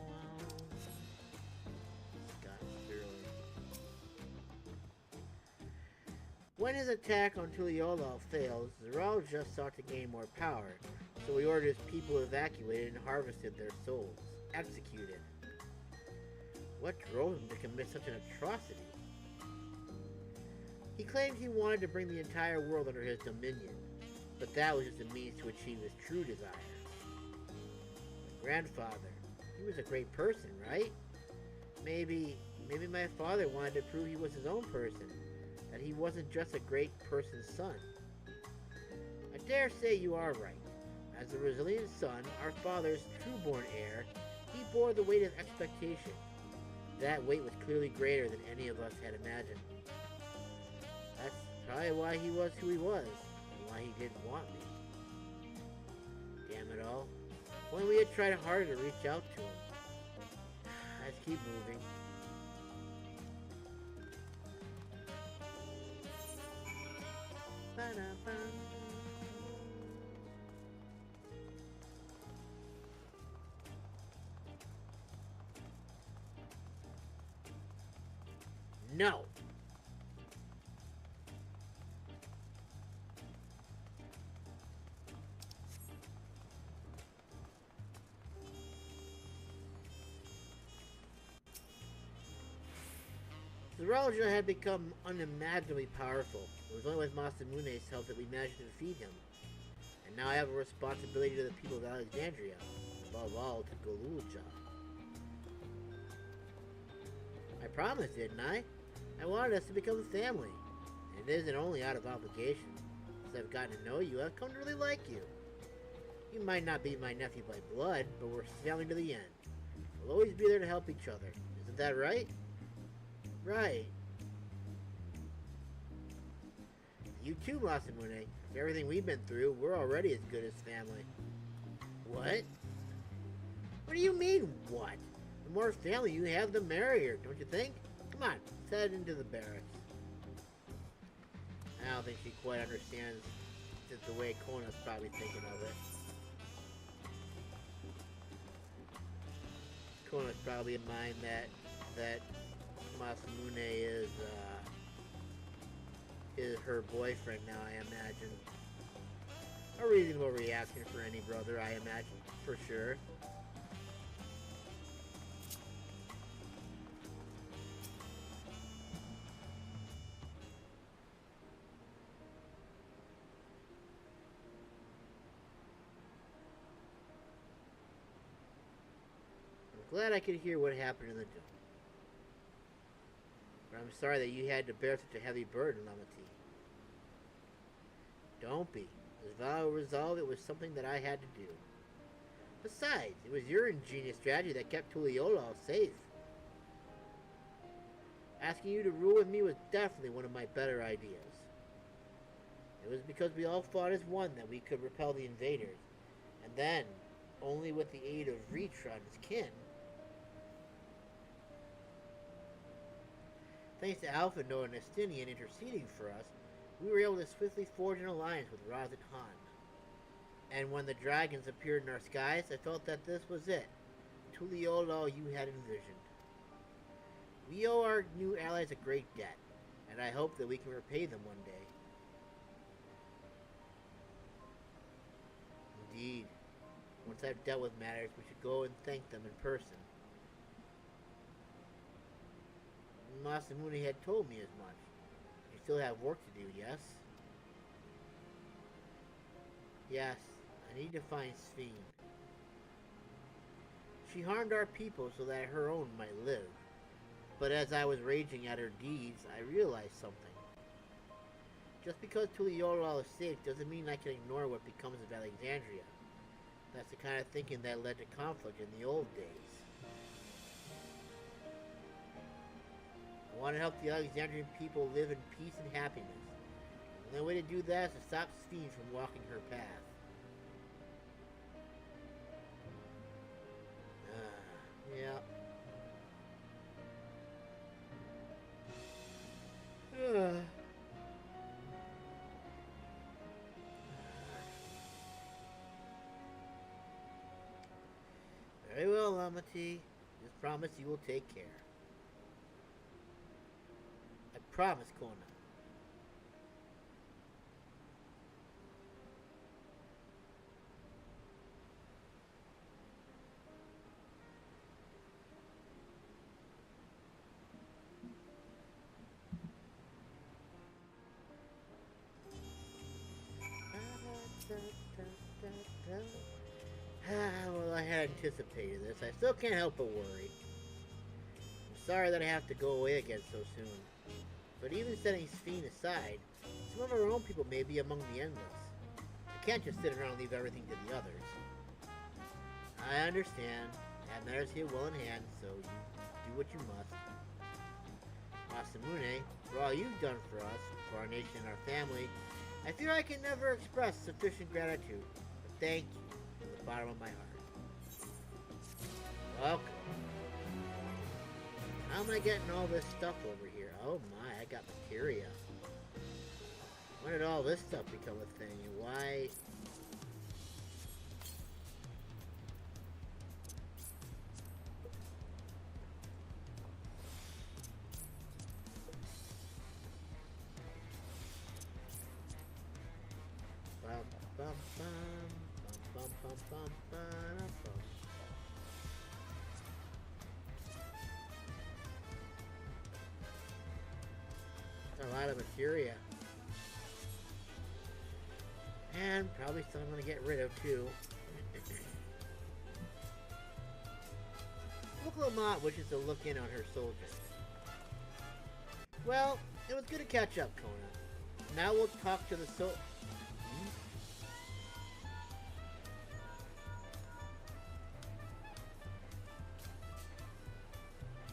When his attack on Tuliyola failed, Zeralja sought to gain more power, so he ordered his people evacuated and harvested their souls, executed. What drove him to commit such an atrocity? He claimed he wanted to bring the entire world under his dominion, but that was just a means to achieve his true desire. My grandfather, he was a great person, right? Maybe my father wanted to prove he was his own person. That he wasn't just a great person's son. I dare say you are right. As the Resilient Son, our father's true-born heir, he bore the weight of expectation. That weight was clearly greater than any of us had imagined. That's probably why he was who he was, and why he didn't want me. Damn it all. If only we had tried harder to reach out to him. Let's keep moving. No. Zeralja had become unimaginably powerful. It was only with Masamune's help that we managed to defeat him. And now I have a responsibility to the people of Alexandria, above all to Gululja. I promised, didn't I? I wanted us to become a family. And it isn't only out of obligation. As I've gotten to know you, I've come to really like you. You might not be my nephew by blood, but we're family to the end. We'll always be there to help each other. Isn't that right? Right. You too, Masamune. For everything we've been through, we're already as good as family. What? What do you mean, what? The more family you have, the merrier, don't you think? Come on, let's head into the barracks. I don't think she quite understands just the way Kona's probably thinking of it. Kona's probably in mind that Masamune is her boyfriend now, I imagine. A reasonable reaction for any brother, I imagine, for sure. I'm glad I could hear what happened in the dome. But I'm sorry that you had to bear such a heavy burden, Lament. Don't be. As Val resolved, it was something that I had to do. Besides, it was your ingenious strategy that kept Tuliyollal safe. Asking you to rule with me was definitely one of my better ideas. It was because we all fought as one that we could repel the invaders, and then, only with the aid of Retra and his kin. Thanks to Alphinaud and Estinian interceding for us, we were able to swiftly forge an alliance with Rousing. And when the dragons appeared in our skies, I felt that this was it. Tuliyollal you had envisioned. We owe our new allies a great debt, and I hope that we can repay them one day. Indeed. Once I've dealt with matters, we should go and thank them in person. Masamune had told me as much. You still have work to do, yes? Yes, I need to find Sphene. She harmed our people so that her own might live. But as I was raging at her deeds, I realized something. Just because Tuliyollal is safe doesn't mean I can ignore what becomes of Alexandria. That's the kind of thinking that led to conflict in the old days. I want to help the Alexandrian people live in peace and happiness. And the way to do that is to stop Sphene from walking her path. Yeah. Very well, Lament. Just promise you will take care. I promise, Kona. Well, I had anticipated this. I still can't help but worry. I'm sorry that I have to go away again so soon. But even setting Sphene aside, some of our own people may be among the endless. I can't just sit around and leave everything to the others. I understand. Have matters here well in hand, so you do what you must. Masamune, for all you've done for us, for our nation and our family, I fear I can never express sufficient gratitude. But thank you from the bottom of my heart. Welcome. How am I getting all this stuff over here? Oh my, I got materia. When did all this stuff become a thing, and why? A lot of materia. And probably some I'm going to get rid of too. Lament wishes to look in on her soldiers. Well, it was good to catch up, Kona. Now we'll talk to the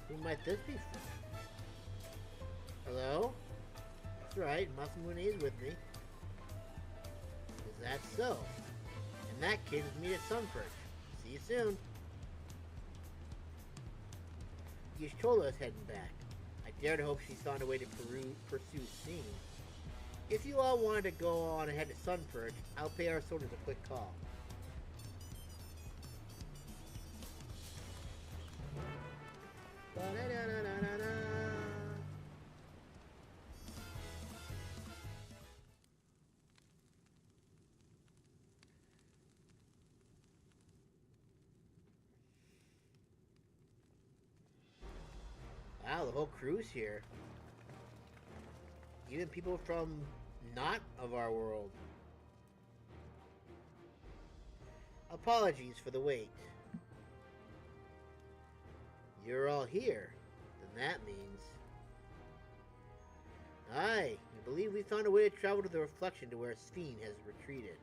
Who might this be from? Hello? That's right, Masamune is with me. Is that so? In that case, let's meet at Sunperch. See you soon. Y'shtola is heading back. I dare to hope she's found a way to pursue Sphene. If you all wanted to go on ahead to Sunperch, I'll pay our soldiers a quick call. Wow, the whole crew's here. Even people from not of our world. Apologies for the wait. You're all here. Then that means... Aye, you Believe we found a way to travel to the reflection to where Sphene has retreated.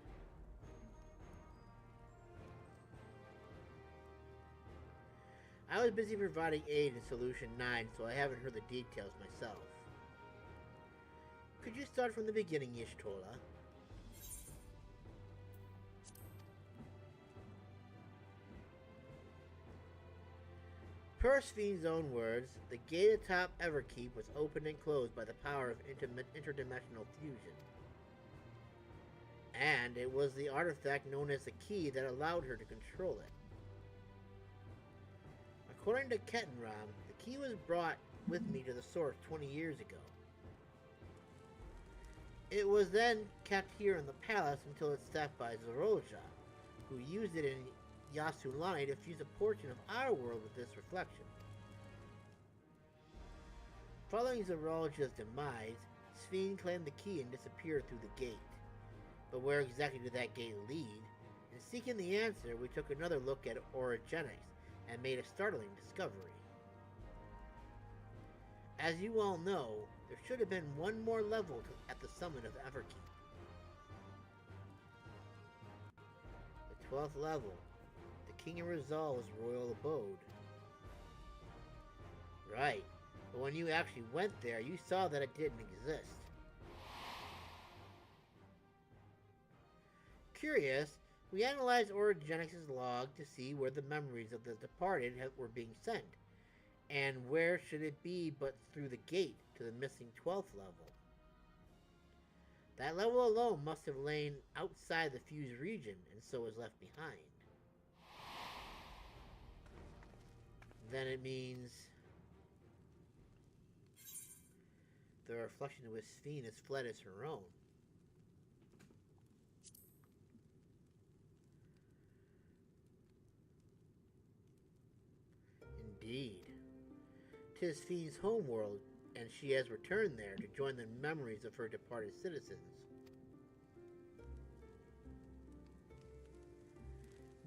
I was busy providing aid in Solution 9, so I haven't heard the details myself. Could you start from the beginning, Y'shtola? Per Sphene's own words, the gate atop Everkeep was opened and closed by the power of interdimensional fusion. And it was the artifact known as the key that allowed her to control it. According to Kettenram, the key was brought with me to the source 20 years ago. It was then kept here in the palace until it's theft by Zorolja, who used it in Yasulani to fuse a portion of our world with this reflection. Following Zorolja's demise, Sphene claimed the key and disappeared through the gate. But where exactly did that gate lead? In seeking the answer, we took another look at Origenics and made a startling discovery. As you all know, there should have been one more level at the summit of Everkeep. The 12th level, the King of Rizal's royal abode. Right, but when you actually went there, you saw that it didn't exist. Curious, we analyzed Origenics' log to see where the memories of the departed were being sent, and where should it be but through the gate to the missing 12th level. That level alone must have lain outside the fused region, and so was left behind. Then it means the reflection with Sphene has fled as her own. Indeed. 'Tis Sphene's homeworld, and she has returned there to join the memories of her departed citizens.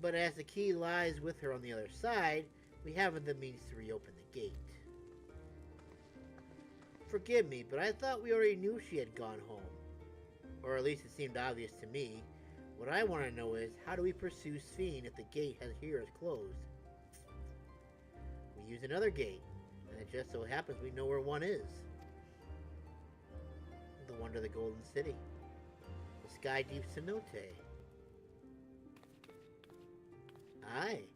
But as the key lies with her on the other side, we haven't the means to reopen the gate. Forgive me, but I thought we already knew she had gone home. Or at least it seemed obvious to me. What I want to know is, how do we pursue Sphene if the gate here is closed? We use another gate, and it just so happens we know where one is. The one to the Golden City. The Sky Deep Cenote. Aye.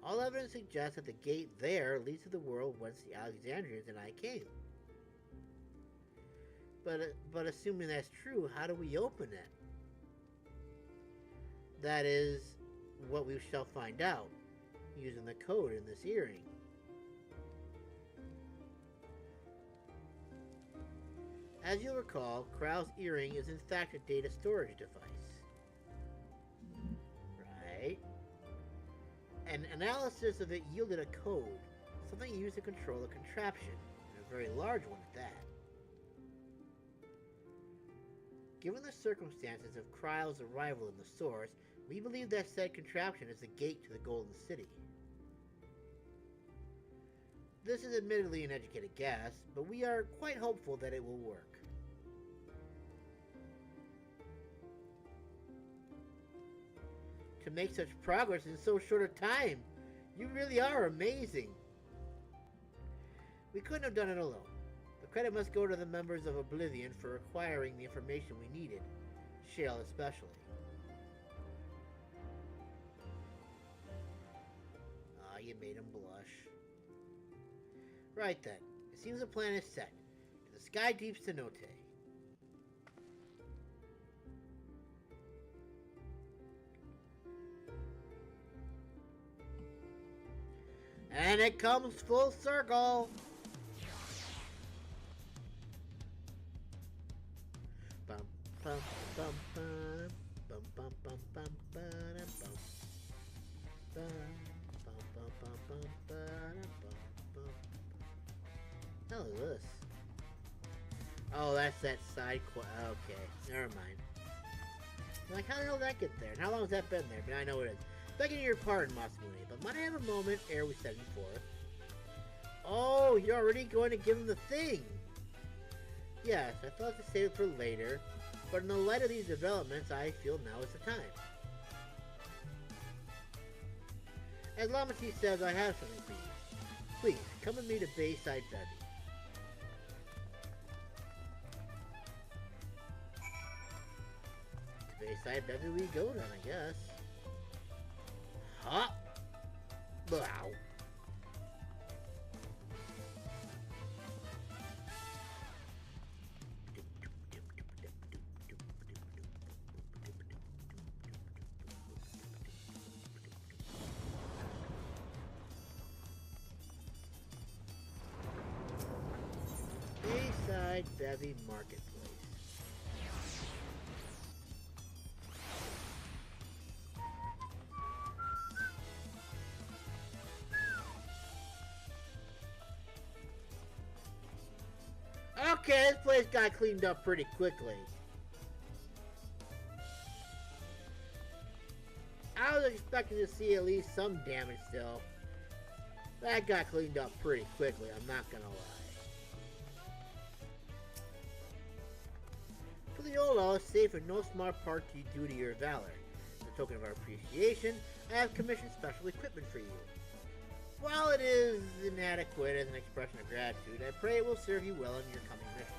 All evidence suggests that the gate there leads to the world whence the Alexandrians and I came. But assuming that's true, how do we open it? That is what we shall find out, using the code in this earring. As you'll recall, Krau's earring is in fact a data storage device. Right? An analysis of it yielded a code, something used to control a contraption, and a very large one at that. Given the circumstances of Krau's arrival in the source, we believe that said contraption is the gate to the Golden City. This is admittedly an educated guess, but we are quite hopeful that it will work. To make such progress in so short a time, you really are amazing. We couldn't have done it alone. The credit must go to the members of Oblivion for acquiring the information we needed, Shale especially. Ah, you made him blush. Right then, it seems the plan is set. To the Sky Deep Cenote. And it comes full circle! Bum bum bum bum bum bum bum bum bum bum bum bum bum. Hell is this? Oh, that's that side quest. Okay, never mind. Like, how the hell did that get there? And how long has that been there? But I know it is. Begging your pardon, Masmune, but might I have a moment ere we set you forth? Oh, you're already going to give him the thing! Yes, I thought to save it for later, but in the light of these developments, I feel now is the time. As Lament says, I have something for you. Please, come with me to Bayside Bevy. To Bayside Bevy we go then, I guess. Hop! Wow. Bayside Bevy Marketplace. Okay, this place got cleaned up pretty quickly. I was expecting to see at least some damage still. That got cleaned up pretty quickly, I'm not gonna lie. For the old law, safe and no smart part you do to your valor. As a token of our appreciation, I have commissioned special equipment for you. While it is inadequate as an expression of gratitude, I pray it will serve you well in your coming mission.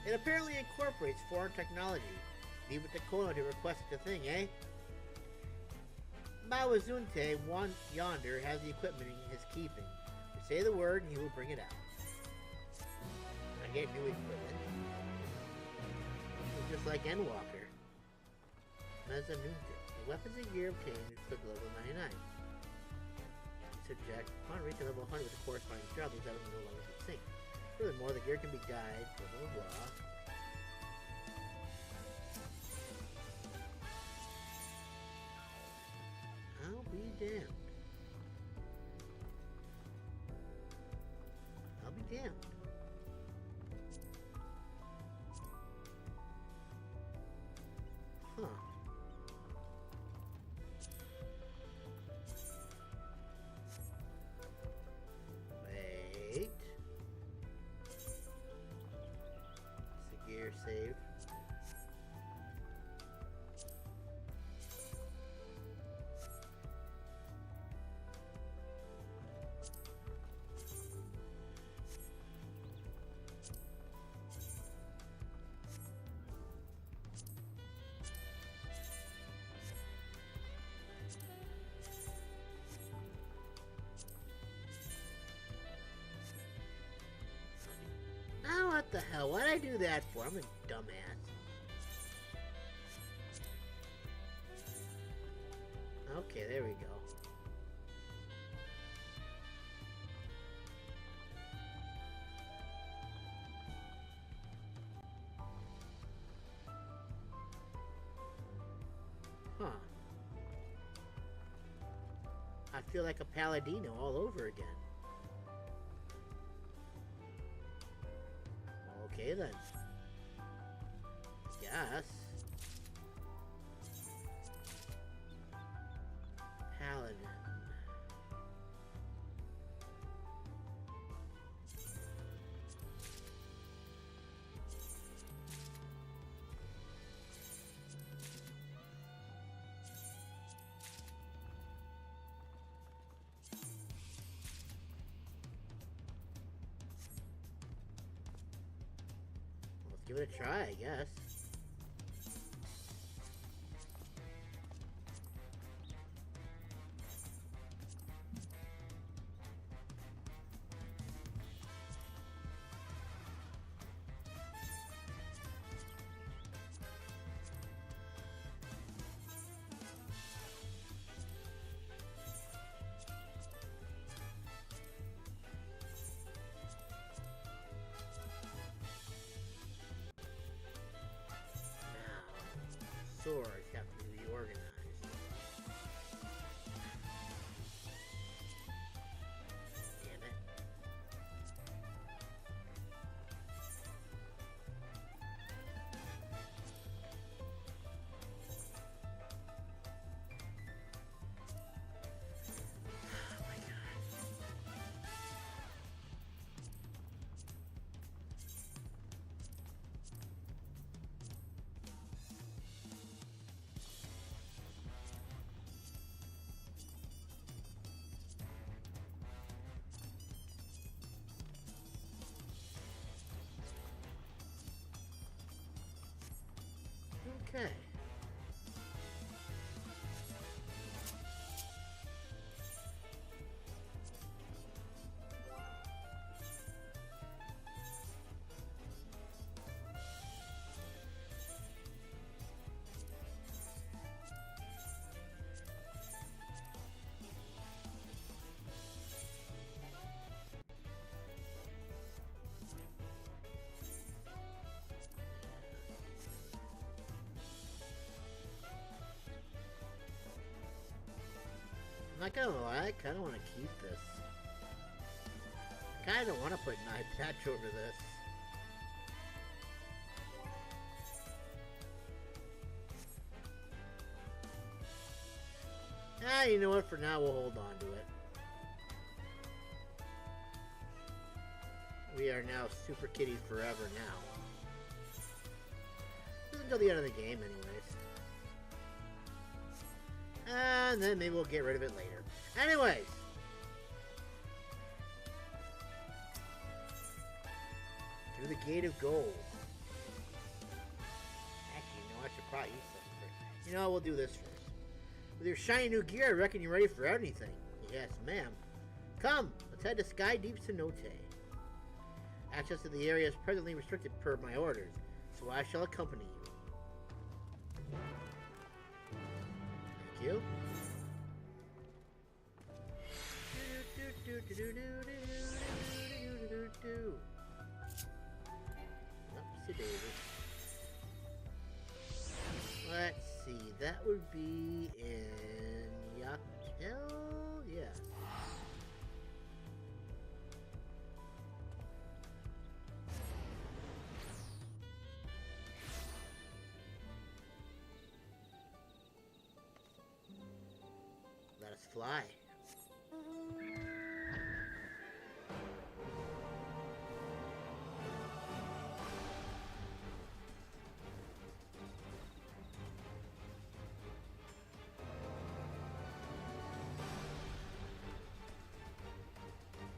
It apparently incorporates foreign technology. Leave it to Kona to request such a thing, eh? Mawazunte, one yonder, has the equipment in his keeping. You say the word and he will bring it out. I get new equipment. It's just like Endwalker. Mawazunte. The weapons and gear obtained equipped level 99. Subject upon reaching level 100 with the corresponding struggles that will no longer be synced. Furthermore, the gear can be guided, blah blah blah. I'll be damned. I'll be damned. Huh. Wait. It's a gear save. Now what the hell? Why'd I do that for? I'm a dumbass. Okay, there we go. Huh. I feel like a Paladino all over again. Okay then. Yes. Paladin. Give it a try, I guess. Okay. I'm not gonna lie, I kinda wanna keep this. I kinda wanna put an eye patch over this. Ah, you know what, for now we'll hold on to it. We are now Super Kitty forever now. This is until the end of the game anyways. And then maybe we'll get rid of it later. Anyways. Through the gate of gold. Actually, no, I should probably use something first. You know, we'll do this first. With your shiny new gear, I reckon you're ready for anything. Yes, ma'am. Come, let's head to Sky Deep Cenote. Access to the area is presently restricted per my orders, so I shall accompany you. Thank you. Oopsie daisy. Let's see, that would be in Yakel? Yeah. Let us fly.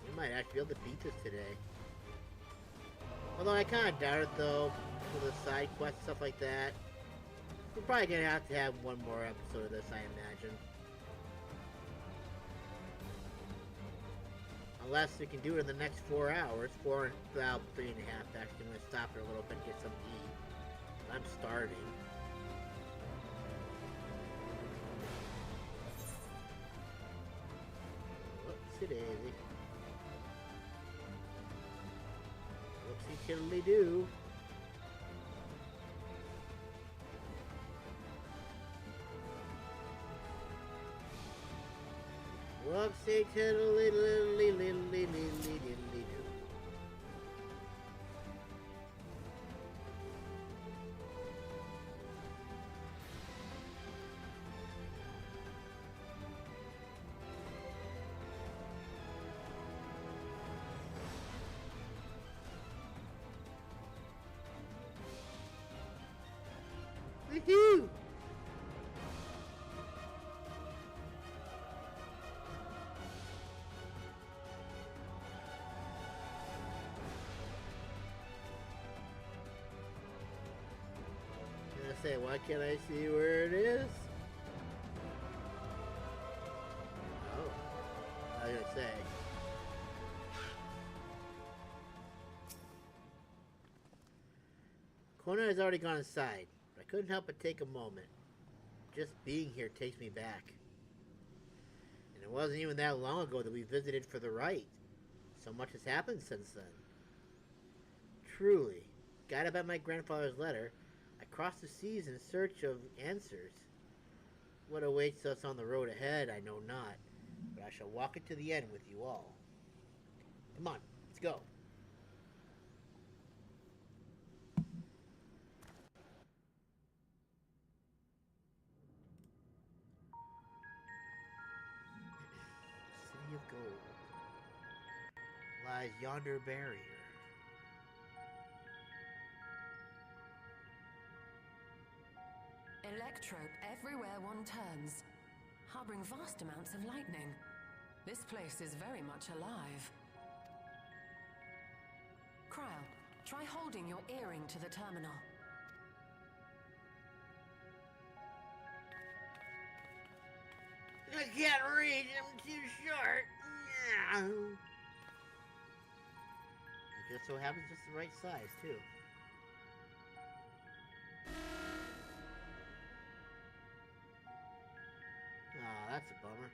We might actually be able to beat this today. Although I kind of doubt it though, for the side quests, stuff like that. We're probably gonna have to have one more episode of this, I imagine. Unless we can do it in the next 4 hours. 4, about 3.5. Actually, I'm gonna stop for a little bit and get something to eat. I'm starving. Whoopsie daisy. Whoopsie tiddly do. Whoopsie tiddly lily lily lily lily do. Woohoo! Say, why can't I see where it is? Oh, I was gonna say. Kona has already gone inside, but I couldn't help but take a moment. Just being here takes me back. And it wasn't even that long ago that we visited for the rite. So much has happened since then. Truly, guided by my grandfather's letter, I crossed the seas in search of answers. What awaits us on the road ahead, I know not, but I shall walk it to the end with you all. Come on, let's go. City of Gold lies yonder barrier. Electrope everywhere one turns, harboring vast amounts of lightning. This place is very much alive. Cryo, try holding your earring to the terminal. made him too short. No. It just so happens just the right size, too. Aw, that's a bummer.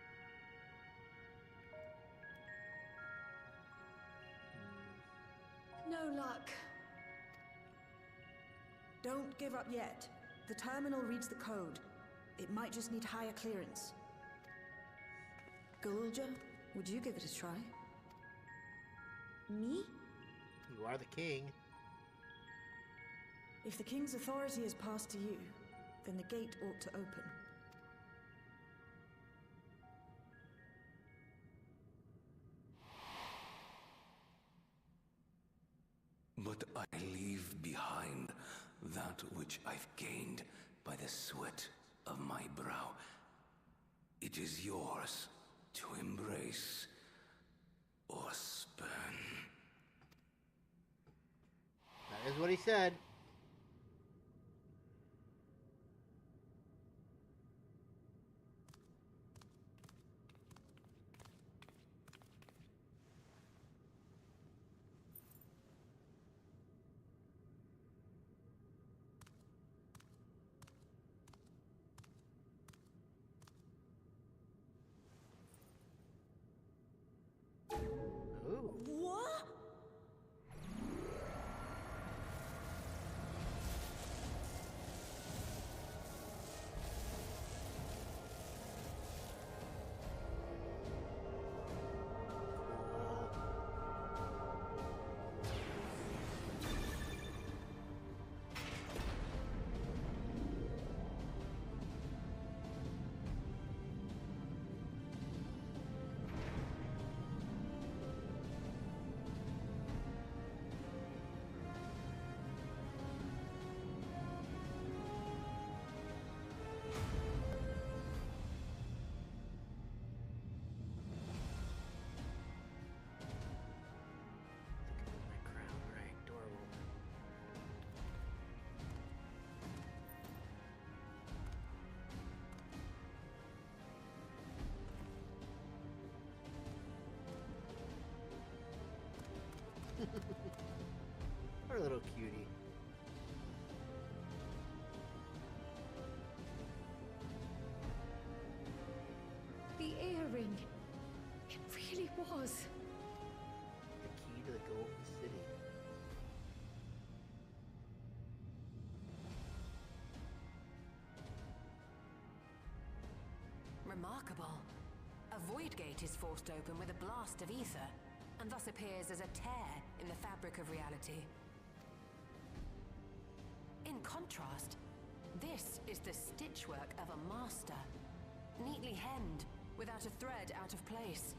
No luck. Don't give up yet. The terminal reads the code. It might just need higher clearance. Gulja, would you give it a try? Me? You are the king. If the king's authority is passed to you, then the gate ought to open. But I leave behind that which I've gained by the sweat of my brow. It is yours to embrace or spurn. That is what he said. What? What a little cutie. The earring. It really was. The key to the Golden City. Remarkable. A void gate is forced open with a blast of ether, and thus appears as a tear in the fabric of reality. In contrast, this is the stitchwork of a master, neatly hemmed, without a thread out of place.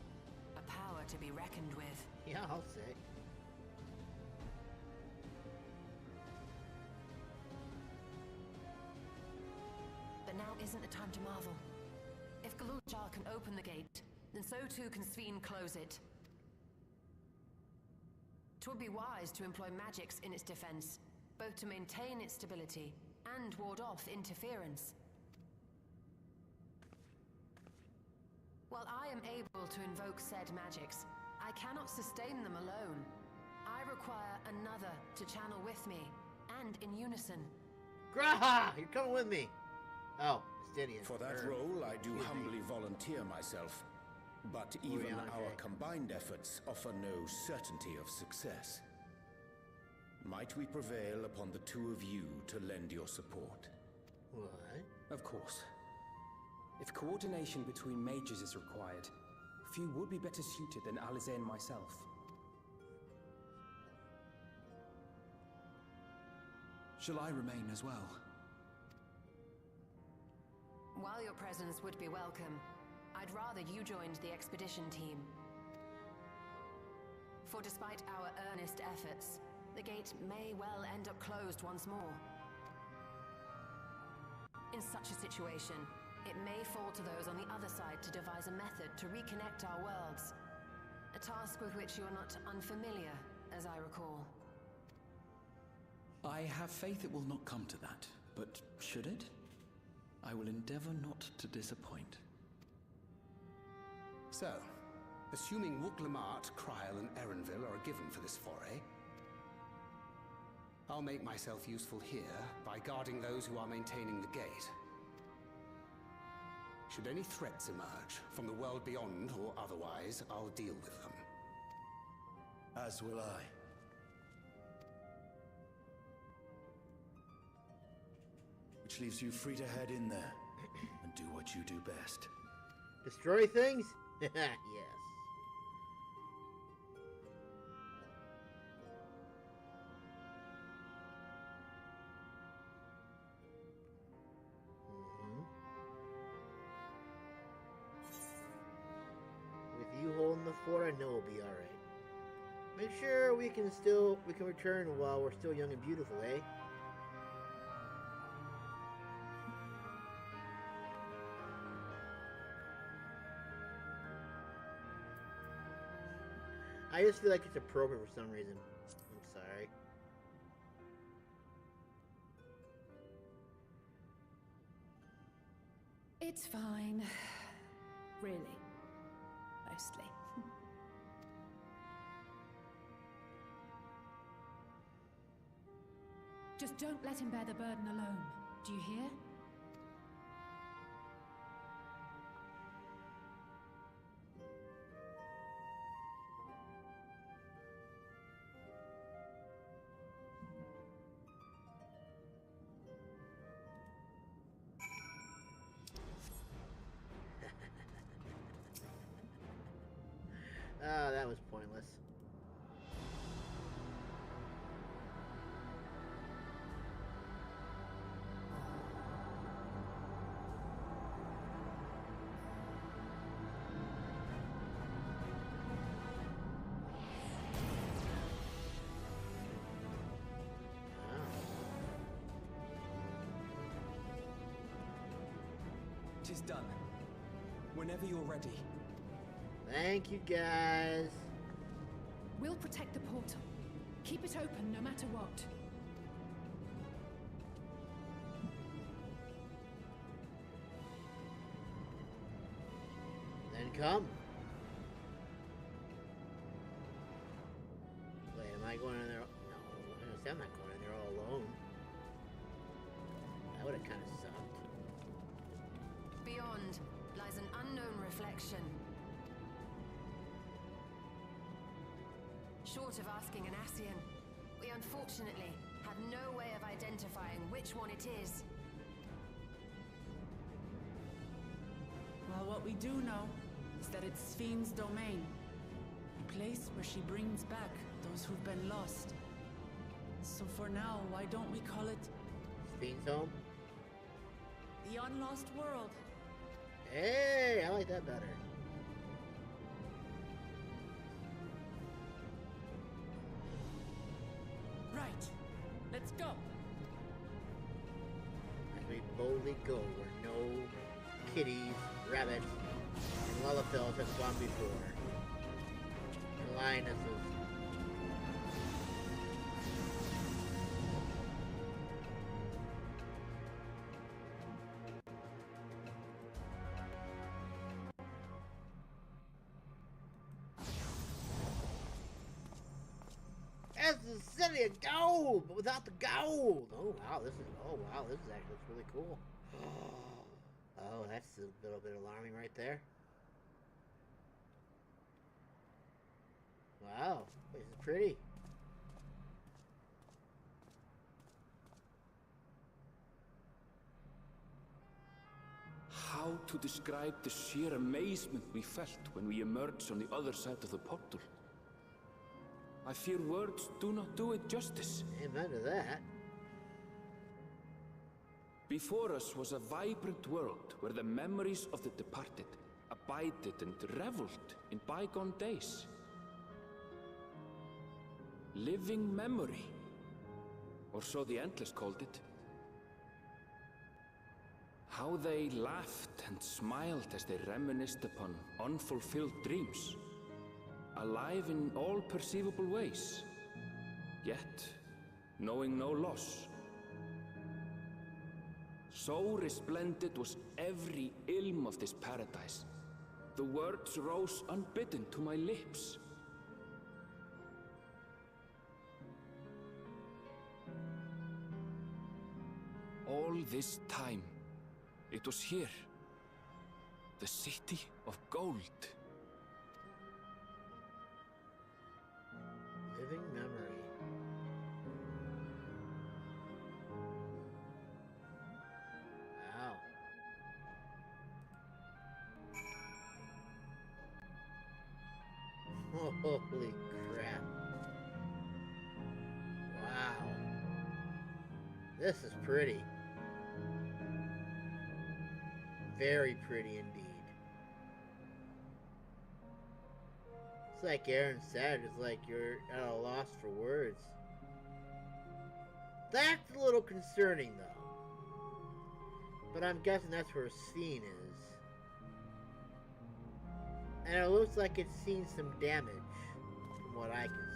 A power to be reckoned with. Yeah, I'll say. But now isn't the time to marvel. If Galuljar can open the gate, then so too can Sphene close it. 'Twould be wise to employ magics in its defense, both to maintain its stability and ward off interference. While I am able to invoke said magics, I cannot sustain them alone. I require another to channel with me, and in unison. Graha! You're coming with me! Oh, Stydian. For that role, I do humbly volunteer myself. But even our combined efforts offer no certainty of success. Might we prevail upon the two of you to lend your support? What? Of course. If coordination between mages is required, few would be better suited than Alize and myself. Shall I remain as well? While your presence would be welcome, I'd rather you joined the expedition team. For despite our earnest efforts, the gate may well end up closed once more. In such a situation, it may fall to those on the other side to devise a method to reconnect our worlds. A task with which you are not unfamiliar, as I recall. I have faith it will not come to that, but should it? I will endeavor not to disappoint. So, assuming Wuk-Lamat, Kryl, and Erenville are a given for this foray, I'll make myself useful here by guarding those who are maintaining the gate. Should any threats emerge, from the world beyond or otherwise, I'll deal with them. As will I. Which leaves you free to head in there and do what you do best. Destroy things? Yes. With you holding the fort, I know we'll be alright. Make sure we can return while we're still young and beautiful, eh? I just feel like it's appropriate for some reason. I'm sorry. It's fine. Really. Mostly. Just don't let him bear the burden alone. Do you hear? Ah, that was pointless. Tis done. Whenever you're ready. Thank you, guys. We'll protect the portal. Keep it open no matter what. Then come. Wait, am I going in there? No, I'm not going in there all alone. That would have kind of sucked. Beyond lies an unknown reflection. Short of asking an Ascian, we unfortunately have no way of identifying which one it is. Well, what we do know is that it's Sphene's domain. A place where she brings back those who've been lost. So for now, why don't we call it... Sphene's home? The Unlost World. Hey, I like that better. Right. Let's go. As we boldly go where no kitties, rabbits, and Lullafels have gone before. And lionesses. That's the city of gold, but without the gold. Oh wow, this is actually really cool. Oh, that's a little bit alarming right there. Wow, this is pretty. How to describe the sheer amazement we felt when we emerged on the other side of the portal? I fear words do not do it justice. Amen to that. Before us was a vibrant world where the memories of the departed abided and reveled in bygone days. Living memory, or so the Endless called it. How they laughed and smiled as they reminisced upon unfulfilled dreams. Alive in all perceivable ways, yet knowing no loss. So resplendent was every ilm of this paradise, The words rose unbidden to my lips. All this time, it was here. The city of gold. Living memory. Wow. Holy crap. Wow. This is pretty. Very pretty indeed. It's like Aaron said, it's like you're at a loss for words. That's a little concerning though. But I'm guessing that's where Sphene is. And it looks like it's seen some damage, from what I can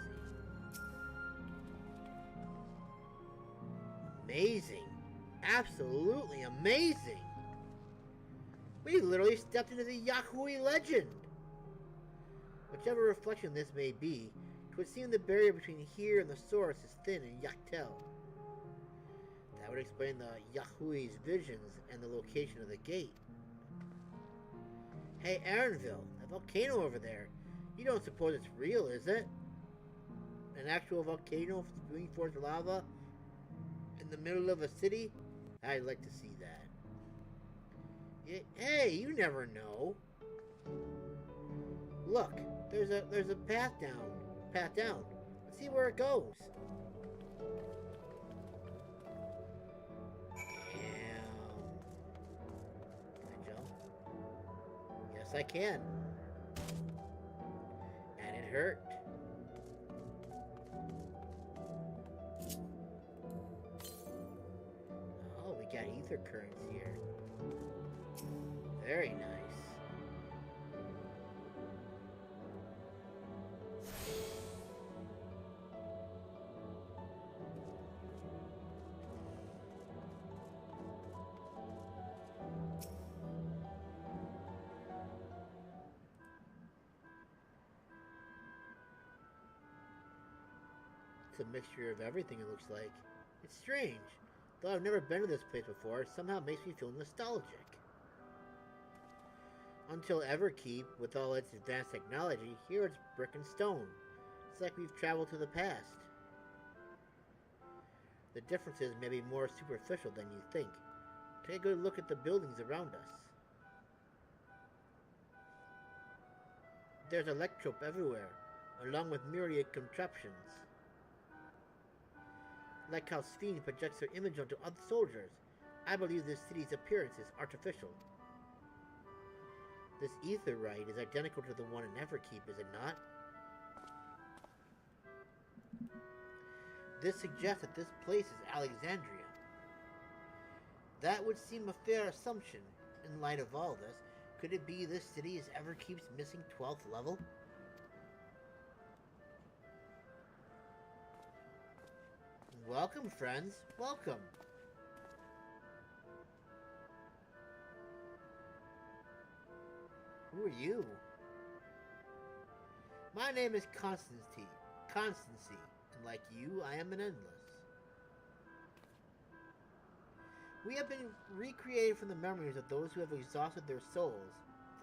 see. Amazing. Absolutely amazing. We literally stepped into the Yahui legend. Whichever reflection this may be, it would seem the barrier between here and the source is thin in Yaktel. That would explain the Yahui's visions and the location of the gate. Hey, Aaronville, that volcano over there, you don't suppose it's real, is it? An actual volcano spewing forth lava in the middle of a city? I'd like to see that. Hey, you never know. Look, there's a path down. Let's see where it goes. Can I jump? Yes, I can. And it hurt. Oh, we got ether currents here. Very nice. It's a mixture of everything, it looks like. It's strange. Though I've never been to this place before, it somehow makes me feel nostalgic. Until Everkeep, with all its advanced technology, here it's brick and stone. It's like we've traveled to the past. The differences may be more superficial than you think. Take a good look at the buildings around us. There's electrope everywhere, along with myriad contraptions. Like how Sphene projects her image onto other soldiers, I believe this city's appearance is artificial. This ether rite is identical to the one in Everkeep, is it not? This suggests that this place is Alexandria. That would seem a fair assumption in light of all this. Could it be this city is Everkeep's missing 12th level? Welcome, friends. Welcome. Who are you? My name is Constancy, and like you, I am an endless. We have been recreated from the memories of those who have exhausted their souls,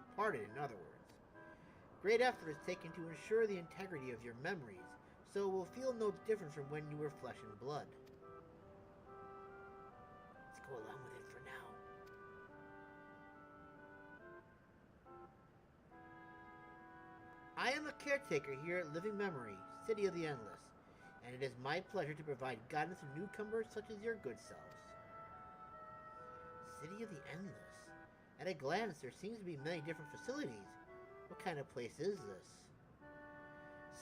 departed in other words. Great effort is taken to ensure the integrity of your memories, so it will feel no different from when you were flesh and blood. Let's go along with it for now. I am a caretaker here at Living Memory, City of the Endless, and it is my pleasure to provide guidance to newcomers such as your good selves. City of the Endless. At a glance, there seems to be many different facilities. What kind of place is this?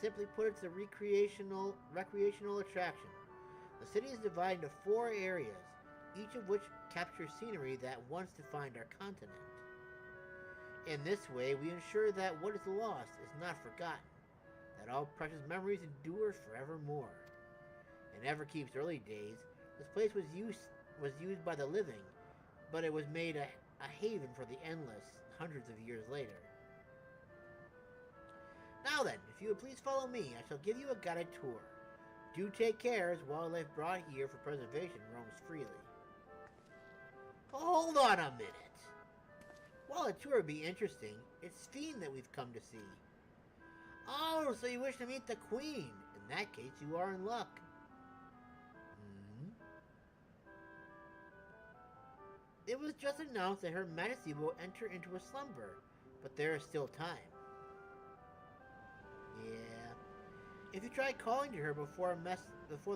Simply put, it's a recreational attraction. The city is divided into 4 areas, each of which captures scenery that once defined our continent. In this way, we ensure that what is lost is not forgotten, that all precious memories endure forevermore. In Everkeep's early days, this place was used by the living, but it was made a haven for the endless hundreds of years later. Now then, if you would please follow me, I shall give you a guided tour. Do take care, as wildlife brought here for preservation roams freely. Hold on a minute. While a tour would be interesting, it's Sphene that we've come to see. Oh, so you wish to meet the Queen. In that case, you are in luck. It was just announced that Her Majesty will enter into a slumber, but there is still time. Yeah. If you try calling to her before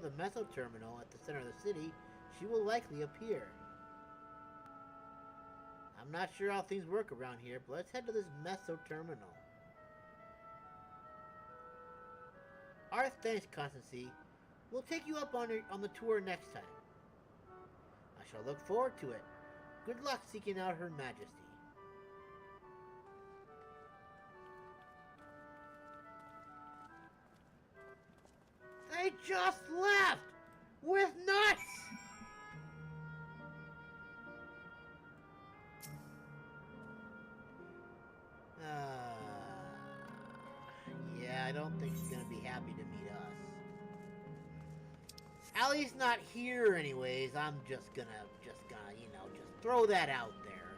the Meso Terminal at the center of the city, she will likely appear. I'm not sure how things work around here, but let's head to this Meso Terminal. Our thanks, Constancy. We'll take you up on the tour next time. I shall look forward to it. Good luck seeking out Her Majesty. They just left! With nuts! Yeah, I don't think she's gonna be happy to meet us. At least not here anyways. I'm just gonna, you know, just throw that out there.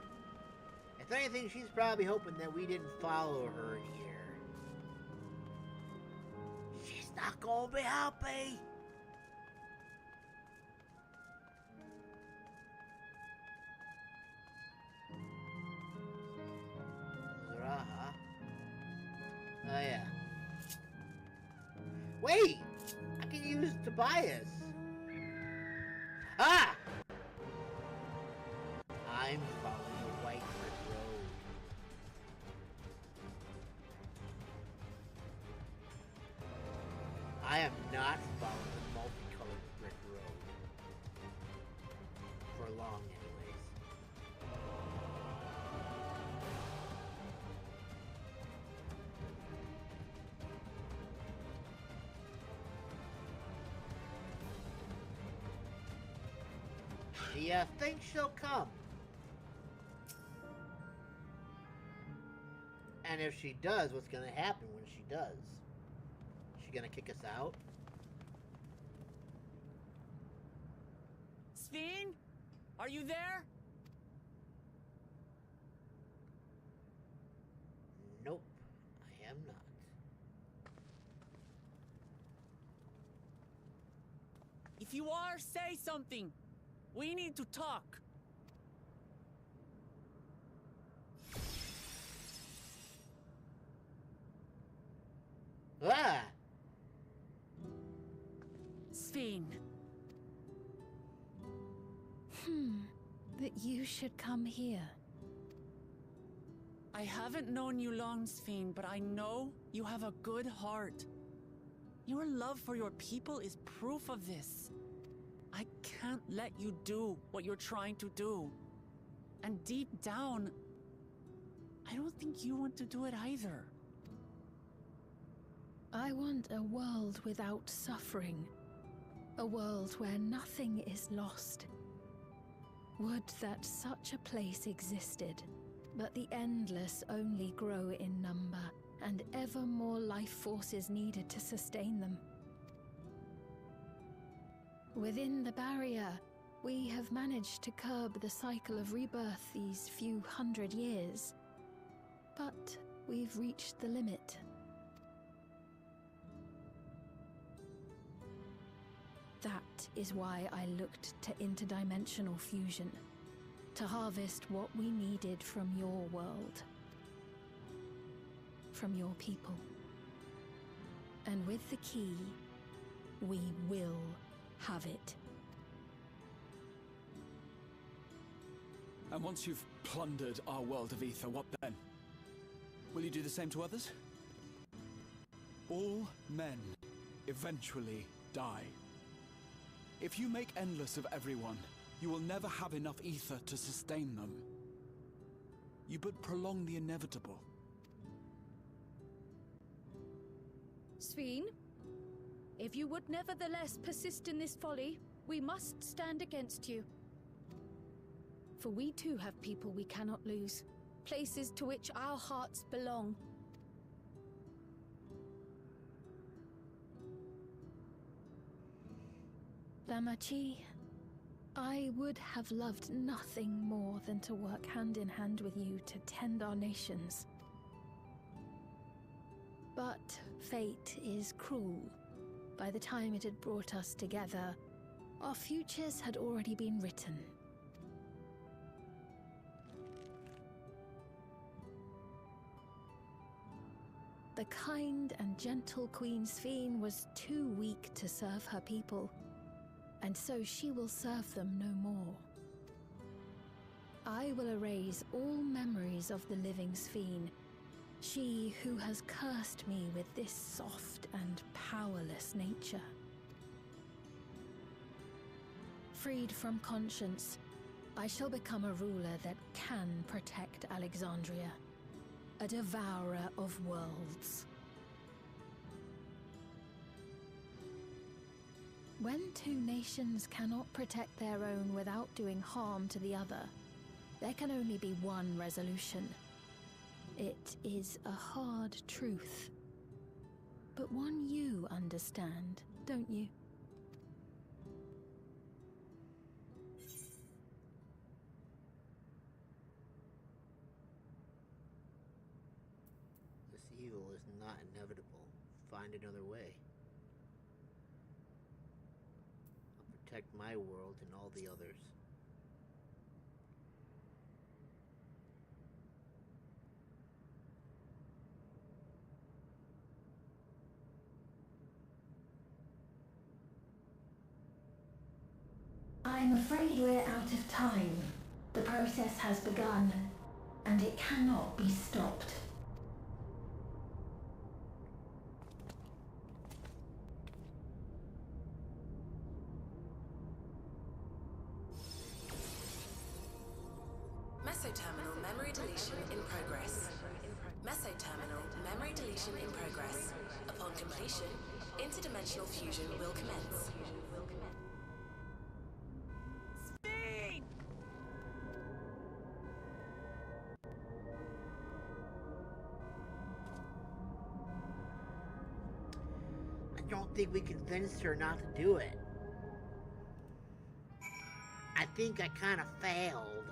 If anything, she's probably hoping that we didn't follow her in here. She's not gonna be happy. Zuraha. Oh yeah. Wait! I can use Tobias. Ah! I'm following the white brick road. I am not following the multicolored brick road. For long, anyways. The thing shall come. And if she does, what's gonna happen when she does? Is she gonna kick us out? Sphene? Are you there? Nope, I am not. If you are, say something. We need to talk. Ah! Sphene. That you should come here. I haven't known you long, Sphene, but I know you have a good heart. Your love for your people is proof of this. I can't let you do what you're trying to do. And deep down, I don't think you want to do it either. I want a world without suffering. A world where nothing is lost. Would that such a place existed, but the endless only grow in number, and ever more life forces needed to sustain them. Within the barrier, we have managed to curb the cycle of rebirth these few hundred years. But we've reached the limit. That is why I looked to interdimensional fusion, to harvest what we needed from your world, from your people. And with the key, we will have it. And once you've plundered our world of ether, what then? Will you do the same to others? All men eventually die. If you make endless of everyone, you will never have enough ether to sustain them. You but prolong the inevitable. Sphene, if you would nevertheless persist in this folly, we must stand against you. For we too have people we cannot lose, places to which our hearts belong. Lamachi, I would have loved nothing more than to work hand in hand with you to tend our nations. But fate is cruel. By the time it had brought us together, our futures had already been written. The kind and gentle Queen Sphene was too weak to serve her people, and so she will serve them no more. I will erase all memories of the living Sphene, she who has cursed me with this soft and powerless nature. Freed from conscience, I shall become a ruler that can protect Alexandria. A devourer of worlds. When two nations cannot protect their own without doing harm to the other, there can only be one resolution. It is a hard truth, but one you understand, don't you? Evil is not inevitable. Find another way. I'll protect my world and all the others. I'm afraid we're out of time. The process has begun, and it cannot be stopped. Mesoterminal memory deletion in progress. Mesoterminal memory deletion in progress. Upon completion, interdimensional fusion will commence. Sphene! I don't think we convinced her not to do it. I think I kind of failed.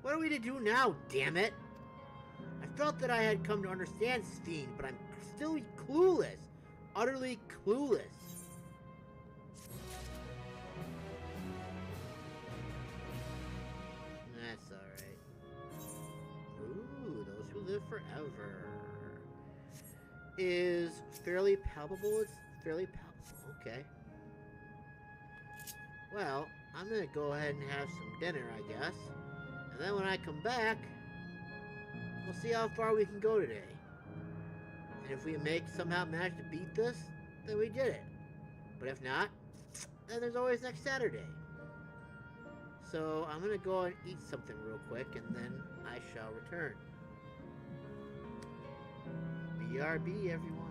What are we to do now, damn it? I felt that I had come to understand Sphene, but I'm still clueless. Utterly clueless. That's alright. Ooh, those who live forever. Is fairly palpable. It's fairly palpable. Okay. Well, I'm gonna go ahead and have some dinner, I guess. And then when I come back, we'll see how far we can go today. And if we somehow manage to beat this, then we did it. But if not, then there's always next Saturday. So I'm gonna go and eat something real quick, and then I shall return. BRB, everyone.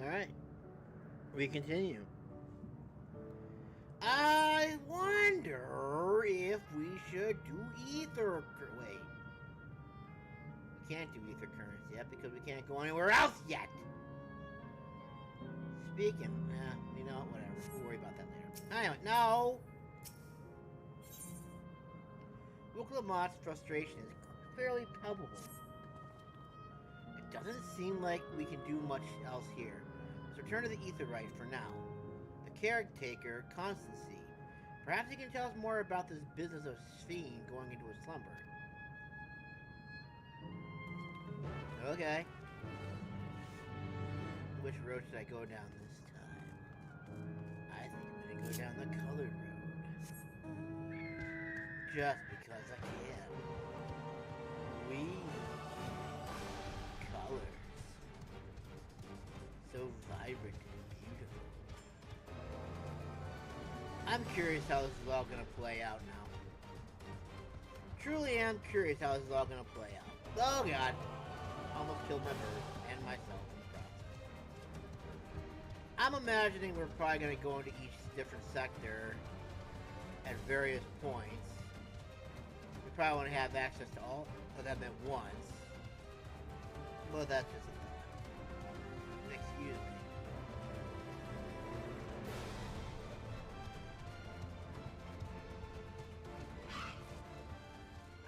Alright. We continue. I wonder if we should do ether... Wait. We can't do ether currents yet because we can't go anywhere else yet. Speaking... you know, whatever. We'll worry about that later. Anyway, no! Lament's frustration is fairly palpable. It doesn't seem like we can do much else here. So return to the Etherite for now. The caretaker, Constancy. Perhaps he can tell us more about this business of Sphene going into a slumber. Okay. Which road should I go down this time? I think I'm gonna go down the colored road. Just because I can. We colors. So vibrant and beautiful. I'm curious how this is all gonna play out now. Truly am curious how this is all gonna play out. Oh god. Almost killed my bird and myself in the process. I'm imagining we're probably gonna go into each different sector at various points. We probably want to have access to all of them at once. Well, that's just a thought. Excuse me.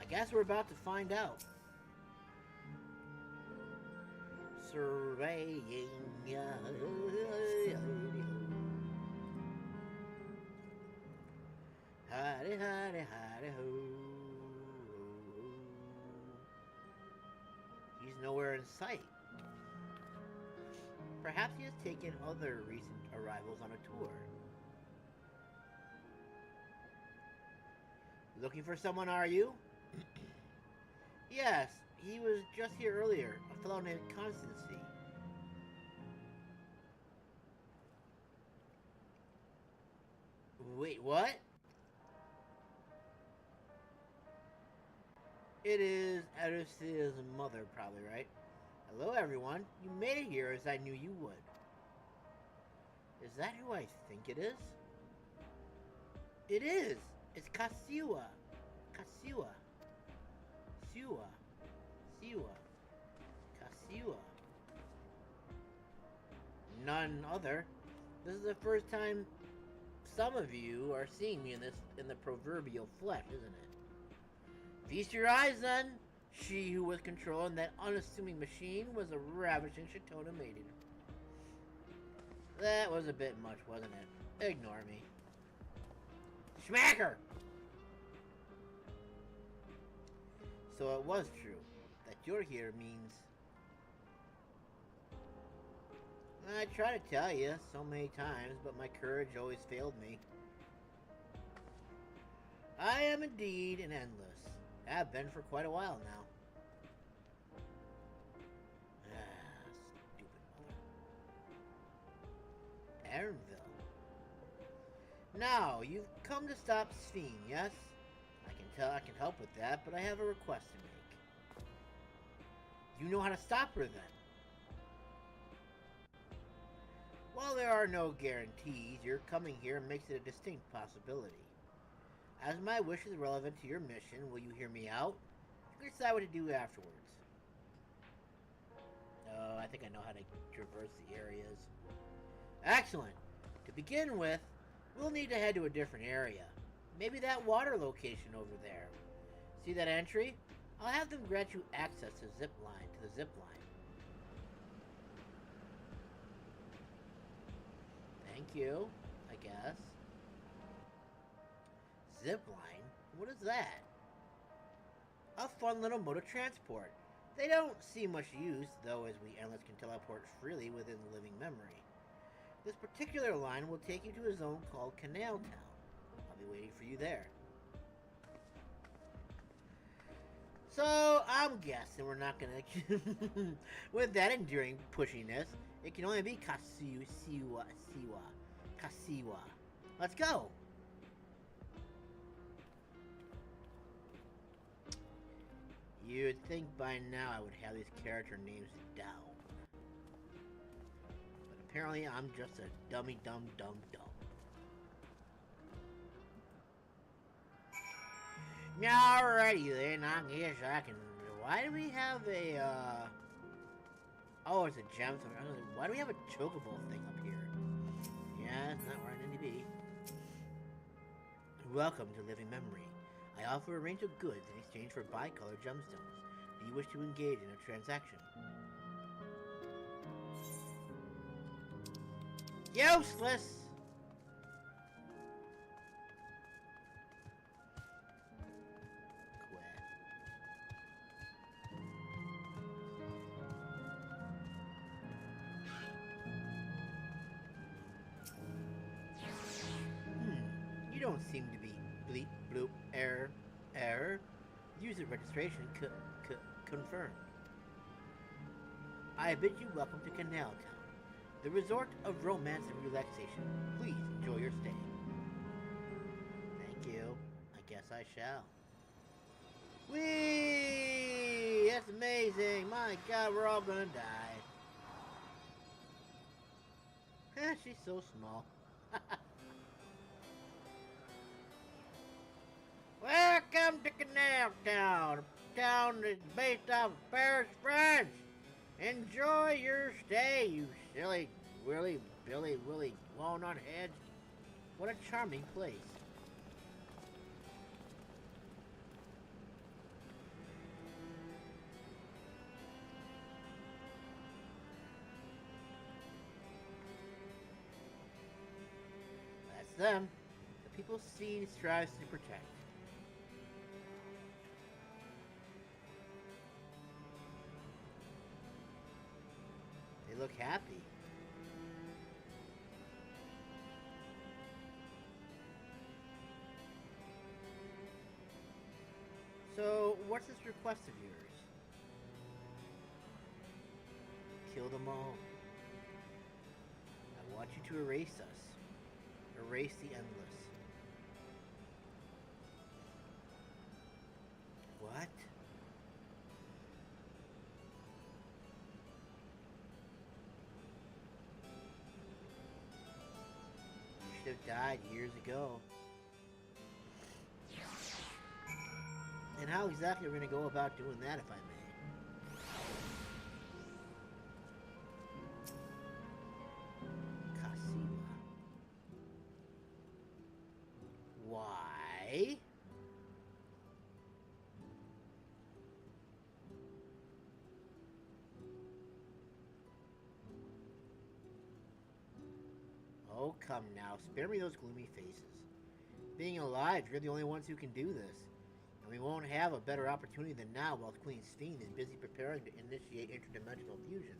I guess we're about to find out. Surveying. Howdy, howdy, howdy, ho. He's nowhere in sight. Perhaps he has taken other recent arrivals on a tour. Looking for someone, are you? Yes, he was just here earlier. A fellow named Constancy. Wait, what? It is Arusia's mother, probably, right? Hello, everyone. You made it here as I knew you would. Is that who I think it is? It is! It's Kasiwa. Kasiwa. Siwa. Siwa. Kasiwa. None other. This is the first time some of you are seeing me in the proverbial flesh, isn't it? Feast your eyes, then! She who was controlling that unassuming machine was a ravishing Shatona maiden. That was a bit much, wasn't it? Ignore me. Schmacker! So it was true. That you're here means... I try to tell you so many times, but my courage always failed me. I am indeed an endless. Have been for quite a while now. Stupid mother. Aaronville. Now, you've come to stop Sphene, yes? I can help with that, but I have a request to make. You know how to stop her, then? While there are no guarantees, your coming here makes it a distinct possibility. As my wish is relevant to your mission, will you hear me out? You can decide what to do afterwards. Oh, I think I know how to traverse the areas. Excellent. To begin with, we'll need to head to a different area. Maybe that water location over there. See that entry? I'll have them grant you access to the zip line. Thank you, I guess. Zip line? What is that? A fun little mode of transport. They don't see much use, though, as we endless can teleport freely within the living memory. This particular line will take you to a zone called Canal Town. I'll be waiting for you there. So, I'm guessing we're not gonna... With that enduring pushiness, it can only be Kasiwa. Let's go! You'd think by now I would have these character names down. But apparently I'm just a dummy dumb. Alrighty then, I guess I can... Why do we have a, Oh, it's a gem. Why do we have a chocobo thing up here? Yeah, it's not where I need to be. Welcome to Living Memory. I offer a range of goods in exchange for bi-colored gemstones. Do you wish to engage in a transaction? Useless! You don't seem to be bleep bloop error. User registration confirmed. I bid you welcome to Canal Town, the resort of romance and relaxation. Please enjoy your stay. Thank you. I guess I shall. Whee! That's amazing. My God, we're all gonna die. She's so small. Welcome to Canal Town. A town that's based off of Paris, France. Enjoy your stay, you silly, willy, billy, willy, walnut heads. What a charming place. That's them. The people Sphene strives to protect. They look happy. So, what's this request of yours? Kill them all. I want you to erase us. Erase the endless. What? You should have died years ago. And how exactly are we going to go about doing that, if I may? Kasiwa. Why? Oh, come now. Spare me those gloomy faces. Being alive, you're the only ones who can do this. And we won't have a better opportunity than now while Queen Sphene is busy preparing to initiate interdimensional fusion.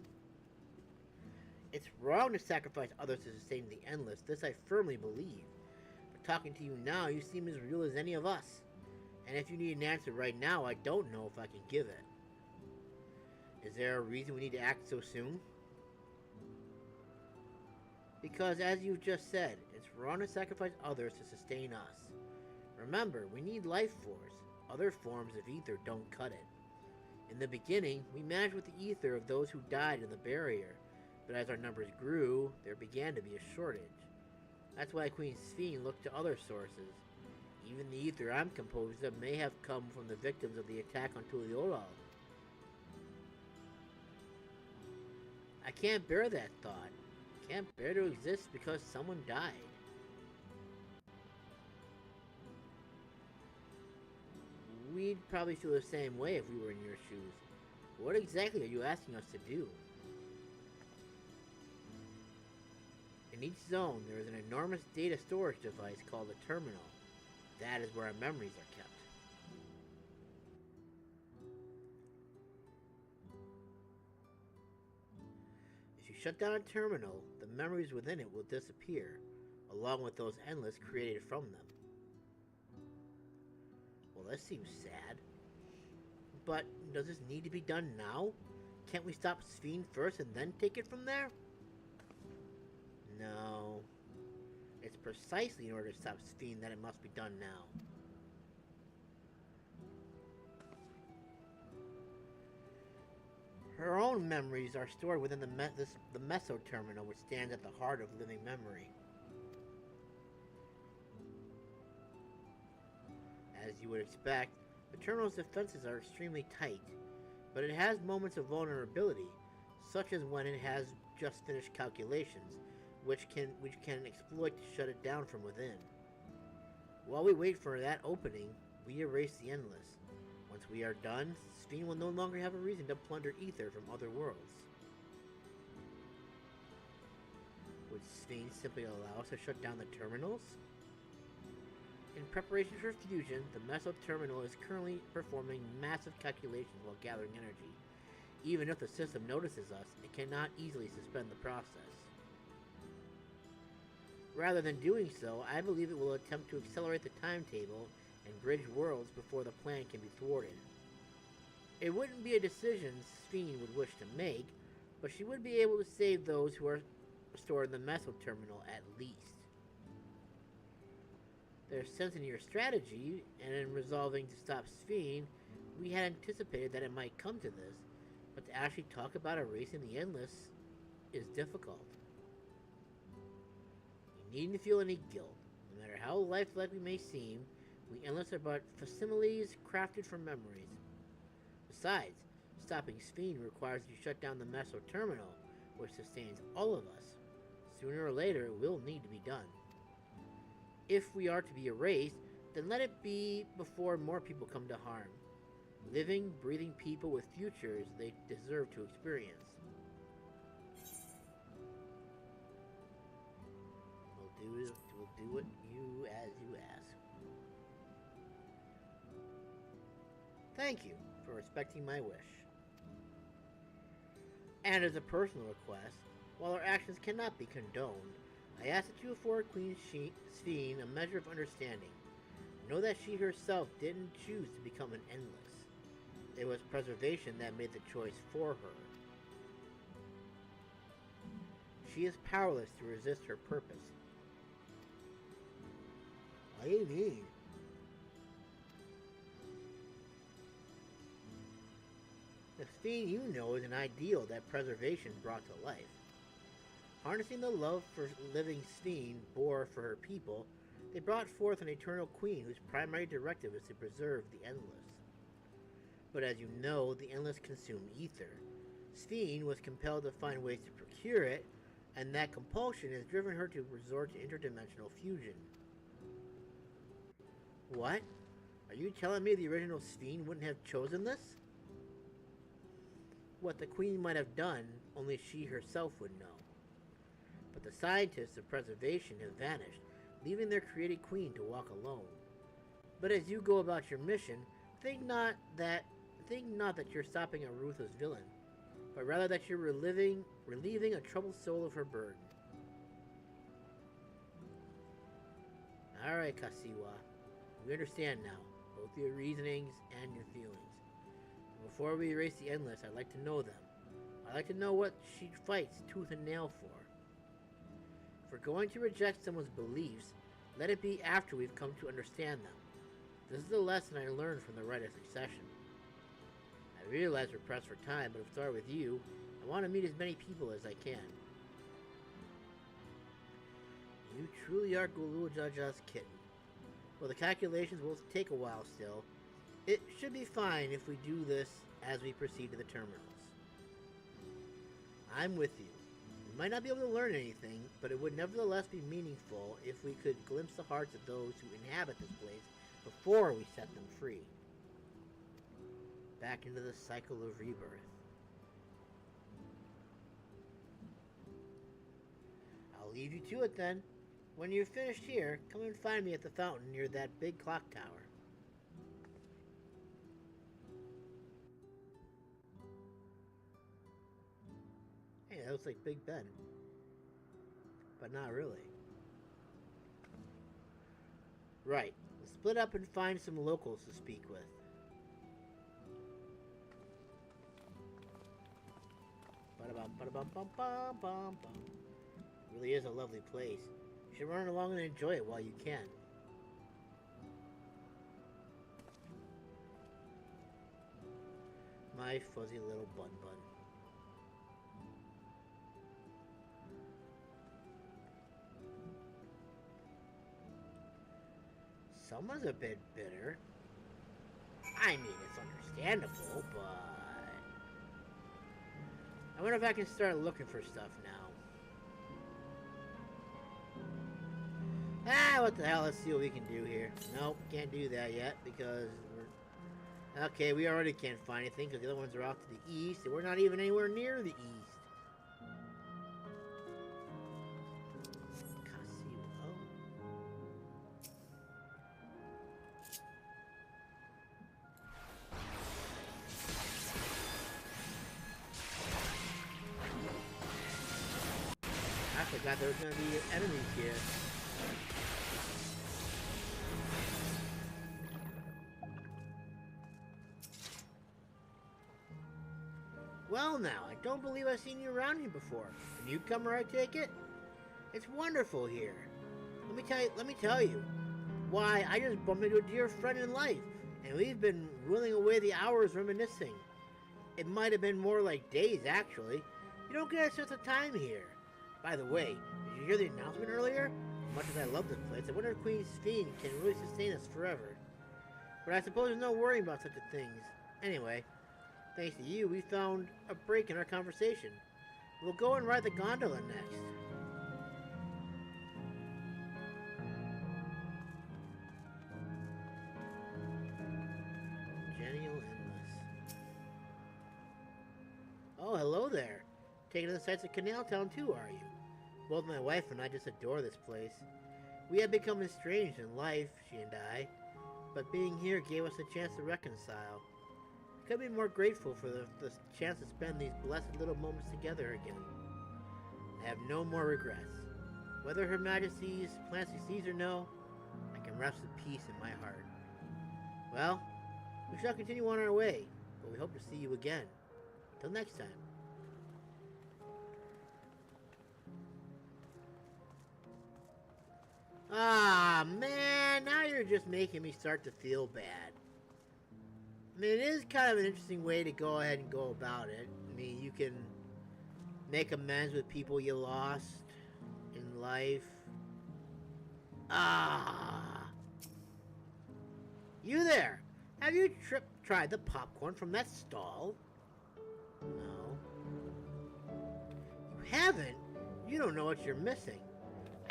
It's wrong to sacrifice others to sustain the endless, this I firmly believe. But talking to you now, you seem as real as any of us. And if you need an answer right now, I don't know if I can give it. Is there a reason we need to act so soon? Because as you've just said, it's wrong to sacrifice others to sustain us. Remember, we need life force. Other forms of ether don't cut it. In the beginning, we managed with the ether of those who died in the barrier, but as our numbers grew, there began to be a shortage. That's why Queen Sphene looked to other sources. Even the ether I'm composed of may have come from the victims of the attack on Tuliolal. I can't bear that thought. Can't bear to exist because someone died. We'd probably feel the same way if we were in your shoes. What exactly are you asking us to do? In each zone, there is an enormous data storage device called a terminal. That is where our memories are kept. If you shut down a terminal, the memories within it will disappear, along with those endless created from them. Well, that seems sad. But does this need to be done now? Can't we stop Sphene first and then take it from there? No. It's precisely in order to stop Sphene that it must be done now. Her own memories are stored within the Meso Terminal, which stands at the heart of living memory. As you would expect, the terminal's defenses are extremely tight, but it has moments of vulnerability, such as when it has just finished calculations, which can exploit to shut it down from within. While we wait for that opening, we erase the endless. Once we are done, Sphene will no longer have a reason to plunder ether from other worlds. Would Sphene simply allow us to shut down the terminals? In preparation for fusion, the Meso Terminal is currently performing massive calculations while gathering energy. Even if the system notices us, it cannot easily suspend the process. Rather than doing so, I believe it will attempt to accelerate the timetable and bridge worlds before the plan can be thwarted. It wouldn't be a decision Sphene would wish to make, but she would be able to save those who are stored in the Meso Terminal at least. There's sense in your strategy, and in resolving to stop Sphene, we had anticipated that it might come to this, but to actually talk about erasing the Endless is difficult. You needn't feel any guilt. No matter how lifelike we may seem, we Endless are but facsimiles crafted from memories. Besides, stopping Sphene requires you shut down the Meso Terminal, which sustains all of us. Sooner or later, it will need to be done. If we are to be erased, then let it be before more people come to harm. Living, breathing people with futures they deserve to experience. We'll do it you as you ask. Thank you for respecting my wish. And as a personal request, while our actions cannot be condoned, I ask that you afford Queen Sphene a measure of understanding. Know that she herself didn't choose to become an Endless. It was preservation that made the choice for her. She is powerless to resist her purpose. What do you mean? The Sphene you know is an ideal that preservation brought to life. Harnessing the love for living Sphene bore for her people, they brought forth an eternal queen whose primary directive is to preserve the Endless. But as you know, the Endless consume ether. Sphene was compelled to find ways to procure it, and that compulsion has driven her to resort to interdimensional fusion. What? Are you telling me the original Sphene wouldn't have chosen this? What the queen might have done, only she herself would know. But the scientists of preservation have vanished, leaving their created queen to walk alone. But as you go about your mission, think not that you're stopping a ruthless villain, but rather that you're relieving a troubled soul of her burden. Alright, Kasiwa. We understand now, both your reasonings and your feelings. Before we erase the Endless, I'd like to know them. I'd like to know what she fights tooth and nail for. If we're going to reject someone's beliefs, let it be after we've come to understand them. This is the lesson I learned from the Rite of Succession. I realize we're pressed for time, but if I start with you, I want to meet as many people as I can. You truly are Gulujaja's kitten. Well, the calculations will take a while still. It should be fine if we do this as we proceed to the terminals. I'm with you. We might not be able to learn anything, but it would nevertheless be meaningful if we could glimpse the hearts of those who inhabit this place before we set them free. Back into the cycle of rebirth. I'll leave you to it then. When you're finished here, come and find me at the fountain near that big clock tower. Hey, that looks like Big Ben. But not really. Right. Let's split up and find some locals to speak with. Ba-da-bum, ba-da-bum, bum, bum, bum, bum. Really is a lovely place. You should run along and enjoy it while you can. My fuzzy little bun bun. Someone's a bit bitter. I mean, it's understandable, but... I wonder if I can start looking for stuff now. Ah, what the hell, let's see what we can do here. Nope, can't do that yet, because we're... Okay, we already can't find anything, because the other ones are off to the east, and we're not even anywhere near the east. I forgot there was going to be enemies here. Well now, I don't believe I've seen you around here before. A newcomer, I take it? It's wonderful here. Let me tell you. Why, I just bumped into a dear friend in life, and we've been whittling away the hours reminiscing. It might have been more like days, actually. You don't get a sense of time here. By the way, did you hear the announcement earlier? As much as I love this place, I wonder if Queen Sphene can really sustain us forever. But I suppose there's no worrying about such a things. Anyway, thanks to you, we found a break in our conversation. We'll go and ride the gondola next. Genial Endless. Oh, hello there. Taking to the sights of Canal Town too, are you? Both my wife and I just adore this place. We had become estranged in life, she and I, but being here gave us a chance to reconcile. Could be more grateful for the chance to spend these blessed little moments together again. I have no more regrets. Whether Her Majesty's plans succeeds or no, I can rest with peace in my heart. Well, we shall continue on our way, but we hope to see you again. Till next time. Ah, man, now you're just making me start to feel bad. I mean, it is kind of an interesting way to go ahead and go about it. I mean, you can make amends with people you lost in life. Ah. You there. Have you tried the popcorn from that stall? No. You haven't? You don't know what you're missing.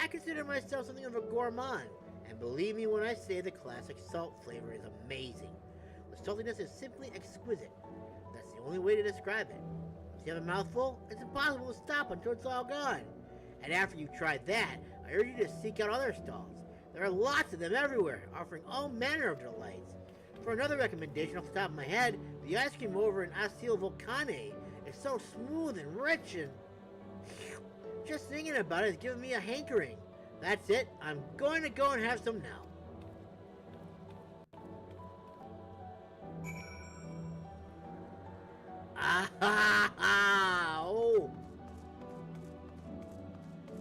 I consider myself something of a gourmand, and believe me when I say the classic salt flavor is amazing. The saltiness is simply exquisite. That's the only way to describe it. Once you have a mouthful, it's impossible to stop until it's all gone. And after you've tried that, I urge you to seek out other stalls. There are lots of them everywhere, offering all manner of delights. For another recommendation off the top of my head, the ice cream over in Volcanic is so smooth and rich and... Just thinking about it is giving me a hankering. That's it. I'm going to go and have some now. Ah ha ha! Oh!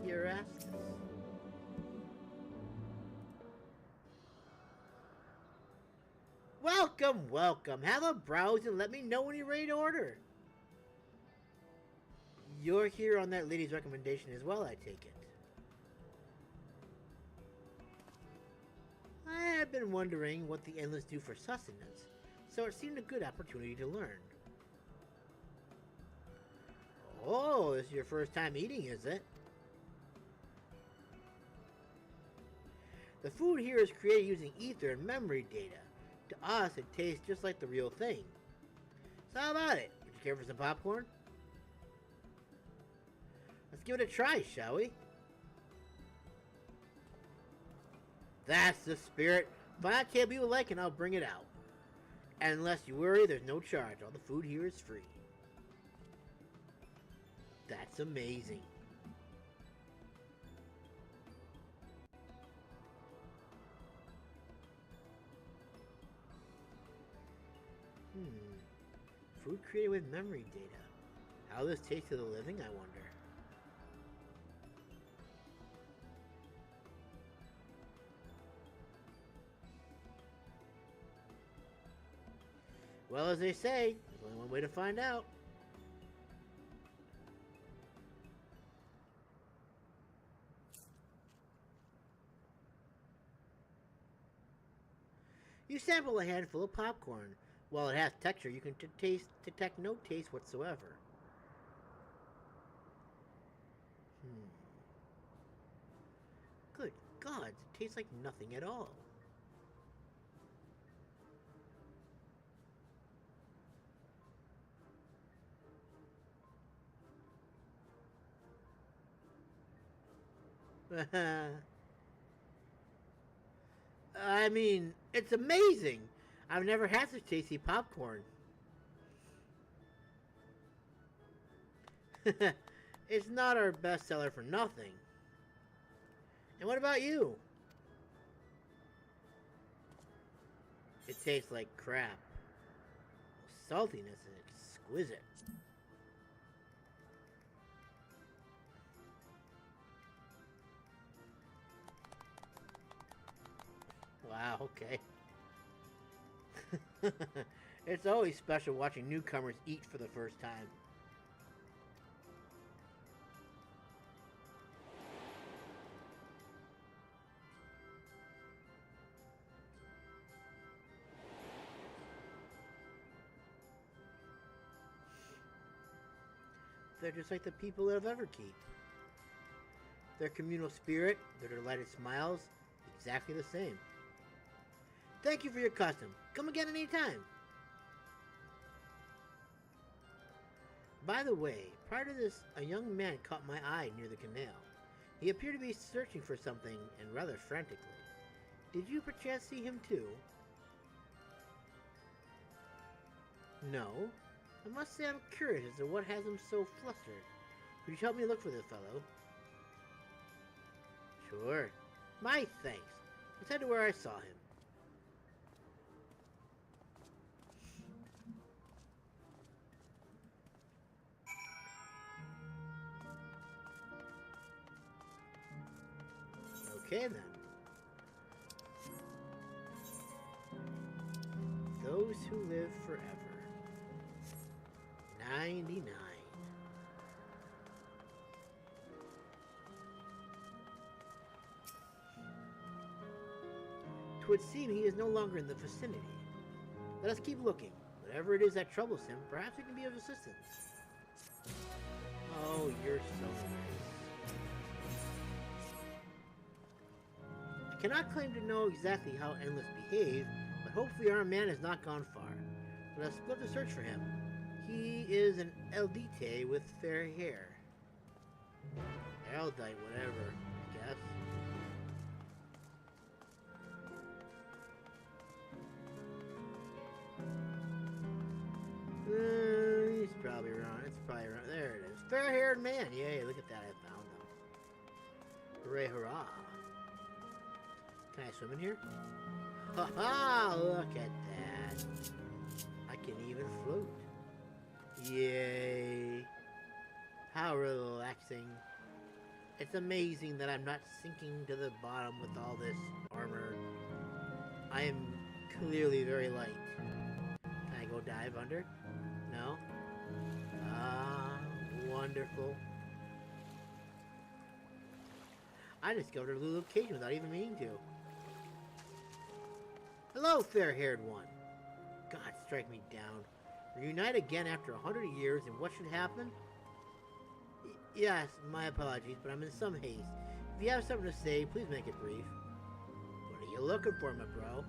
You're asking. Welcome, welcome. Have a browse and let me know when you're ready to order. You're here on that lady's recommendation as well, I take it. I had been wondering what the Endless do for sustenance, so it seemed a good opportunity to learn. Oh, So, this is your first time eating, is it? The food here is created using ether and memory data. To us, it tastes just like the real thing. So how about it? Would you care for some popcorn? Let's give it a try, shall we? That's the spirit. Find out what you like and I'll bring it out. And unless you worry, there's no charge. All the food here is free. That's amazing. Food created with memory data. How this tastes to the living, I wonder. Well, as they say, there's only one way to find out. You sample a handful of popcorn. While it has texture, you can detect no taste whatsoever. Good gods, it tastes like nothing at all. I mean, it's amazing. I've never had such tasty popcorn. It's not our bestseller for nothing. And what about you? It tastes like crap. The saltiness is exquisite. Wow, okay. It's always special watching newcomers eat for the first time. They're just like the people of Everkeep. Their communal spirit, their delighted smiles, exactly the same. Thank you for your custom. Come again anytime. By the way, prior to this, a young man caught my eye near the canal. He appeared to be searching for something, and rather frantically. Did you perchance see him too? No. I must say I'm curious as to what has him so flustered. Could you help me look for this fellow? Sure. My thanks. Let's head to where I saw him. Okay then. Those who live forever. 99. Twould seem he is no longer in the vicinity. Let us keep looking. Whatever it is that troubles him, perhaps it can be of assistance. Oh, you're so nice. I cannot claim to know exactly how Endless behaved, but hopefully our man has not gone far. Let us split the search for him. He is an Eldite with fair hair. Eldite, whatever, I guess. He's probably around. It's probably around. There it is. Fair-haired man. Yay, look at that. I found him. Hooray, hurrah. Can I swim in here? Ha-ha! Look at that. I can even float. Yay. How relaxing. It's amazing that I'm not sinking to the bottom with all this armor. I am clearly very light. Can I go dive under? No? Ah, wonderful. I discovered a little location without even meaning to. Hello, fair-haired one. God, strike me down. Reunite again after 100 years, and what should happen? Yes, my apologies, but I'm in some haste. If you have something to say, please make it brief. What are you looking for, my bro?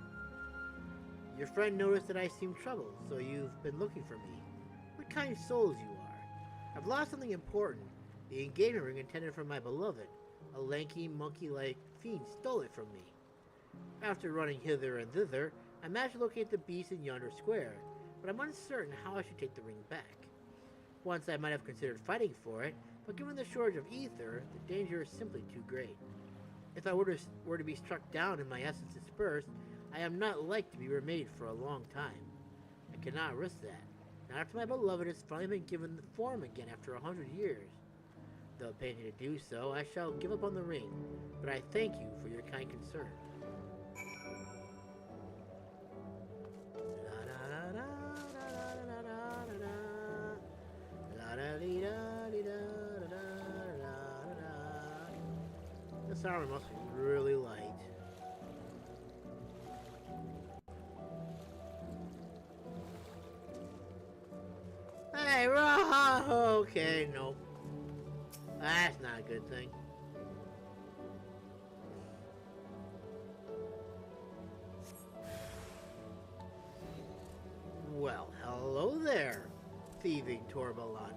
Your friend noticed that I seemed troubled, so you've been looking for me. What kind souls you are. I've lost something important. The engagement ring intended for my beloved. A lanky, monkey-like fiend stole it from me. After running hither and thither, I managed to locate the beast in yonder square, but I'm uncertain how I should take the ring back. Once I might have considered fighting for it, but given the shortage of ether, the danger is simply too great. If I were to be struck down and my essence dispersed, I am not like to be remade for a long time. I cannot risk that, not after my beloved has finally been given the form again after 100 years. Though it pains me to do so, I shall give up on the ring, but I thank you for your kind concern. This armor must be really light. Hey, okay, nope. That's not a good thing. Well, hello there, thieving Torbalan.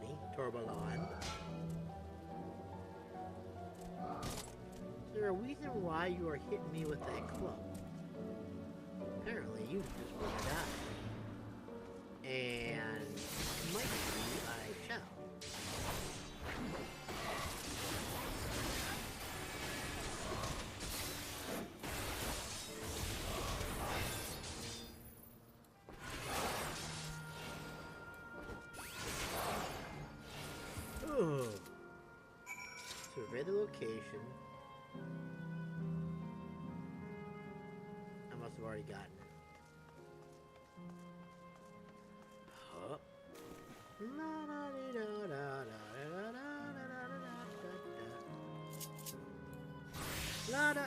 Is there a reason why you are hitting me with that club? Apparently, you just want to die. And might be I shall. Oh. Survey the location. I must have already gotten it. Huh? La da.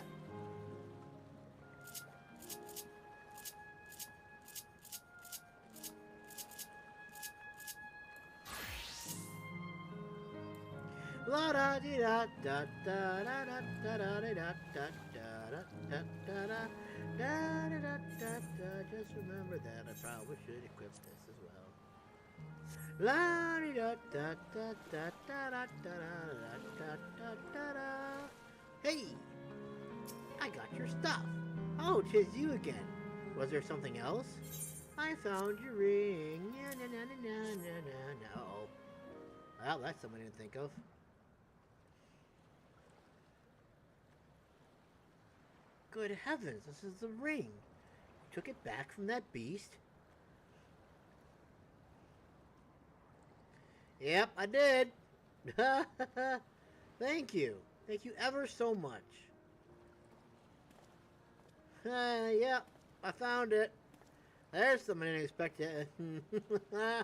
La da di da da da da da da da da da da da da da. Just remember that I probably should equip this as well. La di da da da da da da da da da da. Hey, I got your stuff. Oh, 'tis you again. Was there something else? I found your ring. No. Well, that's something I didn't think of. Good heavens, this is the ring. You took it back from that beast? Yep, I did. Thank you. Thank you ever so much. Yep, I found it. There's something unexpected. I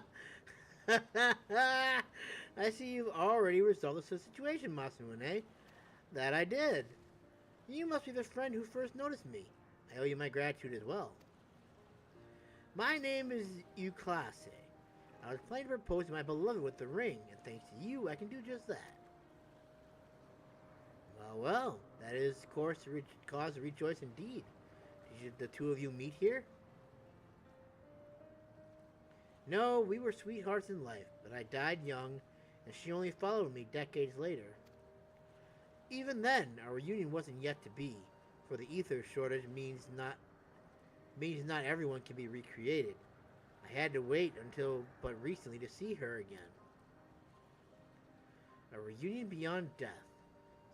see you've already resolved the situation, Masamune. That I did. You must be the friend who first noticed me. I owe you my gratitude as well. My name is Uklase. I was planning to propose to my beloved with the ring, and thanks to you, I can do just that. Well, that is, of course, cause to rejoice indeed. Did the two of you meet here? No, we were sweethearts in life, but I died young, and she only followed me decades later. Even then, our reunion wasn't yet to be, for the ether shortage means not everyone can be recreated. I had to wait until but recently to see her again. A reunion beyond death.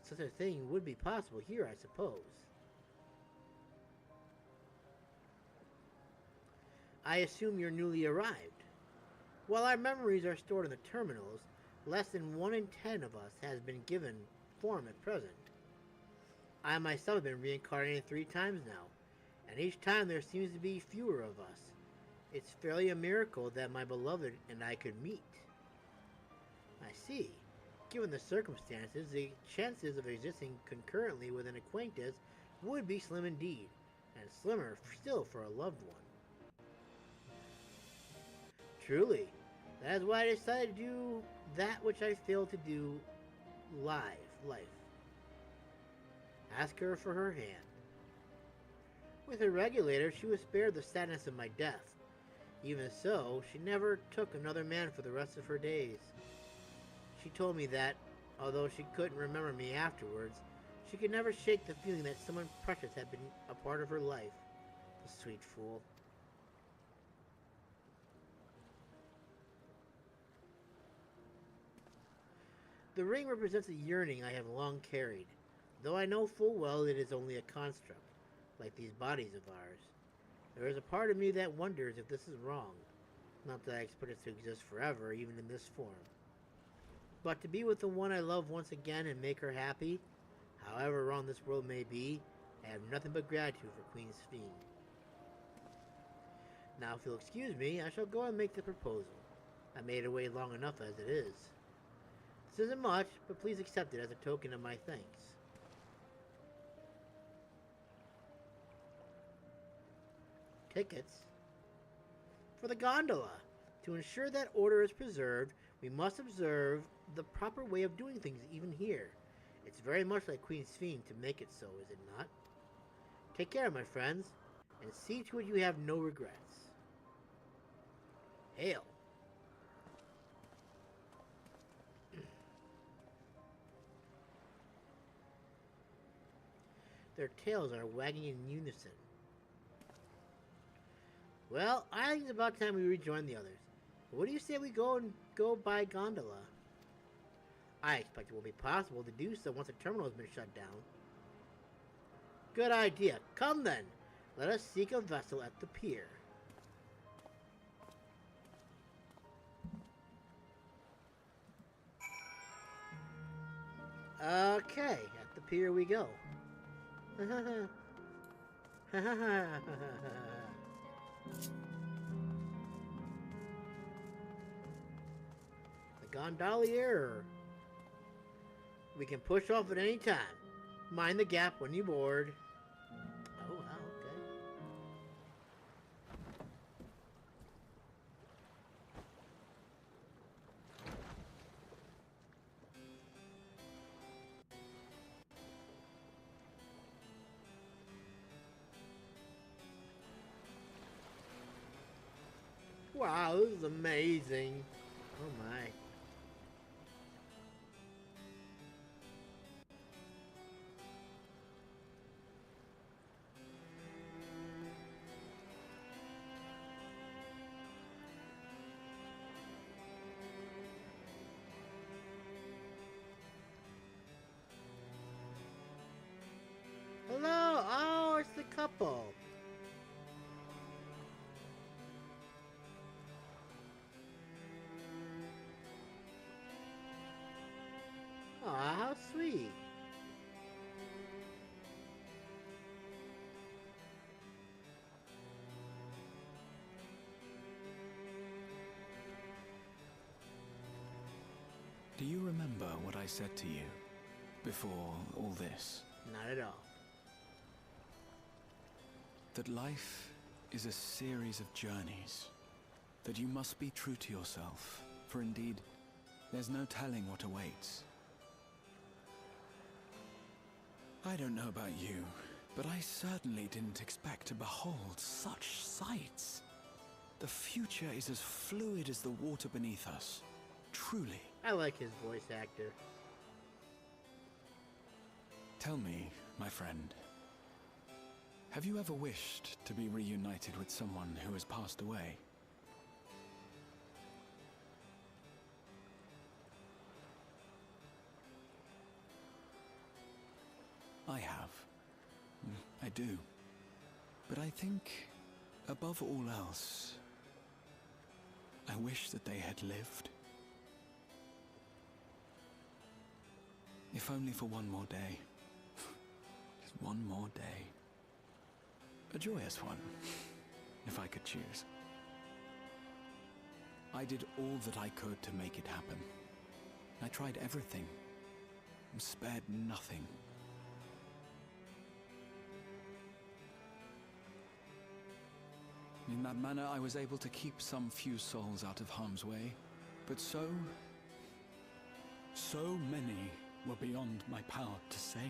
Such a thing would be possible here, I suppose. I assume you're newly arrived. While our memories are stored in the terminals, less than 1 in 10 of us has been given form at present. I myself have been reincarnated 3 times now, and each time there seems to be fewer of us. It's fairly a miracle that my beloved and I could meet. I see. Given the circumstances, the chances of existing concurrently with an acquaintance would be slim indeed, and slimmer still for a loved one. Truly, That is why I decided to do that which I failed to do life. Ask her for her hand. With her regulator, she was spared the sadness of my death. Even so, she never took another man for the rest of her days. She told me that, although she couldn't remember me afterwards, she could never shake the feeling that someone precious had been a part of her life. The sweet fool. The ring represents a yearning I have long carried, though I know full well it is only a construct, like these bodies of ours. There is a part of me that wonders if this is wrong. Not that I expect it to exist forever, even in this form. But to be with the one I love once again and make her happy, however wrong this world may be, I have nothing but gratitude for Queen Sphene. Now, if you'll excuse me, I shall go and make the proposal. I made it wait long enough as it is. This isn't much, but please accept it as a token of my thanks. Tickets? For the gondola. To ensure that order is preserved, we must observe the proper way of doing things even here. It's very much like Queen Sphene to make it so, is it not? Take care, my friends, and see to it you have no regrets. Hail. Their tails are wagging in unison. Well, I think it's about time we rejoin the others. What do you say we go by gondola? I expect it will be possible to do so once the terminal has been shut down. Good idea. Come then. Let us seek a vessel at the pier. Okay, at the pier we go. The gondolier. We can push off at any time. Mind the gap when you board. Oh, wow, okay. Wow, this is amazing. Oh my. Hello! Oh, it's the couple. Aw, how sweet. Do you remember what I said to you before all this? Not at all. That life is a series of journeys. That you must be true to yourself, for indeed, there's no telling what awaits. I don't know about you, but I certainly didn't expect to behold such sights. The future is as fluid as the water beneath us. Truly. I like his voice actor. Tell me, my friend, have you ever wished to be reunited with someone who has passed away? I have. I do. But I think, above all else, I wish that they had lived. If only for one more day. Just one more day. A joyous one, if I could choose. I did all that I could to make it happen. I tried everything, and spared nothing. In that manner, I was able to keep some few souls out of harm's way, But so many were beyond my power to save.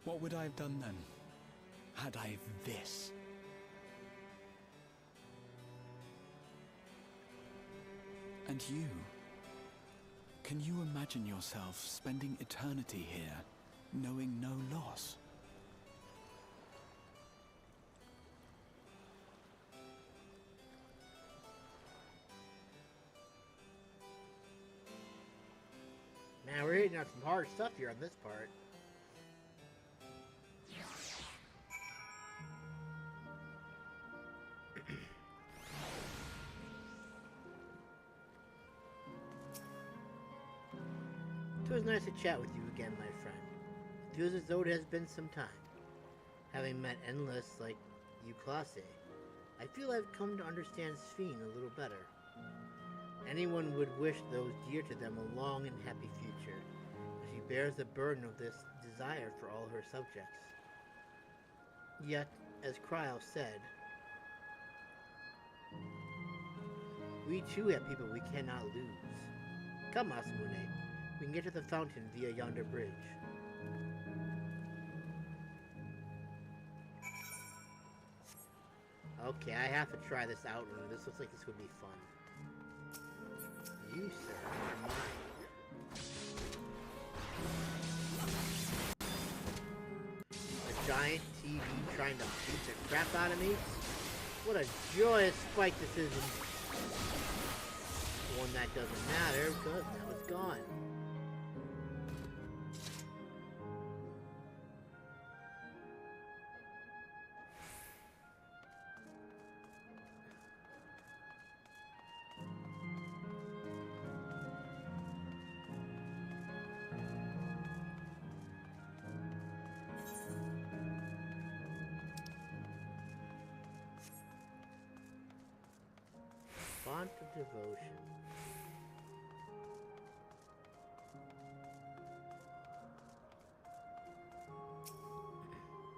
What would I have done then, had I this? And you? Can you imagine yourself spending eternity here, knowing no loss? Man, we're hitting on some hard stuff here on this part. It was nice to chat with you again, my friend. It feels as though it has been some time. Having met Endless like you, Classe, I feel I've come to understand Sphene a little better. Anyone would wish those dear to them a long and happy future, as she bears the burden of this desire for all her subjects. Yet, as Cryo said, we too have people we cannot lose. Come, Masamune. We can get to the fountain via yonder bridge. Okay, I have to try this out. This looks like this would be fun. You, sir, are mine. A giant TV trying to beat the crap out of me? What a joyous fight this is. One that doesn't matter because now it's gone. Font of Devotion.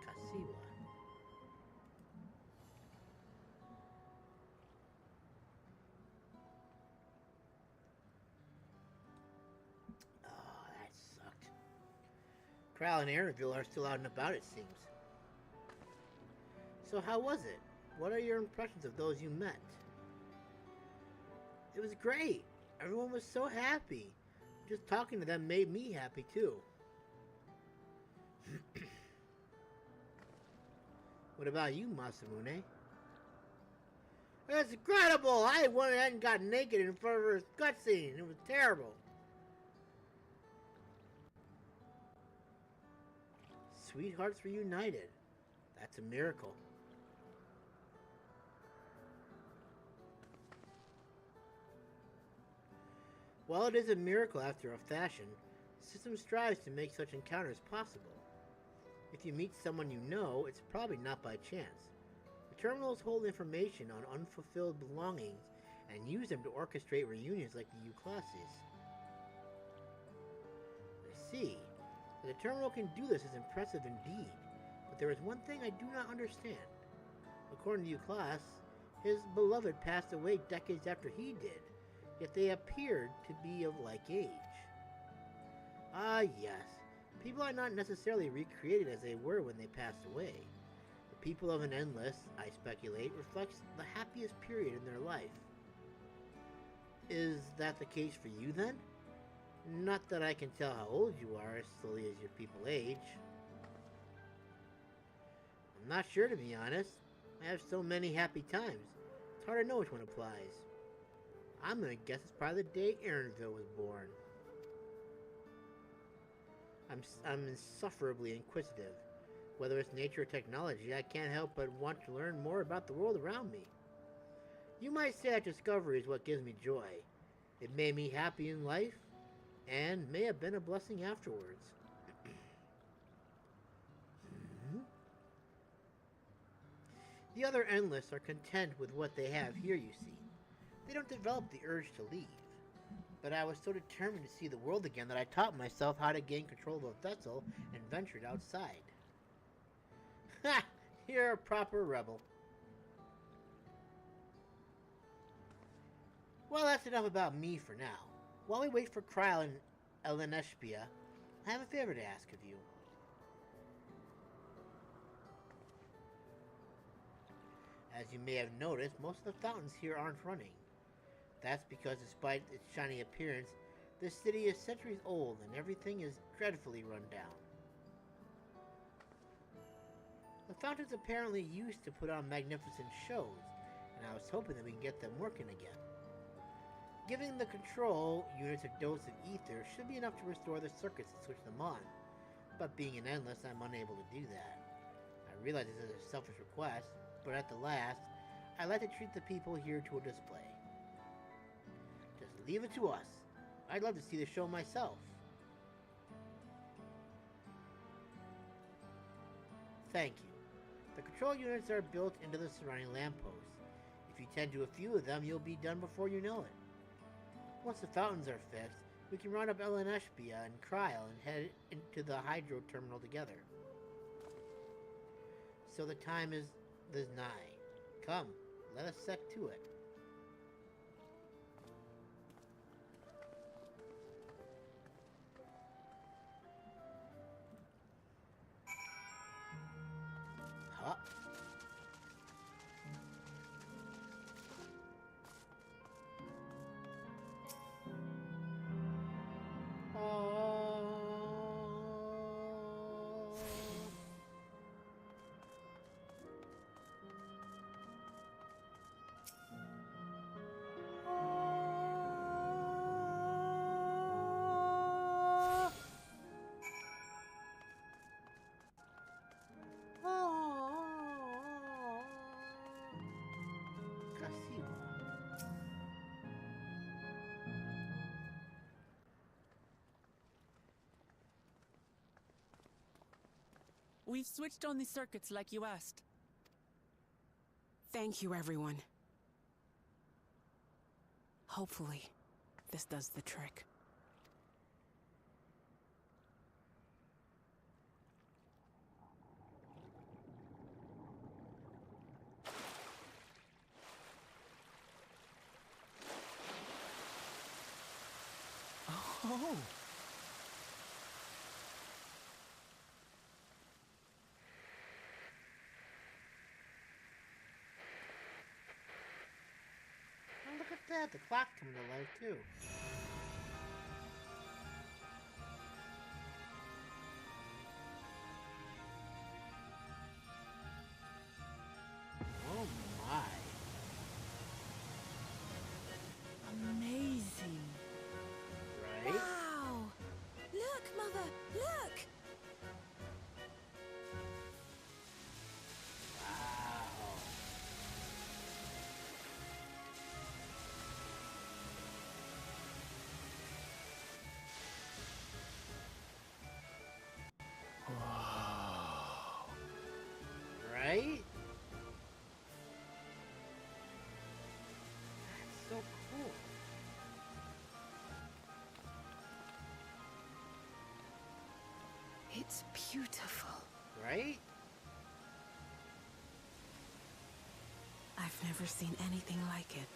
Kasiwa. Oh, that sucked. Kral and Aaronville are still out and about, it seems. So how was it? What are your impressions of those you met? It was great. Everyone was so happy. Just talking to them made me happy too. What about you, Masamune? It's incredible! I went ahead and got naked in front of her cutscene. It was terrible. Sweethearts reunited. That's a miracle. While it is a miracle after a fashion, the system strives to make such encounters possible. If you meet someone you know, it's probably not by chance. The terminals hold information on unfulfilled belongings and use them to orchestrate reunions like the U-classes. I see. That the terminal can do this is impressive indeed, but there is one thing I do not understand. According to U-class, his beloved passed away decades after he did. Yet they appeared to be of like age. Ah, yes. People are not necessarily recreated as they were when they passed away. The people of an Endless, I speculate, reflects the happiest period in their life. Is that the case for you, then? Not that I can tell how old you are as slowly as your people age. I'm not sure, to be honest. I have so many happy times. It's hard to know which one applies. I'm gonna guess it's probably the day Aaronville was born. I'm insufferably inquisitive. Whether it's nature or technology, I can't help but want to learn more about the world around me. You might say that discovery is what gives me joy. It made me happy in life, and may have been a blessing afterwards. The other Endless are content with what they have here, you see. They don't develop the urge to leave. But I was so determined to see the world again that I taught myself how to gain control of a vessel and ventured outside. Ha! You're a proper rebel. Well, that's enough about me for now. While we wait for Kryl and Eleneshpia, I have a favor to ask of you. As you may have noticed, most of the fountains here aren't running. That's because despite its shiny appearance, this city is centuries old and everything is dreadfully run down. The fountains apparently used to put on magnificent shows, and I was hoping that we can get them working again. Giving the control units a dose of ether should be enough to restore the circuits and switch them on, but being an endless, I'm unable to do that. I realize this is a selfish request, but at the last, I like to treat the people here to a display. Just leave it to us. I'd love to see the show myself. Thank you. The control units are built into the surrounding lampposts. If you tend to a few of them, you'll be done before you know it. Once the fountains are fixed, we can round up Eleneshpia and Kryl and head into the hydro terminal together. So the time is nigh. Come, let us set to it. Huh? We've switched on the circuits like you asked. Thank you, everyone. Hopefully, this does the trick. Oh! Look at that, the clock coming to life too. Oh my. Amazing. Right? Wow! Look, Mother, look! Right? That's so cool. It's beautiful. Right? I've never seen anything like it.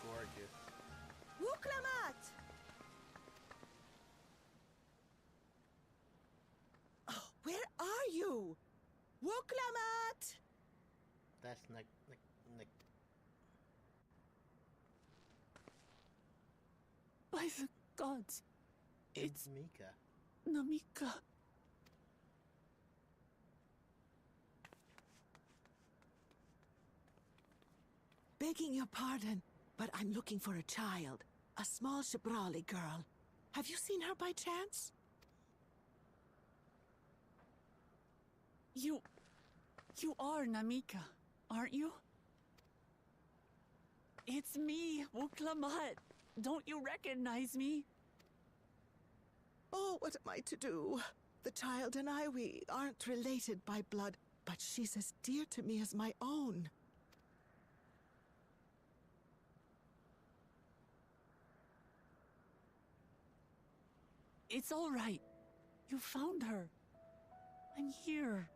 Gorgeous. Wuklamat! Oh, where are you? Wuklamat! That's Nick. By the gods, It's Mika. Namika. Begging your pardon, but I'm looking for a child. A small Shibrali girl. Have you seen her by chance? You are Namika, aren't you? It's me, Wuklamat. Don't you recognize me? Oh, what am I to do? The child and I, we aren't related by blood, but she's as dear to me as my own. It's all right. You found her. I'm here.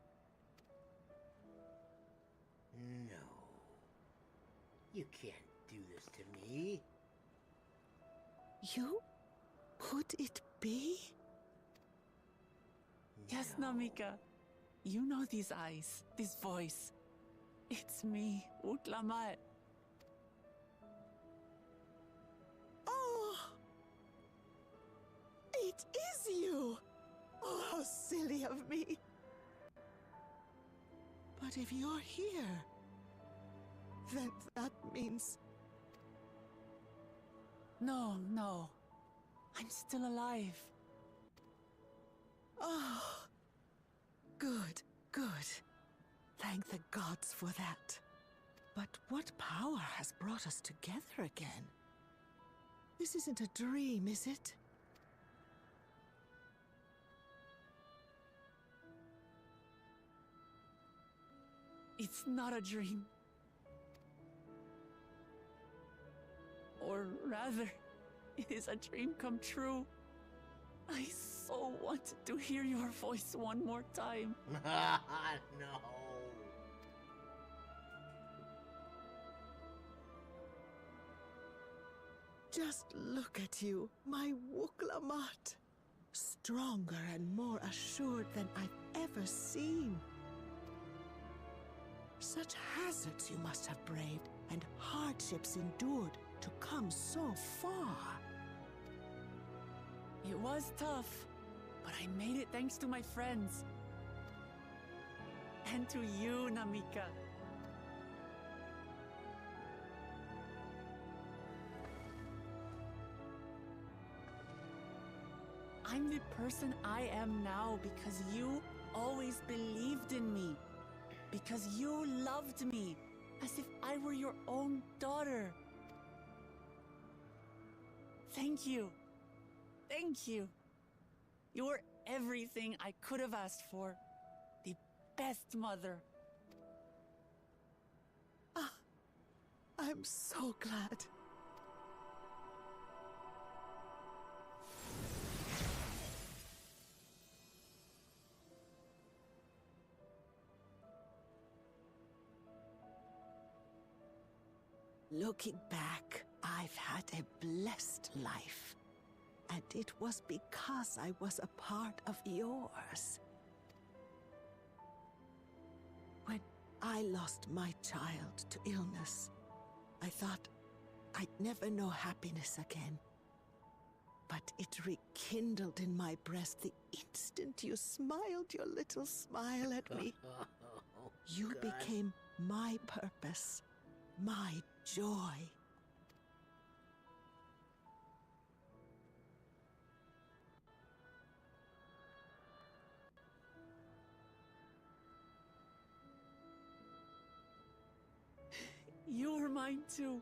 No. You can't do this to me. You? Could it be? Yes, Namika. You know these eyes, this voice. It's me, Wuklamat. Oh! It is you! Oh, how silly of me. But if you're here, then that means... No, no. I'm still alive. Oh, good, good. Thank the gods for that. But what power has brought us together again? This isn't a dream, is it? It's not a dream. Or rather, it is a dream come true. I so wanted to hear your voice one more time. No. Just look at you, my Wuklamat. Stronger and more assured than I've ever seen. Such hazards you must have braved, and hardships endured to come so far. It was tough, but I made it thanks to my friends. And to you, Namika. I'm the person I am now because you always believed in me. Because you loved me, as if I were your own daughter. Thank you. Thank you. You're everything I could have asked for. The best mother. Ah, I'm so glad. Looking back, I've had a blessed life. And it was because I was a part of yours. When I lost my child to illness, I thought I'd never know happiness again. But it rekindled in my breast the instant you smiled your little smile at me. You became my purpose, my joy. You were mine too.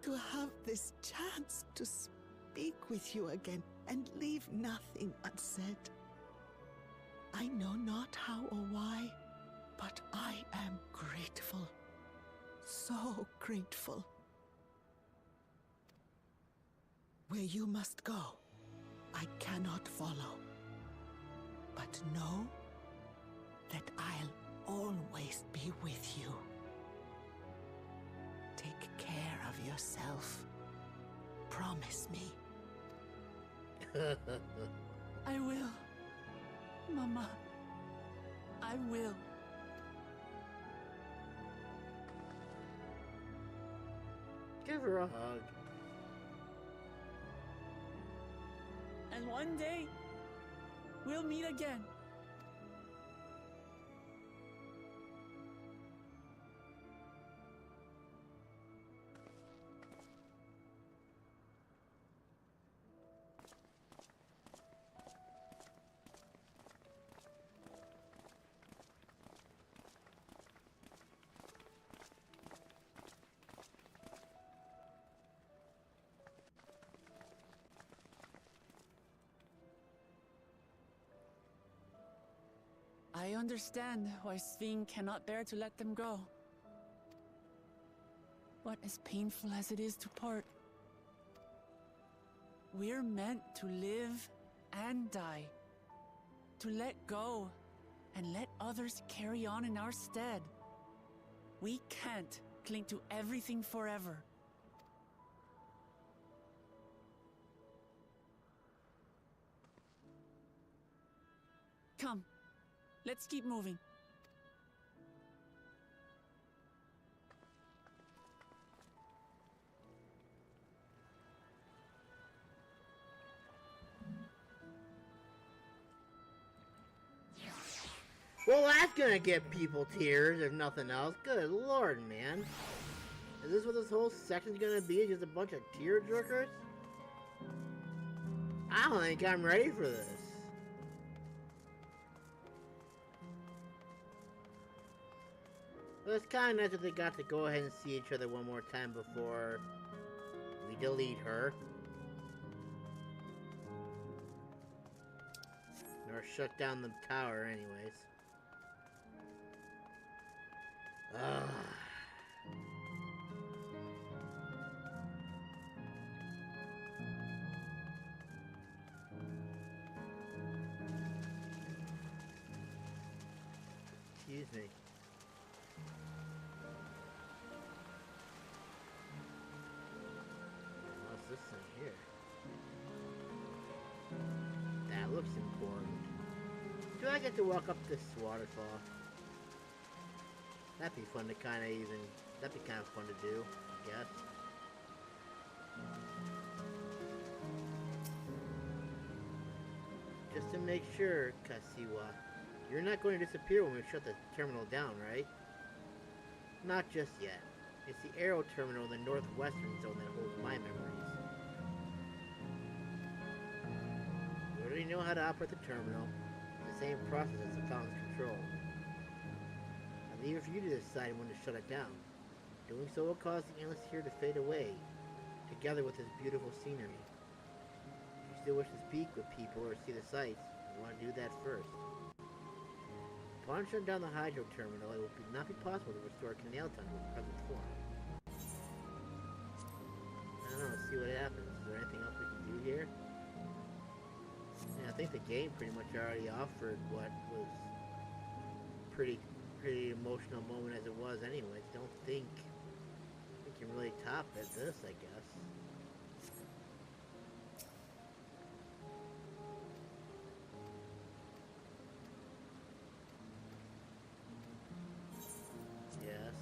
To have this chance to speak with you again and leave nothing unsaid. I know not how or why, but I am grateful. So grateful. Where you must go, I cannot follow. But know that I'll always be with you. Take care of yourself. Promise me. I will. Mama. I will. Give her a hug. And one day, we'll meet again. I understand why Sphene cannot bear to let them go. But as painful as it is to part, we're meant to live and die. To let go and let others carry on in our stead. We can't cling to everything forever. Come, let's keep moving. Well, that's gonna get people tears, if nothing else. Good lord, man. Is this what this whole section's gonna be? Just a bunch of tear jerkers? I don't think I'm ready for this. Well, it's kind of nice that they got to go ahead and see each other one more time before we delete her. Or shut down the tower anyways. Ugh. Excuse me. What's this thing here? That looks important. Do I get to walk up this waterfall? That'd be fun to that'd be kind of fun to do, I guess. Just to make sure, Kasiwa, you're not going to disappear when we shut the terminal down, right? Not just yet. It's the Aero Terminal in the northwestern zone that holds my memories. We already know how to operate the terminal. It's the same process as the Fountain's control. I leave it for you to decide when to shut it down. Doing so will cause the endless here to fade away, together with this beautiful scenery. If you still wish to speak with people or see the sights, you want to do that first. Upon shutting down the hydro terminal, it will not be possible to restore Canal Town to its present form. I don't know, let's see what happens. Is there anything else we can do here? Yeah, I think the game pretty much already offered what was pretty emotional moment as it was anyways. Don't think we can really top at this, I guess. Yes.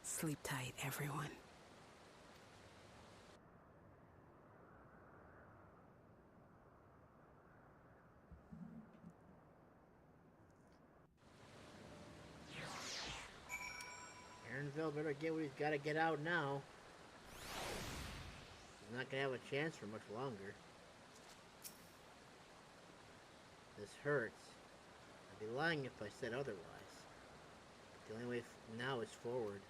Sleep tight, everyone. Aaronville better get what he's got to get out now. He's not going to have a chance for much longer. This hurts. I'd be lying if I said otherwise. The only way now is forward.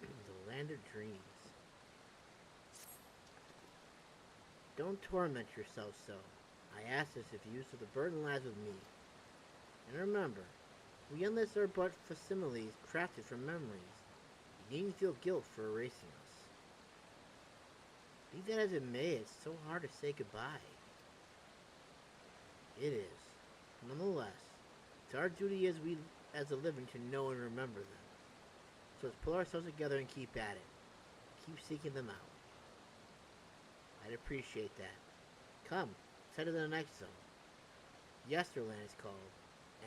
The land of dreams. Don't torment yourself so. I I ask this of you so the burden lies with me. And remember, we endless are but facsimiles crafted from memories. You needn't feel guilt for erasing us. Be that as it may, it's so hard to say goodbye. It is. Nonetheless, it's our duty as the living to know and remember them. So let's pull ourselves together and keep at it. Keep seeking them out. I'd appreciate that. Come, let's head to the next zone. Yesterland is called,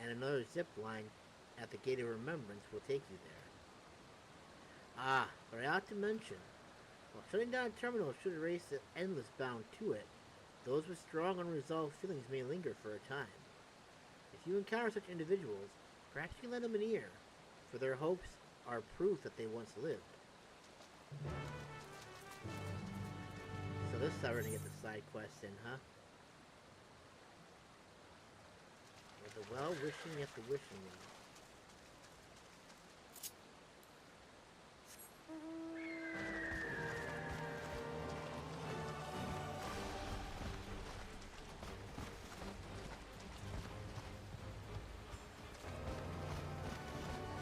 and another zip line at the Gate of Remembrance will take you there. Ah, but I ought to mention, while shutting down terminals should erase the endless bound to it, those with strong unresolved feelings may linger for a time. If you encounter such individuals, perhaps you lend them an ear, for their hopes are proof that they once lived. So this is how we're gonna get the side quests in, huh? With the well wishing at the wishing well.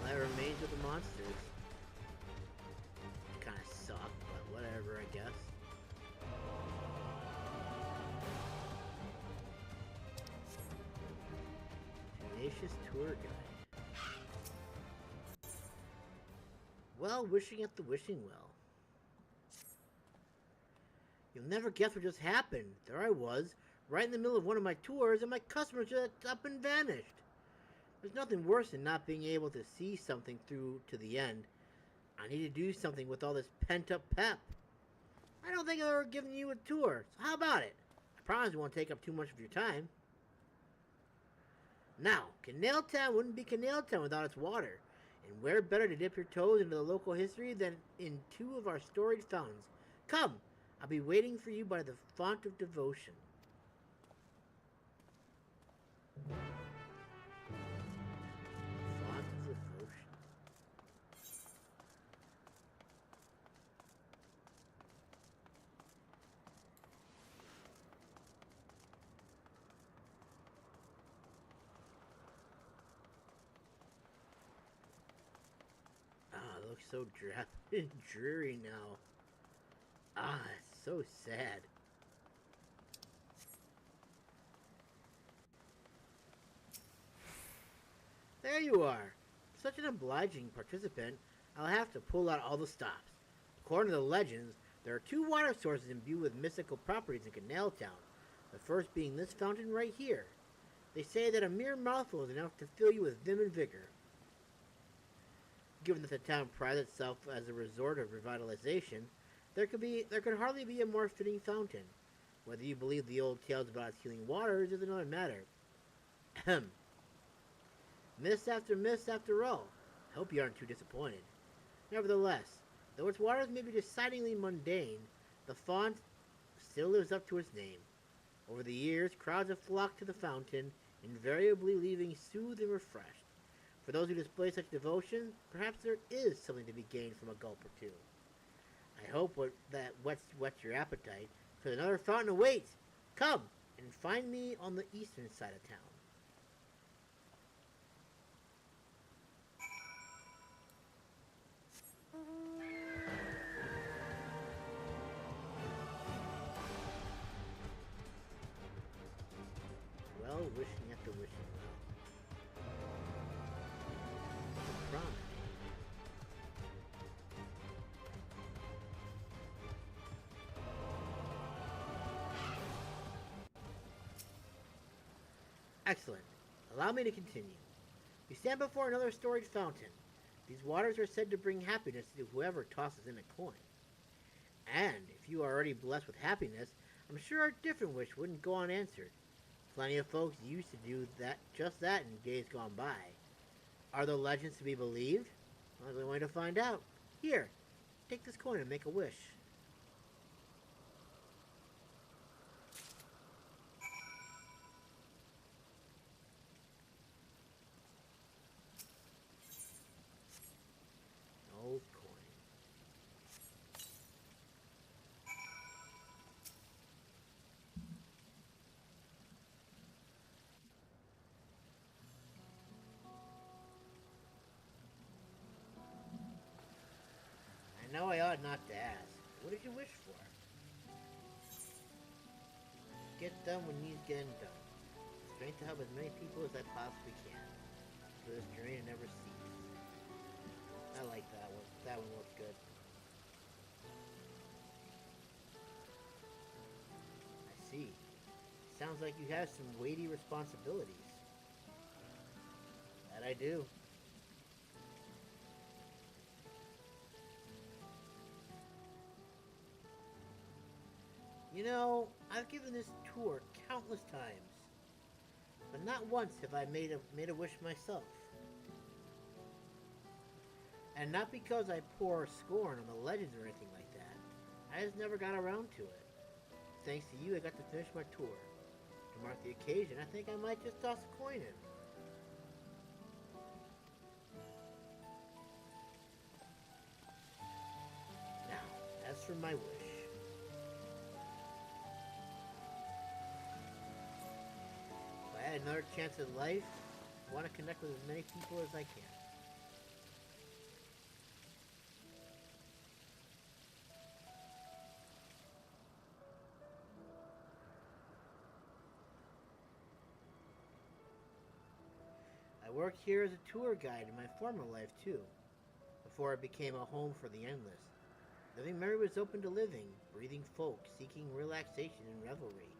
That remains with the monsters. Kinda suck, but whatever, I guess. Tenacious tour guide. Well, wishing at the wishing well. You'll never guess what just happened. There I was, right in the middle of one of my tours, and my customer just up and vanished. There's nothing worse than not being able to see something through to the end. I need to do something with all this pent-up pep. I don't think I've ever given you a tour, so how about it? I promise it won't take up too much of your time. Now, Canal Town wouldn't be Canal Town without its water, and where better to dip your toes into the local history than in two of our storied fountains. Come, I'll be waiting for you by the font of devotion. Looks so drab and dreary now. Ah, it's so sad. There you are. Such an obliging participant, I'll have to pull out all the stops. According to the legends, there are two water sources imbued with mystical properties in Canal Town. The first being this fountain right here. They say that a mere mouthful is enough to fill you with vim and vigor. Given that the town prides itself as a resort of revitalization, there could hardly be a more fitting fountain. Whether you believe the old tales about its healing waters is another matter. Ahem. Miss after all. I hope you aren't too disappointed. Nevertheless, though its waters may be decidedly mundane, the font still lives up to its name. Over the years, crowds have flocked to the fountain, invariably leaving soothed and refreshed. For those who display such devotion, perhaps there is something to be gained from a gulp or two. I hope that whets your appetite, because another fountain awaits. Come and find me on the eastern side of town. Well, wishing at the wishing well. Excellent. Allow me to continue. We stand before another storied fountain. These waters are said to bring happiness to whoever tosses in a coin. And if you are already blessed with happiness, I'm sure a different wish wouldn't go unanswered. Plenty of folks used to do just that in days gone by. Are the legends to be believed? Well, we're going to find out. Here, take this coin and make a wish. Old coin. ought not to ask. What did you wish for? Get done what needs getting done. Strength to help as many people as I possibly can. For this journey to never cease. I like that one. That one looks good. I see. Sounds like you have some weighty responsibilities. That I do. You know, I've given this tour countless times, but not once have I made a wish myself. And not because I pour scorn on the legends or anything like that. I just never got around to it. Thanks to you, I got to finish my tour. To mark the occasion, I think I might just toss a coin in. Now, as for my wish. If I had another chance at life, I want to connect with as many people as I can. I worked here as a tour guide in my former life too, before it became a home for the endless. Living Mary was open to living, breathing folk, seeking relaxation and revelry.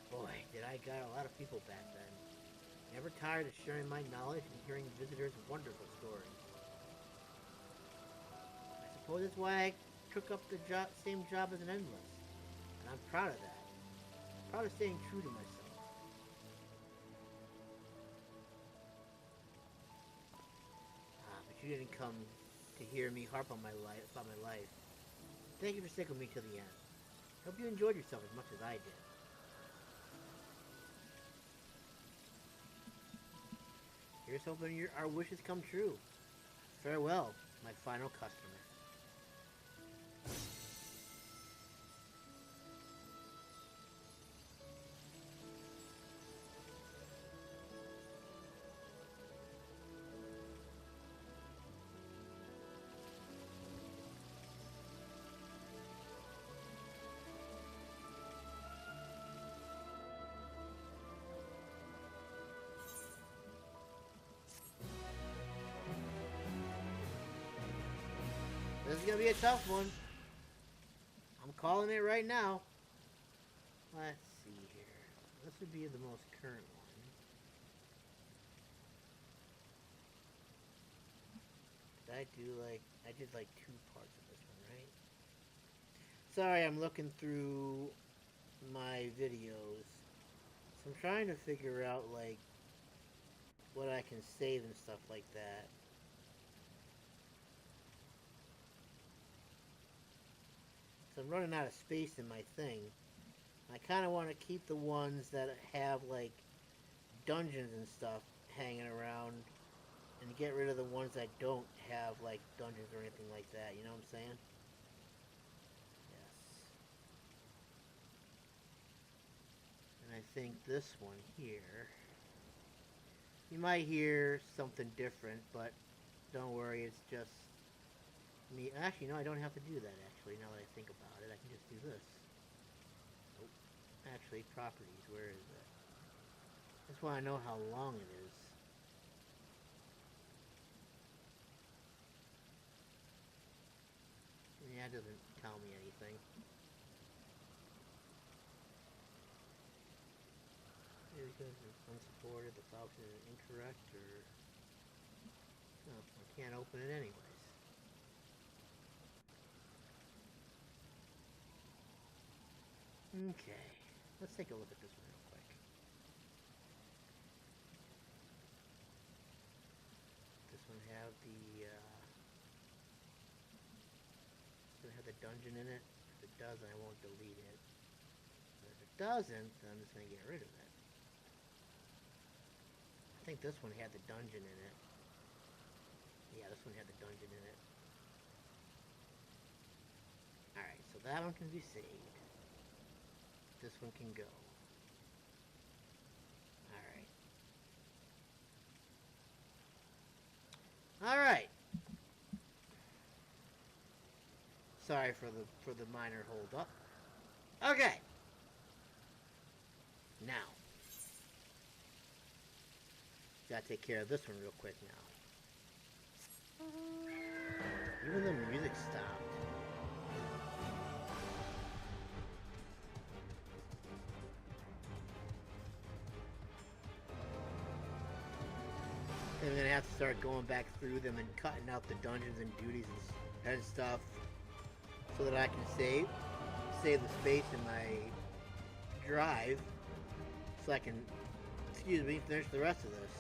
Boy, did I got a lot of people back then. Never tired of sharing my knowledge and hearing visitors' wonderful stories. I suppose that's why I took up the same job as an endless, and I'm proud of that. Proud of staying true to myself. You didn't come to hear me harp on about my life. Thank you for sticking with me to the end. Hope you enjoyed yourself as much as I did. Here's hoping our wishes come true. Farewell, my final customer. This is gonna be a tough one. I'm calling it right now. Let's see here. This would be the most current one. I did like 2 parts of this one, right? Sorry, I'm looking through my videos. So I'm trying to figure out like what I can save and stuff like that. So I'm running out of space in my thing. I kind of want to keep the ones that have like dungeons and stuff hanging around and get rid of the ones that don't have like dungeons or anything like that, you know what I'm saying? Yes. And I think this one here, you might hear something different, but don't worry, it's just me. Actually, no, I don't have to do that, actually, now that I think about it. I can just do this. Nope. Actually, properties, where is it? I just want to know how long it is. Yeah, it doesn't tell me anything. Because it's unsupported, the option is incorrect, or... No, I can't open it anyways. Okay, let's take a look at this one real quick. This one have the, dungeon in it. If it doesn't, I won't delete it. But if it doesn't, then I'm just going to get rid of it. I think this one had the dungeon in it. Yeah, this one had the dungeon in it. Alright, so that one can be saved. This one can go. Alright. Alright. Sorry for the minor hold up. Okay. Now. Gotta take care of this one real quick now. Even the music stopped. I'm gonna have to start going back through them and cutting out the dungeons and duties and stuff so that I can save the space in my drive so I can, finish the rest of this.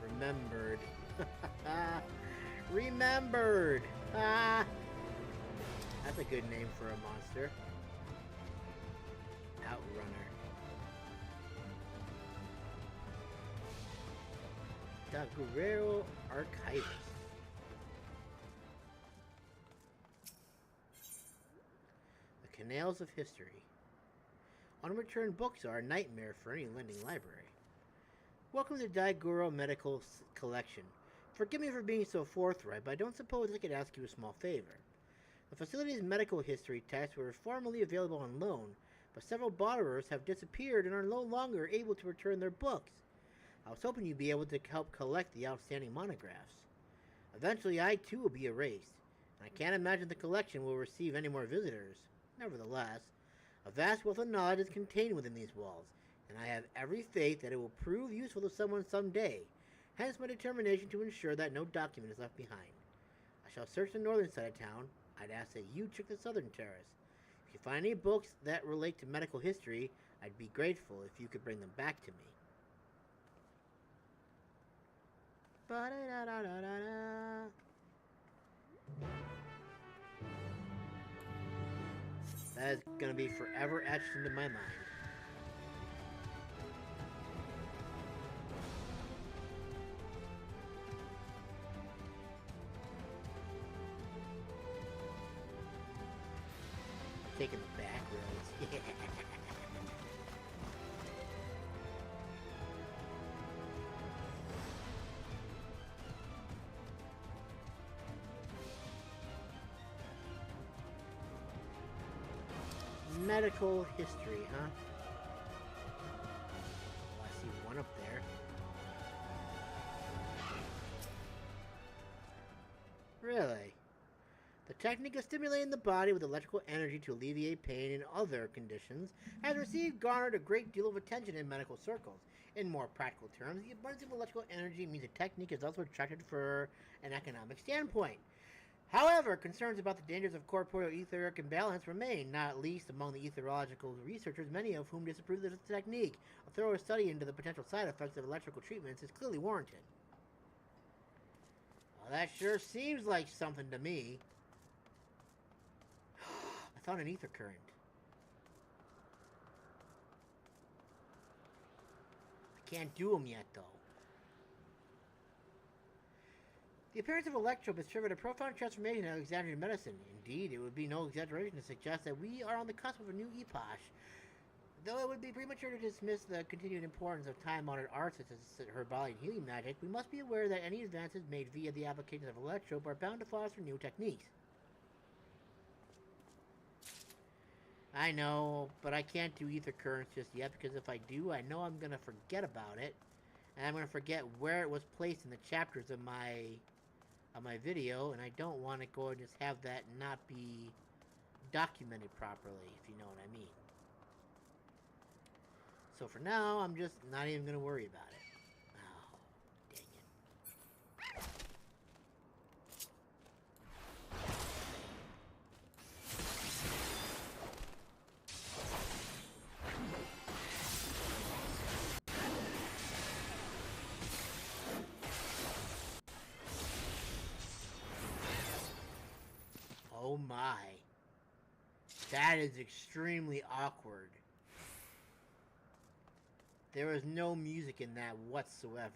Remembered. Remembered! Ah! That's a good name for a monster. Outrunner. The Guerrero Archivist. The Canals of History. Unreturned books are a nightmare for any lending library. Welcome to Daigoro Medical Collection. Forgive me for being so forthright, but I don't suppose I could ask you a small favor. The facility's medical history texts were formerly available on loan, but several borrowers have disappeared and are no longer able to return their books. I was hoping you'd be able to help collect the outstanding monographs. Eventually, I too will be erased, and I can't imagine the collection will receive any more visitors. Nevertheless, a vast wealth of knowledge is contained within these walls, and I have every faith that it will prove useful to someone someday, hence my determination to ensure that no document is left behind. I shall search the northern side of town. I'd ask that you check the southern terrace. If you find any books that relate to medical history, I'd be grateful if you could bring them back to me. That is gonna be forever etched into my mind. Taking the back roads. Yeah. Medical history, huh? Oh, I see one up there. Really? The technique of stimulating the body with electrical energy to alleviate pain and other conditions has garnered a great deal of attention in medical circles. In more practical terms, the abundance of electrical energy means the technique is also attractive for an economic standpoint. However, concerns about the dangers of corporeal etheric imbalance remain, not least among the etherological researchers, many of whom disapprove of this technique. A thorough study into the potential side effects of electrical treatments is clearly warranted. Well, that sure seems like something to me. I found an ether current. I can't do them yet, though. The appearance of Electro has triggered a profound transformation in Alexandria medicine. Indeed, it would be no exaggeration to suggest that we are on the cusp of a new epoch. Though it would be premature to dismiss the continued importance of time-honored arts such as herbology and healing magic, we must be aware that any advances made via the application of Electro are bound to foster new techniques. I know, but I can't do ether currents just yet, because if I do, I know I'm going to forget about it. And I'm going to forget where it was placed in the chapters of my video, and I don't want to go and just have that not be documented properly, if you know what I mean. So for now, I'm just not even going to worry about it. Oh, dang it. Oh my. That is extremely awkward. There is no music in that whatsoever.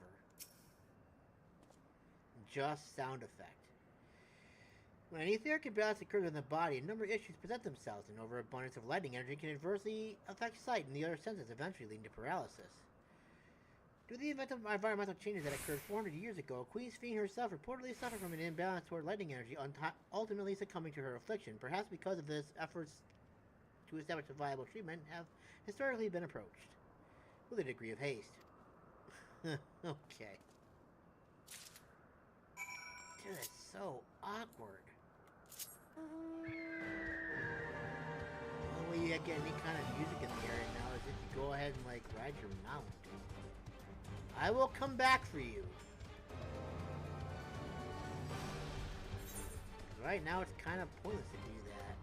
Just sound effect. When an etheric imbalance occurs in the body, a number of issues present themselves. An overabundance of lightning energy can adversely affect sight and the other senses, eventually leading to paralysis. Due to the event of environmental changes that occurred 400 years ago, Queen Sphene herself reportedly suffered from an imbalance toward lightning energy, ultimately succumbing to her affliction. Perhaps because of this, efforts to establish a viable treatment have historically been approached with a degree of haste. Okay. Dude, it's so awkward. The only way you get any kind of music in the area now is if you go ahead and, like, ride your mount. I will come back for you. Right now it's kind of pointless to do that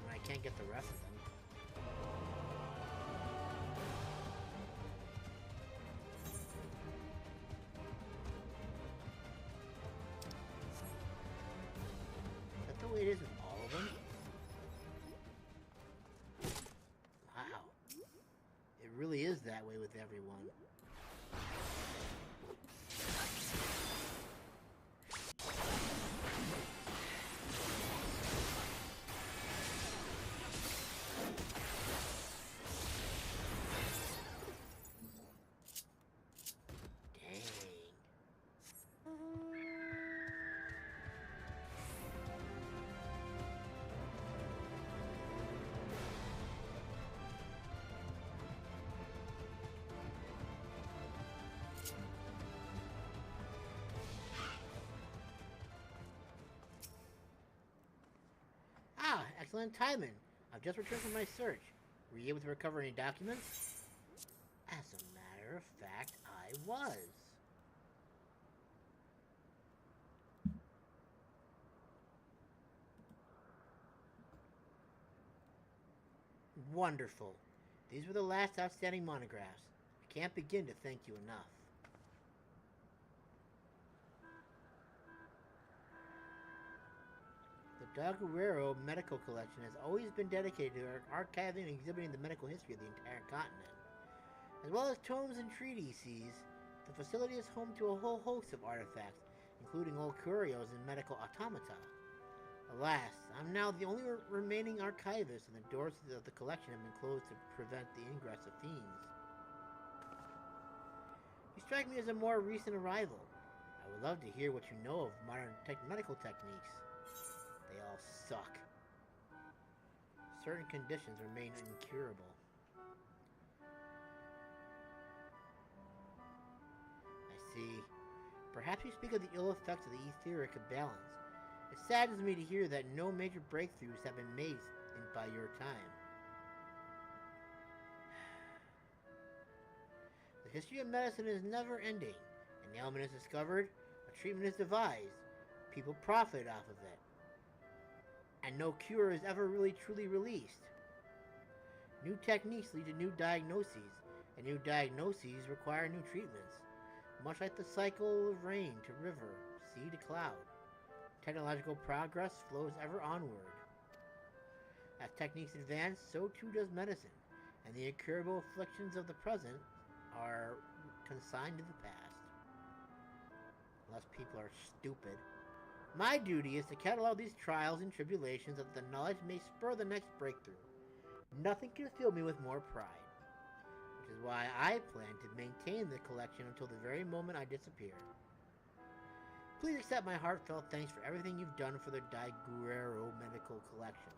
when I can't get the rest of them. Is that the way it is with all of them? Wow. It really is that way with everyone. Ah, excellent timing. I've just returned from my search. Were you able to recover any documents? As a matter of fact, I was. Wonderful. These were the last outstanding monographs. I can't begin to thank you enough. The Daguerrero Medical Collection has always been dedicated to archiving and exhibiting the medical history of the entire continent. As well as tomes and treatises, the facility is home to a whole host of artifacts, including old curios and medical automata. Alas, I'm now the only remaining archivist, and the doors of the collection have been closed to prevent the ingress of fiends. You strike me as a more recent arrival. I would love to hear what you know of modern medical techniques. They all suck. Certain conditions remain incurable. I see. Perhaps you speak of the ill effects of the etheric imbalance. It saddens me to hear that no major breakthroughs have been made by your time. The history of medicine is never ending. An ailment is discovered, a treatment is devised, people profit off of it. And no cure is ever really truly released. New techniques lead to new diagnoses, and new diagnoses require new treatments, much like the cycle of rain to river, sea to cloud. Technological progress flows ever onward. As techniques advance, so too does medicine, and the incurable afflictions of the present are consigned to the past. Unless people are stupid. My duty is to catalog these trials and tribulations that the knowledge may spur the next breakthrough. Nothing can fill me with more pride, which is why I plan to maintain the collection until the very moment I disappear. Please accept my heartfelt thanks for everything you've done for the Daguerrero Medical Collection.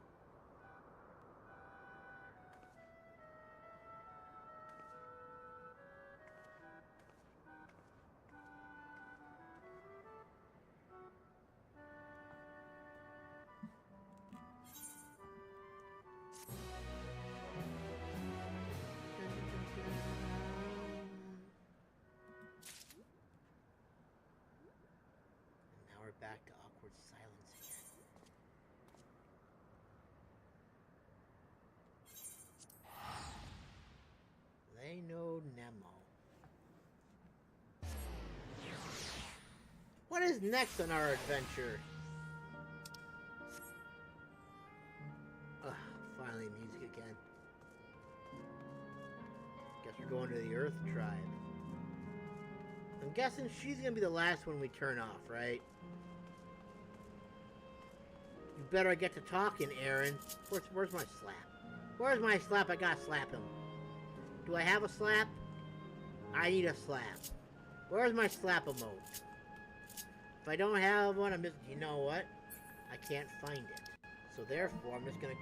Back to awkward silence again. They know Nemo. What is next on our adventure? Finally music again. Guess we're going to the Earth Tribe. I'm guessing she's gonna be the last one we turn off, right? You better get to talking, Aaron. Where's my slap? Where's my slap? I gotta slap him. Do I have a slap? I need a slap. Where's my slap emote? If I don't have one, I'm just... You know what? I can't find it. So therefore, I'm just gonna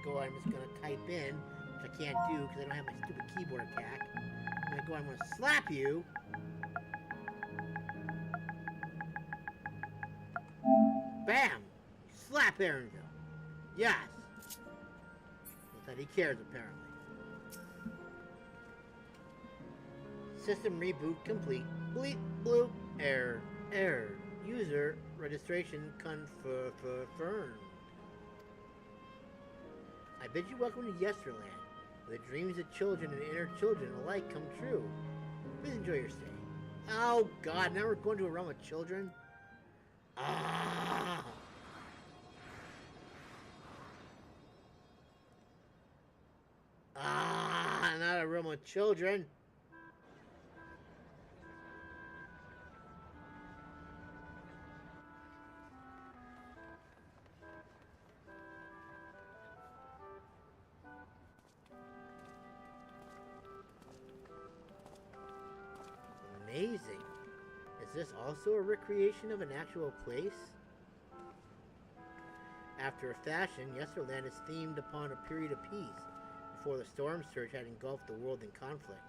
type in, which I can't do because I don't have my stupid keyboard attack. I'm gonna slap you. Bam! Slap Aaronville. Yes! Not that he cares, apparently. System reboot complete. Bleep, bloop, error, error. User registration confirmed. I bid you welcome to Yesterland, where the dreams of children and inner children alike come true. Please enjoy your stay. Oh god, now we're going to a realm of children? Ah! Ah, not a realm of children. Amazing. Is this also a recreation of an actual place? After a fashion, Yesterland is themed upon a period of peace, before the storm surge had engulfed the world in conflict.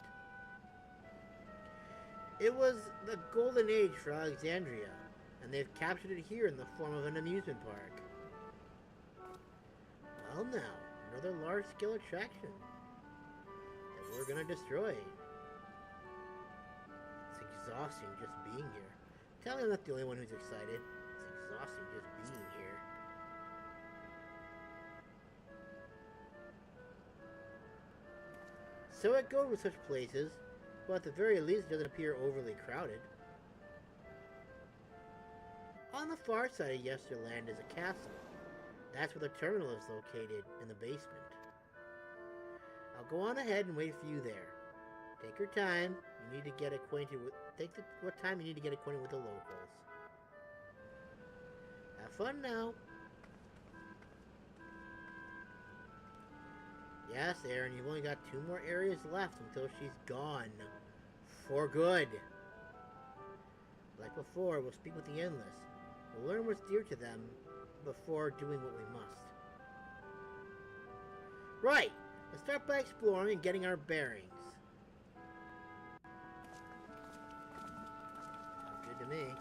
It was the golden age for Alexandria, and they've captured it here in the form of an amusement park. Well now, another large-scale attraction that we're gonna destroy. It's exhausting just being here. Tell me I'm not the only one who's excited. It's exhausting just being here. So it goes with such places, but at the very least it doesn't appear overly crowded. On the far side of Yesterland is a castle. That's where the terminal is located, in the basement. I'll go on ahead and wait for you there. Take your time. You need to get acquainted with... what time you need to get acquainted with the locals. Have fun now. Yes, Aaron, you've only got 2 more areas left until she's gone. For good. Like before, we'll speak with the Endless. We'll learn what's dear to them before doing what we must. Right! Let's start by exploring and getting our bearings. Sounds good to me.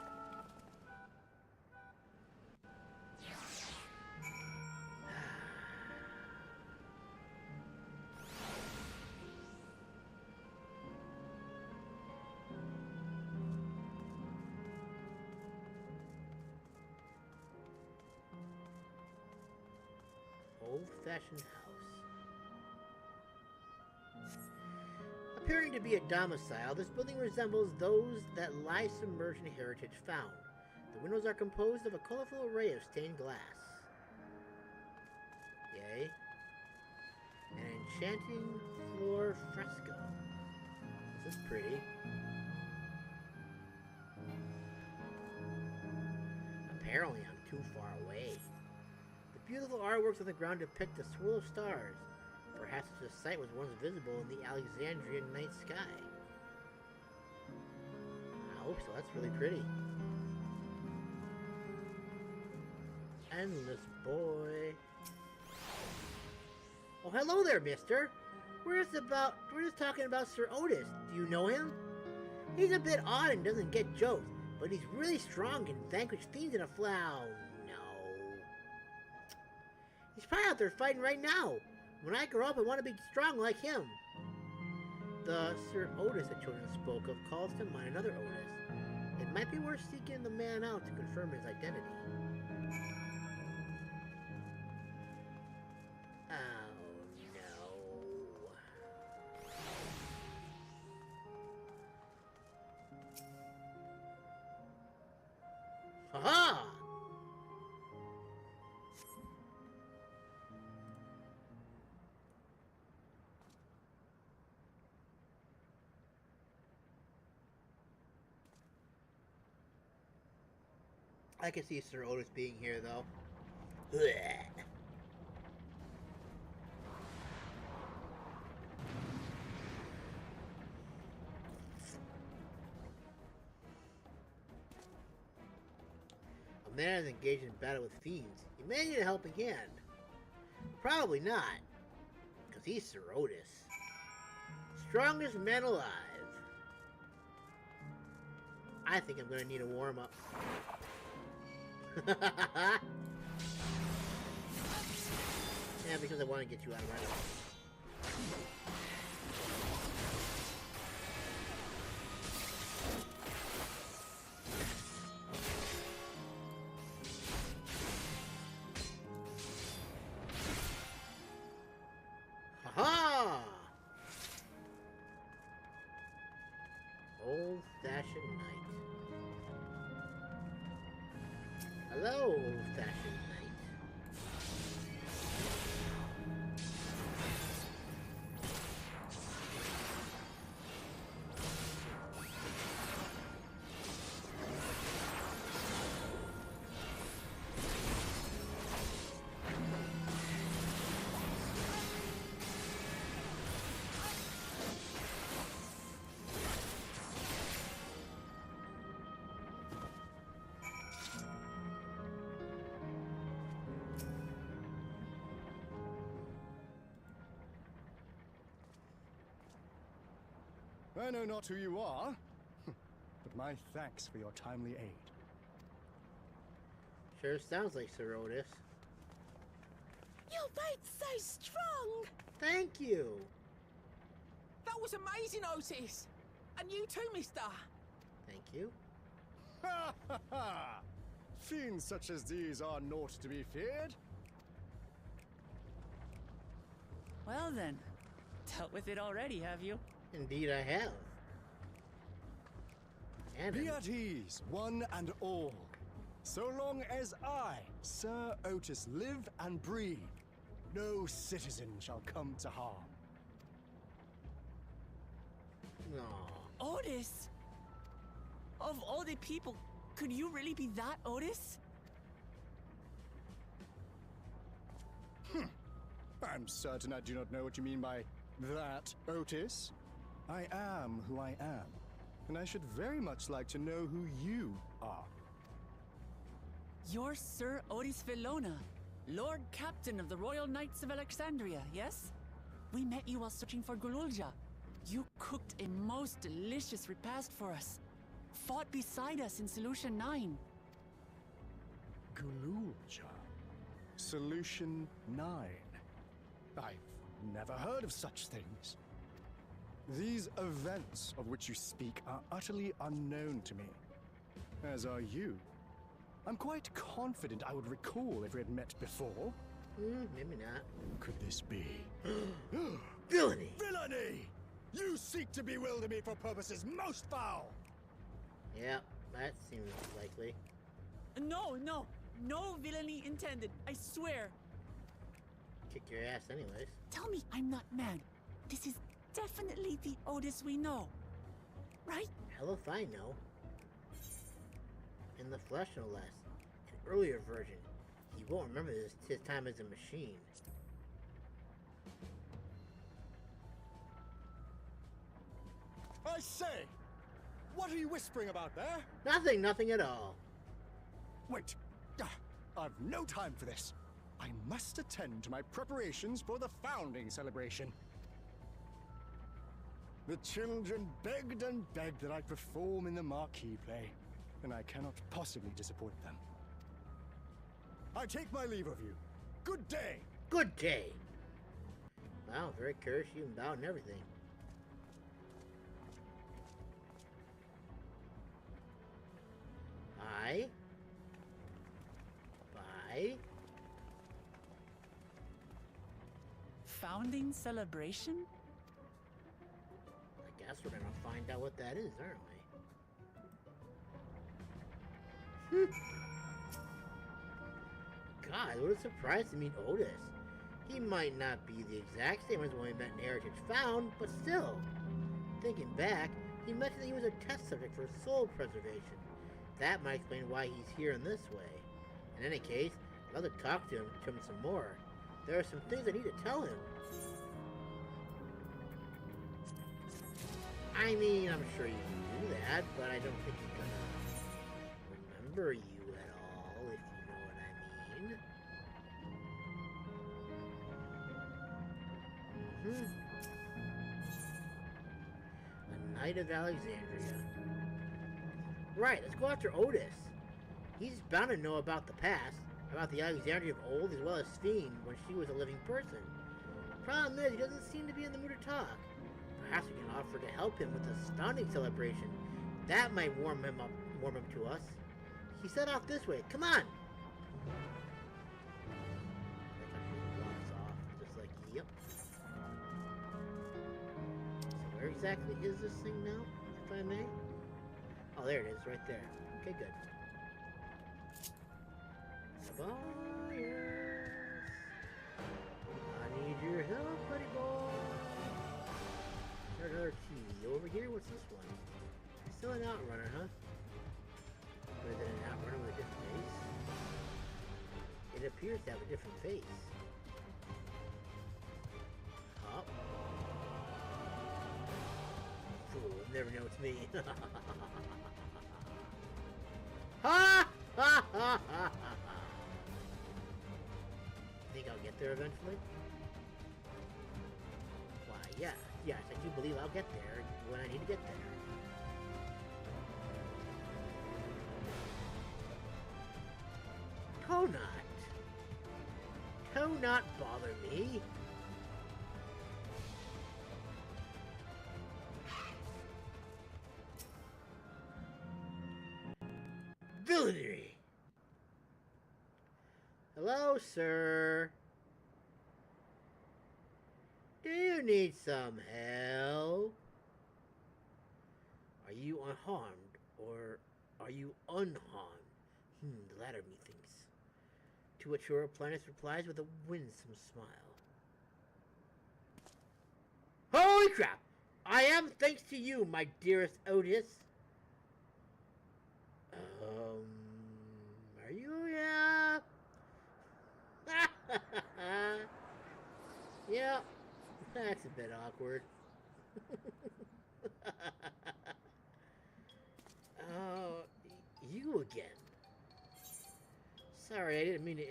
Old-fashioned house. Appearing to be a domicile, this building resembles those that lie submerged in heritage found. The windows are composed of a colorful array of stained glass. Yay. An enchanting floor fresco. This is pretty. Apparently I'm too far away. Beautiful artworks on the ground depict a swirl of stars. Perhaps such a sight was once visible in the Alexandrian night sky. I hope so, that's really pretty. Endless boy. Oh, hello there, mister. We're just talking about Sir Otis. Do you know him? He's a bit odd and doesn't get jokes, but he's really strong and vanquished fiends in a flower. He's probably out there fighting right now. When I grow up, I want to be strong like him. The Sir Otis the children spoke of calls to mind another Otis. It might be worth seeking the man out to confirm his identity. Oh, no. Aha! I can see Sir Otis being here, though. Blech. Lament is engaged in battle with fiends. He may need a helping hand. Probably not, because he's Serodus. Strongest man alive. I think I'm gonna need a warm-up. Yeah, because I want to get you out of my way. Ha-ha! Old-fashioned knight. Hello, old-fashioned knight. I know not who you are, but my thanks for your timely aid. Sure sounds like Serodus. Your fate's so strong! Thank you! That was amazing, Otis! And you too, mister! Thank you. Ha ha ha! Fiends such as these are naught to be feared. Well then, dealt with it already, have you? Indeed I have. And be at ease, one and all. So long as I, Sir Otis, live and breathe, no citizen shall come to harm. No. Otis? Of all the people, could you really be that Otis? I'm certain I do not know what you mean by that, Otis. I am who I am, and I should very much like to know who you are. You're Sir Otis Villona, Lord Captain of the Royal Knights of Alexandria, yes? We met you while searching for Gululja. You cooked a most delicious repast for us. Fought beside us in Solution 9. Gululja. Solution 9. I've never heard of such things. These events of which you speak are utterly unknown to me, as are you. I'm quite confident I would recall if we had met before. Maybe not. Could this be? Villainy! Villainy! You seek to bewilder me for purposes most foul! Yeah, that seems likely. No villainy intended, I swear. Kick your ass anyways. Tell me I'm not mad. This is definitely the Otis we know, right? Hell if I know. In the flesh, no less. An earlier version. He won't remember his time as a machine. I say! What are you whispering about there? Nothing at all. Wait! I've no time for this. I must attend to my preparations for the founding celebration. The children begged and begged that I perform in the marquee play, and I cannot possibly disappoint them. I take my leave of you. Good day! Good day! Wow, very courteous, you can bow and everything. Bye. Founding celebration? I guess we're gonna find out what that is, aren't we? God, what a surprise to meet Otis. He might not be the exact same as when we met in Heritage Found, but still. Thinking back, he mentioned that he was a test subject for soul preservation. That might explain why he's here in this way. In any case, I'd love to talk to him some more. There are some things I need to tell him. I mean, I'm sure you can do that, but I don't think he's gonna remember you at all if Knight of Alexandria. Right, let's go after Otis. He's bound to know about the past, about the Alexandria of old, as well as Sphene when she was a living person. Problem is, he doesn't seem to be in the mood to talk. Perhaps we can offer to help him with the founding celebration. That might warm him to us. He set off this way. Come on! Just like, yep. So where exactly is this thing now, if I may? Oh, there it is, right there. Okay, good. Fires. I need your help, buddy boy. There's another key. Over here, what's this one? Still an outrunner, huh? Or is it an outrunner with a different face? It appears to have a different face. Hop. Fool, never know it's me. Ha! Ha ha ha ha! Think I'll get there eventually? Why, yeah. Yes, I do believe I'll get there when I need to get there. Do not bother me. Villainy! Hello, sir. Do you need some help? Are you unharmed, or are you unharmed? The latter, methinks. To which your Planus replies with a winsome smile. Holy crap! I am thanks to you, my dearest Otis. Are you, yeah? Yeah, that's a bit awkward. You again. Sorry, I didn't mean to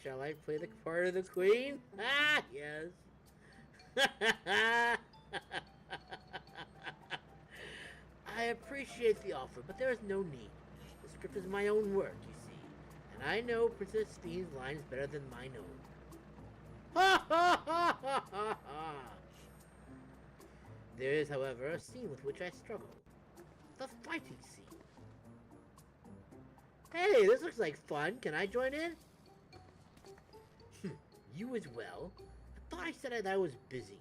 shall I play the part of the queen? Ah, yes. I appreciate the offer, but there is no need. The script is my own work, you see. And I know Princess Sphene's lines better than mine own. Ha ha ha ha ha ha! There is, however, a scene with which I struggle. The fighting scene. Hey, this looks like fun. Can I join in? You as well? I thought I said that I was busy.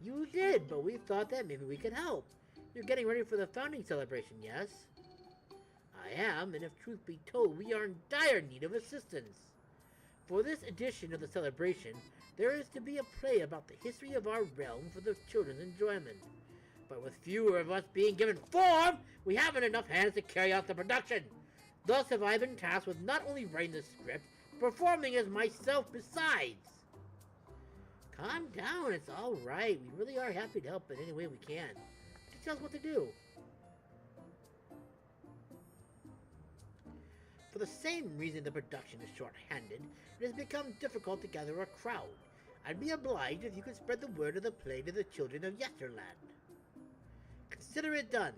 You did, but we thought that maybe we could help. You're getting ready for the founding celebration, yes? I am, and if truth be told, we are in dire need of assistance. For this edition of the celebration, there is to be a play about the history of our realm for the children's enjoyment. But with fewer of us being given form, we haven't enough hands to carry out the production. Thus have I been tasked with not only writing the script, but performing as myself besides. Calm down, it's alright. We really are happy to help in any way we can. Just tell us what to do. For the same reason the production is short-handed, it has become difficult to gather a crowd. I'd be obliged if you could spread the word of the play to the children of Yesterland. Consider it done.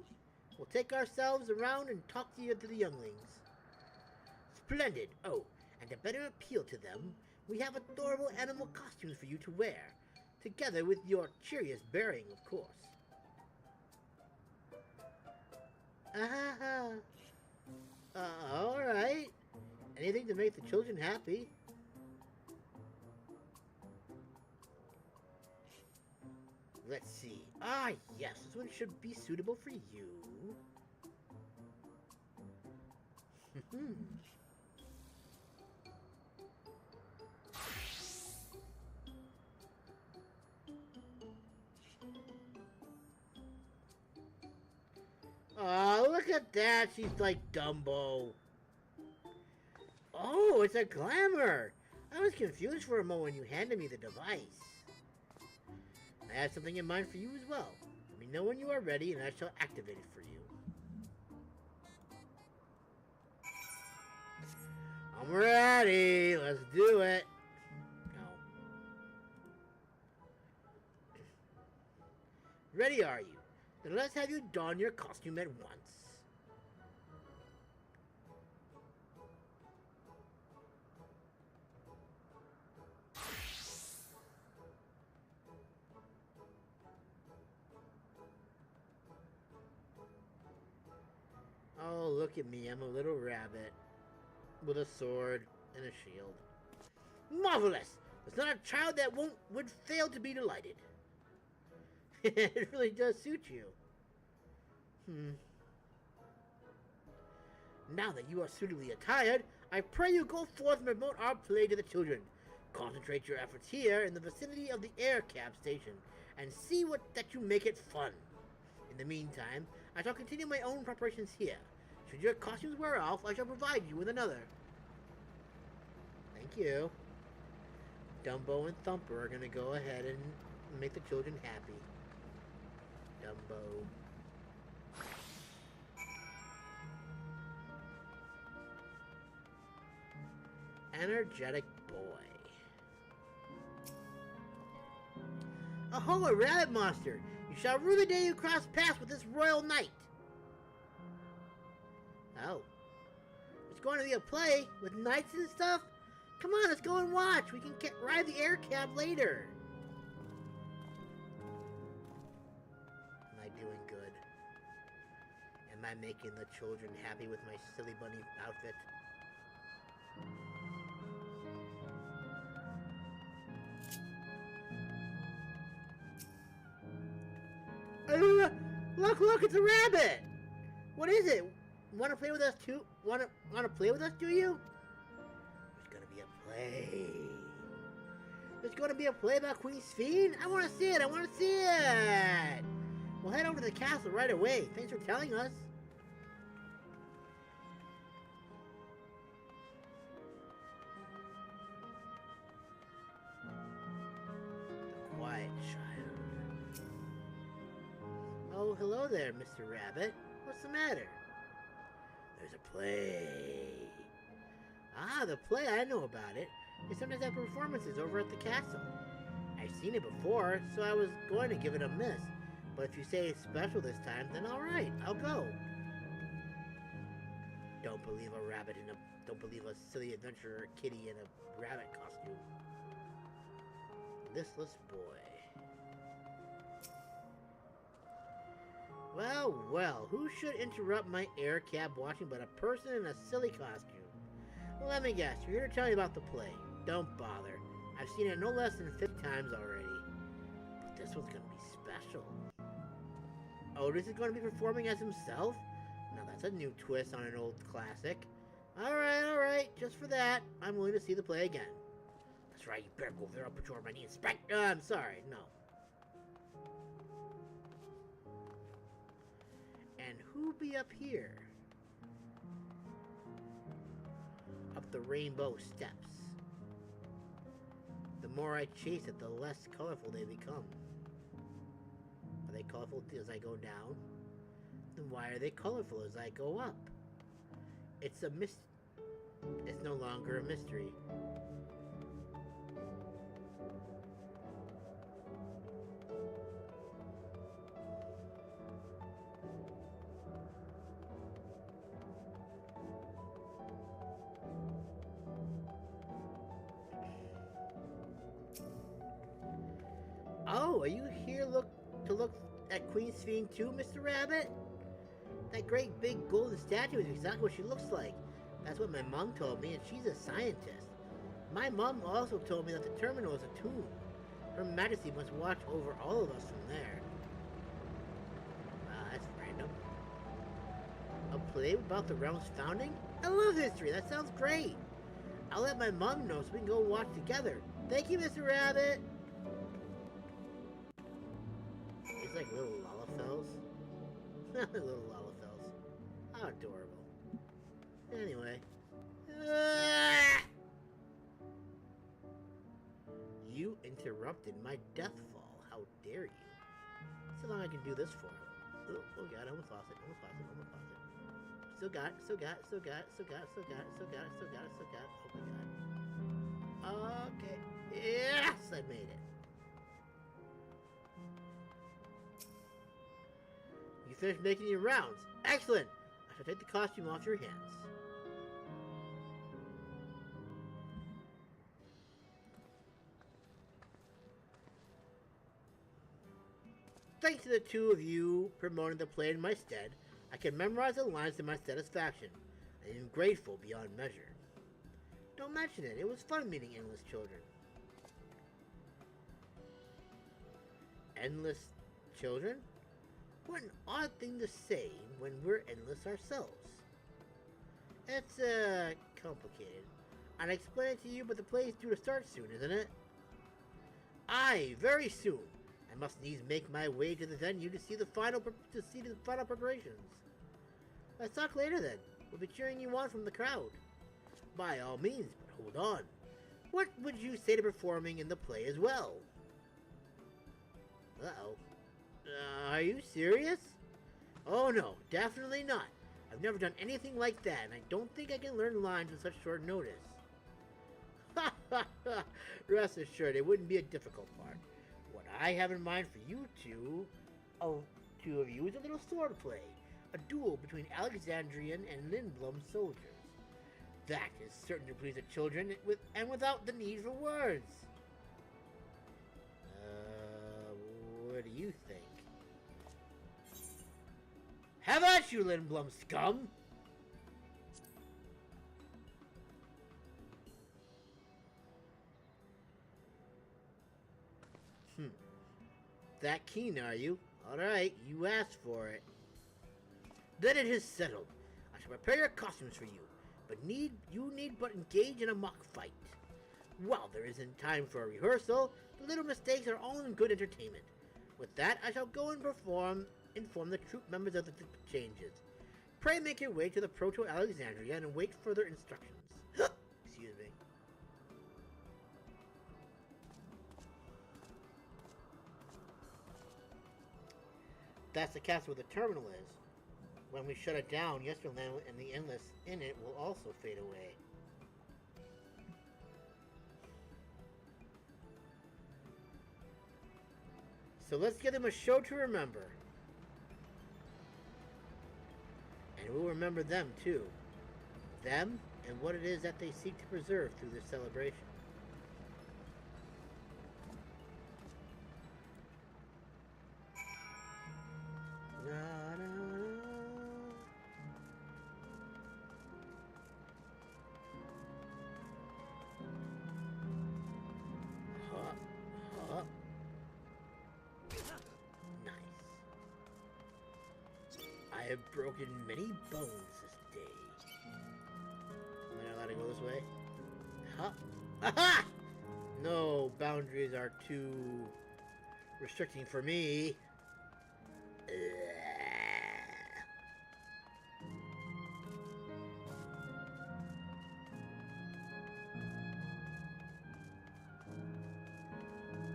We'll take ourselves around and talk to the younglings. Splendid. Oh, and to better appeal to them, we have adorable animal costumes for you to wear, together with your cheeriest bearing, of course. Alright. Anything to make the children happy. Let's see. Ah, yes, this one should be suitable for you. Oh, look at that. She's like Dumbo. Oh, it's a glamour. I was confused for a moment when you handed me the device. I have something in mind for you as well. Let me know when you are ready and I shall activate it for you. I'm ready. Let's do it. No. Ready are you? Then let's have you don your costume at once. Oh, look at me. I'm a little rabbit with a sword and a shield. Marvelous! There's not a child that would fail to be delighted. It really does suit you. Now that you are suitably attired, I pray you go forth and promote our play to the children. Concentrate your efforts here in the vicinity of the air cab station, and see that you make it fun. In the meantime, I shall continue my own preparations here. Should your costumes wear off, I shall provide you with another. Thank you. Dumbo and Thumper are gonna go ahead and make the children happy. Dumbo. Energetic boy. Aho, a rabbit monster! You shall rue the day you cross paths with this royal knight. Oh. It's going to be a play with knights and stuff? Come on, let's go and watch. We can ride the air cab later. Am I doing good? Am I making the children happy with my silly bunny outfit? Look, it's a rabbit! What is it? Want to play with us too? Want to play with us, do you? There's gonna be a play. There's gonna be a play about Queen Sphene? I want to see it! I want to see it! We'll head over to the castle right away. Thanks for telling us. The quiet child. Oh, hello there, Mr. Rabbit. What's the matter? There's a play. Ah, the play, I know about it. They sometimes have performances over at the castle. I've seen it before, so I was going to give it a miss. But if you say it's special this time, then alright, I'll go. Don't believe a silly adventurer kitty in a rabbit costume. Listless boy. Well, who should interrupt my air cab watching but a person in a silly costume? Well, let me guess, you're here to tell me about the play. Don't bother. I've seen it no less than 50 times already. But this one's gonna be special. Otis is going to be performing as himself? Now that's a new twist on an old classic. Alright, just for that, I'm willing to see the play again. That's right, you better go over there, I'll put you on my knee and spank. I'm sorry, no. And who be up here? Up the rainbow steps. The more I chase it, the less colorful they become. Are they colorful as I go down? Then why are they colorful as I go up? It's no longer a mystery. Oh, are you here to look at Queen Sphene too, Mr. Rabbit? That great big golden statue is exactly what she looks like. That's what my mom told me, and she's a scientist. My mom also told me that the terminal is a tomb. Her Majesty must watch over all of us from there. Wow, that's random. A play about the realm's founding? I love history, that sounds great. I'll let my mom know so we can go watch together. Thank you, Mr. Rabbit. It's like little Lalafels. Little Lalafels. How adorable. Anyway. You interrupted my death fall. How dare you? See how long I can do this for. Oh god, I almost lost it. Still got it. Oh my god. Okay. Yes, I made it. You finished making your rounds. Excellent! I shall take the costume off your hands. Thanks to the two of you promoting the play in my stead, I can memorize the lines to my satisfaction. I am grateful beyond measure. Don't mention it. It was fun meeting endless children. Endless children? What an odd thing to say when we're endless ourselves. It's, complicated. I'll explain it to you, but the play is due to start soon, isn't it? Aye, very soon. I must needs make my way to the venue to see the final preparations. Let's talk later then. We'll be cheering you on from the crowd. By all means, but hold on. What would you say to performing in the play as well? Uh-oh. Are you serious? Oh no, definitely not. I've never done anything like that, and I don't think I can learn lines with such short notice. Ha ha ha! Rest assured, it wouldn't be a difficult part. What I have in mind for you two of you, is a little sword play. A duel between Alexandrian and Lindblom soldiers. That is certain to please the children and without the need for words. What do you think? Have at you, Lindblom scum! That keen, are you? Alright, you asked for it. Then it is settled. I shall prepare your costumes for you, but you need but engage in a mock fight. While there isn't time for a rehearsal, the little mistakes are all in good entertainment. With that, I shall go and inform the troop members of the changes. Pray make your way to the Proto-Alexandria and await further instructions. Excuse me. That's the castle where the terminal is. When we shut it down, Yesterland and the Endless in it will also fade away. So let's give them a show to remember. And we'll remember them too. Them and what it is that they seek to preserve through this celebration. I have broken many bones this day. Am I not allowed to go this way? Huh? Aha! No, boundaries are too restricting for me.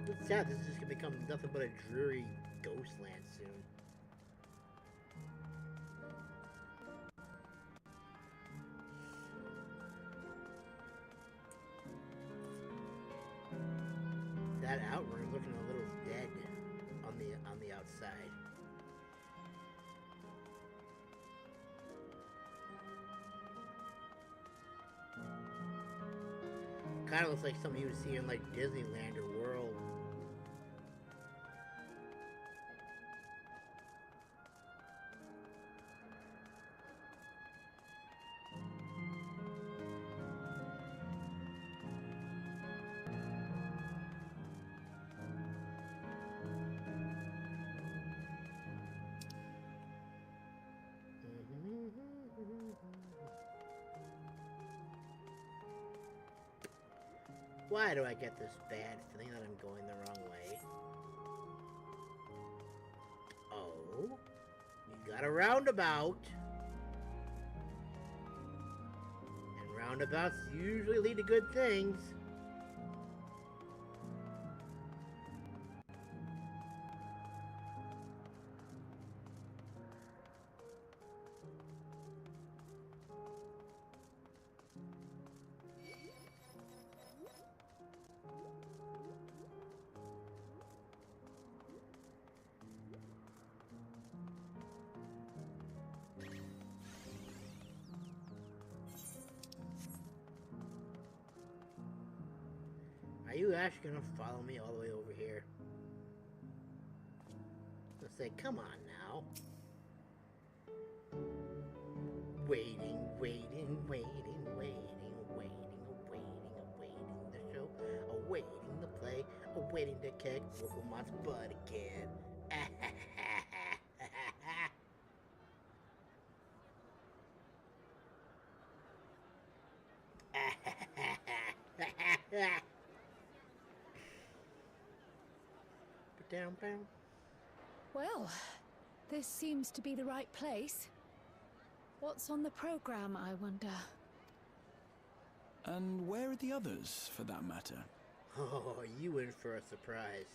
It's sad this is just gonna become nothing but a dreary ghostland soon. That outrun is looking a little dead on the outside. Kind of looks like something you would see in like Disneyland or World. Why do I get this bad feeling that I'm going the wrong way? Oh, you got a roundabout. And roundabouts usually lead to good things. you actually gonna follow me all the way over here? Let's say, come on now. Waiting, waiting, waiting, waiting, waiting, awaiting, awaiting the show, awaiting the play, awaiting the kick, wiggle my butt again. Down, down. Well, this seems to be the right place. What's on the program, I wonder? And where are the others, for that matter? Oh, you in for a surprise.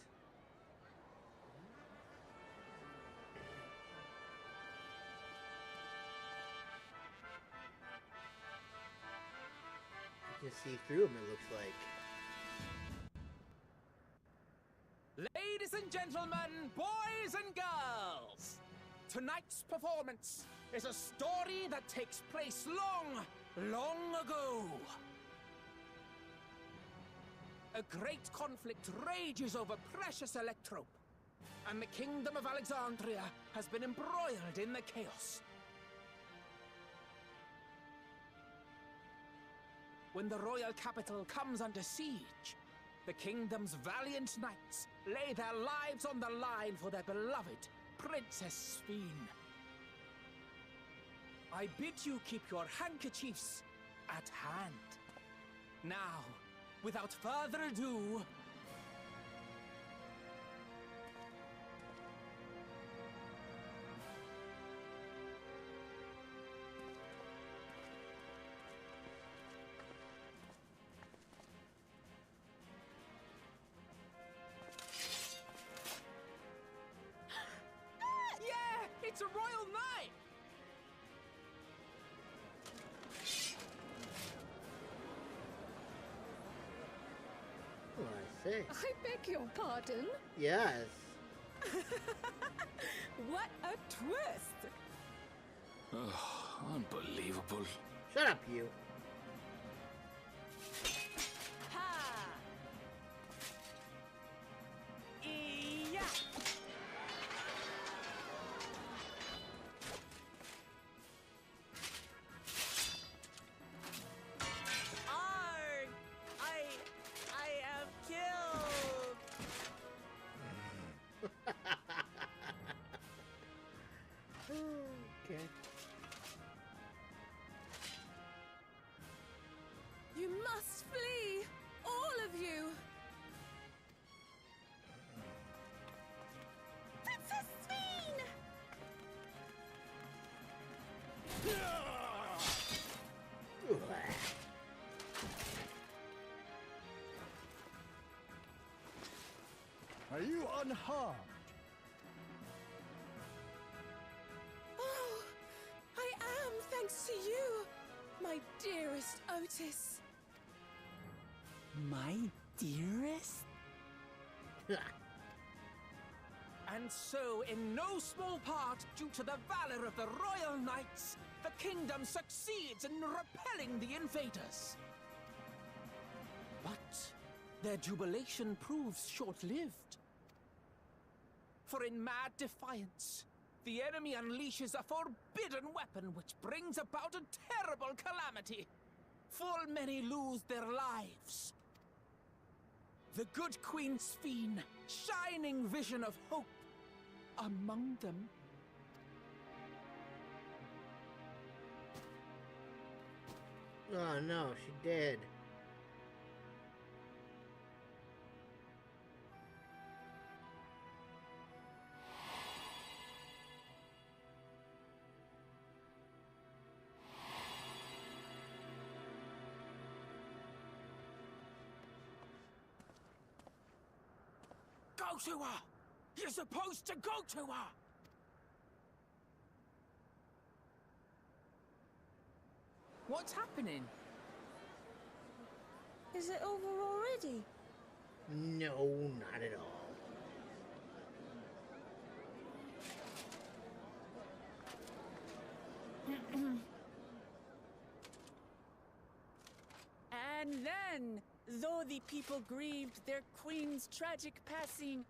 You can see through them, it looks like. Ladies and gentlemen, boys and girls, tonight's performance is a story that takes place long, long ago. A great conflict rages over precious electrope, and the kingdom of Alexandria has been embroiled in the chaos. When the royal capital comes under siege, the kingdom's valiant knights lay their lives on the line for their beloved Princess Sphene. I bid you keep your handkerchiefs at hand. Now, without further ado, it's a royal knight! Oh, I see. I beg your pardon? Yes. What a twist! Oh, unbelievable. Shut up, you. Ha! Yeah! I am killed! Okay. You must flee! All of you! Princess Sphene! Are you unharmed? Oh, I am, thanks to you, my dearest Otis. My dearest? And so, in no small part due to the valor of the royal knights, the kingdom succeeds in repelling the invaders. But their jubilation proves short-lived. For in mad defiance, the enemy unleashes a forbidden weapon which brings about a terrible calamity. Full many lose their lives. The good Queen Sphene, shining vision of hope, among them. Oh no, she did. Go to her! You're supposed to go to her! What's happening? Is it over already? No, not at all. And then then, though the people grieved their queen's tragic passing,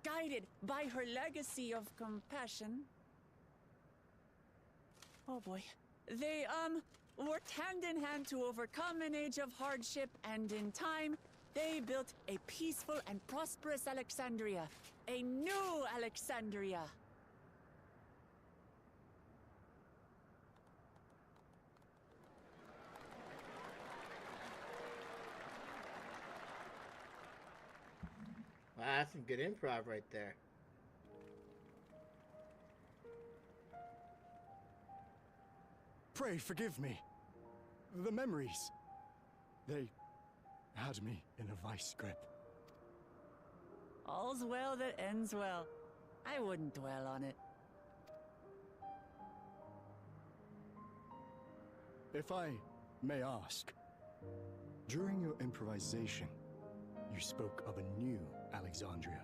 guided by her legacy of compassion. Oh boy. They, worked hand in hand to overcome an age of hardship, and in time, they built a peaceful and prosperous Alexandria. A new Alexandria. Wow, that's some good improv right there. Pray forgive me. The memories. They had me in a vice grip. All's well that ends well. I wouldn't dwell on it. If I may ask, during your improvisation, you spoke of a new Alexandria.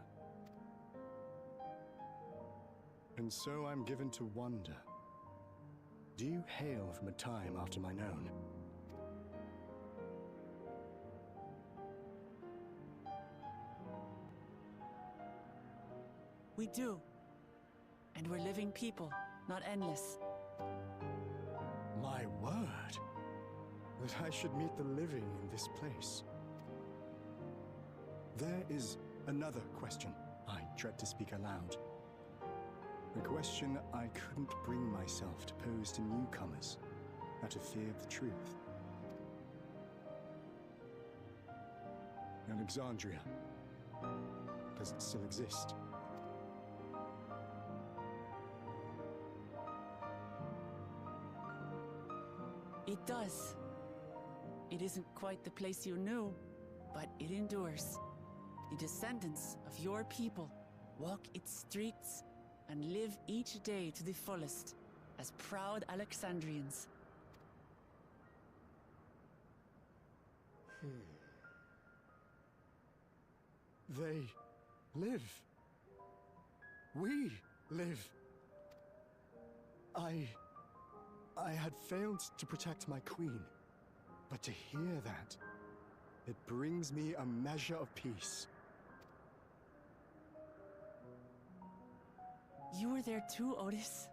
And so I'm given to wonder, do you hail from a time after mine own? We do. And we're living people, not endless. My word! That I should meet the living in this place. There is another question I dread to speak aloud. A question I couldn't bring myself to pose to newcomers out of fear of the truth. Alexandria, does it still exist? It does. It isn't quite the place you knew, but it endures. The descendants of your people walk its streets and live each day to the fullest as proud Alexandrians. They live. We live. I had failed to protect my queen, but to hear that, it brings me a measure of peace. You were there too, Otis.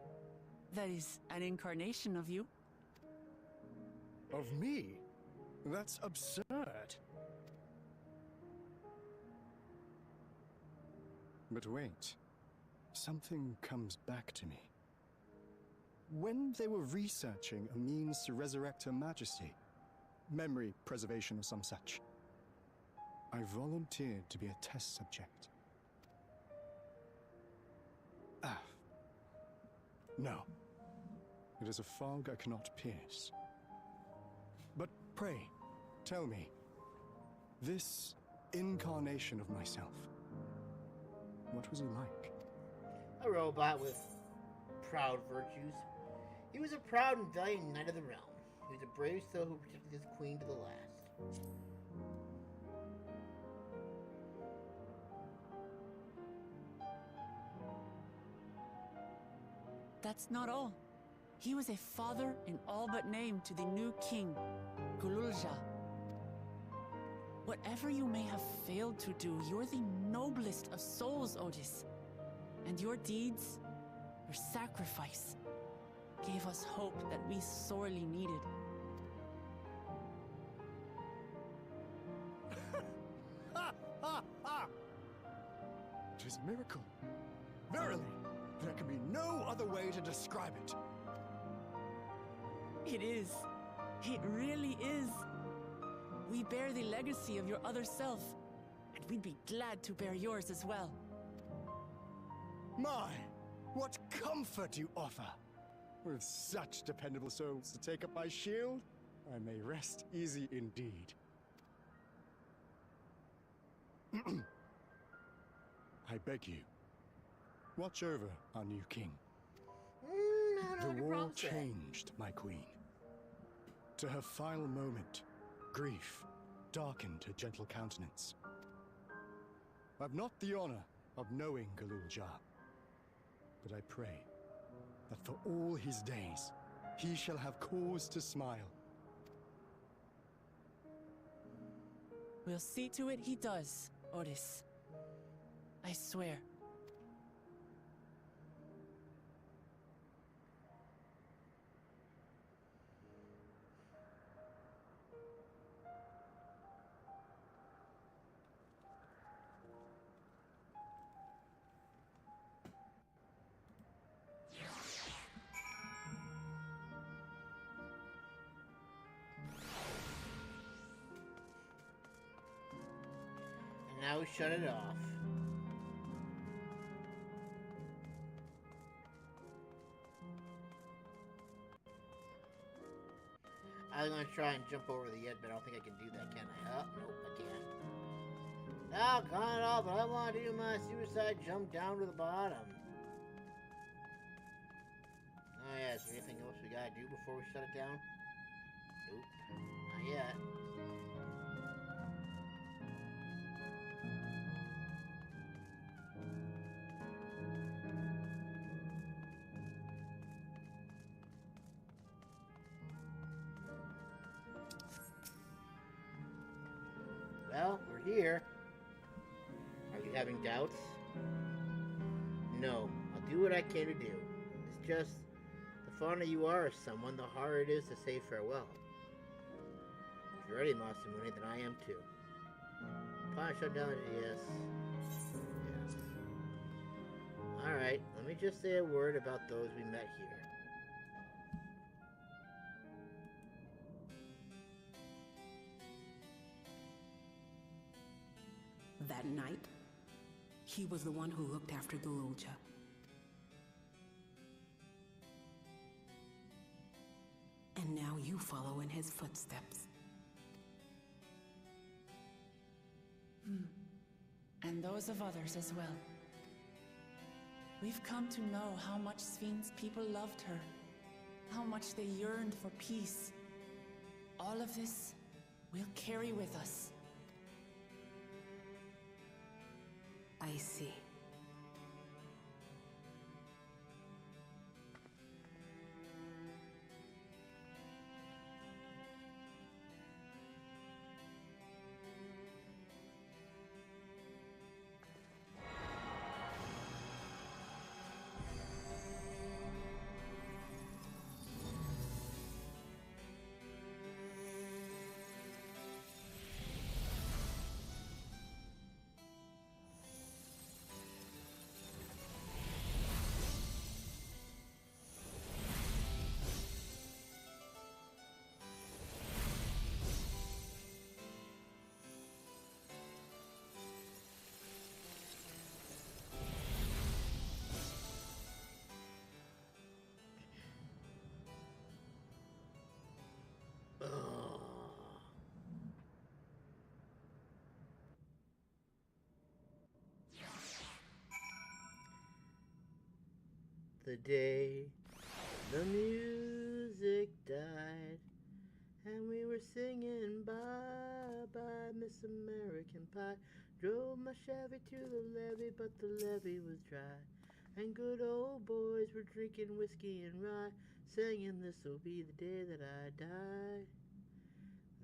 That is, an incarnation of you. Of me? That's absurd. But wait, something comes back to me. When they were researching a means to resurrect Her Majesty, memory preservation or some such, I volunteered to be a test subject. No. It is a fog I cannot pierce. But pray, tell me, this incarnation of myself, what was he like? A robot with proud virtues. He was a proud and valiant knight of the realm. He was a brave soul who protected his queen to the last. That's not all. He was a father in all but name to the new king, Gululja. Whatever you may have failed to do, you're the noblest of souls, Otis. And your deeds, your sacrifice, gave us hope that we sorely needed. It is a miracle. Verily, there can be no other way to describe it. It is. It really is. We bear the legacy of your other self, and we'd be glad to bear yours as well. My, what comfort you offer! With such dependable souls to take up my shield, I may rest easy indeed. I beg you, watch over our new king. The war changed my queen. To her final moment, grief darkened her gentle countenance. I've not the honor of knowing Gululja, but I pray that for all his days, he shall have cause to smile. We'll see to it he does, Otis. I swear. Now shut it off. I was gonna try and jump over the edge, but I don't think I can do that, can I? Oh, nope, I can't. I'll con it all, but I want to do my suicide jump down to the bottom. Oh yeah, is there anything else we gotta do before we shut it down? Nope, not yet. Well, we're here. Are you having doubts? No, I'll do what I can to do. It's just, the fonder you are of someone, the harder it is to say farewell. If you're ready, Masamune, then I am too. Upon shutdown, yes. Yes. Alright, let me just say a word about those we met here. That night, he was the one who looked after Gululja. And now you follow in his footsteps. And those of others as well. We've come to know how much Sphene's people loved her, how much they yearned for peace. All of this we'll carry with us. I see. The day the music died and we were singing bye bye Miss American Pie. Drove my Chevy to the levee, but the levee was dry, and good old boys were drinking whiskey and rye, singing this'll be the day that I die.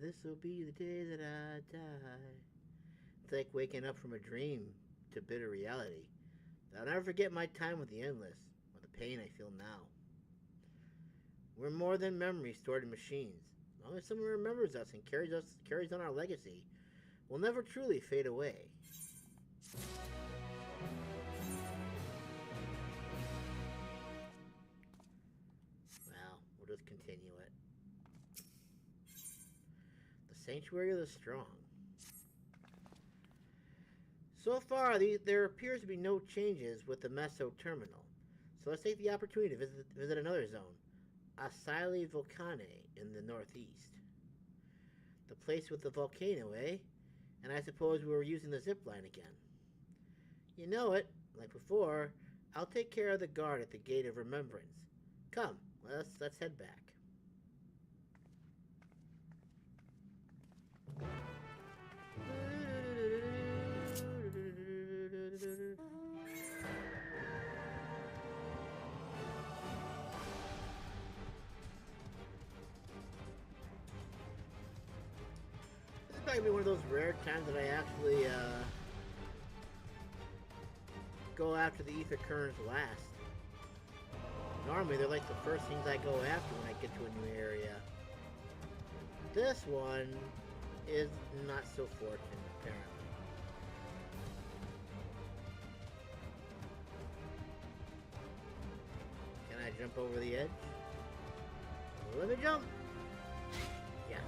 This'll be the day that I die. It's like waking up from a dream to bitter reality. I'll never forget my time with the Endless, or the pain I feel now. We're more than memories stored in machines. As long as someone remembers us and carries on our legacy, we'll never truly fade away. Well, we'll just continue it. The Sanctuary of the Strong. So far, there appears to be no changes with the Meso terminal. So let's take the opportunity to visit another zone, Asili Volcane in the northeast. The place with the volcano, eh? And I suppose we were using the zip line again. You know it, like before, I'll take care of the guard at the Gate of Remembrance. Come, let's head back. probably be one of those rare times that I actually go after the ether currents last. Normally they're like the first things I go after when I get to a new area. This one is not so fortunate, apparently. Can I jump over the edge? Let me jump! Yes.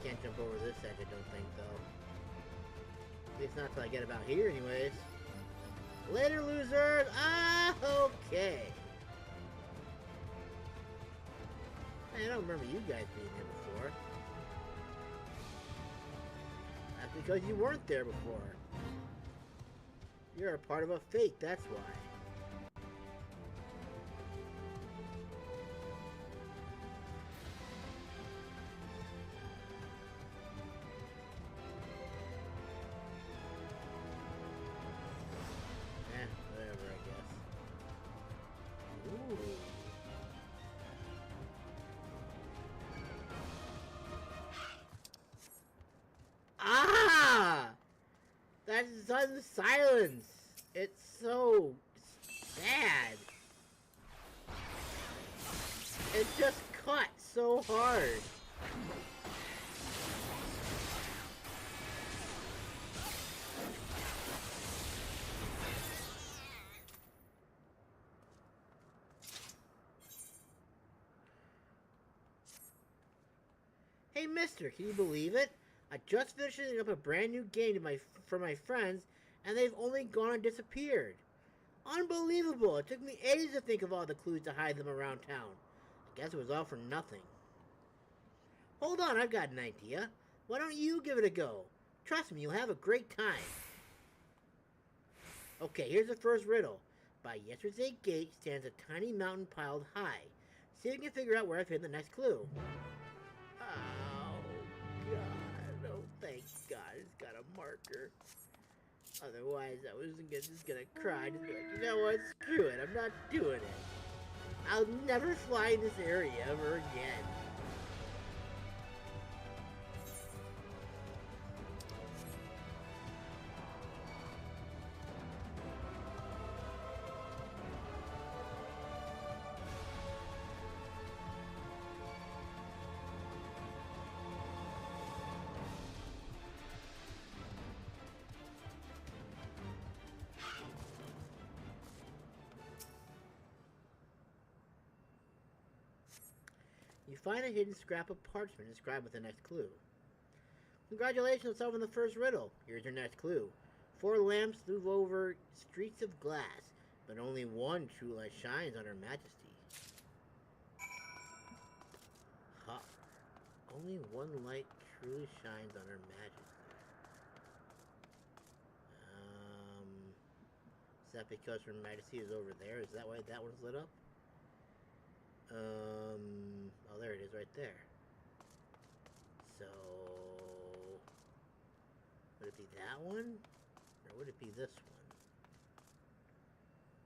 Can't jump over this edge, I don't think, though. At least not till I get about here, anyways. Later, losers! Ah, okay. I don't remember you guys being here before. That's because you weren't there before. You're a part of a Phyt, that's why. That sudden silence! It's so sad. It just cut so hard. Hey mister, can you believe it? I just finished setting up a brand new game for my friends, and they've only gone and disappeared. Unbelievable! It took me ages to think of all the clues to hide them around town. I guess it was all for nothing. Hold on, I've got an idea. Why don't you give it a go? Trust me, you'll have a great time. Okay, here's the first riddle. By yesterday's gate stands a tiny mountain piled high. See if you can figure out where I've hidden the next clue. Oh, God. Oh, thank God it's got a marker. Otherwise, I was just gonna cry. Just be like, you know what? Screw it. I'm not doing it. I'll never fly in this area ever again. You find a hidden scrap of parchment inscribed with the next clue. Congratulations on solving the first riddle. Here's your next clue. 4 lamps move over streets of glass, but only one true light shines on Her Majesty. Huh. Only one light truly shines on Her Majesty. Is that because Her Majesty is over there? Is that why that one's lit up? Oh, there it is right there. So, would it be that one? Or would it be this one?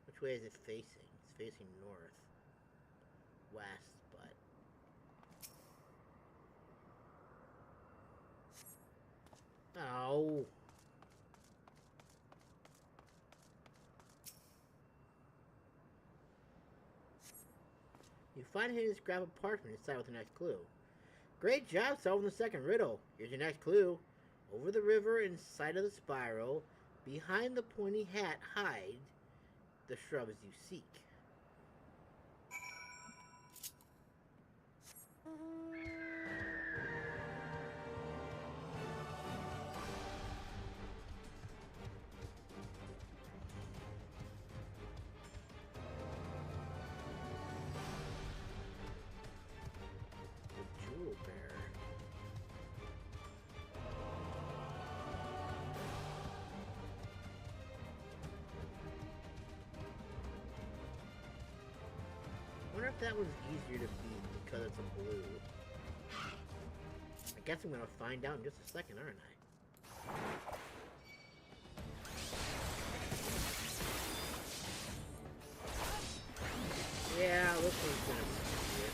Which way is it facing? It's facing north. West, but... Oh! You find a hidden scrap of parchment inside with the next clue. Great job solving the second riddle. Here's your next clue. Over the river inside of the spiral, behind the pointy hat hide the shrubs you seek. I wonder if that one's easier to beat because it's a blue. I guess I'm gonna find out in just a second, aren't I? Yeah, this one's gonna be easier.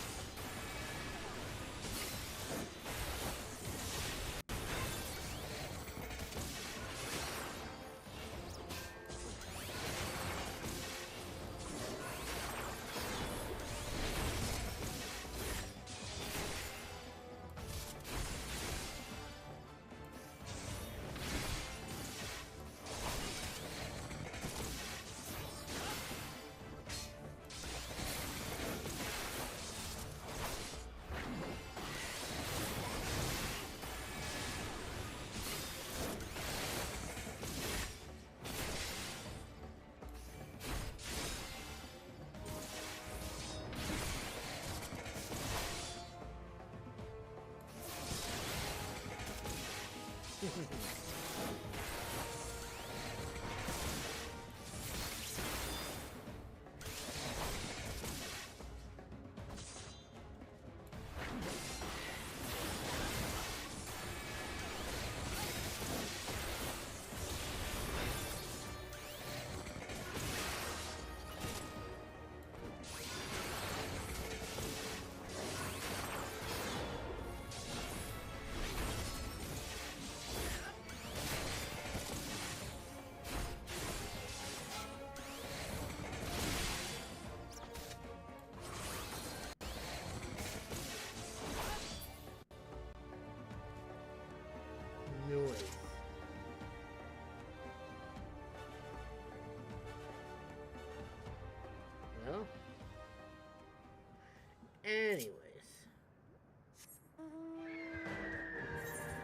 Anyways.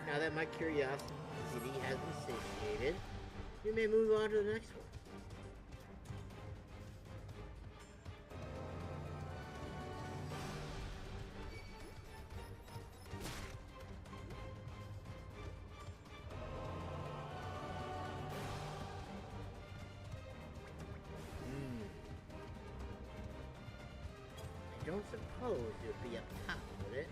Now that my curiosity has been satiated, we may move on to the next one. I don't suppose it would be up top, would it?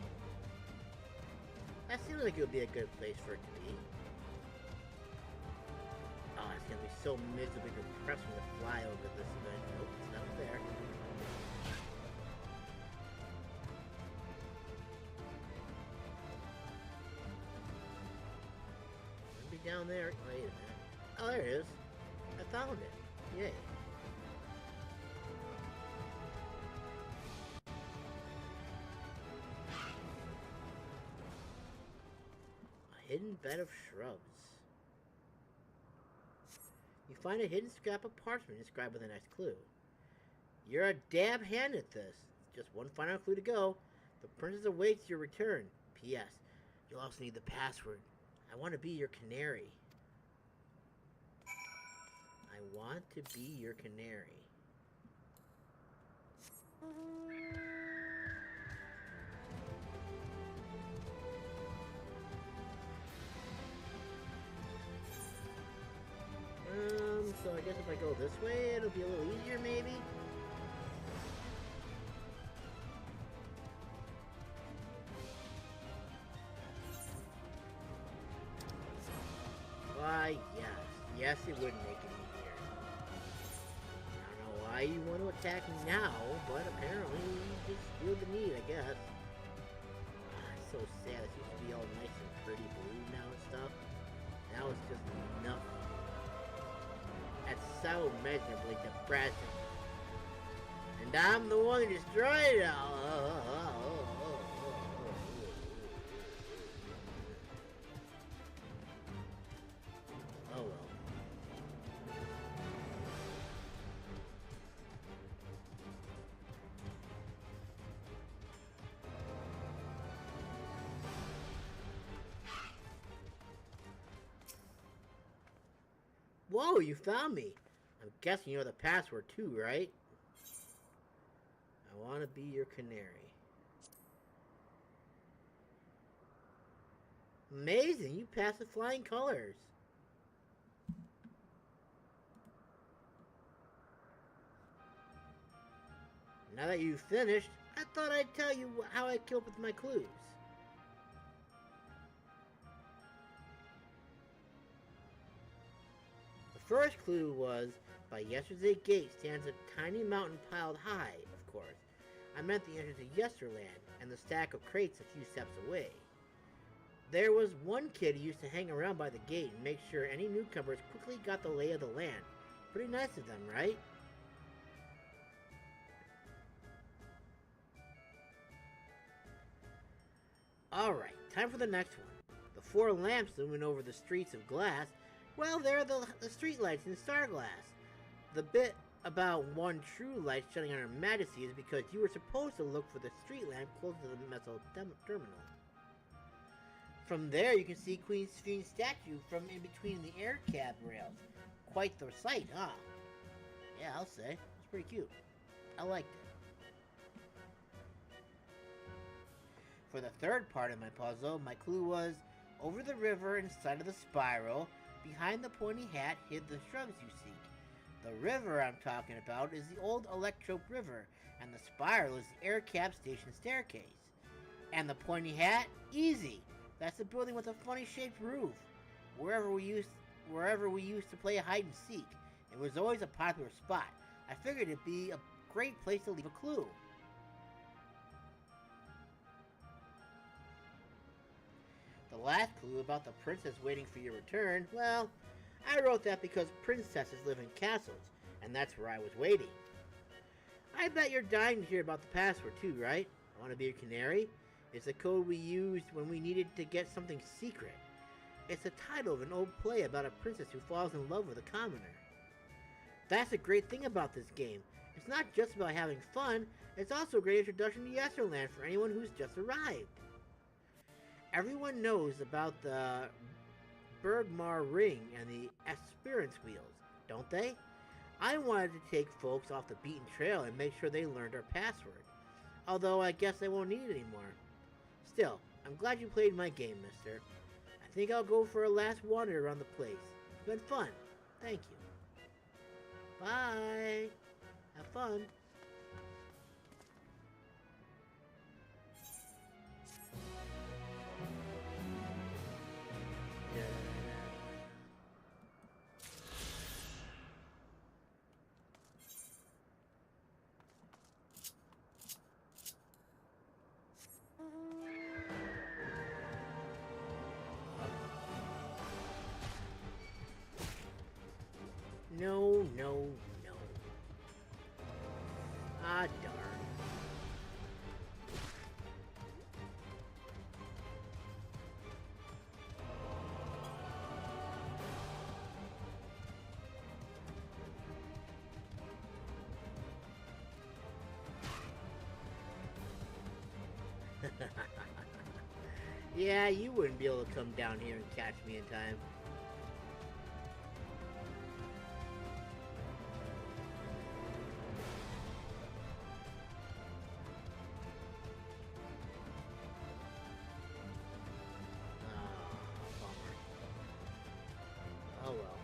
That seems like it would be a good place for it to be. Oh, it's gonna be so miserably depressing to fly over this event. Nope, it's not there. It'll be down there. Wait a minute. Oh, there it is. I found it. Yay. Hidden bed of shrubs. You find a hidden scrap of parchment inscribed with a nice clue. You're a dab hand at this. Just one final clue to go. The princess awaits your return. P.S. You'll also need the password. I want to be your canary. I want to be your canary. So I guess if I go this way, it'll be a little easier, maybe? Why, yes. Yes, it would make it easier. I don't know why you want to attack me now, but apparently you just feel the need, I guess. It's so sad. It used to be all nice and pretty blue now and stuff. Now it's just nothing. That's so miserably depressing. And I'm the one who destroyed it all. Oh well. Whoa, you found me. I'm guessing you know the password too, right? I want to be your canary. Amazing, you passed the flying colors. Now that you've finished, I thought I'd tell you how I came up with my clues. The first clue was, by yesterday's gate stands a tiny mountain piled high, of course. I meant the entrance to Yesterland, and the stack of crates a few steps away. There was one kid who used to hang around by the gate and make sure any newcomers quickly got the lay of the land. Pretty nice of them, right? Alright, time for the next one. The 4 lamps looming over the streets of glass, well, they're the streetlights in Starglass. The bit about one true light shining on Her Majesty is because you were supposed to look for the street lamp close to the Meso Terminal. From there, you can see Queen Sphene's statue from in between the air cab rails. Quite the sight, huh? Yeah, I'll say. It's pretty cute. I liked it. For the third part of my puzzle, my clue was, over the river inside of the spiral, behind the pointy hat hid the shrubs you seek. The river I'm talking about is the old Electrope River, and the spiral is the air cab station staircase. And the pointy hat? Easy! That's the building with a funny shaped roof. Wherever we used to play hide and seek. It was always a popular spot. I figured it'd be a great place to leave a clue. The last clue about the princess waiting for your return, well, I wrote that because princesses live in castles, and that's where I was waiting. I bet you're dying to hear about the password too, right? I want to be a canary? It's a code we used when we needed to get something secret. It's the title of an old play about a princess who falls in love with a commoner. That's the great thing about this game. It's not just about having fun, it's also a great introduction to Yesterland for anyone who's just arrived. Everyone knows about the Bergmar Ring and the Experience Wheels, don't they? I wanted to take folks off the beaten trail and make sure they learned our password. Although I guess I won't need it anymore. Still, I'm glad you played my game, mister. I think I'll go for a last wander around the place. It's been fun. Thank you. Bye. Have fun. No, no, no. Ah, darn. Yeah, you wouldn't be able to come down here and catch me in time. Oh well.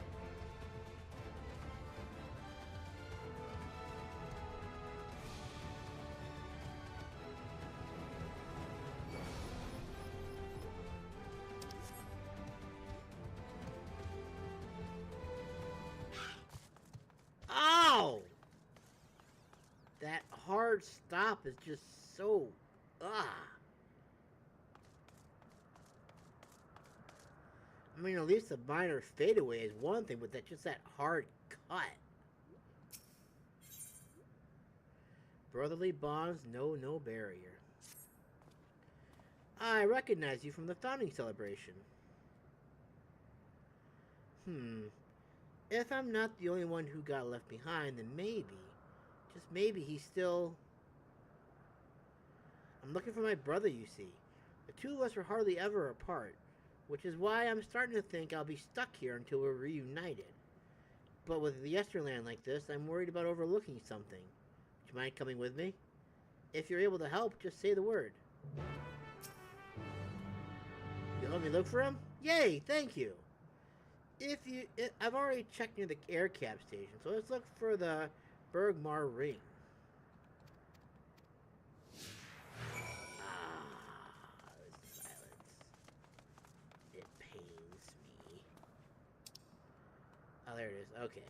Ow! That hard stop is just so... I mean, at least a minor fadeaway is one thing, but that's just that hard cut. Brotherly bonds know no barrier. I recognize you from the founding celebration. If I'm not the only one who got left behind, then maybe, just maybe he's still... I'm looking for my brother, you see. The two of us were hardly ever apart, which is why I'm starting to think I'll be stuck here until we're reunited. But with the Yesterland like this, I'm worried about overlooking something. Would you mind coming with me? If you're able to help, just say the word. You'll help me look for him? Yay, thank you. I've already checked near the air cap station, so let's look for the Bergmar Ring. Silence. It pains me. Oh, there it is. Okay.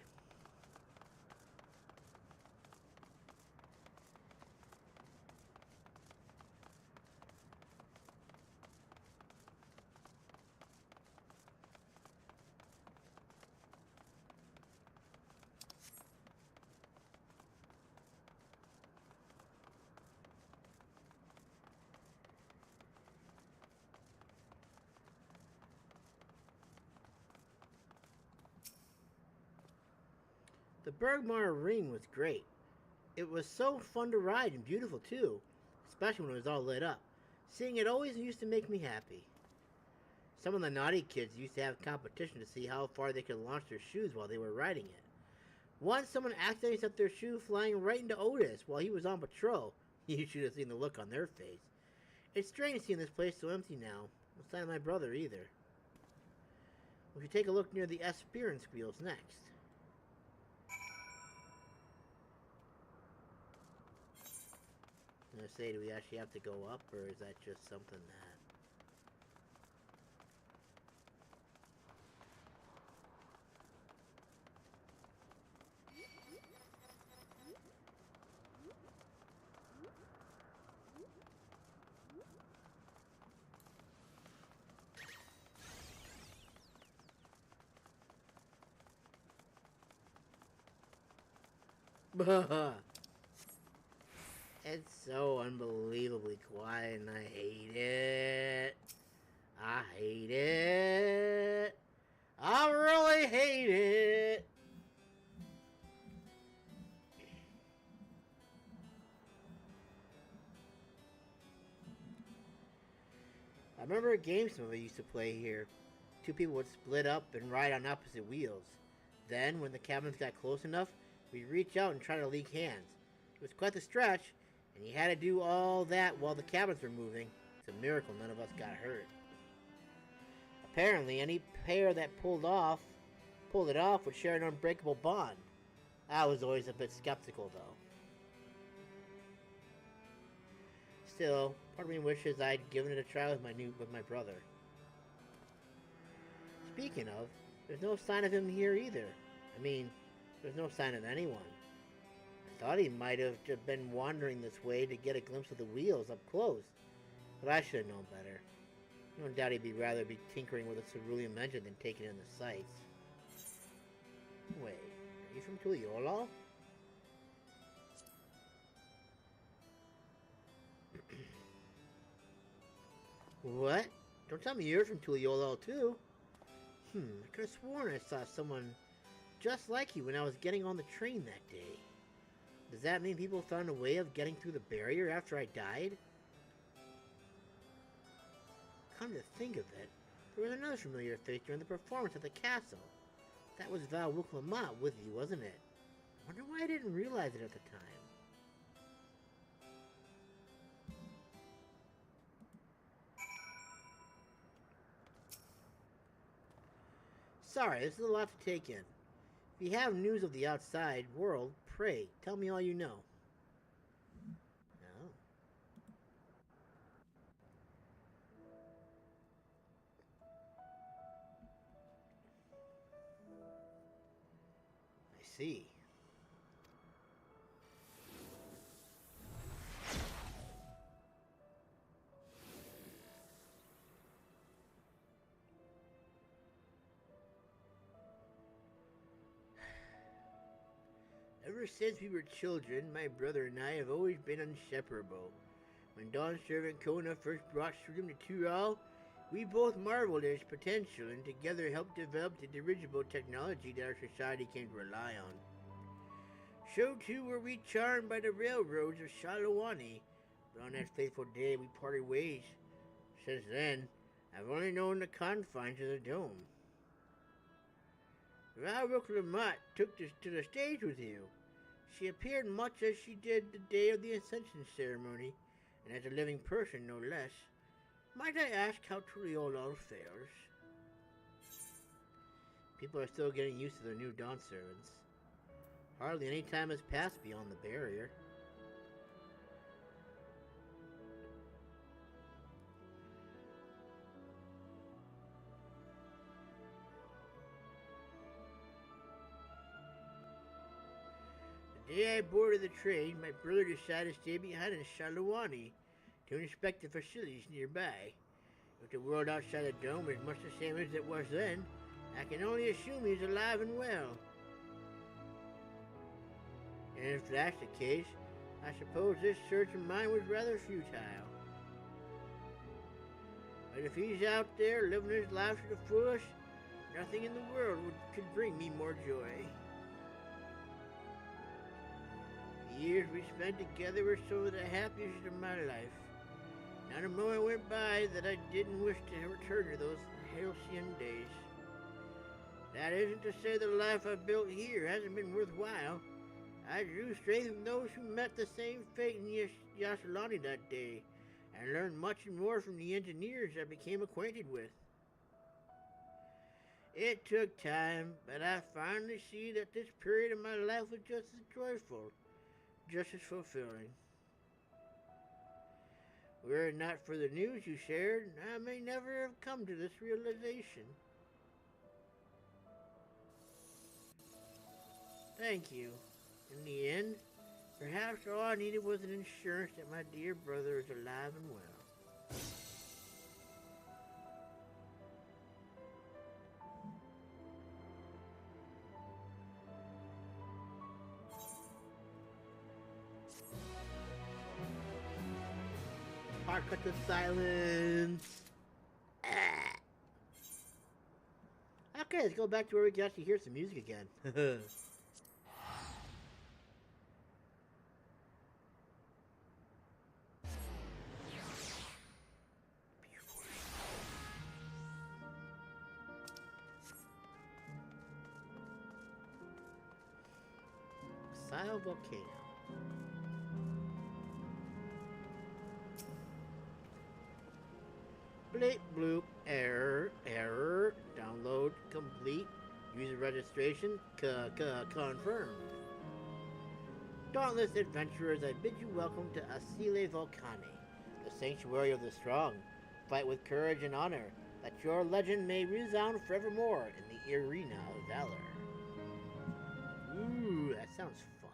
The Bergmar Ring was great. It was so fun to ride and beautiful too, especially when it was all lit up. Seeing it always used to make me happy. Some of the naughty kids used to have competition to see how far they could launch their shoes while they were riding it. Once someone accidentally set their shoe flying right into Otis while he was on patrol. You should have seen the look on their face. It's strange seeing this place so empty now. No sign of my brother either. We should take a look near the Experience Wheels next. I'm gonna say, do we actually have to go up, or is that just something that... It's so unbelievably quiet and I hate it. I hate it. I really hate it. remember a game some of us used to play here. Two people would split up and ride on opposite wheels. Then, when the cabins got close enough, we'd reach out and try to leak hands. It was quite the stretch, and you had to do all that while the cabins were moving. It's a miracle none of us got hurt. Apparently, any pair that pulled it off would share an unbreakable bond. I was always a bit skeptical, though. Still, part of me wishes I'd given it a try with my brother. Speaking of, there's no sign of him here either. I mean, there's no sign of anyone. I thought he might have just been wandering this way to get a glimpse of the wheels up close, but I should have known better. No doubt he'd rather be tinkering with a cerulean engine than taking in the sights. Wait, are you from Tuliyollal? What? Don't tell me you're from Tuliyollal too. I could have sworn I saw someone just like you when I was getting on the train that day. Does that mean people found a way of getting through the barrier after I died? Come to think of it, there was another familiar face during the performance at the castle. That was Val Wicklamat with you, wasn't it? I wonder why I didn't realize it at the time. Sorry, this is a lot to take in. If you have news of the outside world, pray, tell me all you know. No. I see. Ever since we were children, my brother and I have always been inseparable. When Dawn's servant Kona first brought Shroom to Tural, we both marveled at its potential and together helped develop the dirigible technology that our society came to rely on. So too were we charmed by the railroads of Shalawani, but on that fateful day we parted ways. Since then, I've only known the confines of the dome. Val Lamont took us to the stage with you. She appeared much as she did the day of the Ascension ceremony, and as a living person, no less. Might I ask how Tuliyollal fares? People are still getting used to their new Dawn servants. Hardly any time has passed beyond the barrier. The day I boarded the train, my brother decided to stay behind in Shalawani to inspect the facilities nearby. If the world outside the dome is much the same as it was then, I can only assume he's alive and well. And if that's the case, I suppose this search of mine was rather futile. But if he's out there living his life to the fullest, nothing in the world could bring me more joy. The years we spent together were some of the happiest of my life. Not a moment went by that I didn't wish to return to those halcyon days. That isn't to say the life I've built here hasn't been worthwhile. I drew strength from those who met the same fate in Yasalani that day, and learned much more from the engineers I became acquainted with. It took time, but I finally see that this period of my life was just as joyful, just as fulfilling. Were it not for the news you shared, I may never have come to this realization. Thank you. In the end, perhaps all I needed was an assurance that my dear brother is alive and well. Hard cut to silence. Okay, let's go back to where we can actually hear some music again. Tile Volcano. Bleep bloop, error, download complete, user registration, confirmed. Dauntless adventurers, I bid you welcome to Asile Volcane, the sanctuary of the strong. Fight with courage and honor, that your legend may resound forevermore in the arena of valor. Ooh, that sounds fun.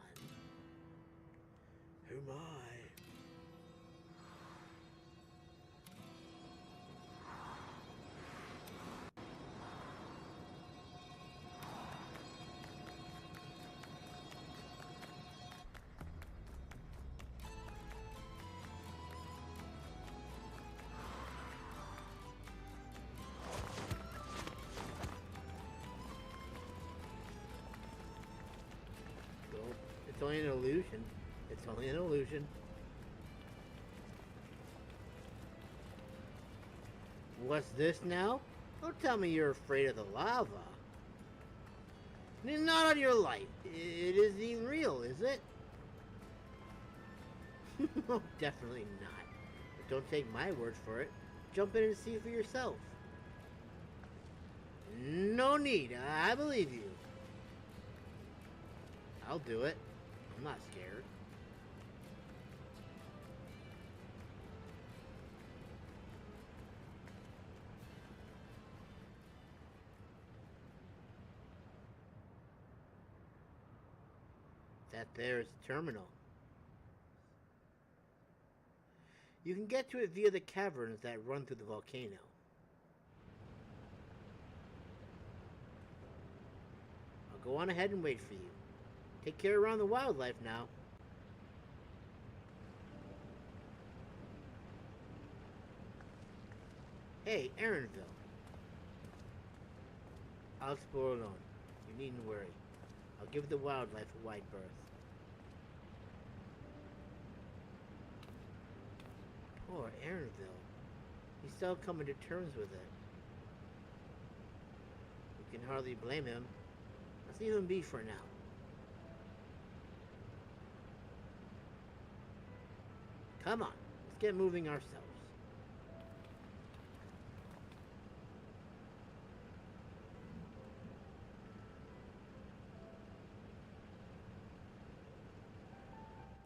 Who am I? It's only an illusion. It's only an illusion. What's this now? Don't tell me you're afraid of the lava. Not on your life. It isn't even real, is it? Oh, definitely not. But don't take my word for it. Jump in and see for yourself. No need. I believe you. I'll do it. I'm not scared. That there is the terminal. You can get to it via the caverns that run through the volcano. I'll go on ahead and wait for you. Take care around the wildlife now. Hey, Aaronville. I'll explore alone. You needn't worry. I'll give the wildlife a wide berth. Poor Aaronville. He's still coming to terms with it. You can hardly blame him. Let's leave him be for now. Come on, let's get moving ourselves.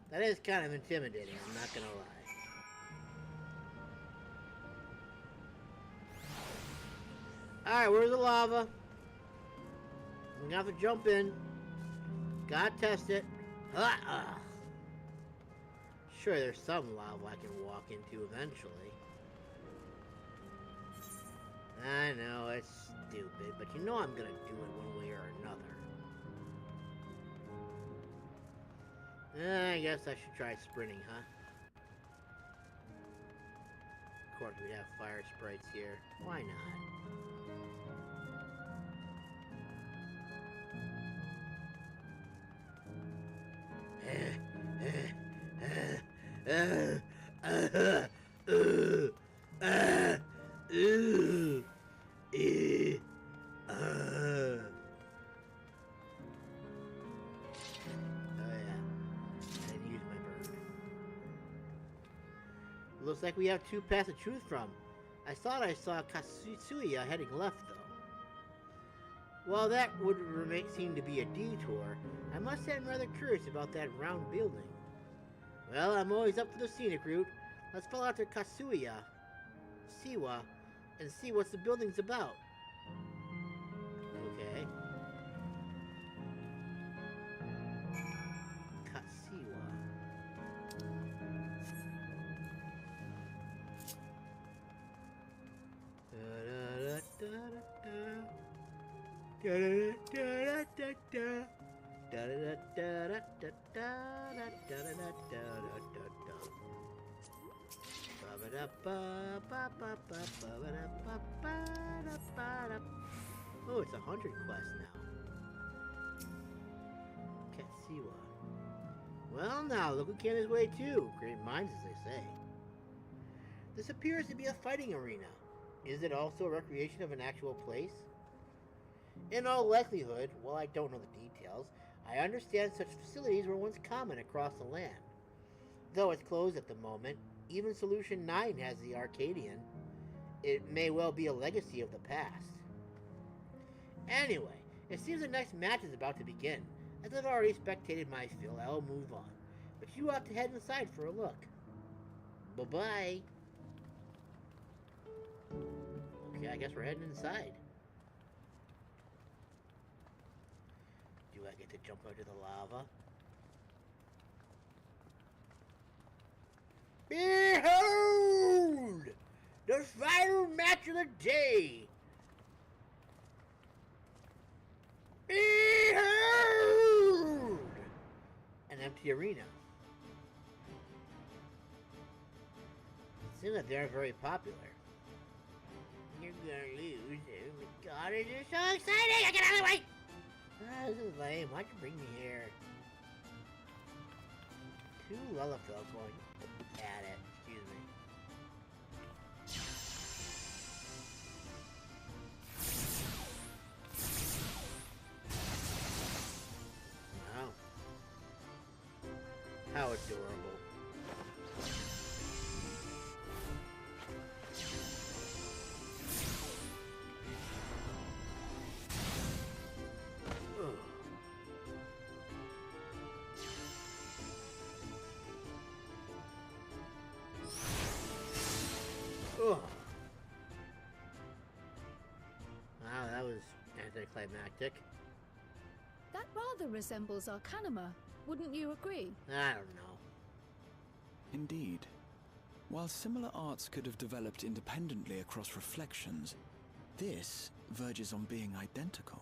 That is kind of intimidating, I'm not gonna lie. Alright, where's the lava? I'm gonna have to jump in. Gotta test it. Sure, there's some lava I can walk into eventually. I know, it's stupid, but you know I'm gonna do it one way or another. I guess I should try sprinting, huh? Of course, we have fire sprites here. Why Looks like we have two paths to choose from. I thought I saw Katsuya heading left, though. While that would seem to be a detour, I must say I'm rather curious about that round building. Well, I'm always up for the scenic route. Let's follow after Katsuya, Siwa, and see what the building's about. Okay. Katsuya. Oh, it's 100 quests now. Katsiwa. Well, now, look who came his way too. Great minds, as they say. This appears to be a fighting arena. Is it also a recreation of an actual place? In all likelihood, while I don't know the details, I understand such facilities were once common across the land. Though it's closed at the moment, even Solution 9 has the Arcadian. It may well be a legacy of the past. Anyway, it seems the next match is about to begin. As I've already spectated my fill, I will move on. But you have to head inside for a look. Bye-bye. Okay, I guess we're heading inside. Do I get to jump out of the lava? Behold! The final match of the day! Behold! An empty arena. It seems that they're very popular. You're gonna lose. Oh my god, this is so exciting! I get out of the way! Ah, this is lame. Why'd you bring me here? Two Lullafell going at it. Excuse me. Wow. How adorable. Ugh. Wow, that was anticlimactic. That rather resembles Arcanima, wouldn't you agree? I don't know. Indeed. While similar arts could have developed independently across reflections, this verges on being identical.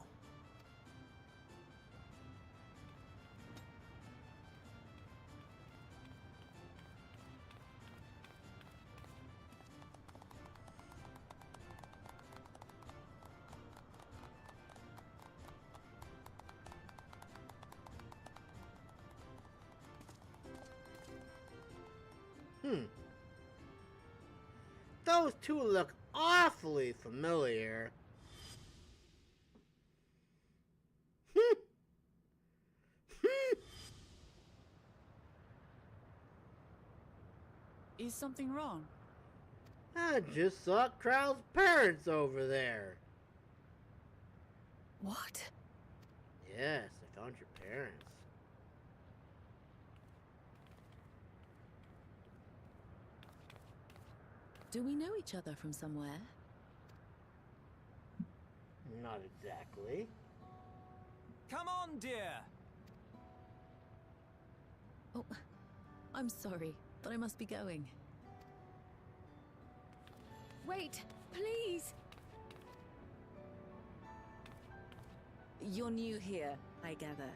Those two look awfully familiar. Is something wrong? I just saw Crowl's parents over there. What? Yes, I found your parents. Do we know each other from somewhere? Not exactly. Come on, dear! Oh, I'm sorry, but I must be going. Wait, please! You're new here, I gather.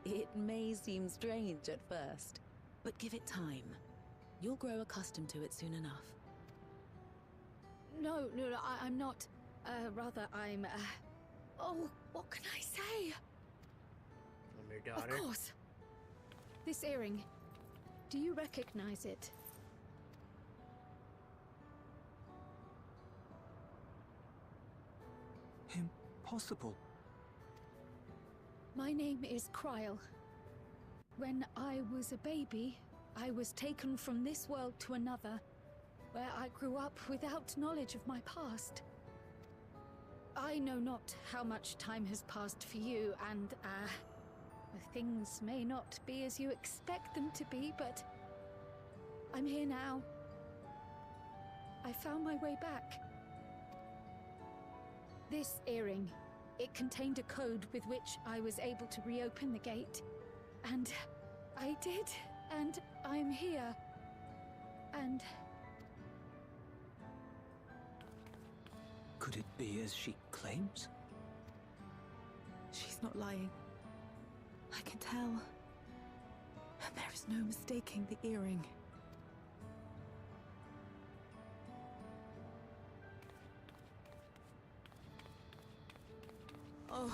It may seem strange at first, but give it time. You'll grow accustomed to it soon enough. No, I'm not. Rather, I'm, Oh, what can I say? I'm your daughter. Of course. This earring. Do you recognize it? Impossible. My name is Cryle. When I was a baby, I was taken from this world to another, where I grew up without knowledge of my past. I know not how much time has passed for you, and, things may not be as you expect them to be, but I'm here now. I found my way back. This earring, it contained a code with which I was able to reopen the gate. And I did, and I'm here. And... Could it be as she claims? She's not lying. I can tell. And there is no mistaking the earring. Oh.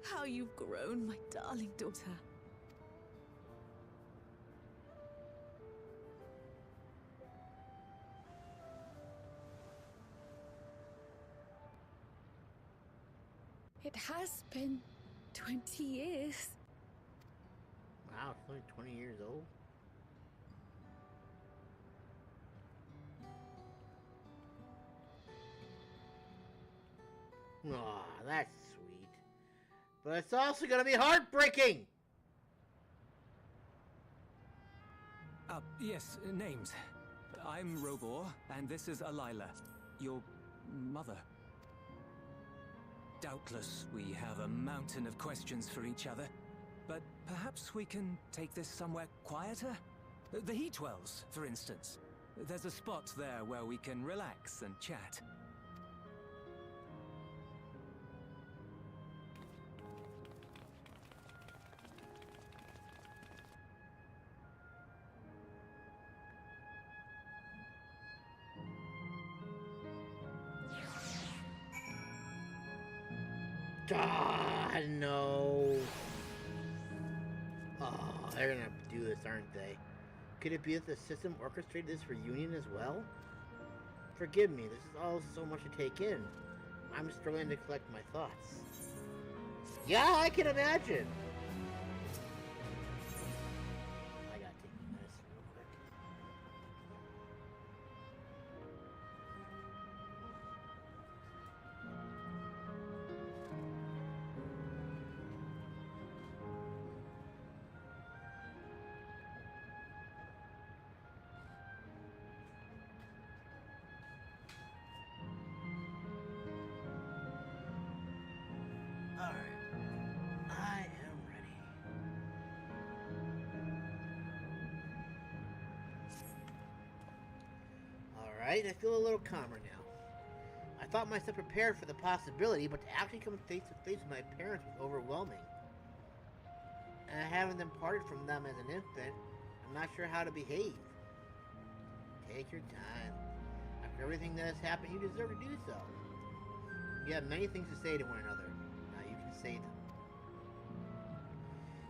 How you've grown, my darling daughter. It has been 20 years. Wow, it's only 20 years old. Aw, that's sweet. But it's also gonna be heartbreaking! Yes, names. I'm Robor, and this is Alila, your mother. Doubtless, we have a mountain of questions for each other, but perhaps we can take this somewhere quieter? The Heat Wells, for instance. There's a spot there where we can relax and chat. Ah, no. Oh, they're gonna have to do this, aren't they? Could it be that the system orchestrated this reunion as well? Forgive me, this is all so much to take in. I'm struggling to collect my thoughts. Yeah, I can imagine! I gotta take my medicine real quick. Alright. I am ready. Alright, I feel a little calmer now. I thought myself prepared for the possibility, but to actually come face to face with my parents was overwhelming. And having them parted from them as an infant, I'm not sure how to behave. Take your time. After everything that has happened, you deserve to do so. You have many things to say to one another. Now you can say them.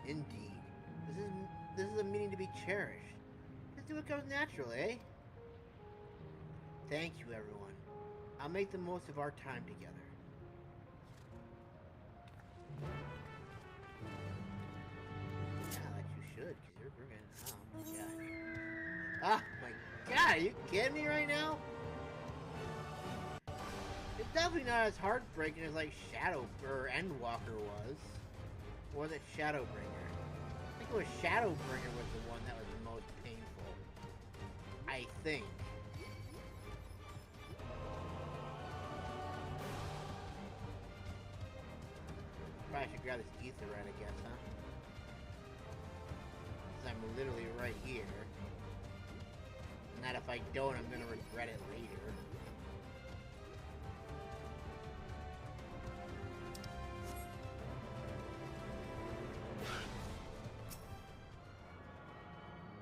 Indeed. This is a meaning to be cherished. Just do what comes natural, eh? Thank you, everyone. I'll make the most of our time together. Yeah, like you should, because you're gonna... Oh, my God. Ah, my God, are you kidding me right now? It's definitely not as heartbreaking as, like, Shadow or Endwalker was. Or was it Shadowbringer? I think it was Shadowbringer was the one that was the most painful. I think. Probably should grab this ether right, I guess, huh? Because I'm literally right here. And that if I don't, I'm gonna regret it later.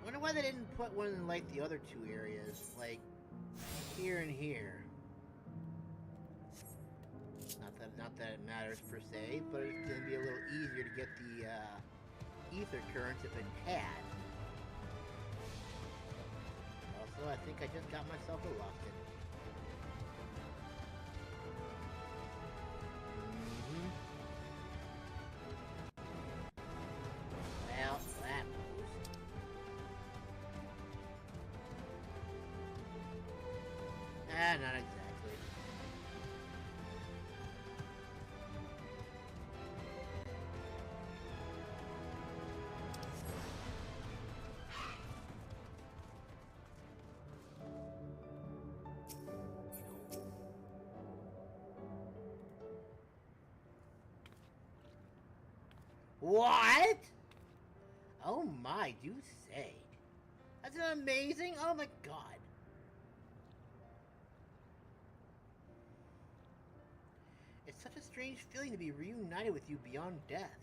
Wonder why they didn't put one in like the other two areas, like here and here. Not that it matters per se, but it's gonna be a little easier to get the ether currents if it had. Also, I think I just got myself a lost in it. Well, that moves. Ah, not exactly. What? Oh my, do say. That's amazing. Oh my God. It's such a strange feeling to be reunited with you beyond death.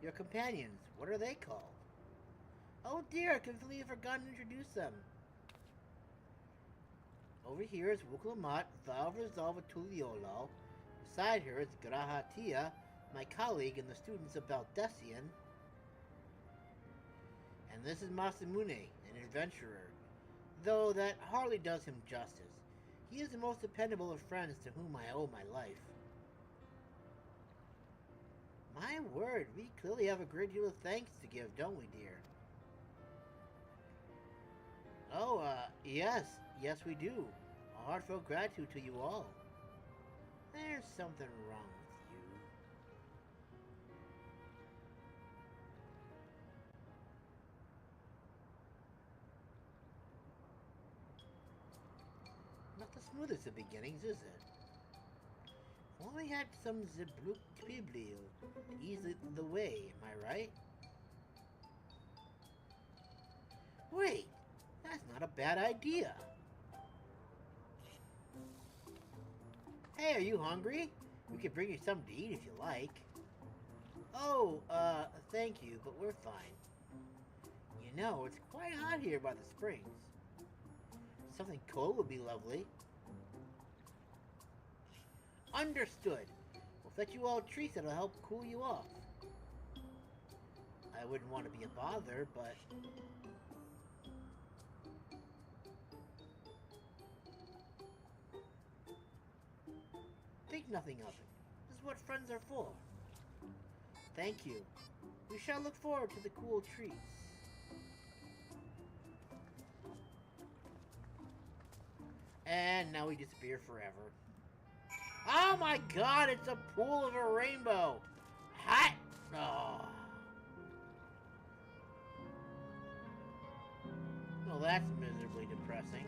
Your companions, what are they called? Oh dear, I completely forgotten to introduce them. Over here is Wuklamat, Thou Resolve Tuliolo. Beside her is Grahatia, my colleague and the students of Baldessian. And this is Masamune, an adventurer, though that hardly does him justice. He is the most dependable of friends to whom I owe my life. My word, we clearly have a great deal of thanks to give, don't we, dear? Oh, yes. Yes, we do. A heartfelt gratitude to you all. There's something wrong with you. Not the smoothest of beginnings, is it? Only had some ziblubiblio to ease the way, am I right? Wait, that's not a bad idea. Hey, are you hungry? We could bring you something to eat if you like. Oh, thank you, but we're fine. You know, it's quite hot here by the springs. Something cold would be lovely. Understood. We'll fetch you all treats that'll help cool you off. I wouldn't want to be a bother, but... Think nothing of it. This is what friends are for. Thank you. We shall look forward to the cool treats. And now we disappear forever. Oh my god, it's a pool of a rainbow! Hot! Oh. Well, that's miserably depressing.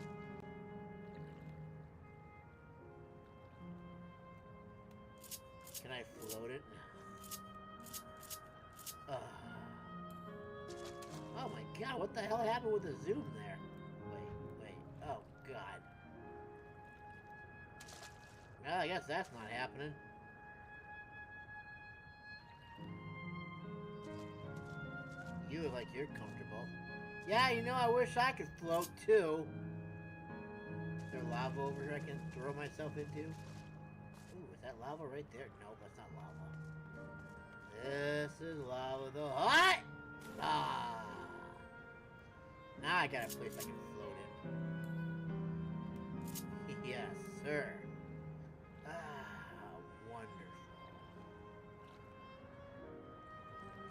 Can I float it? Oh my god, what the hell happened with the zoom there? Wait, oh god. Well, I guess that's not happening. You look like you're comfortable. Yeah, you know, I wish I could float too. Is there lava over here I can throw myself into? Ooh, is that lava right there? No, that's not lava. This is lava though. What? Ah! Now I got a place I can float in. Yes, sir.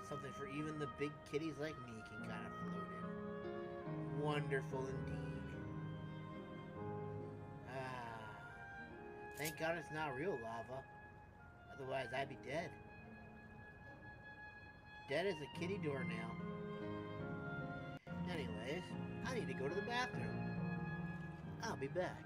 Something for even the big kitties like me can kind of float in. Wonderful indeed. Thank God it's not real lava. Otherwise I'd be dead. Dead as a kitty doornail. Anyways, I need to go to the bathroom. I'll be back.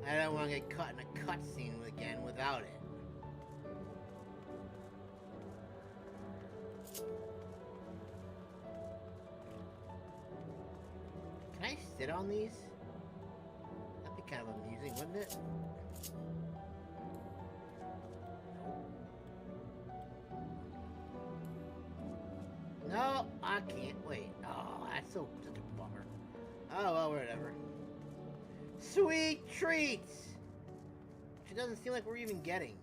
I don't want to get caught in a cutscene again without it. Can I sit on these? That'd be kind of amusing, wouldn't it? No, I can't wait. Oh, that's such a bummer. Oh, well, whatever. Sweet treats! Which it doesn't seem like we're even getting.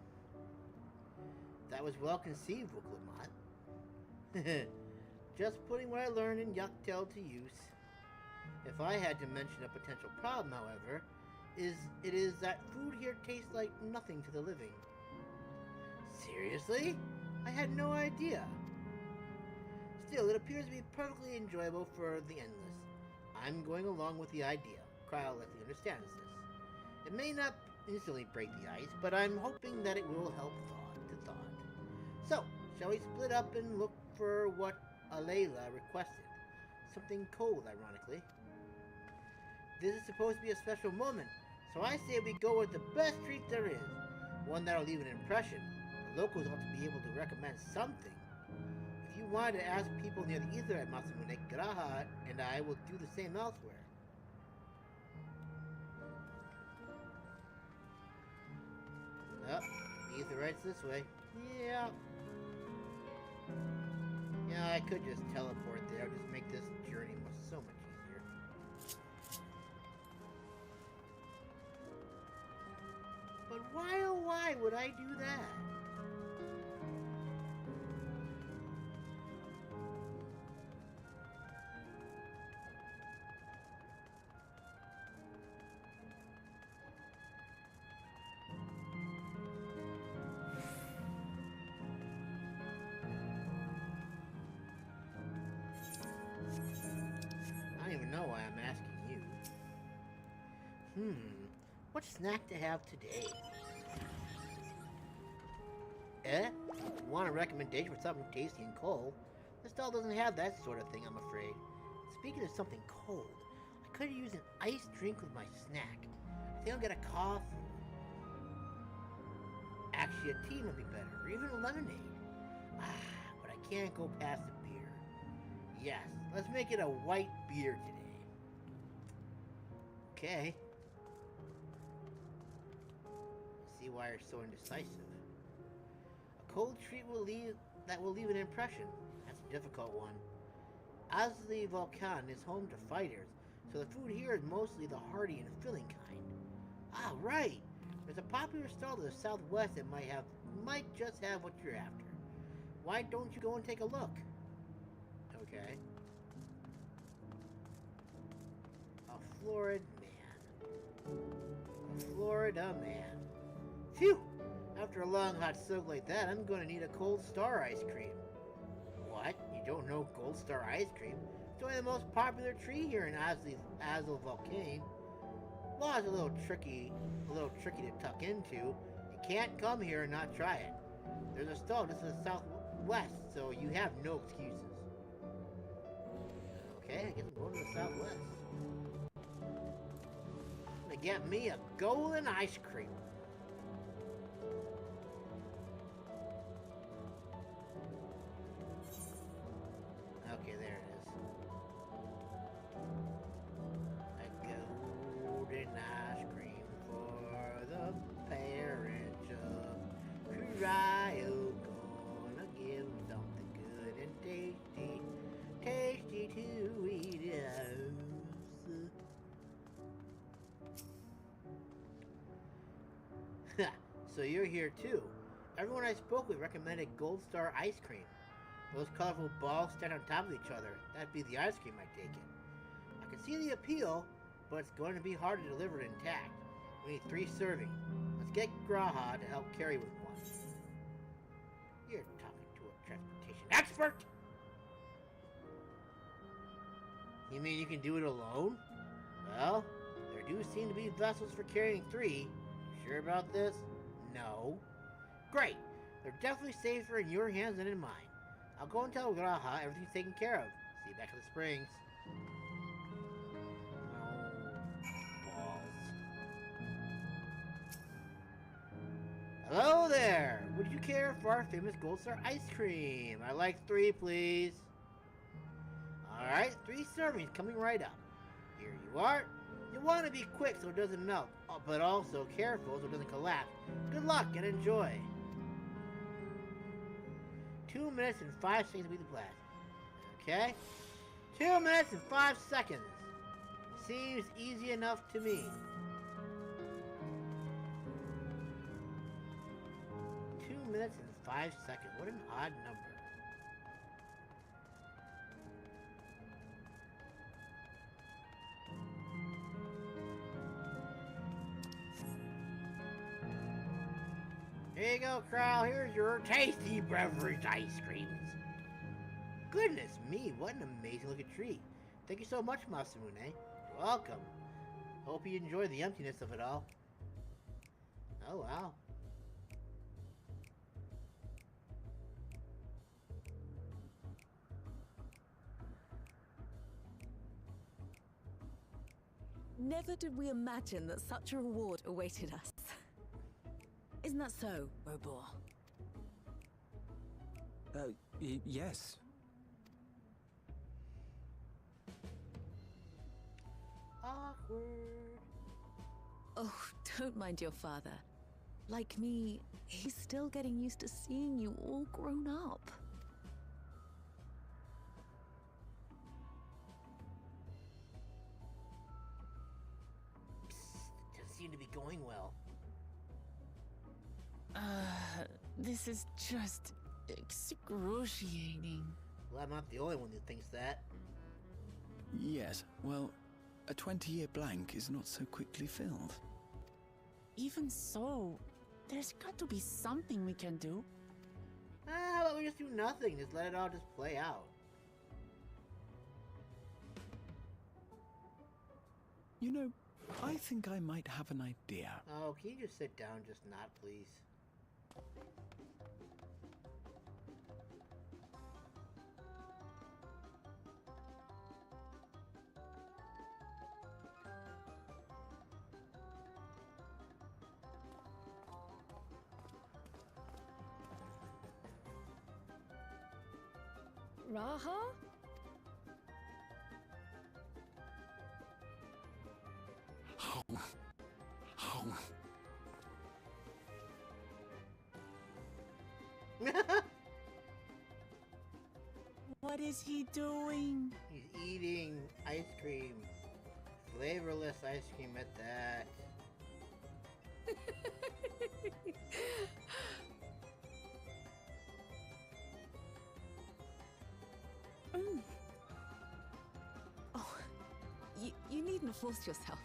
That was well conceived, Clement. Just putting what I learned in Yucktail to use. If I had to mention a potential problem, however, it is that food here tastes like nothing to the living. Seriously? I had no idea. Still, it appears to be perfectly enjoyable for the endless. I'm going along with the idea. Cryo likely understands this. It may not instantly break the ice, but I'm hoping that it will help thought. So, shall we split up and look for what Alayla requested? Something cold, ironically. This is supposed to be a special moment, so I say we go with the best treat there is. One that'll leave an impression. The locals ought to be able to recommend something. If you wanted to ask people near the ether at Masamune, Graha and I will do the same elsewhere. Oh, the ether right's this way. Yeah. Yeah, I could just teleport there. Just make this journey so much easier. But why, oh why would I do that? I don't even know why I'm asking you. What snack to have today? Want a recommendation for something tasty and cold? This stall doesn't have that sort of thing, I'm afraid. Speaking of something cold, I could use an iced drink with my snack. I think I'll get a coffee. Actually, a tea would be better, or even a lemonade. But I can't go past the beer. Yes, let's make it a white beer today. Okay. I see why you're so indecisive. A cold treat will leave an impression. That's a difficult one. As the Volcan is home to fighters, so the food here is mostly the hearty and filling kind. Right. There's a popular stall to the southwest that might just have what you're after. Why don't you go and take a look? Okay. A florid man. A Florida man. Phew! After a long hot soak like that, I'm going to need a Cold Star ice cream. What? You don't know Gold Star ice cream? It's only the most popular tree here in Azul Volcane. Well, it's a little tricky to tuck into. You can't come here and not try it. There's a stall just to the southwest, so you have no excuses. Okay, I guess I'm going to the southwest. I'm gonna get me a golden ice cream. Okay, there it is. A golden ice cream for the parents of Cryo. Gonna give them something good and tasty. Tasty to eat out. So you're here too. Everyone I spoke with recommended Gold Star ice cream. Those colorful balls stand on top of each other. That'd be the ice cream, I take it. I can see the appeal, but it's going to be hard to deliver it intact. We need 3 servings. Let's get Graha to help carry with one. You're talking to a transportation expert! You mean you can do it alone? Well, there do seem to be vessels for carrying 3. You sure about this? No. Great. They're definitely safer in your hands than in mine. I'll go and tell Graha everything's taken care of. See you back at the springs. Balls. Hello there! Would you care for our famous Gold Star ice cream? I'd like 3, please. Alright, 3 servings coming right up. Here you are. You want to be quick so it doesn't melt, but also careful so it doesn't collapse. Good luck and enjoy. 2 minutes and 5 seconds to beat the blast. Okay? 2 minutes and 5 seconds. Seems easy enough to me. 2 minutes and 5 seconds. What an odd number. Here you go, Crow. Here's your tasty beverage ice creams. Goodness me, what an amazing looking treat. Thank you so much, Masamune. You're welcome. Hope you enjoy the emptiness of it all. Oh, wow. Never did we imagine that such a reward awaited us. Isn't that so, Robor? Yes. Awkward. Oh, don't mind your father. Like me, he's still getting used to seeing you all grown up. Psst, doesn't seem to be going well. This is just excruciating. Well, I'm not the only one who thinks that. Yes, well, a 20-year blank is not so quickly filled. Even so, there's got to be something we can do. How about we just do nothing? Just let it all just play out. You know, I think I might have an idea. Oh, can you just sit down, just not, please? Raha? What is he doing? He's eating ice cream. Flavorless ice cream at that. Oh, you needn't force yourself.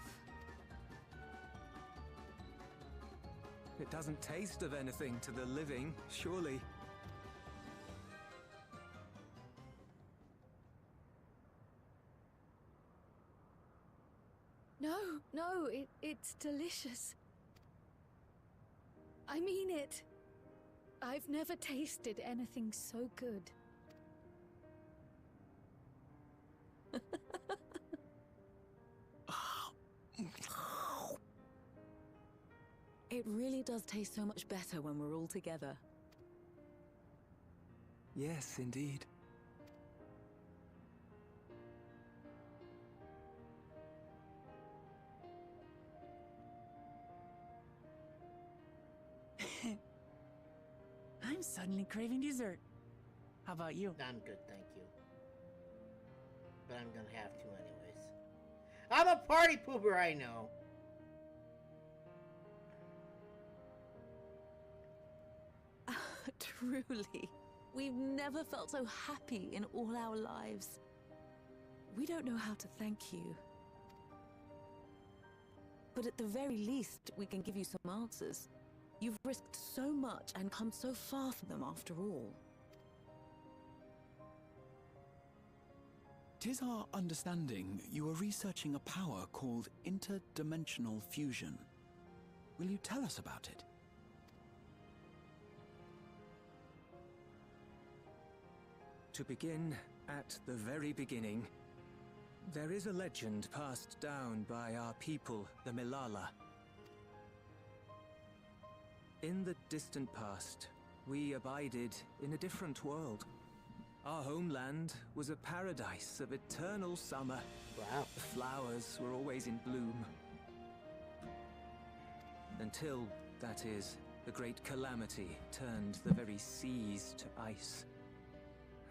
It doesn't taste of anything to the living, surely. No, it's delicious. I mean it. I've never tasted anything so good. It really does taste so much better when we're all together. Yes, indeed. I'm suddenly craving dessert. How about you? I'm good, thank you. But I'm gonna have to anyways. I'm a party pooper, I know. Truly, we've never felt so happy in all our lives. We don't know how to thank you. But at the very least, we can give you some answers. You've risked so much and come so far from them after all. 'Tis our understanding you are researching a power called interdimensional fusion. Will you tell us about it? To begin at the very beginning, there is a legend passed down by our people, the Milala. In the distant past, we abided in a different world. Our homeland was a paradise of eternal summer. Wow. The flowers were always in bloom. Until, that is, the great calamity turned the very seas to ice.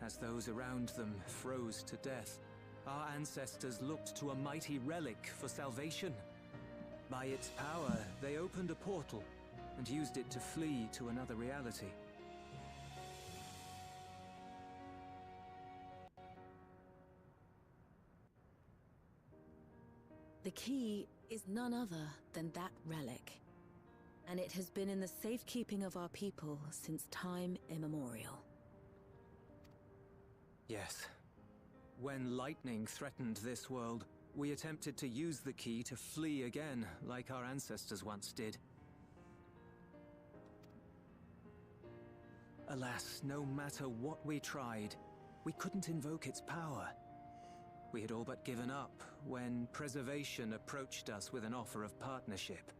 As those around them froze to death, our ancestors looked to a mighty relic for salvation. By its power, they opened a portal and used it to flee to another reality. key is none other than that relic. And it has been in the safekeeping of our people since time immemorial. Yes. When lightning threatened this world, we attempted to use the key to flee again, like our ancestors once did. Alas, no matter what we tried, we couldn't invoke its power. We had all but given up when Preservation approached us with an offer of partnership.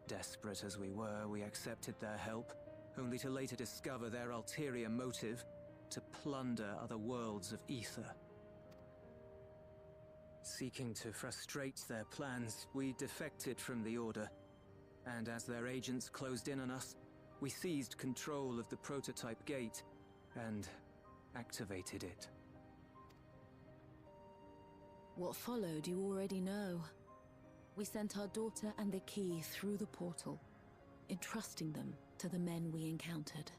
Desperate as we were, we accepted their help, only to later discover their ulterior motive: to plunder other worlds of ether. Seeking to frustrate their plans, we defected from the Order, and as their agents closed in on us, we seized control of the prototype gate and activated it. What followed you already know. We sent our daughter and the key through the portal, entrusting them to the men we encountered.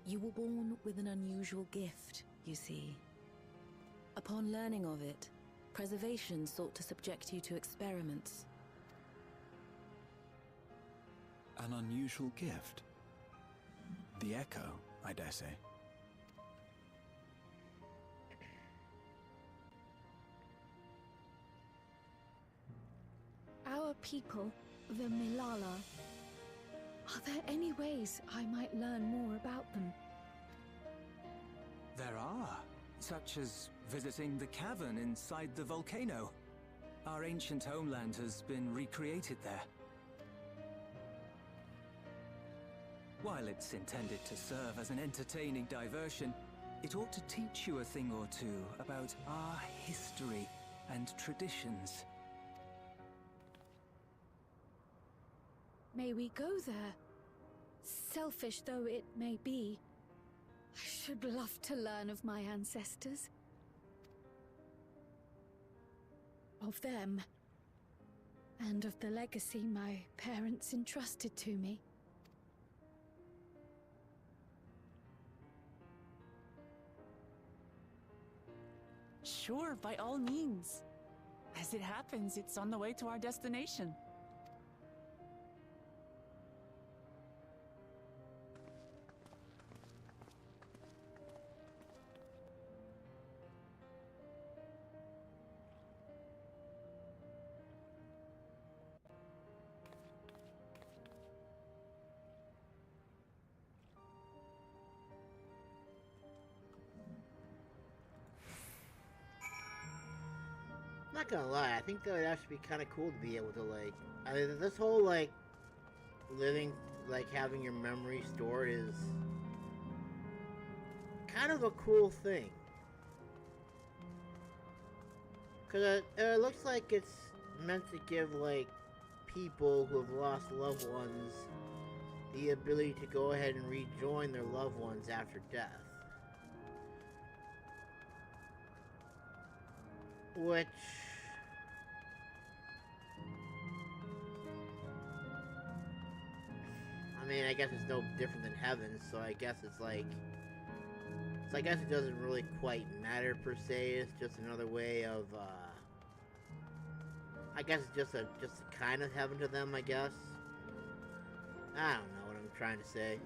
You were born with an unusual gift, you see. Upon learning of it, Preservation sought to subject you to experiments. An unusual gift? The echo, I dare say. Our people, the Milala. Are there any ways I might learn more about them? There are, such as visiting the cavern inside the volcano. Our ancient homeland has been recreated there. While it's intended to serve as an entertaining diversion, it ought to teach you a thing or two about our history and traditions. May we go there? Selfish though it may be, I should love to learn of my ancestors. Of them. And of the legacy my parents entrusted to me. Sure, by all means. As it happens, it's on the way to our destination. I'm not gonna lie, I think that would actually be kind of cool to be able to, like, I mean, this whole, like, living, like, having your memory stored is kind of a cool thing. Because it looks like it's meant to give, like, people who have lost loved ones the ability to go ahead and rejoin their loved ones after death. Which... I mean, I guess it's no different than heaven, so I guess it's like... So I guess it doesn't really quite matter per se, it's just another way of, I guess it's just a kind of heaven to them, I guess. I don't know what I'm trying to say.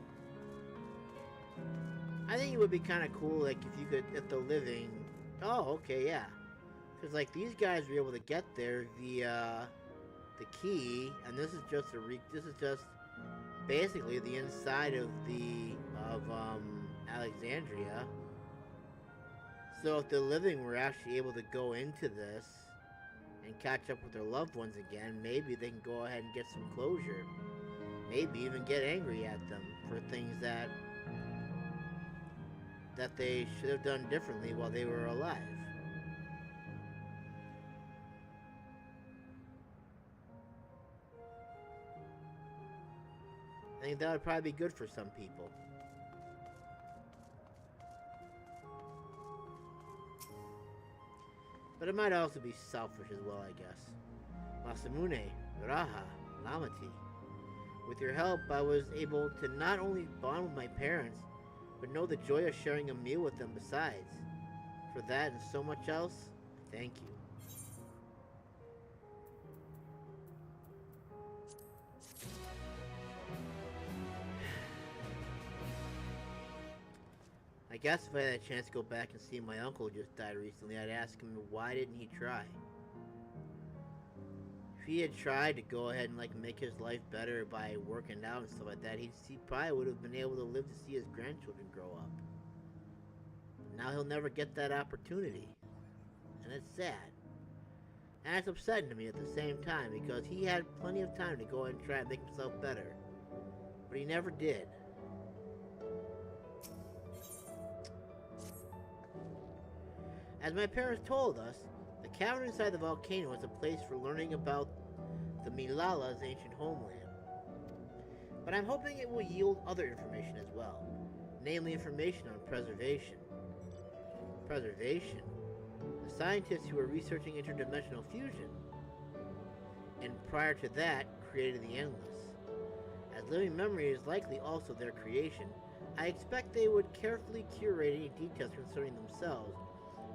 I think it would be kind of cool, like, if you could, if the living... Oh, okay, yeah. Because, like, these guys were able to get there via the key, and this is just this is just basically the inside of Alexandria. So if the living were actually able to go into this and catch up with their loved ones again, maybe they can go ahead and get some closure. Maybe even get angry at them for things that they should have done differently while they were alive. I think that would probably be good for some people. But it might also be selfish as well, I guess. Masamune, Raha, Lamati. With your help, I was able to not only bond with my parents, but know the joy of sharing a meal with them besides. For that and so much else, thank you. I guess if I had a chance to go back and see my uncle who just died recently, I'd ask him why didn't he try? If he had tried to go ahead and like make his life better by working out and stuff like that, he probably would have been able to live to see his grandchildren grow up. Now he'll never get that opportunity. And it's sad. And it's upsetting to me at the same time because he had plenty of time to go ahead and try and make himself better. But he never did. As my parents told us, the cavern inside the volcano is a place for learning about the Milala's ancient homeland. But I'm hoping it will yield other information as well, namely information on preservation. Preservation? The scientists who were researching interdimensional fusion, and prior to that, created the Endless. As living memory is likely also their creation, I expect they would carefully curate any details concerning themselves.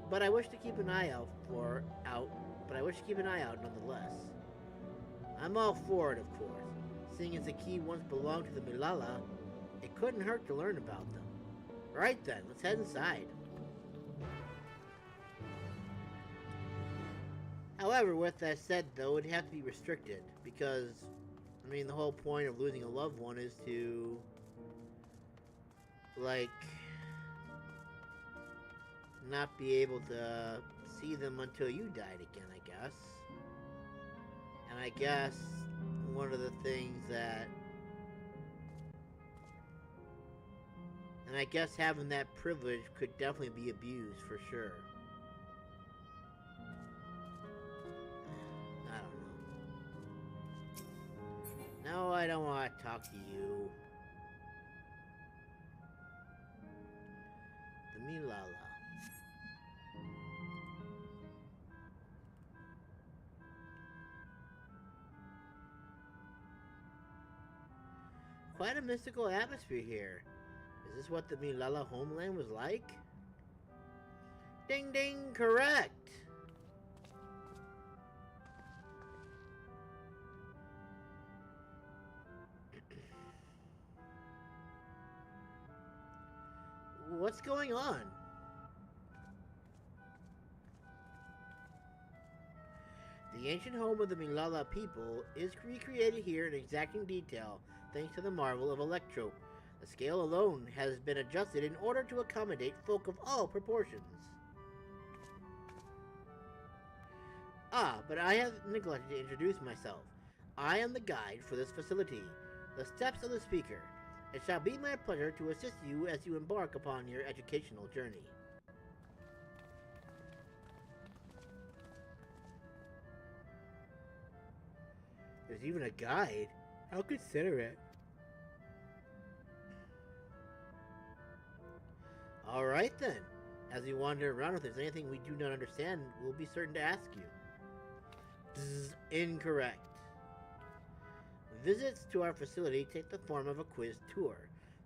But I wish to keep an eye out nonetheless. I'm all for it, of course. Seeing as the key once belonged to the Milala, it couldn't hurt to learn about them. Right then, let's head inside. However, with that said though, it'd have to be restricted, because, I mean, the whole point of losing a loved one is to, like, not be able to see them until you died again, I guess. And I guess one of the things that... And I guess having that privilege could definitely be abused, for sure. I don't know. No, I don't want to talk to you. The Milala. Quite a mystical atmosphere here. Is this what the Milala homeland was like? Ding ding, correct! What's going on? The ancient home of the Milala people is recreated here in exacting detail thanks to the marvel of Electro. The scale alone has been adjusted in order to accommodate folk of all proportions. Ah, but I have neglected to introduce myself. I am the guide for this facility, the Steps of the Speaker. It shall be my pleasure to assist you as you embark upon your educational journey. There's even a guide. How considerate. Alright then. As we wander around, if there's anything we do not understand, we'll be certain to ask you. Incorrect. Visits to our facility take the form of a quiz tour.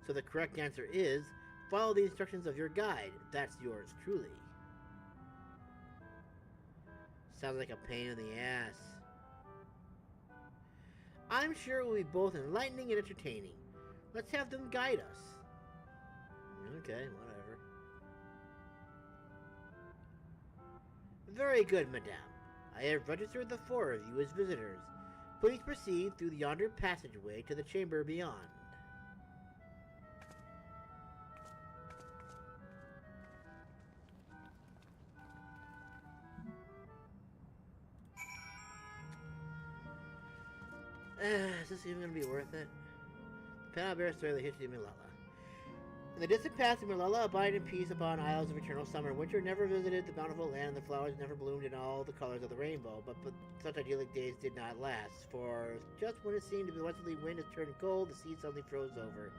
So the correct answer is, follow the instructions of your guide. That's yours truly. Sounds like a pain in the ass. I'm sure it will be both enlightening and entertaining. Let's have them guide us. Okay, whatever. Very good, madame. I have registered the four of you as visitors. Please proceed through yonder passageway to the chamber beyond. Is this even going to be worth it? The panel bears story of the history of Milala. In the distant past, the Milala abide in peace upon isles of eternal summer. Winter never visited the bountiful land, and the flowers never bloomed in all the colors of the rainbow. But such idyllic days did not last, for just when it seemed the westerly wind has turned cold, the sea suddenly froze over.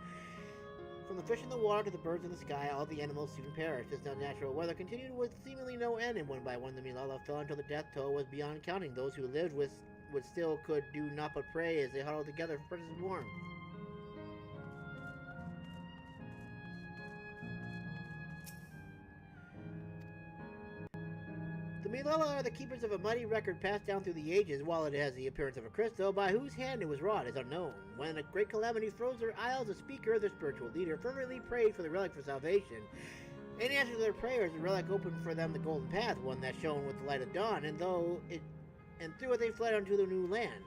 From the fish in the water to the birds in the sky, all the animals soon perished. This unnatural weather continued with seemingly no end, and one by one the Milala fell until the death toll was beyond counting. Those who lived would still could do naught but pray as they huddled together for precious warmth. Milala are the keepers of a mighty record passed down through the ages. While it has the appearance of a crystal, by whose hand it was wrought is unknown. When a great calamity froze their isles, the speaker, their spiritual leader, fervently prayed for the relic for salvation. In answer to their prayers, the relic opened for them the golden path, one that shone with the light of dawn, and through it they fled unto the new land.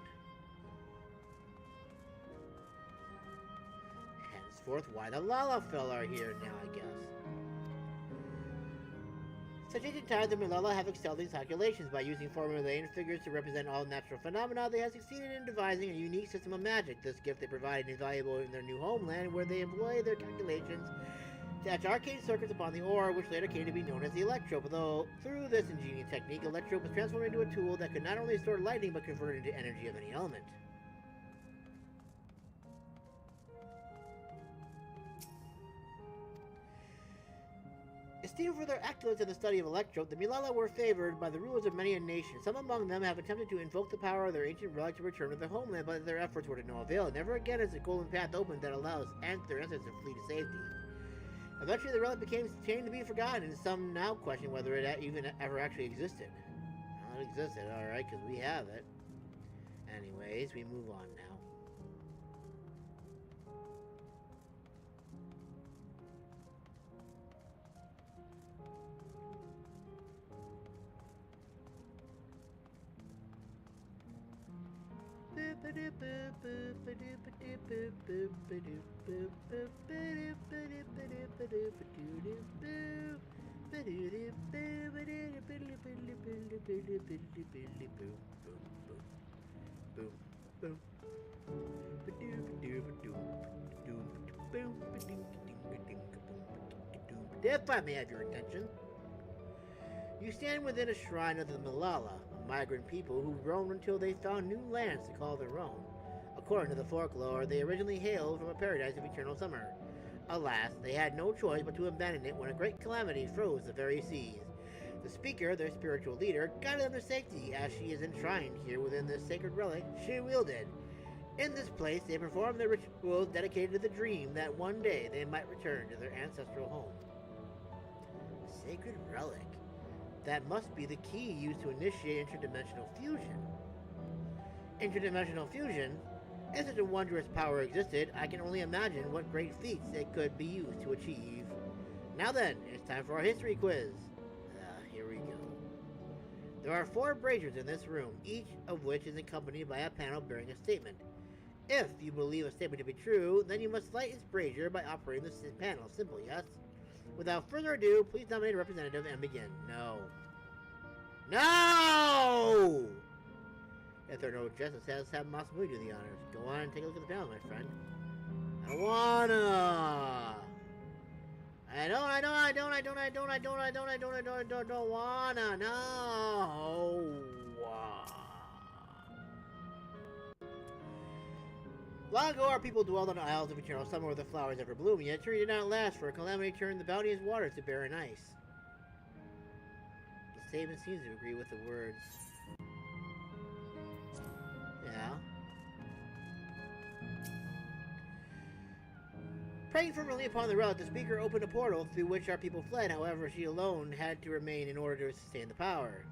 Henceforth, why the Lalafell are here now, I guess. Such ancient times, the Milala have excelled these calculations. By using formulae and figures to represent all natural phenomena, they have succeeded in devising a unique system of magic. This gift they provide is invaluable in their new homeland, where they employ their calculations to etch arcane circuits upon the ore, which later came to be known as the electrope. Though through this ingenious technique, electrope was transformed into a tool that could not only store lightning, but convert it into energy of any element. Esteemed for their excellence in the study of electrope, the Milala were favored by the rulers of many a nation. Some among them have attempted to invoke the power of their ancient relic to return to their homeland, but their efforts were to no avail. Never again is the golden path opened that allows their ancestors to flee to safety. Eventually, the relic became to be forgotten, and some now question whether it even ever actually existed. Well, it existed, alright, because we have it. Anyways, we move on now. If I may have your attention, you stand within a shrine of the Milala, a migrant people who roamed until they found new lands to call their own. According to the folklore, they originally hailed from a paradise of eternal summer. Alas, they had no choice but to abandon it when a great calamity froze the very seas. The speaker, their spiritual leader, guided them to safety, as she is enshrined here within this sacred relic she wielded. In this place, they performed their rituals dedicated to the dream that one day they might return to their ancestral home. A sacred relic. That must be the key used to initiate interdimensional fusion. Interdimensional fusion? If such a wondrous power existed, I can only imagine what great feats it could be used to achieve. Now then, it's time for our history quiz. Here we go. There are 4 braziers in this room, each of which is accompanied by a panel bearing a statement. If you believe a statement to be true, then you must light its brazier by operating the panel. Simple, yes? Without further ado, please nominate a representative and begin. No! No! If there are no objections, let's have Masamune do the honors. Go on and take a look at the panel, my friend. I don't wanna! I don't wanna, no! Long ago, our people dwelled on the Isles of Eternal Summer where the flowers ever bloom, yet tree did not last, for a calamity turned the bounteous waters to barren ice. The statement seems to agree with the words. Yeah. Praying fervently upon the relic, the speaker opened a portal through which our people fled. However, she alone had to remain in order to sustain the power.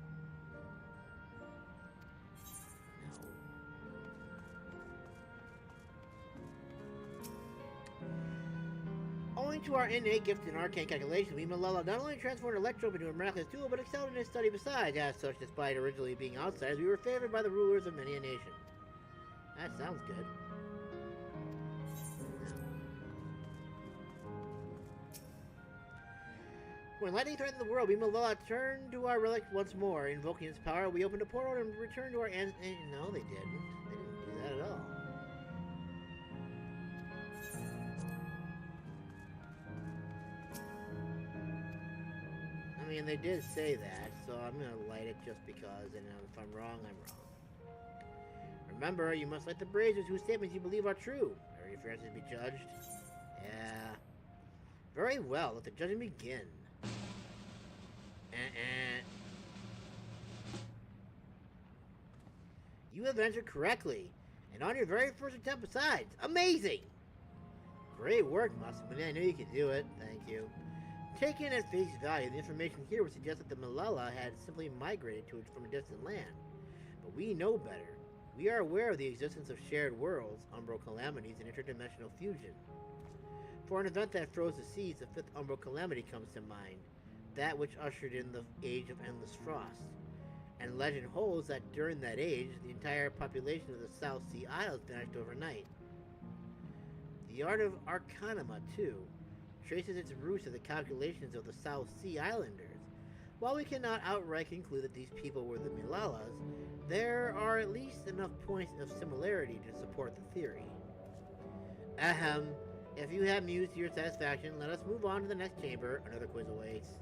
Owing to our innate gift in arcane calculations, we Milala not only transformed electrope into a miraculous tool, but excelled in its study besides. As such, despite originally being outsiders, we were favored by the rulers of many a nation. That sounds good. When lightning threatened the world, we Milala turned to our relic once more. Invoking its power, we opened a portal and returned to our no, they didn't. They didn't do that at all. I mean, they did say that, so I'm gonna light it just because, and if I'm wrong, I'm wrong. Remember, you must light the braziers whose statements you believe are true. Are your fears to be judged? Yeah. Very well, let the judging begin. You have answered correctly, and on your very first attempt besides. Amazing! Great work, Masamune. I knew you could do it. Thank you. Taken at face value, the information here would suggest that the Malala had simply migrated from a distant land. But we know better. We are aware of the existence of shared worlds, umbral calamities, and interdimensional fusion. For an event that froze the seas, the fifth umbral calamity comes to mind, that which ushered in the Age of Endless Frost. And legend holds that during that age, the entire population of the South Sea Isles vanished overnight. The art of Arcanima, too, traces its roots to the calculations of the South Sea Islanders. While we cannot outright conclude that these people were the Milalas, there are at least enough points of similarity to support the theory. Ahem. If you have mused to your satisfaction, let us move on to the next chamber. Another quiz awaits.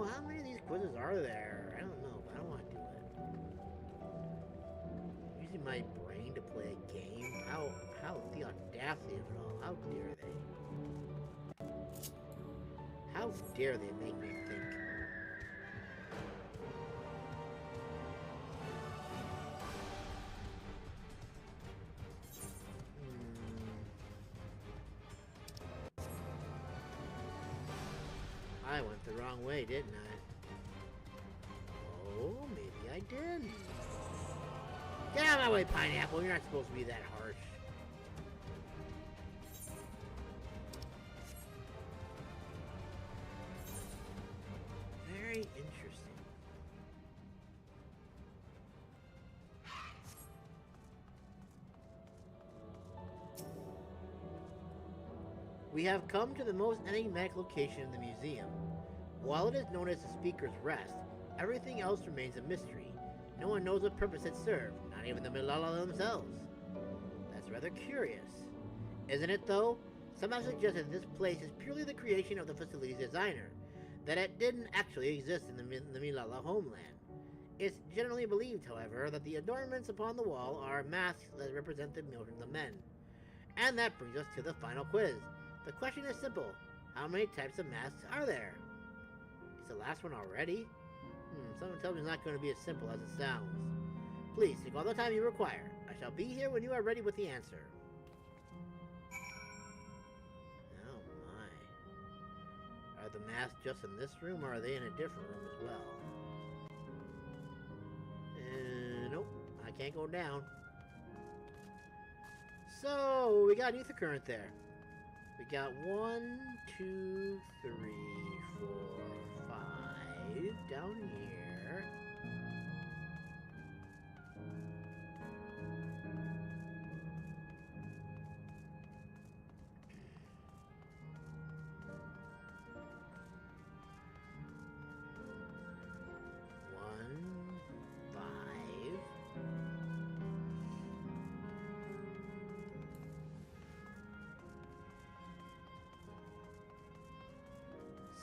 How many of these quizzes are there? I don't know, but I don't want to do it. Using my brain to play a game? How the audacity of it all. How dare they? How dare they make me think? I went the wrong way, didn't I? Oh, maybe I did. Get out of my way, Pineapple. You're not supposed to be that harsh. Very interesting. We have come to the most enigmatic location in the museum. While it is known as the Speaker's Rest, everything else remains a mystery. No one knows what purpose it served, not even the Milala themselves. That's rather curious. Isn't it, though? Some have suggested this place is purely the creation of the facility's designer, that it didn't actually exist in the Milala homeland. It's generally believed, however, that the adornments upon the wall are masks that represent the millions of men. And that brings us to the final quiz. The question is simple. How many types of masks are there? Is the last one already? Someone tells me it's not going to be as simple as it sounds. Please, take all the time you require. I shall be here when you are ready with the answer. Oh my. Are the masks just in this room, or are they in a different room as well? Nope. I can't go down. So, we got an ether current there. We got 1, 2, 3, 4, 5 down here.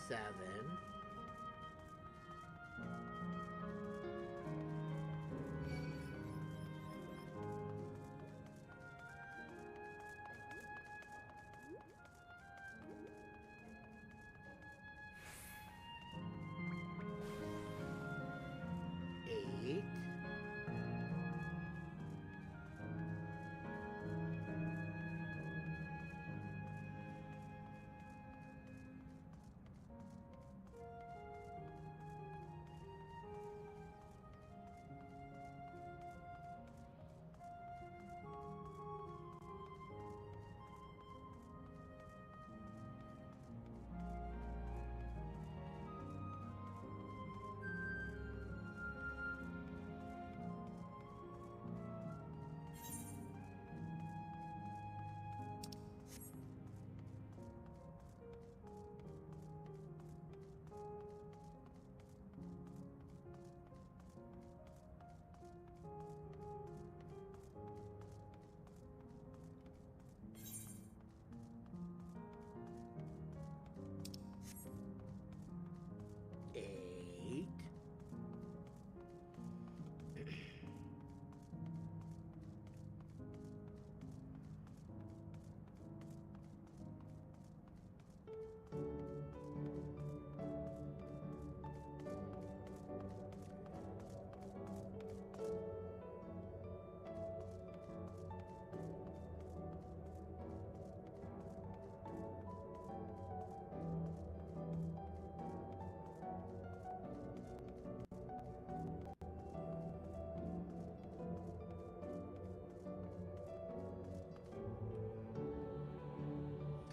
Seven. Eight.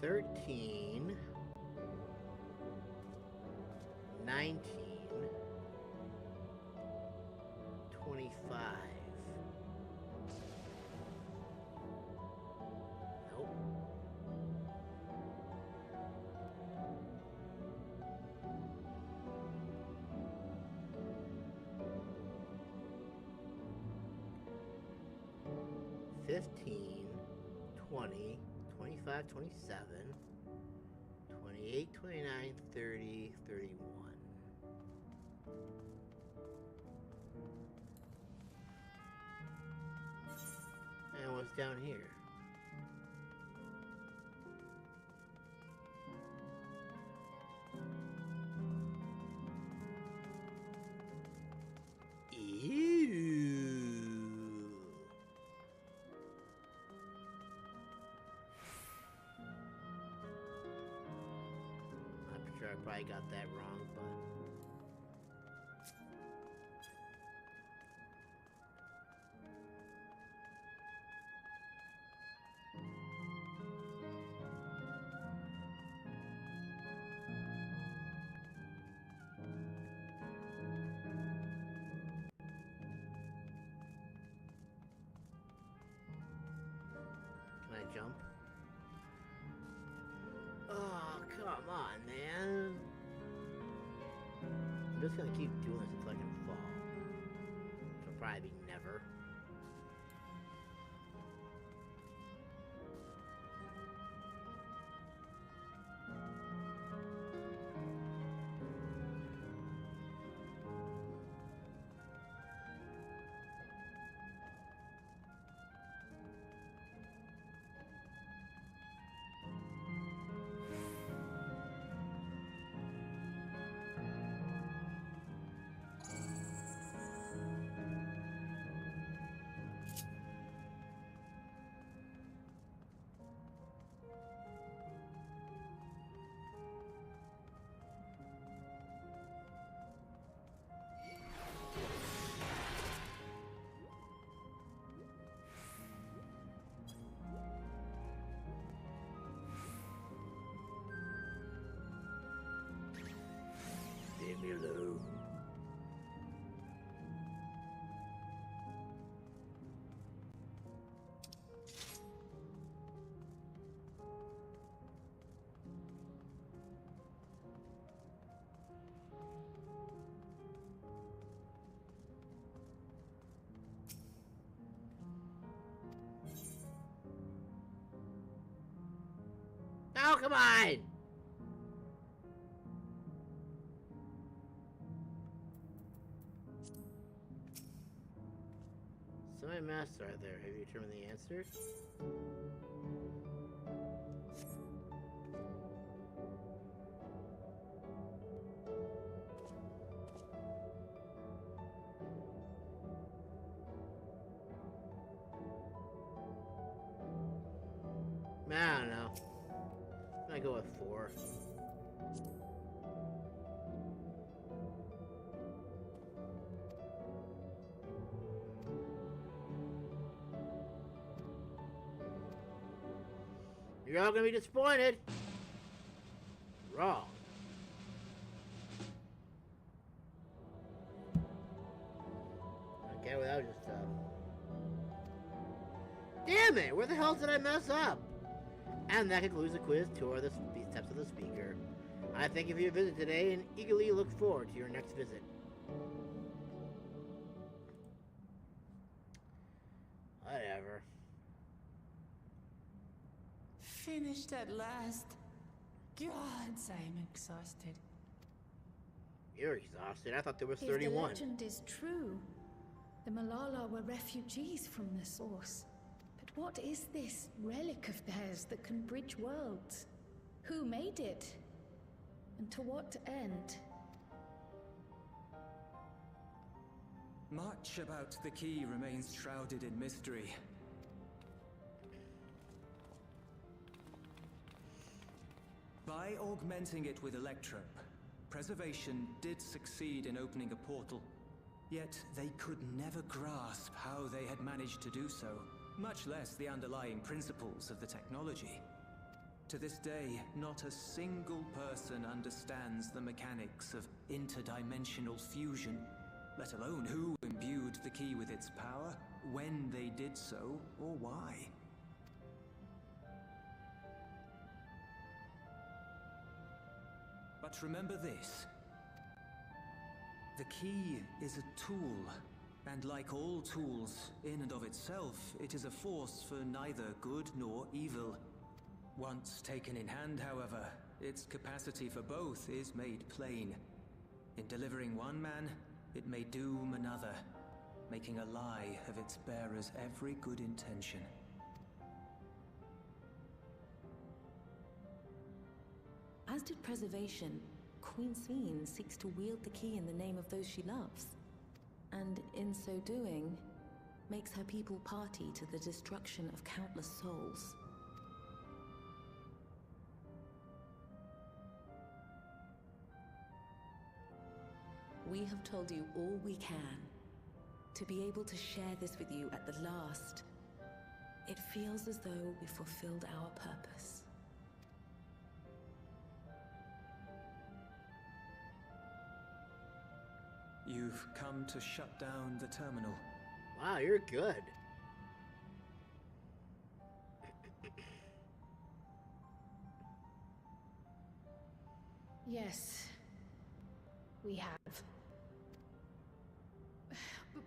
13, 19, 25. Nope. $15, 20, 25, 27, 28, 29, 30, 31. And what's down here? I probably got that wrong, but can I jump? Oh, come on, man. I'm just gonna keep doing this until I can fall. Which will probably be never. Leave me alone. Oh, come on! So many masks are there. Have you determined the answer? I don't know. I'm gonna go with 4. You're all gonna be disappointed. Wrong. Okay, well that was just damn it! Where the hell did I mess up? And that concludes the quiz tour of the steps of the speaker. I thank you for your visit today and eagerly look forward to your next visit. Whatever. Finished at last. Gods, I'm exhausted. You're exhausted. I thought there was If 31. the legend is true, the Malala were refugees from the source. But what is this relic of theirs that can bridge worlds? Who made it? And to what end? Much about the key remains shrouded in mystery. By augmenting it with Electro, Preservation did succeed in opening a portal. Yet they could never grasp how they had managed to do so, much less the underlying principles of the technology. To this day, not a single person understands the mechanics of interdimensional fusion, let alone who imbued the key with its power, when they did so, or why. But remember this. The key is a tool, and like all tools, in and of itself, it is a force for neither good nor evil. Once taken in hand, however, its capacity for both is made plain. In delivering one man, it may doom another, making a lie of its bearer's every good intention. As did preservation, Queen Sphene seeks to wield the key in the name of those she loves. And in so doing, makes her people party to the destruction of countless souls. We have told you all we can. To be able to share this with you at the last, it feels as though we fulfilled our purpose. You've come to shut down the terminal. Wow, you're good. Yes, we have.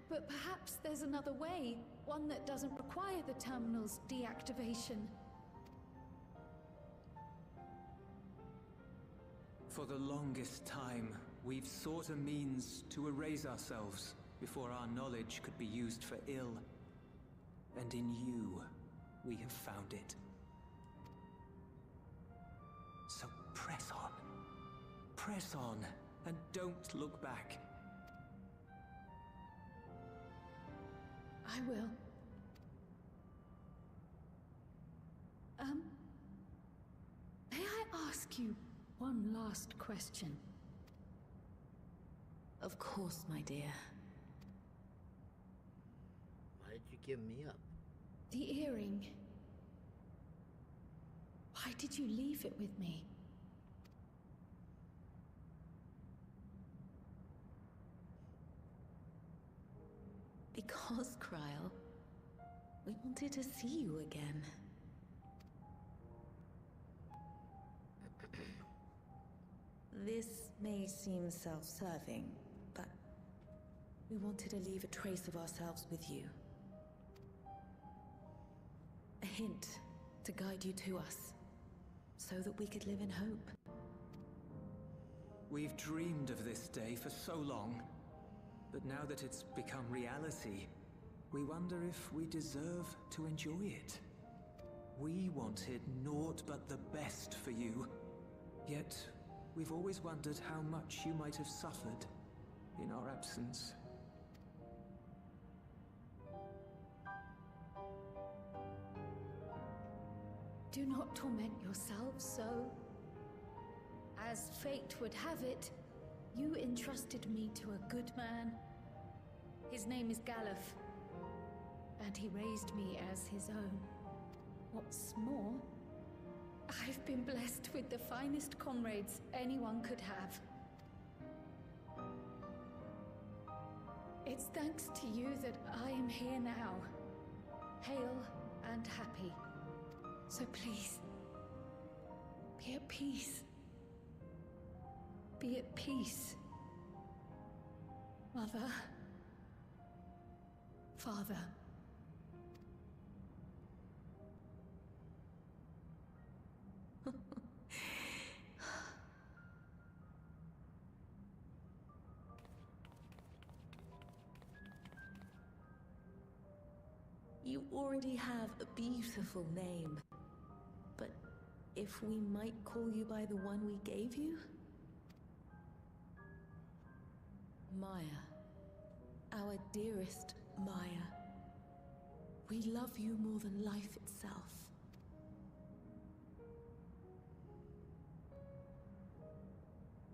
But perhaps there's another way, one that doesn't require the terminal's deactivation. For the longest time, we've sought a means to erase ourselves before our knowledge could be used for ill. And in you, we have found it. So press on. Press on, and don't look back. I will. May I ask you one last question? Of course, my dear. Why did you give me up? The earring. Why did you leave it with me? Because, Kryl, we wanted to see you again. This may seem self-serving, but we wanted to leave a trace of ourselves with you. A hint to guide you to us, so that we could live in hope. We've dreamed of this day for so long. But now that it's become reality, we wonder if we deserve to enjoy it. We wanted naught but the best for you. Yet, we've always wondered how much you might have suffered in our absence. Do not torment yourselves so. As fate would have it, you entrusted me to a good man. His name is Galuf, and he raised me as his own. What's more, I've been blessed with the finest comrades anyone could have. It's thanks to you that I am here now, hale and happy. So please, be at peace. Be at peace. Mother. Father. You already have a beautiful name. But if we might call you by the one we gave you? Maya. Our dearest Maya. We love you more than life itself.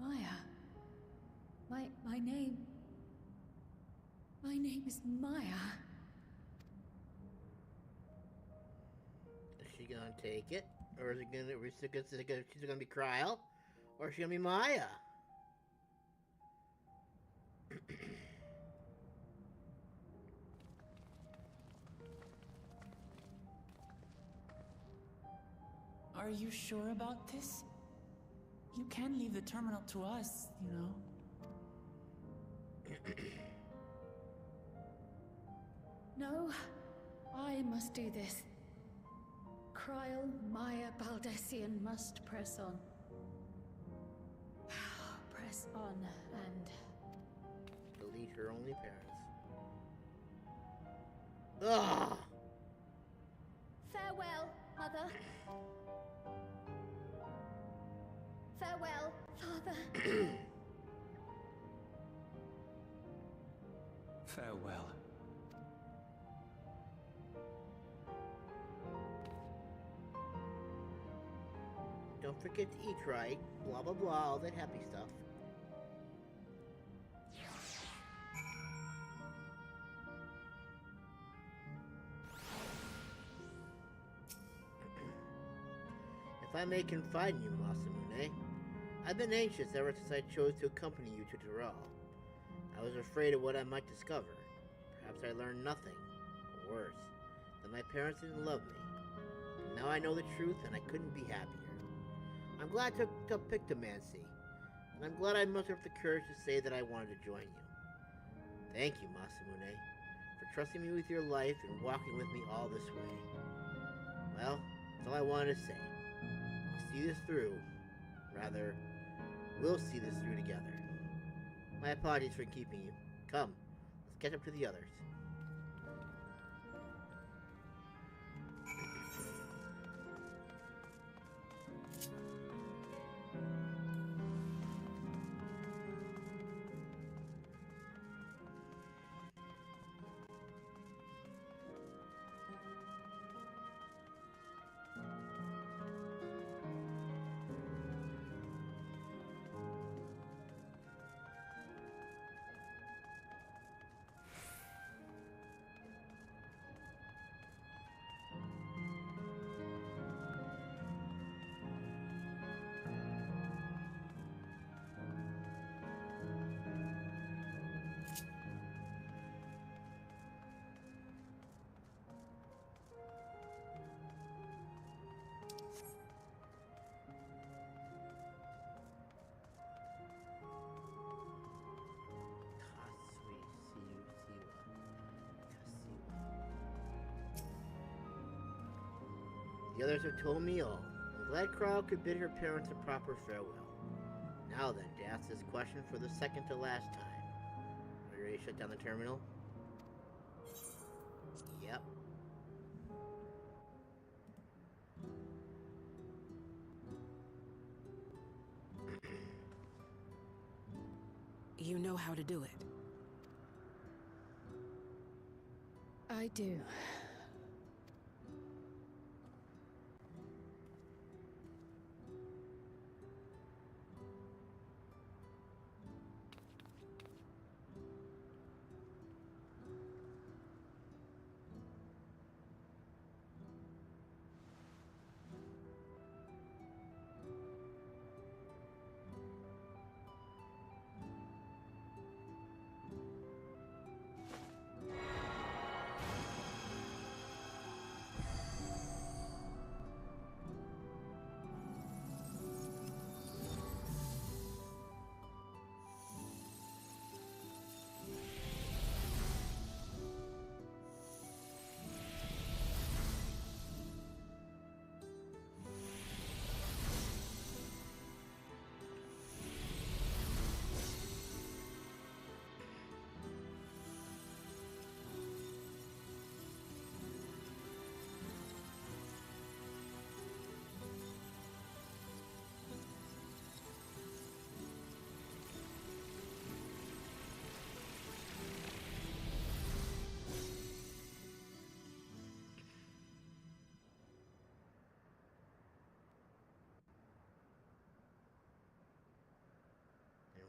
Maya. My name... My name is Maya. Is she gonna take it? Or is it gonna, she's gonna be Kryl? Or is she gonna be Maya? Are you sure about this? You can leave the terminal to us, you know. No, I must do this. Kryl, Maya, Baldessian must press on. Press on and... delete her only parents. Ugh! Farewell, Mother. Farewell, Father. Farewell. Don't forget to eat right, blah blah blah, all that happy stuff. If I may confide in you, Masamune, I've been anxious ever since I chose to accompany you to Doral. I was afraid of what I might discover. Perhaps I learned nothing, or worse, that my parents didn't love me. But now I know the truth and I couldn't be happier. I'm glad I took up Pictomancy, and I'm glad I mustered up the courage to say that I wanted to join you. Thank you, Masamune, for trusting me with your life and walking with me all this way. Well, that's all I wanted to say. I'll see this through. Rather, we'll see this through together. My apologies for keeping you. Come, let's catch up to the others. The others have told me all. I'm glad Kryl could bid her parents a proper farewell. Now then, to ask this question for the second to last time. Are you ready to shut down the terminal? Yep. You know how to do it. I do.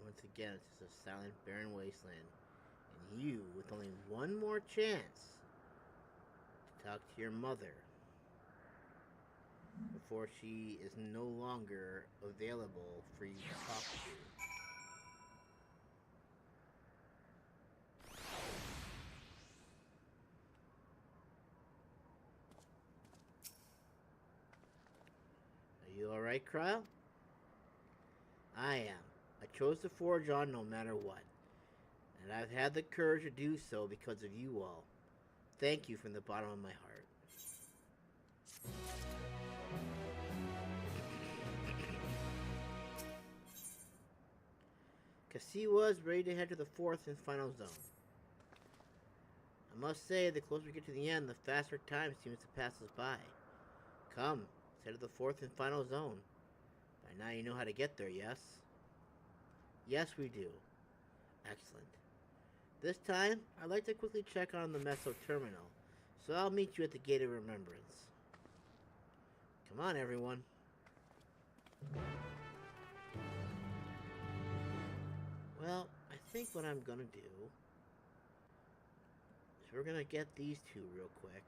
Once again, it's just a silent, barren wasteland. And you, with only one more chance to talk to your mother before she is no longer available for you to talk to. Are you alright, Cryle? I am. I chose to forge on no matter what. And I've had the courage to do so because of you all. Thank you from the bottom of my heart. Kasiwa is ready to head to the fourth and final zone. I must say, the closer we get to the end, the faster time seems to pass us by. Come, let's head to the fourth and final zone. By now you know how to get there, yes? Yes, we do. Excellent. This time, I'd like to quickly check on the Meso terminal, so I'll meet you at the Gate of Remembrance. Come on, everyone. Well, I think what I'm gonna do is we're gonna get these two real quick,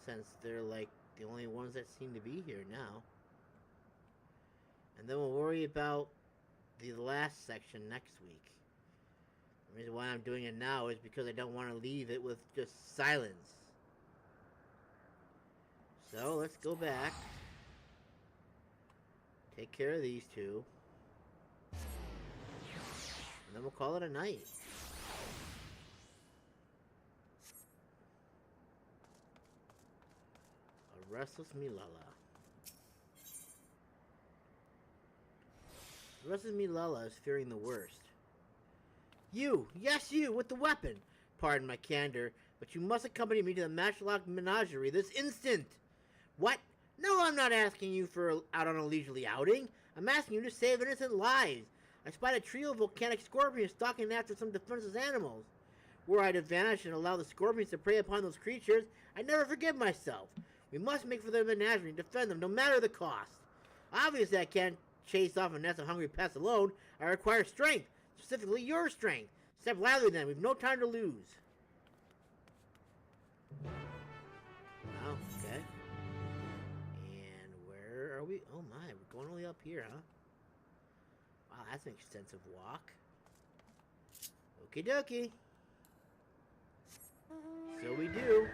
since they're like the only ones that seem to be here now. And then we'll worry about the last section next week. The reason why I'm doing it now is because I don't want to leave it with just silence. So let's go back, take care of these two, and then we'll call it a night. A restless Milala. The rest of Milala is fearing the worst. You! Yes, you! With the weapon! Pardon my candor, but you must accompany me to the Matchlock Menagerie this instant! What? No, I'm not asking you for out on a leisurely outing. I'm asking you to save innocent lives. I spied a trio of volcanic scorpions stalking after some defenseless animals. Were I to vanish and allow the scorpions to prey upon those creatures, I'd never forgive myself. We must make for the menagerie and defend them, no matter the cost. Obviously, I can't chase off a nest of hungry pests alone. I require strength, specifically your strength. Step lively then, we've no time to lose. Oh, okay. And where are we? Oh my, we're going all the way up here, huh? Wow, that's an extensive walk. Okie dokie. So we do.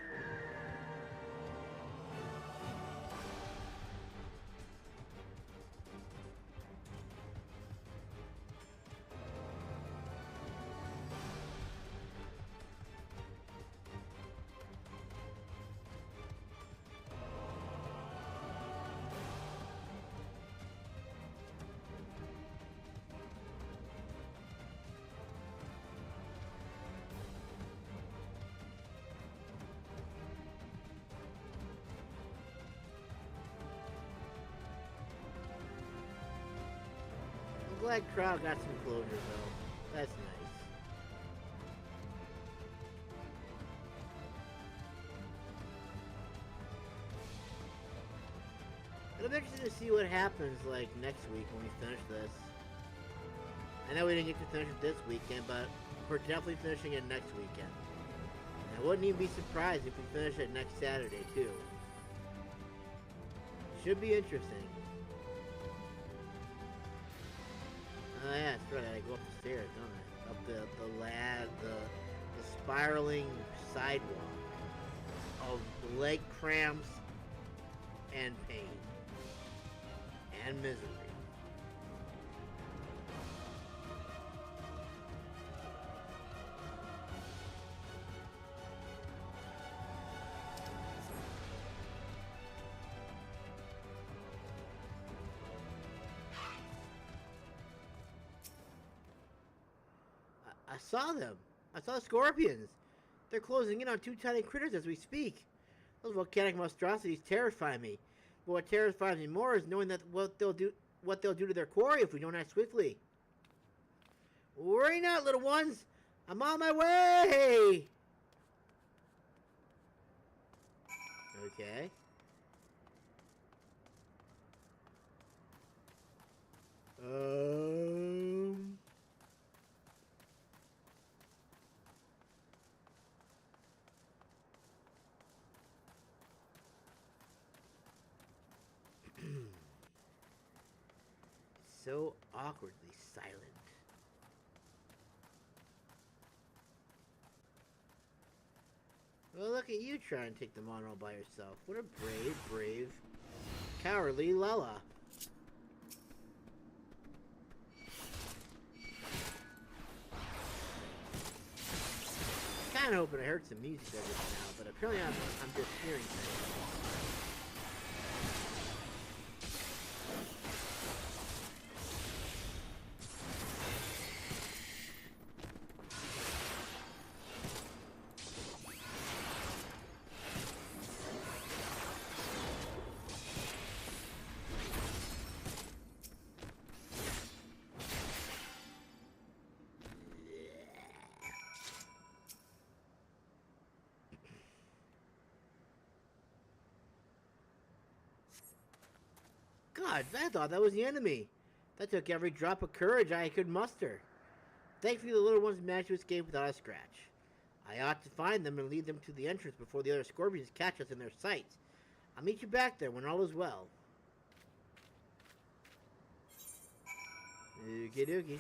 I'm glad Crowd got some closure though. That's nice. It'll be interesting to see what happens like next week when we finish this. I know we didn't get to finish it this weekend, but we're definitely finishing it next weekend. And I wouldn't even be surprised if we finish it next Saturday too. Should be interesting. Oh yeah, that's right. I go up the stairs, don't I? Up the spiraling sidewalk of leg cramps and pain and misery. I saw them. I saw the scorpions. They're closing in on two tiny critters as we speak. Those volcanic monstrosities terrify me. But what terrifies me more is knowing that what they'll do to their quarry if we don't act swiftly. Worry not, little ones. I'm on my way. Okay. so awkwardly silent. Well, look at you trying to take them on all by yourself. What a brave, cowardly Lala. Kinda hoping I heard some music every now, but apparently I'm just hearing things. God, I thought that was the enemy. That took every drop of courage I could muster. Thankfully, the little ones managed to escape without a scratch. I ought to find them and lead them to the entrance before the other scorpions catch us in their sights. I'll meet you back there when all is well. Okie dokie.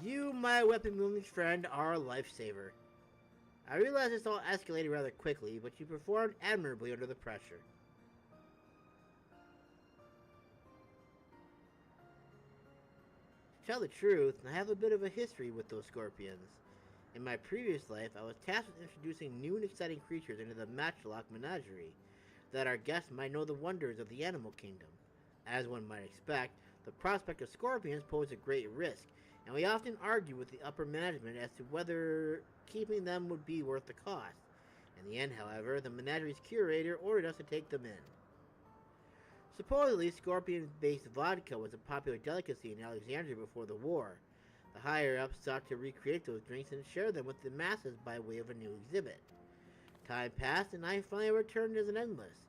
You, my weapon-wielding friend, are a lifesaver. I realize this all escalated rather quickly, but you performed admirably under the pressure. To tell the truth, I have a bit of a history with those scorpions. In my previous life, I was tasked with introducing new and exciting creatures into the Matchlock Menagerie, that our guests might know the wonders of the animal kingdom. As one might expect, the prospect of scorpions posed a great risk, and we often argued with the upper management as to whether keeping them would be worth the cost. In the end, however, the menagerie's curator ordered us to take them in. Supposedly, scorpion-based vodka was a popular delicacy in Alexandria before the war. The higher-ups sought to recreate those drinks and share them with the masses by way of a new exhibit. Time passed, and I finally returned as an endless,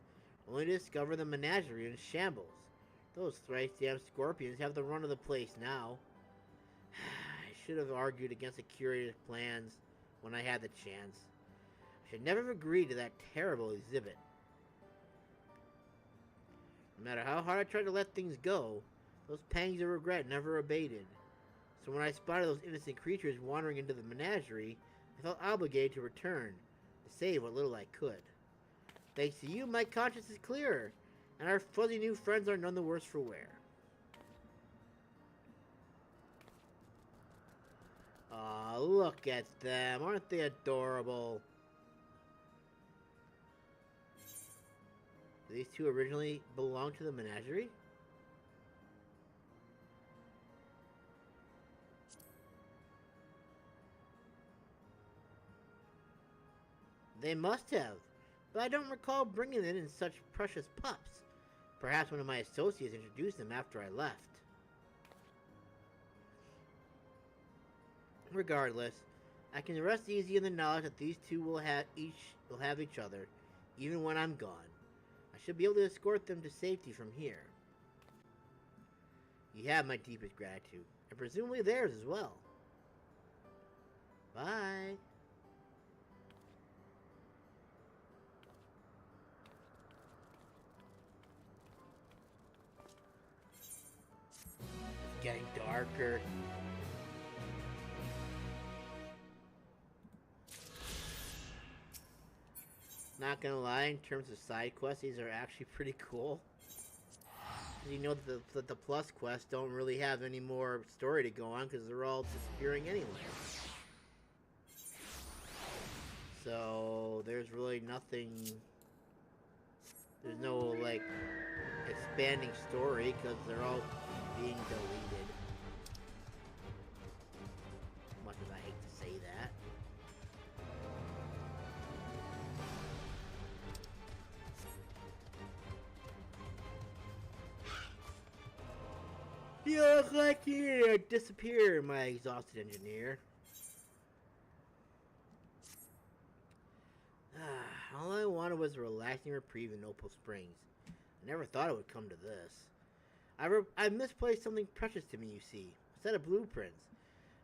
only to discover the menagerie in shambles. Those thrice-damned scorpions have the run of the place now. I should have argued against the curator's plans when I had the chance. I should never have agreed to that terrible exhibit. No matter how hard I tried to let things go, those pangs of regret never abated. So when I spotted those innocent creatures wandering into the menagerie, I felt obligated to return, to save what little I could. Thanks to you, my conscience is clearer, and our fuzzy new friends are none the worse for wear. Aw, look at them. Aren't they adorable? Do these two originally belong to the menagerie? They must have, but I don't recall bringing them in such precious pups. Perhaps one of my associates introduced them after I left. Regardless, I can rest easy in the knowledge that these two will have each other, even when I'm gone. I should be able to escort them to safety from here. You have my deepest gratitude, and presumably theirs as well. Bye. It's getting darker. Not gonna lie, in terms of side quests, these are actually pretty cool. You know that the plus quests don't really have any more story to go on because they're all disappearing anyway. So there's really nothing. There's no like expanding story because they're all being deleted. Much as I hate to say that. You look like you need to disappear, my exhausted engineer. All I wanted was a relaxing reprieve in Opal Springs. I never thought it would come to this. I misplaced something precious to me, you see. A set of blueprints.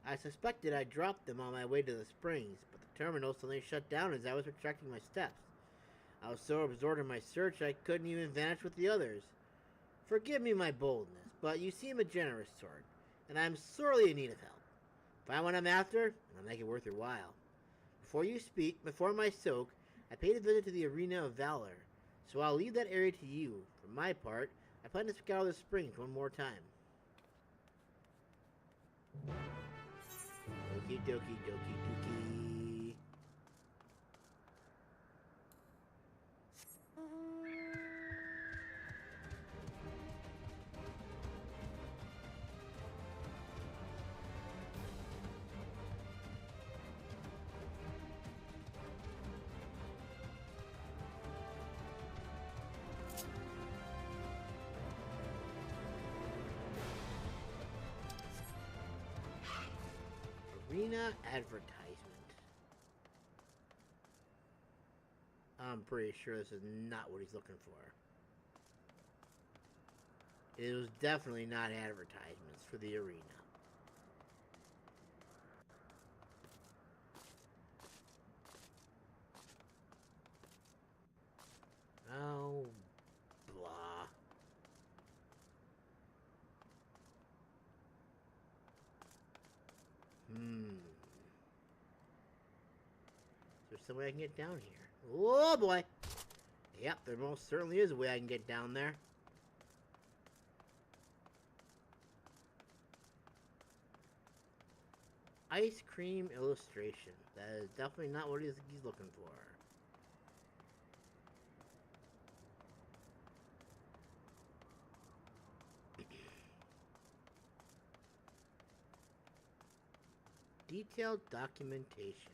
I suspected I dropped them on my way to the springs, but the terminal suddenly shut down as I was retracting my steps. I was so absorbed in my search I couldn't even vanish with the others. Forgive me my boldness, but you seem a generous sort, and I am sorely in need of help. Find what I'm after, and I'll make it worth your while. Before my soak, I paid a visit to the Arena of Valor, so I'll leave that area to you. For my part, I plan to scour the springs one more time. Okie dokie dokie dokie. Arena advertisement. I'm pretty sure this is not what he's looking for. It was definitely not advertisements for the arena. Oh, blah. Is there some way I can get down here? Oh boy! Yep, there most certainly is a way I can get down there. Ice cream illustration. That is definitely not what he's looking for. Detailed documentation.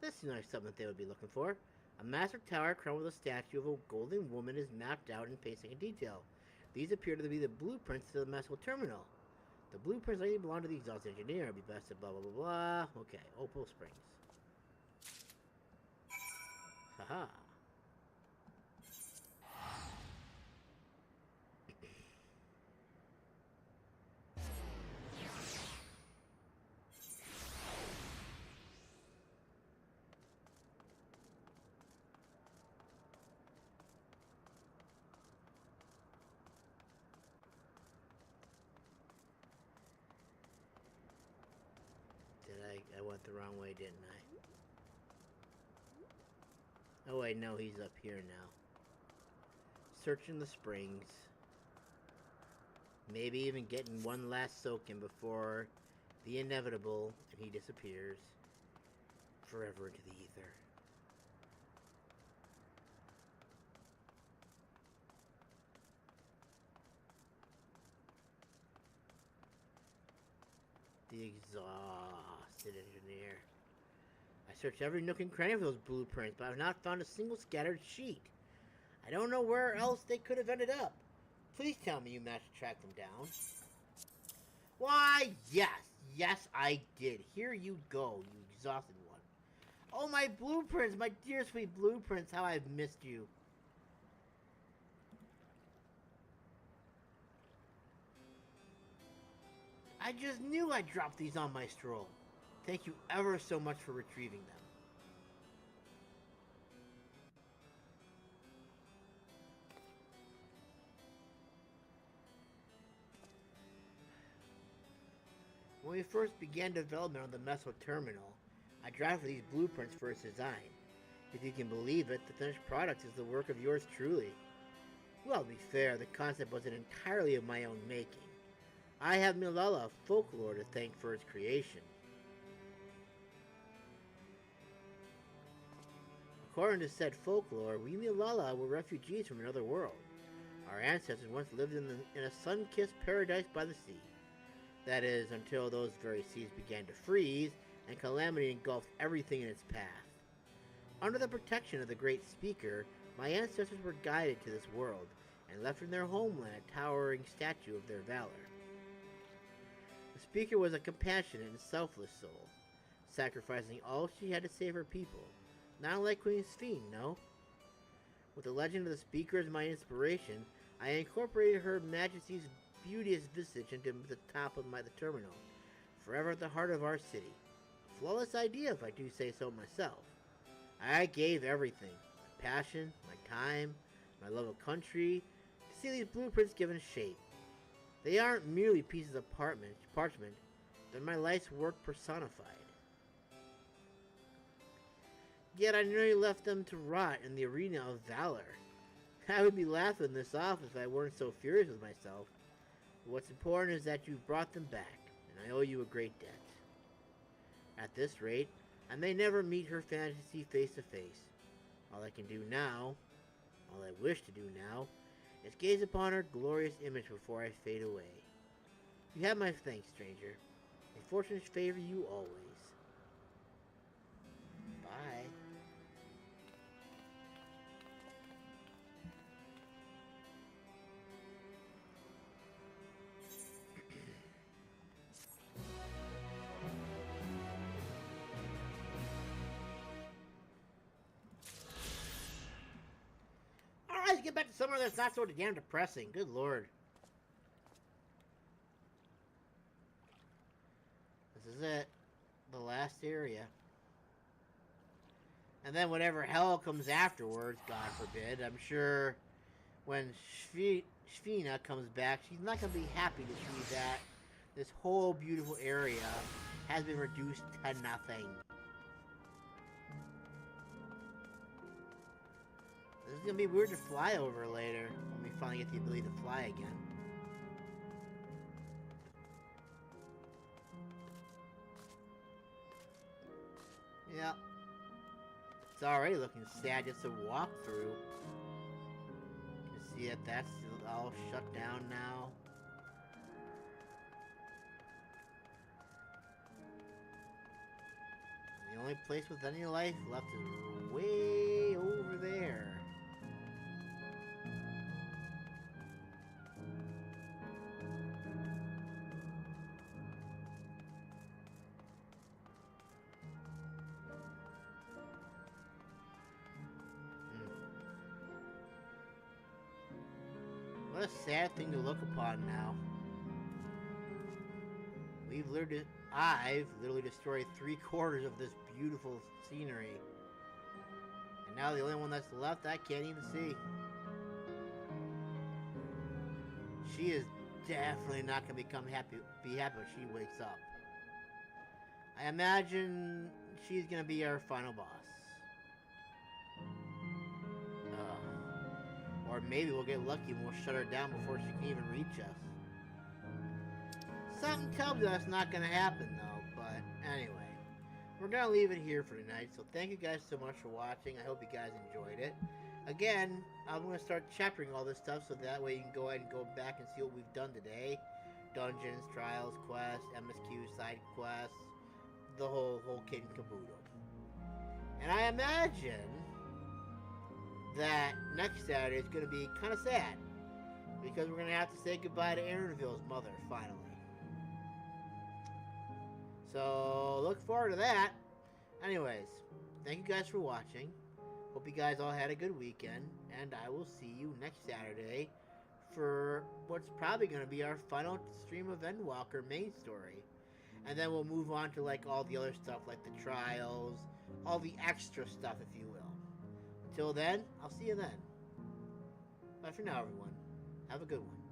This seems like something that they would be looking for. A massive tower crowned with a statue of a golden woman is mapped out in pacing in detail. These appear to be the blueprints to the MSQ terminal. The blueprints likely belong to the exhaust engineer. It'd be best to blah blah blah blah. Okay, Opal Springs. Haha. I went the wrong way, didn't I? Oh wait, no, he's up here now. Searching the springs. Maybe even getting one last soak in before the inevitable, and he disappears forever into the ether. The exhausted engineer. I searched every nook and cranny for those blueprints, but I've not found a single scattered sheet. I don't know where else they could have ended up. Please tell me you managed to track them down. Why, yes. Yes, I did. Here you go, you exhausted one. Oh, my blueprints, my dear sweet blueprints, how I've missed you. I just knew I dropped these on my stroll. Thank you ever so much for retrieving them. When we first began development on the MSQ terminal, I drafted these blueprints for its design. If you can believe it, the finished product is the work of yours truly. Well, to be fair, the concept wasn't entirely of my own making. I have Milala folklore to thank for its creation. According to said folklore, we Milala were refugees from another world. Our ancestors once lived in a sun-kissed paradise by the sea. That is, until those very seas began to freeze, and calamity engulfed everything in its path. Under the protection of the Great Speaker, my ancestors were guided to this world, and left in their homeland a towering statue of their valor. The speaker was a compassionate and selfless soul, sacrificing all she had to save her people. Not unlike Queen Sphene, no? With the legend of the speaker as my inspiration, I incorporated Her Majesty's beauteous visage into the top of the terminal, forever at the heart of our city. A flawless idea, if I do say so myself. I gave everything. My passion, my time, my love of country, to see these blueprints given shape. They aren't merely pieces of parchment, they're my life's work personified. Yet I nearly left them to rot in the arena of valor. I would be laughing this off if I weren't so furious with myself. But what's important is that you've brought them back, and I owe you a great debt. At this rate, I may never meet Her Majesty face to face. All I can do now, all I wish to do now, is gaze upon her glorious image before I fade away. You have my thanks, stranger. May fortune favor you always. Bye. Alright, let's get back to somewhere that's not so damn depressing. Good lord. This is it. The last area. And then whatever hell comes afterwards, God forbid. I'm sure when Sphene comes back, she's not going to be happy to see that this whole beautiful area has been reduced to nothing. This is going to be weird to fly over later when we finally get the ability to fly again. Yeah. It's already looking sad just to walk through. You see that that's all shut down now. The only place with any life left is way over there. What a sad thing to look upon now. I've literally destroyed 3/4 of this beautiful scenery. And now the only one that's left I can't even see. She is definitely not going to be happy when she wakes up. I imagine she's going to be our final boss. Or maybe we'll get lucky and we'll shut her down before she can even reach us. Something tells me that's not going to happen though, but anyway. We're going to leave it here for tonight, so thank you guys so much for watching. I hope you guys enjoyed it. Again, I'm going to start chaptering all this stuff so that way you can go ahead and go back and see what we've done today. Dungeons, trials, quests, MSQ, side quests, the whole kit and caboodle. And I imagine that next Saturday is going to be kind of sad, because we're going to have to say goodbye to Aaronville's mother, finally. So, look forward to that. Anyways, thank you guys for watching. Hope you guys all had a good weekend, and I will see you next Saturday for what's probably going to be our final stream of Endwalker main story. And then we'll move on to like all the other stuff, like the trials, all the extra stuff, if you will. Until then, I'll see you then. Bye for now, everyone. Have a good one.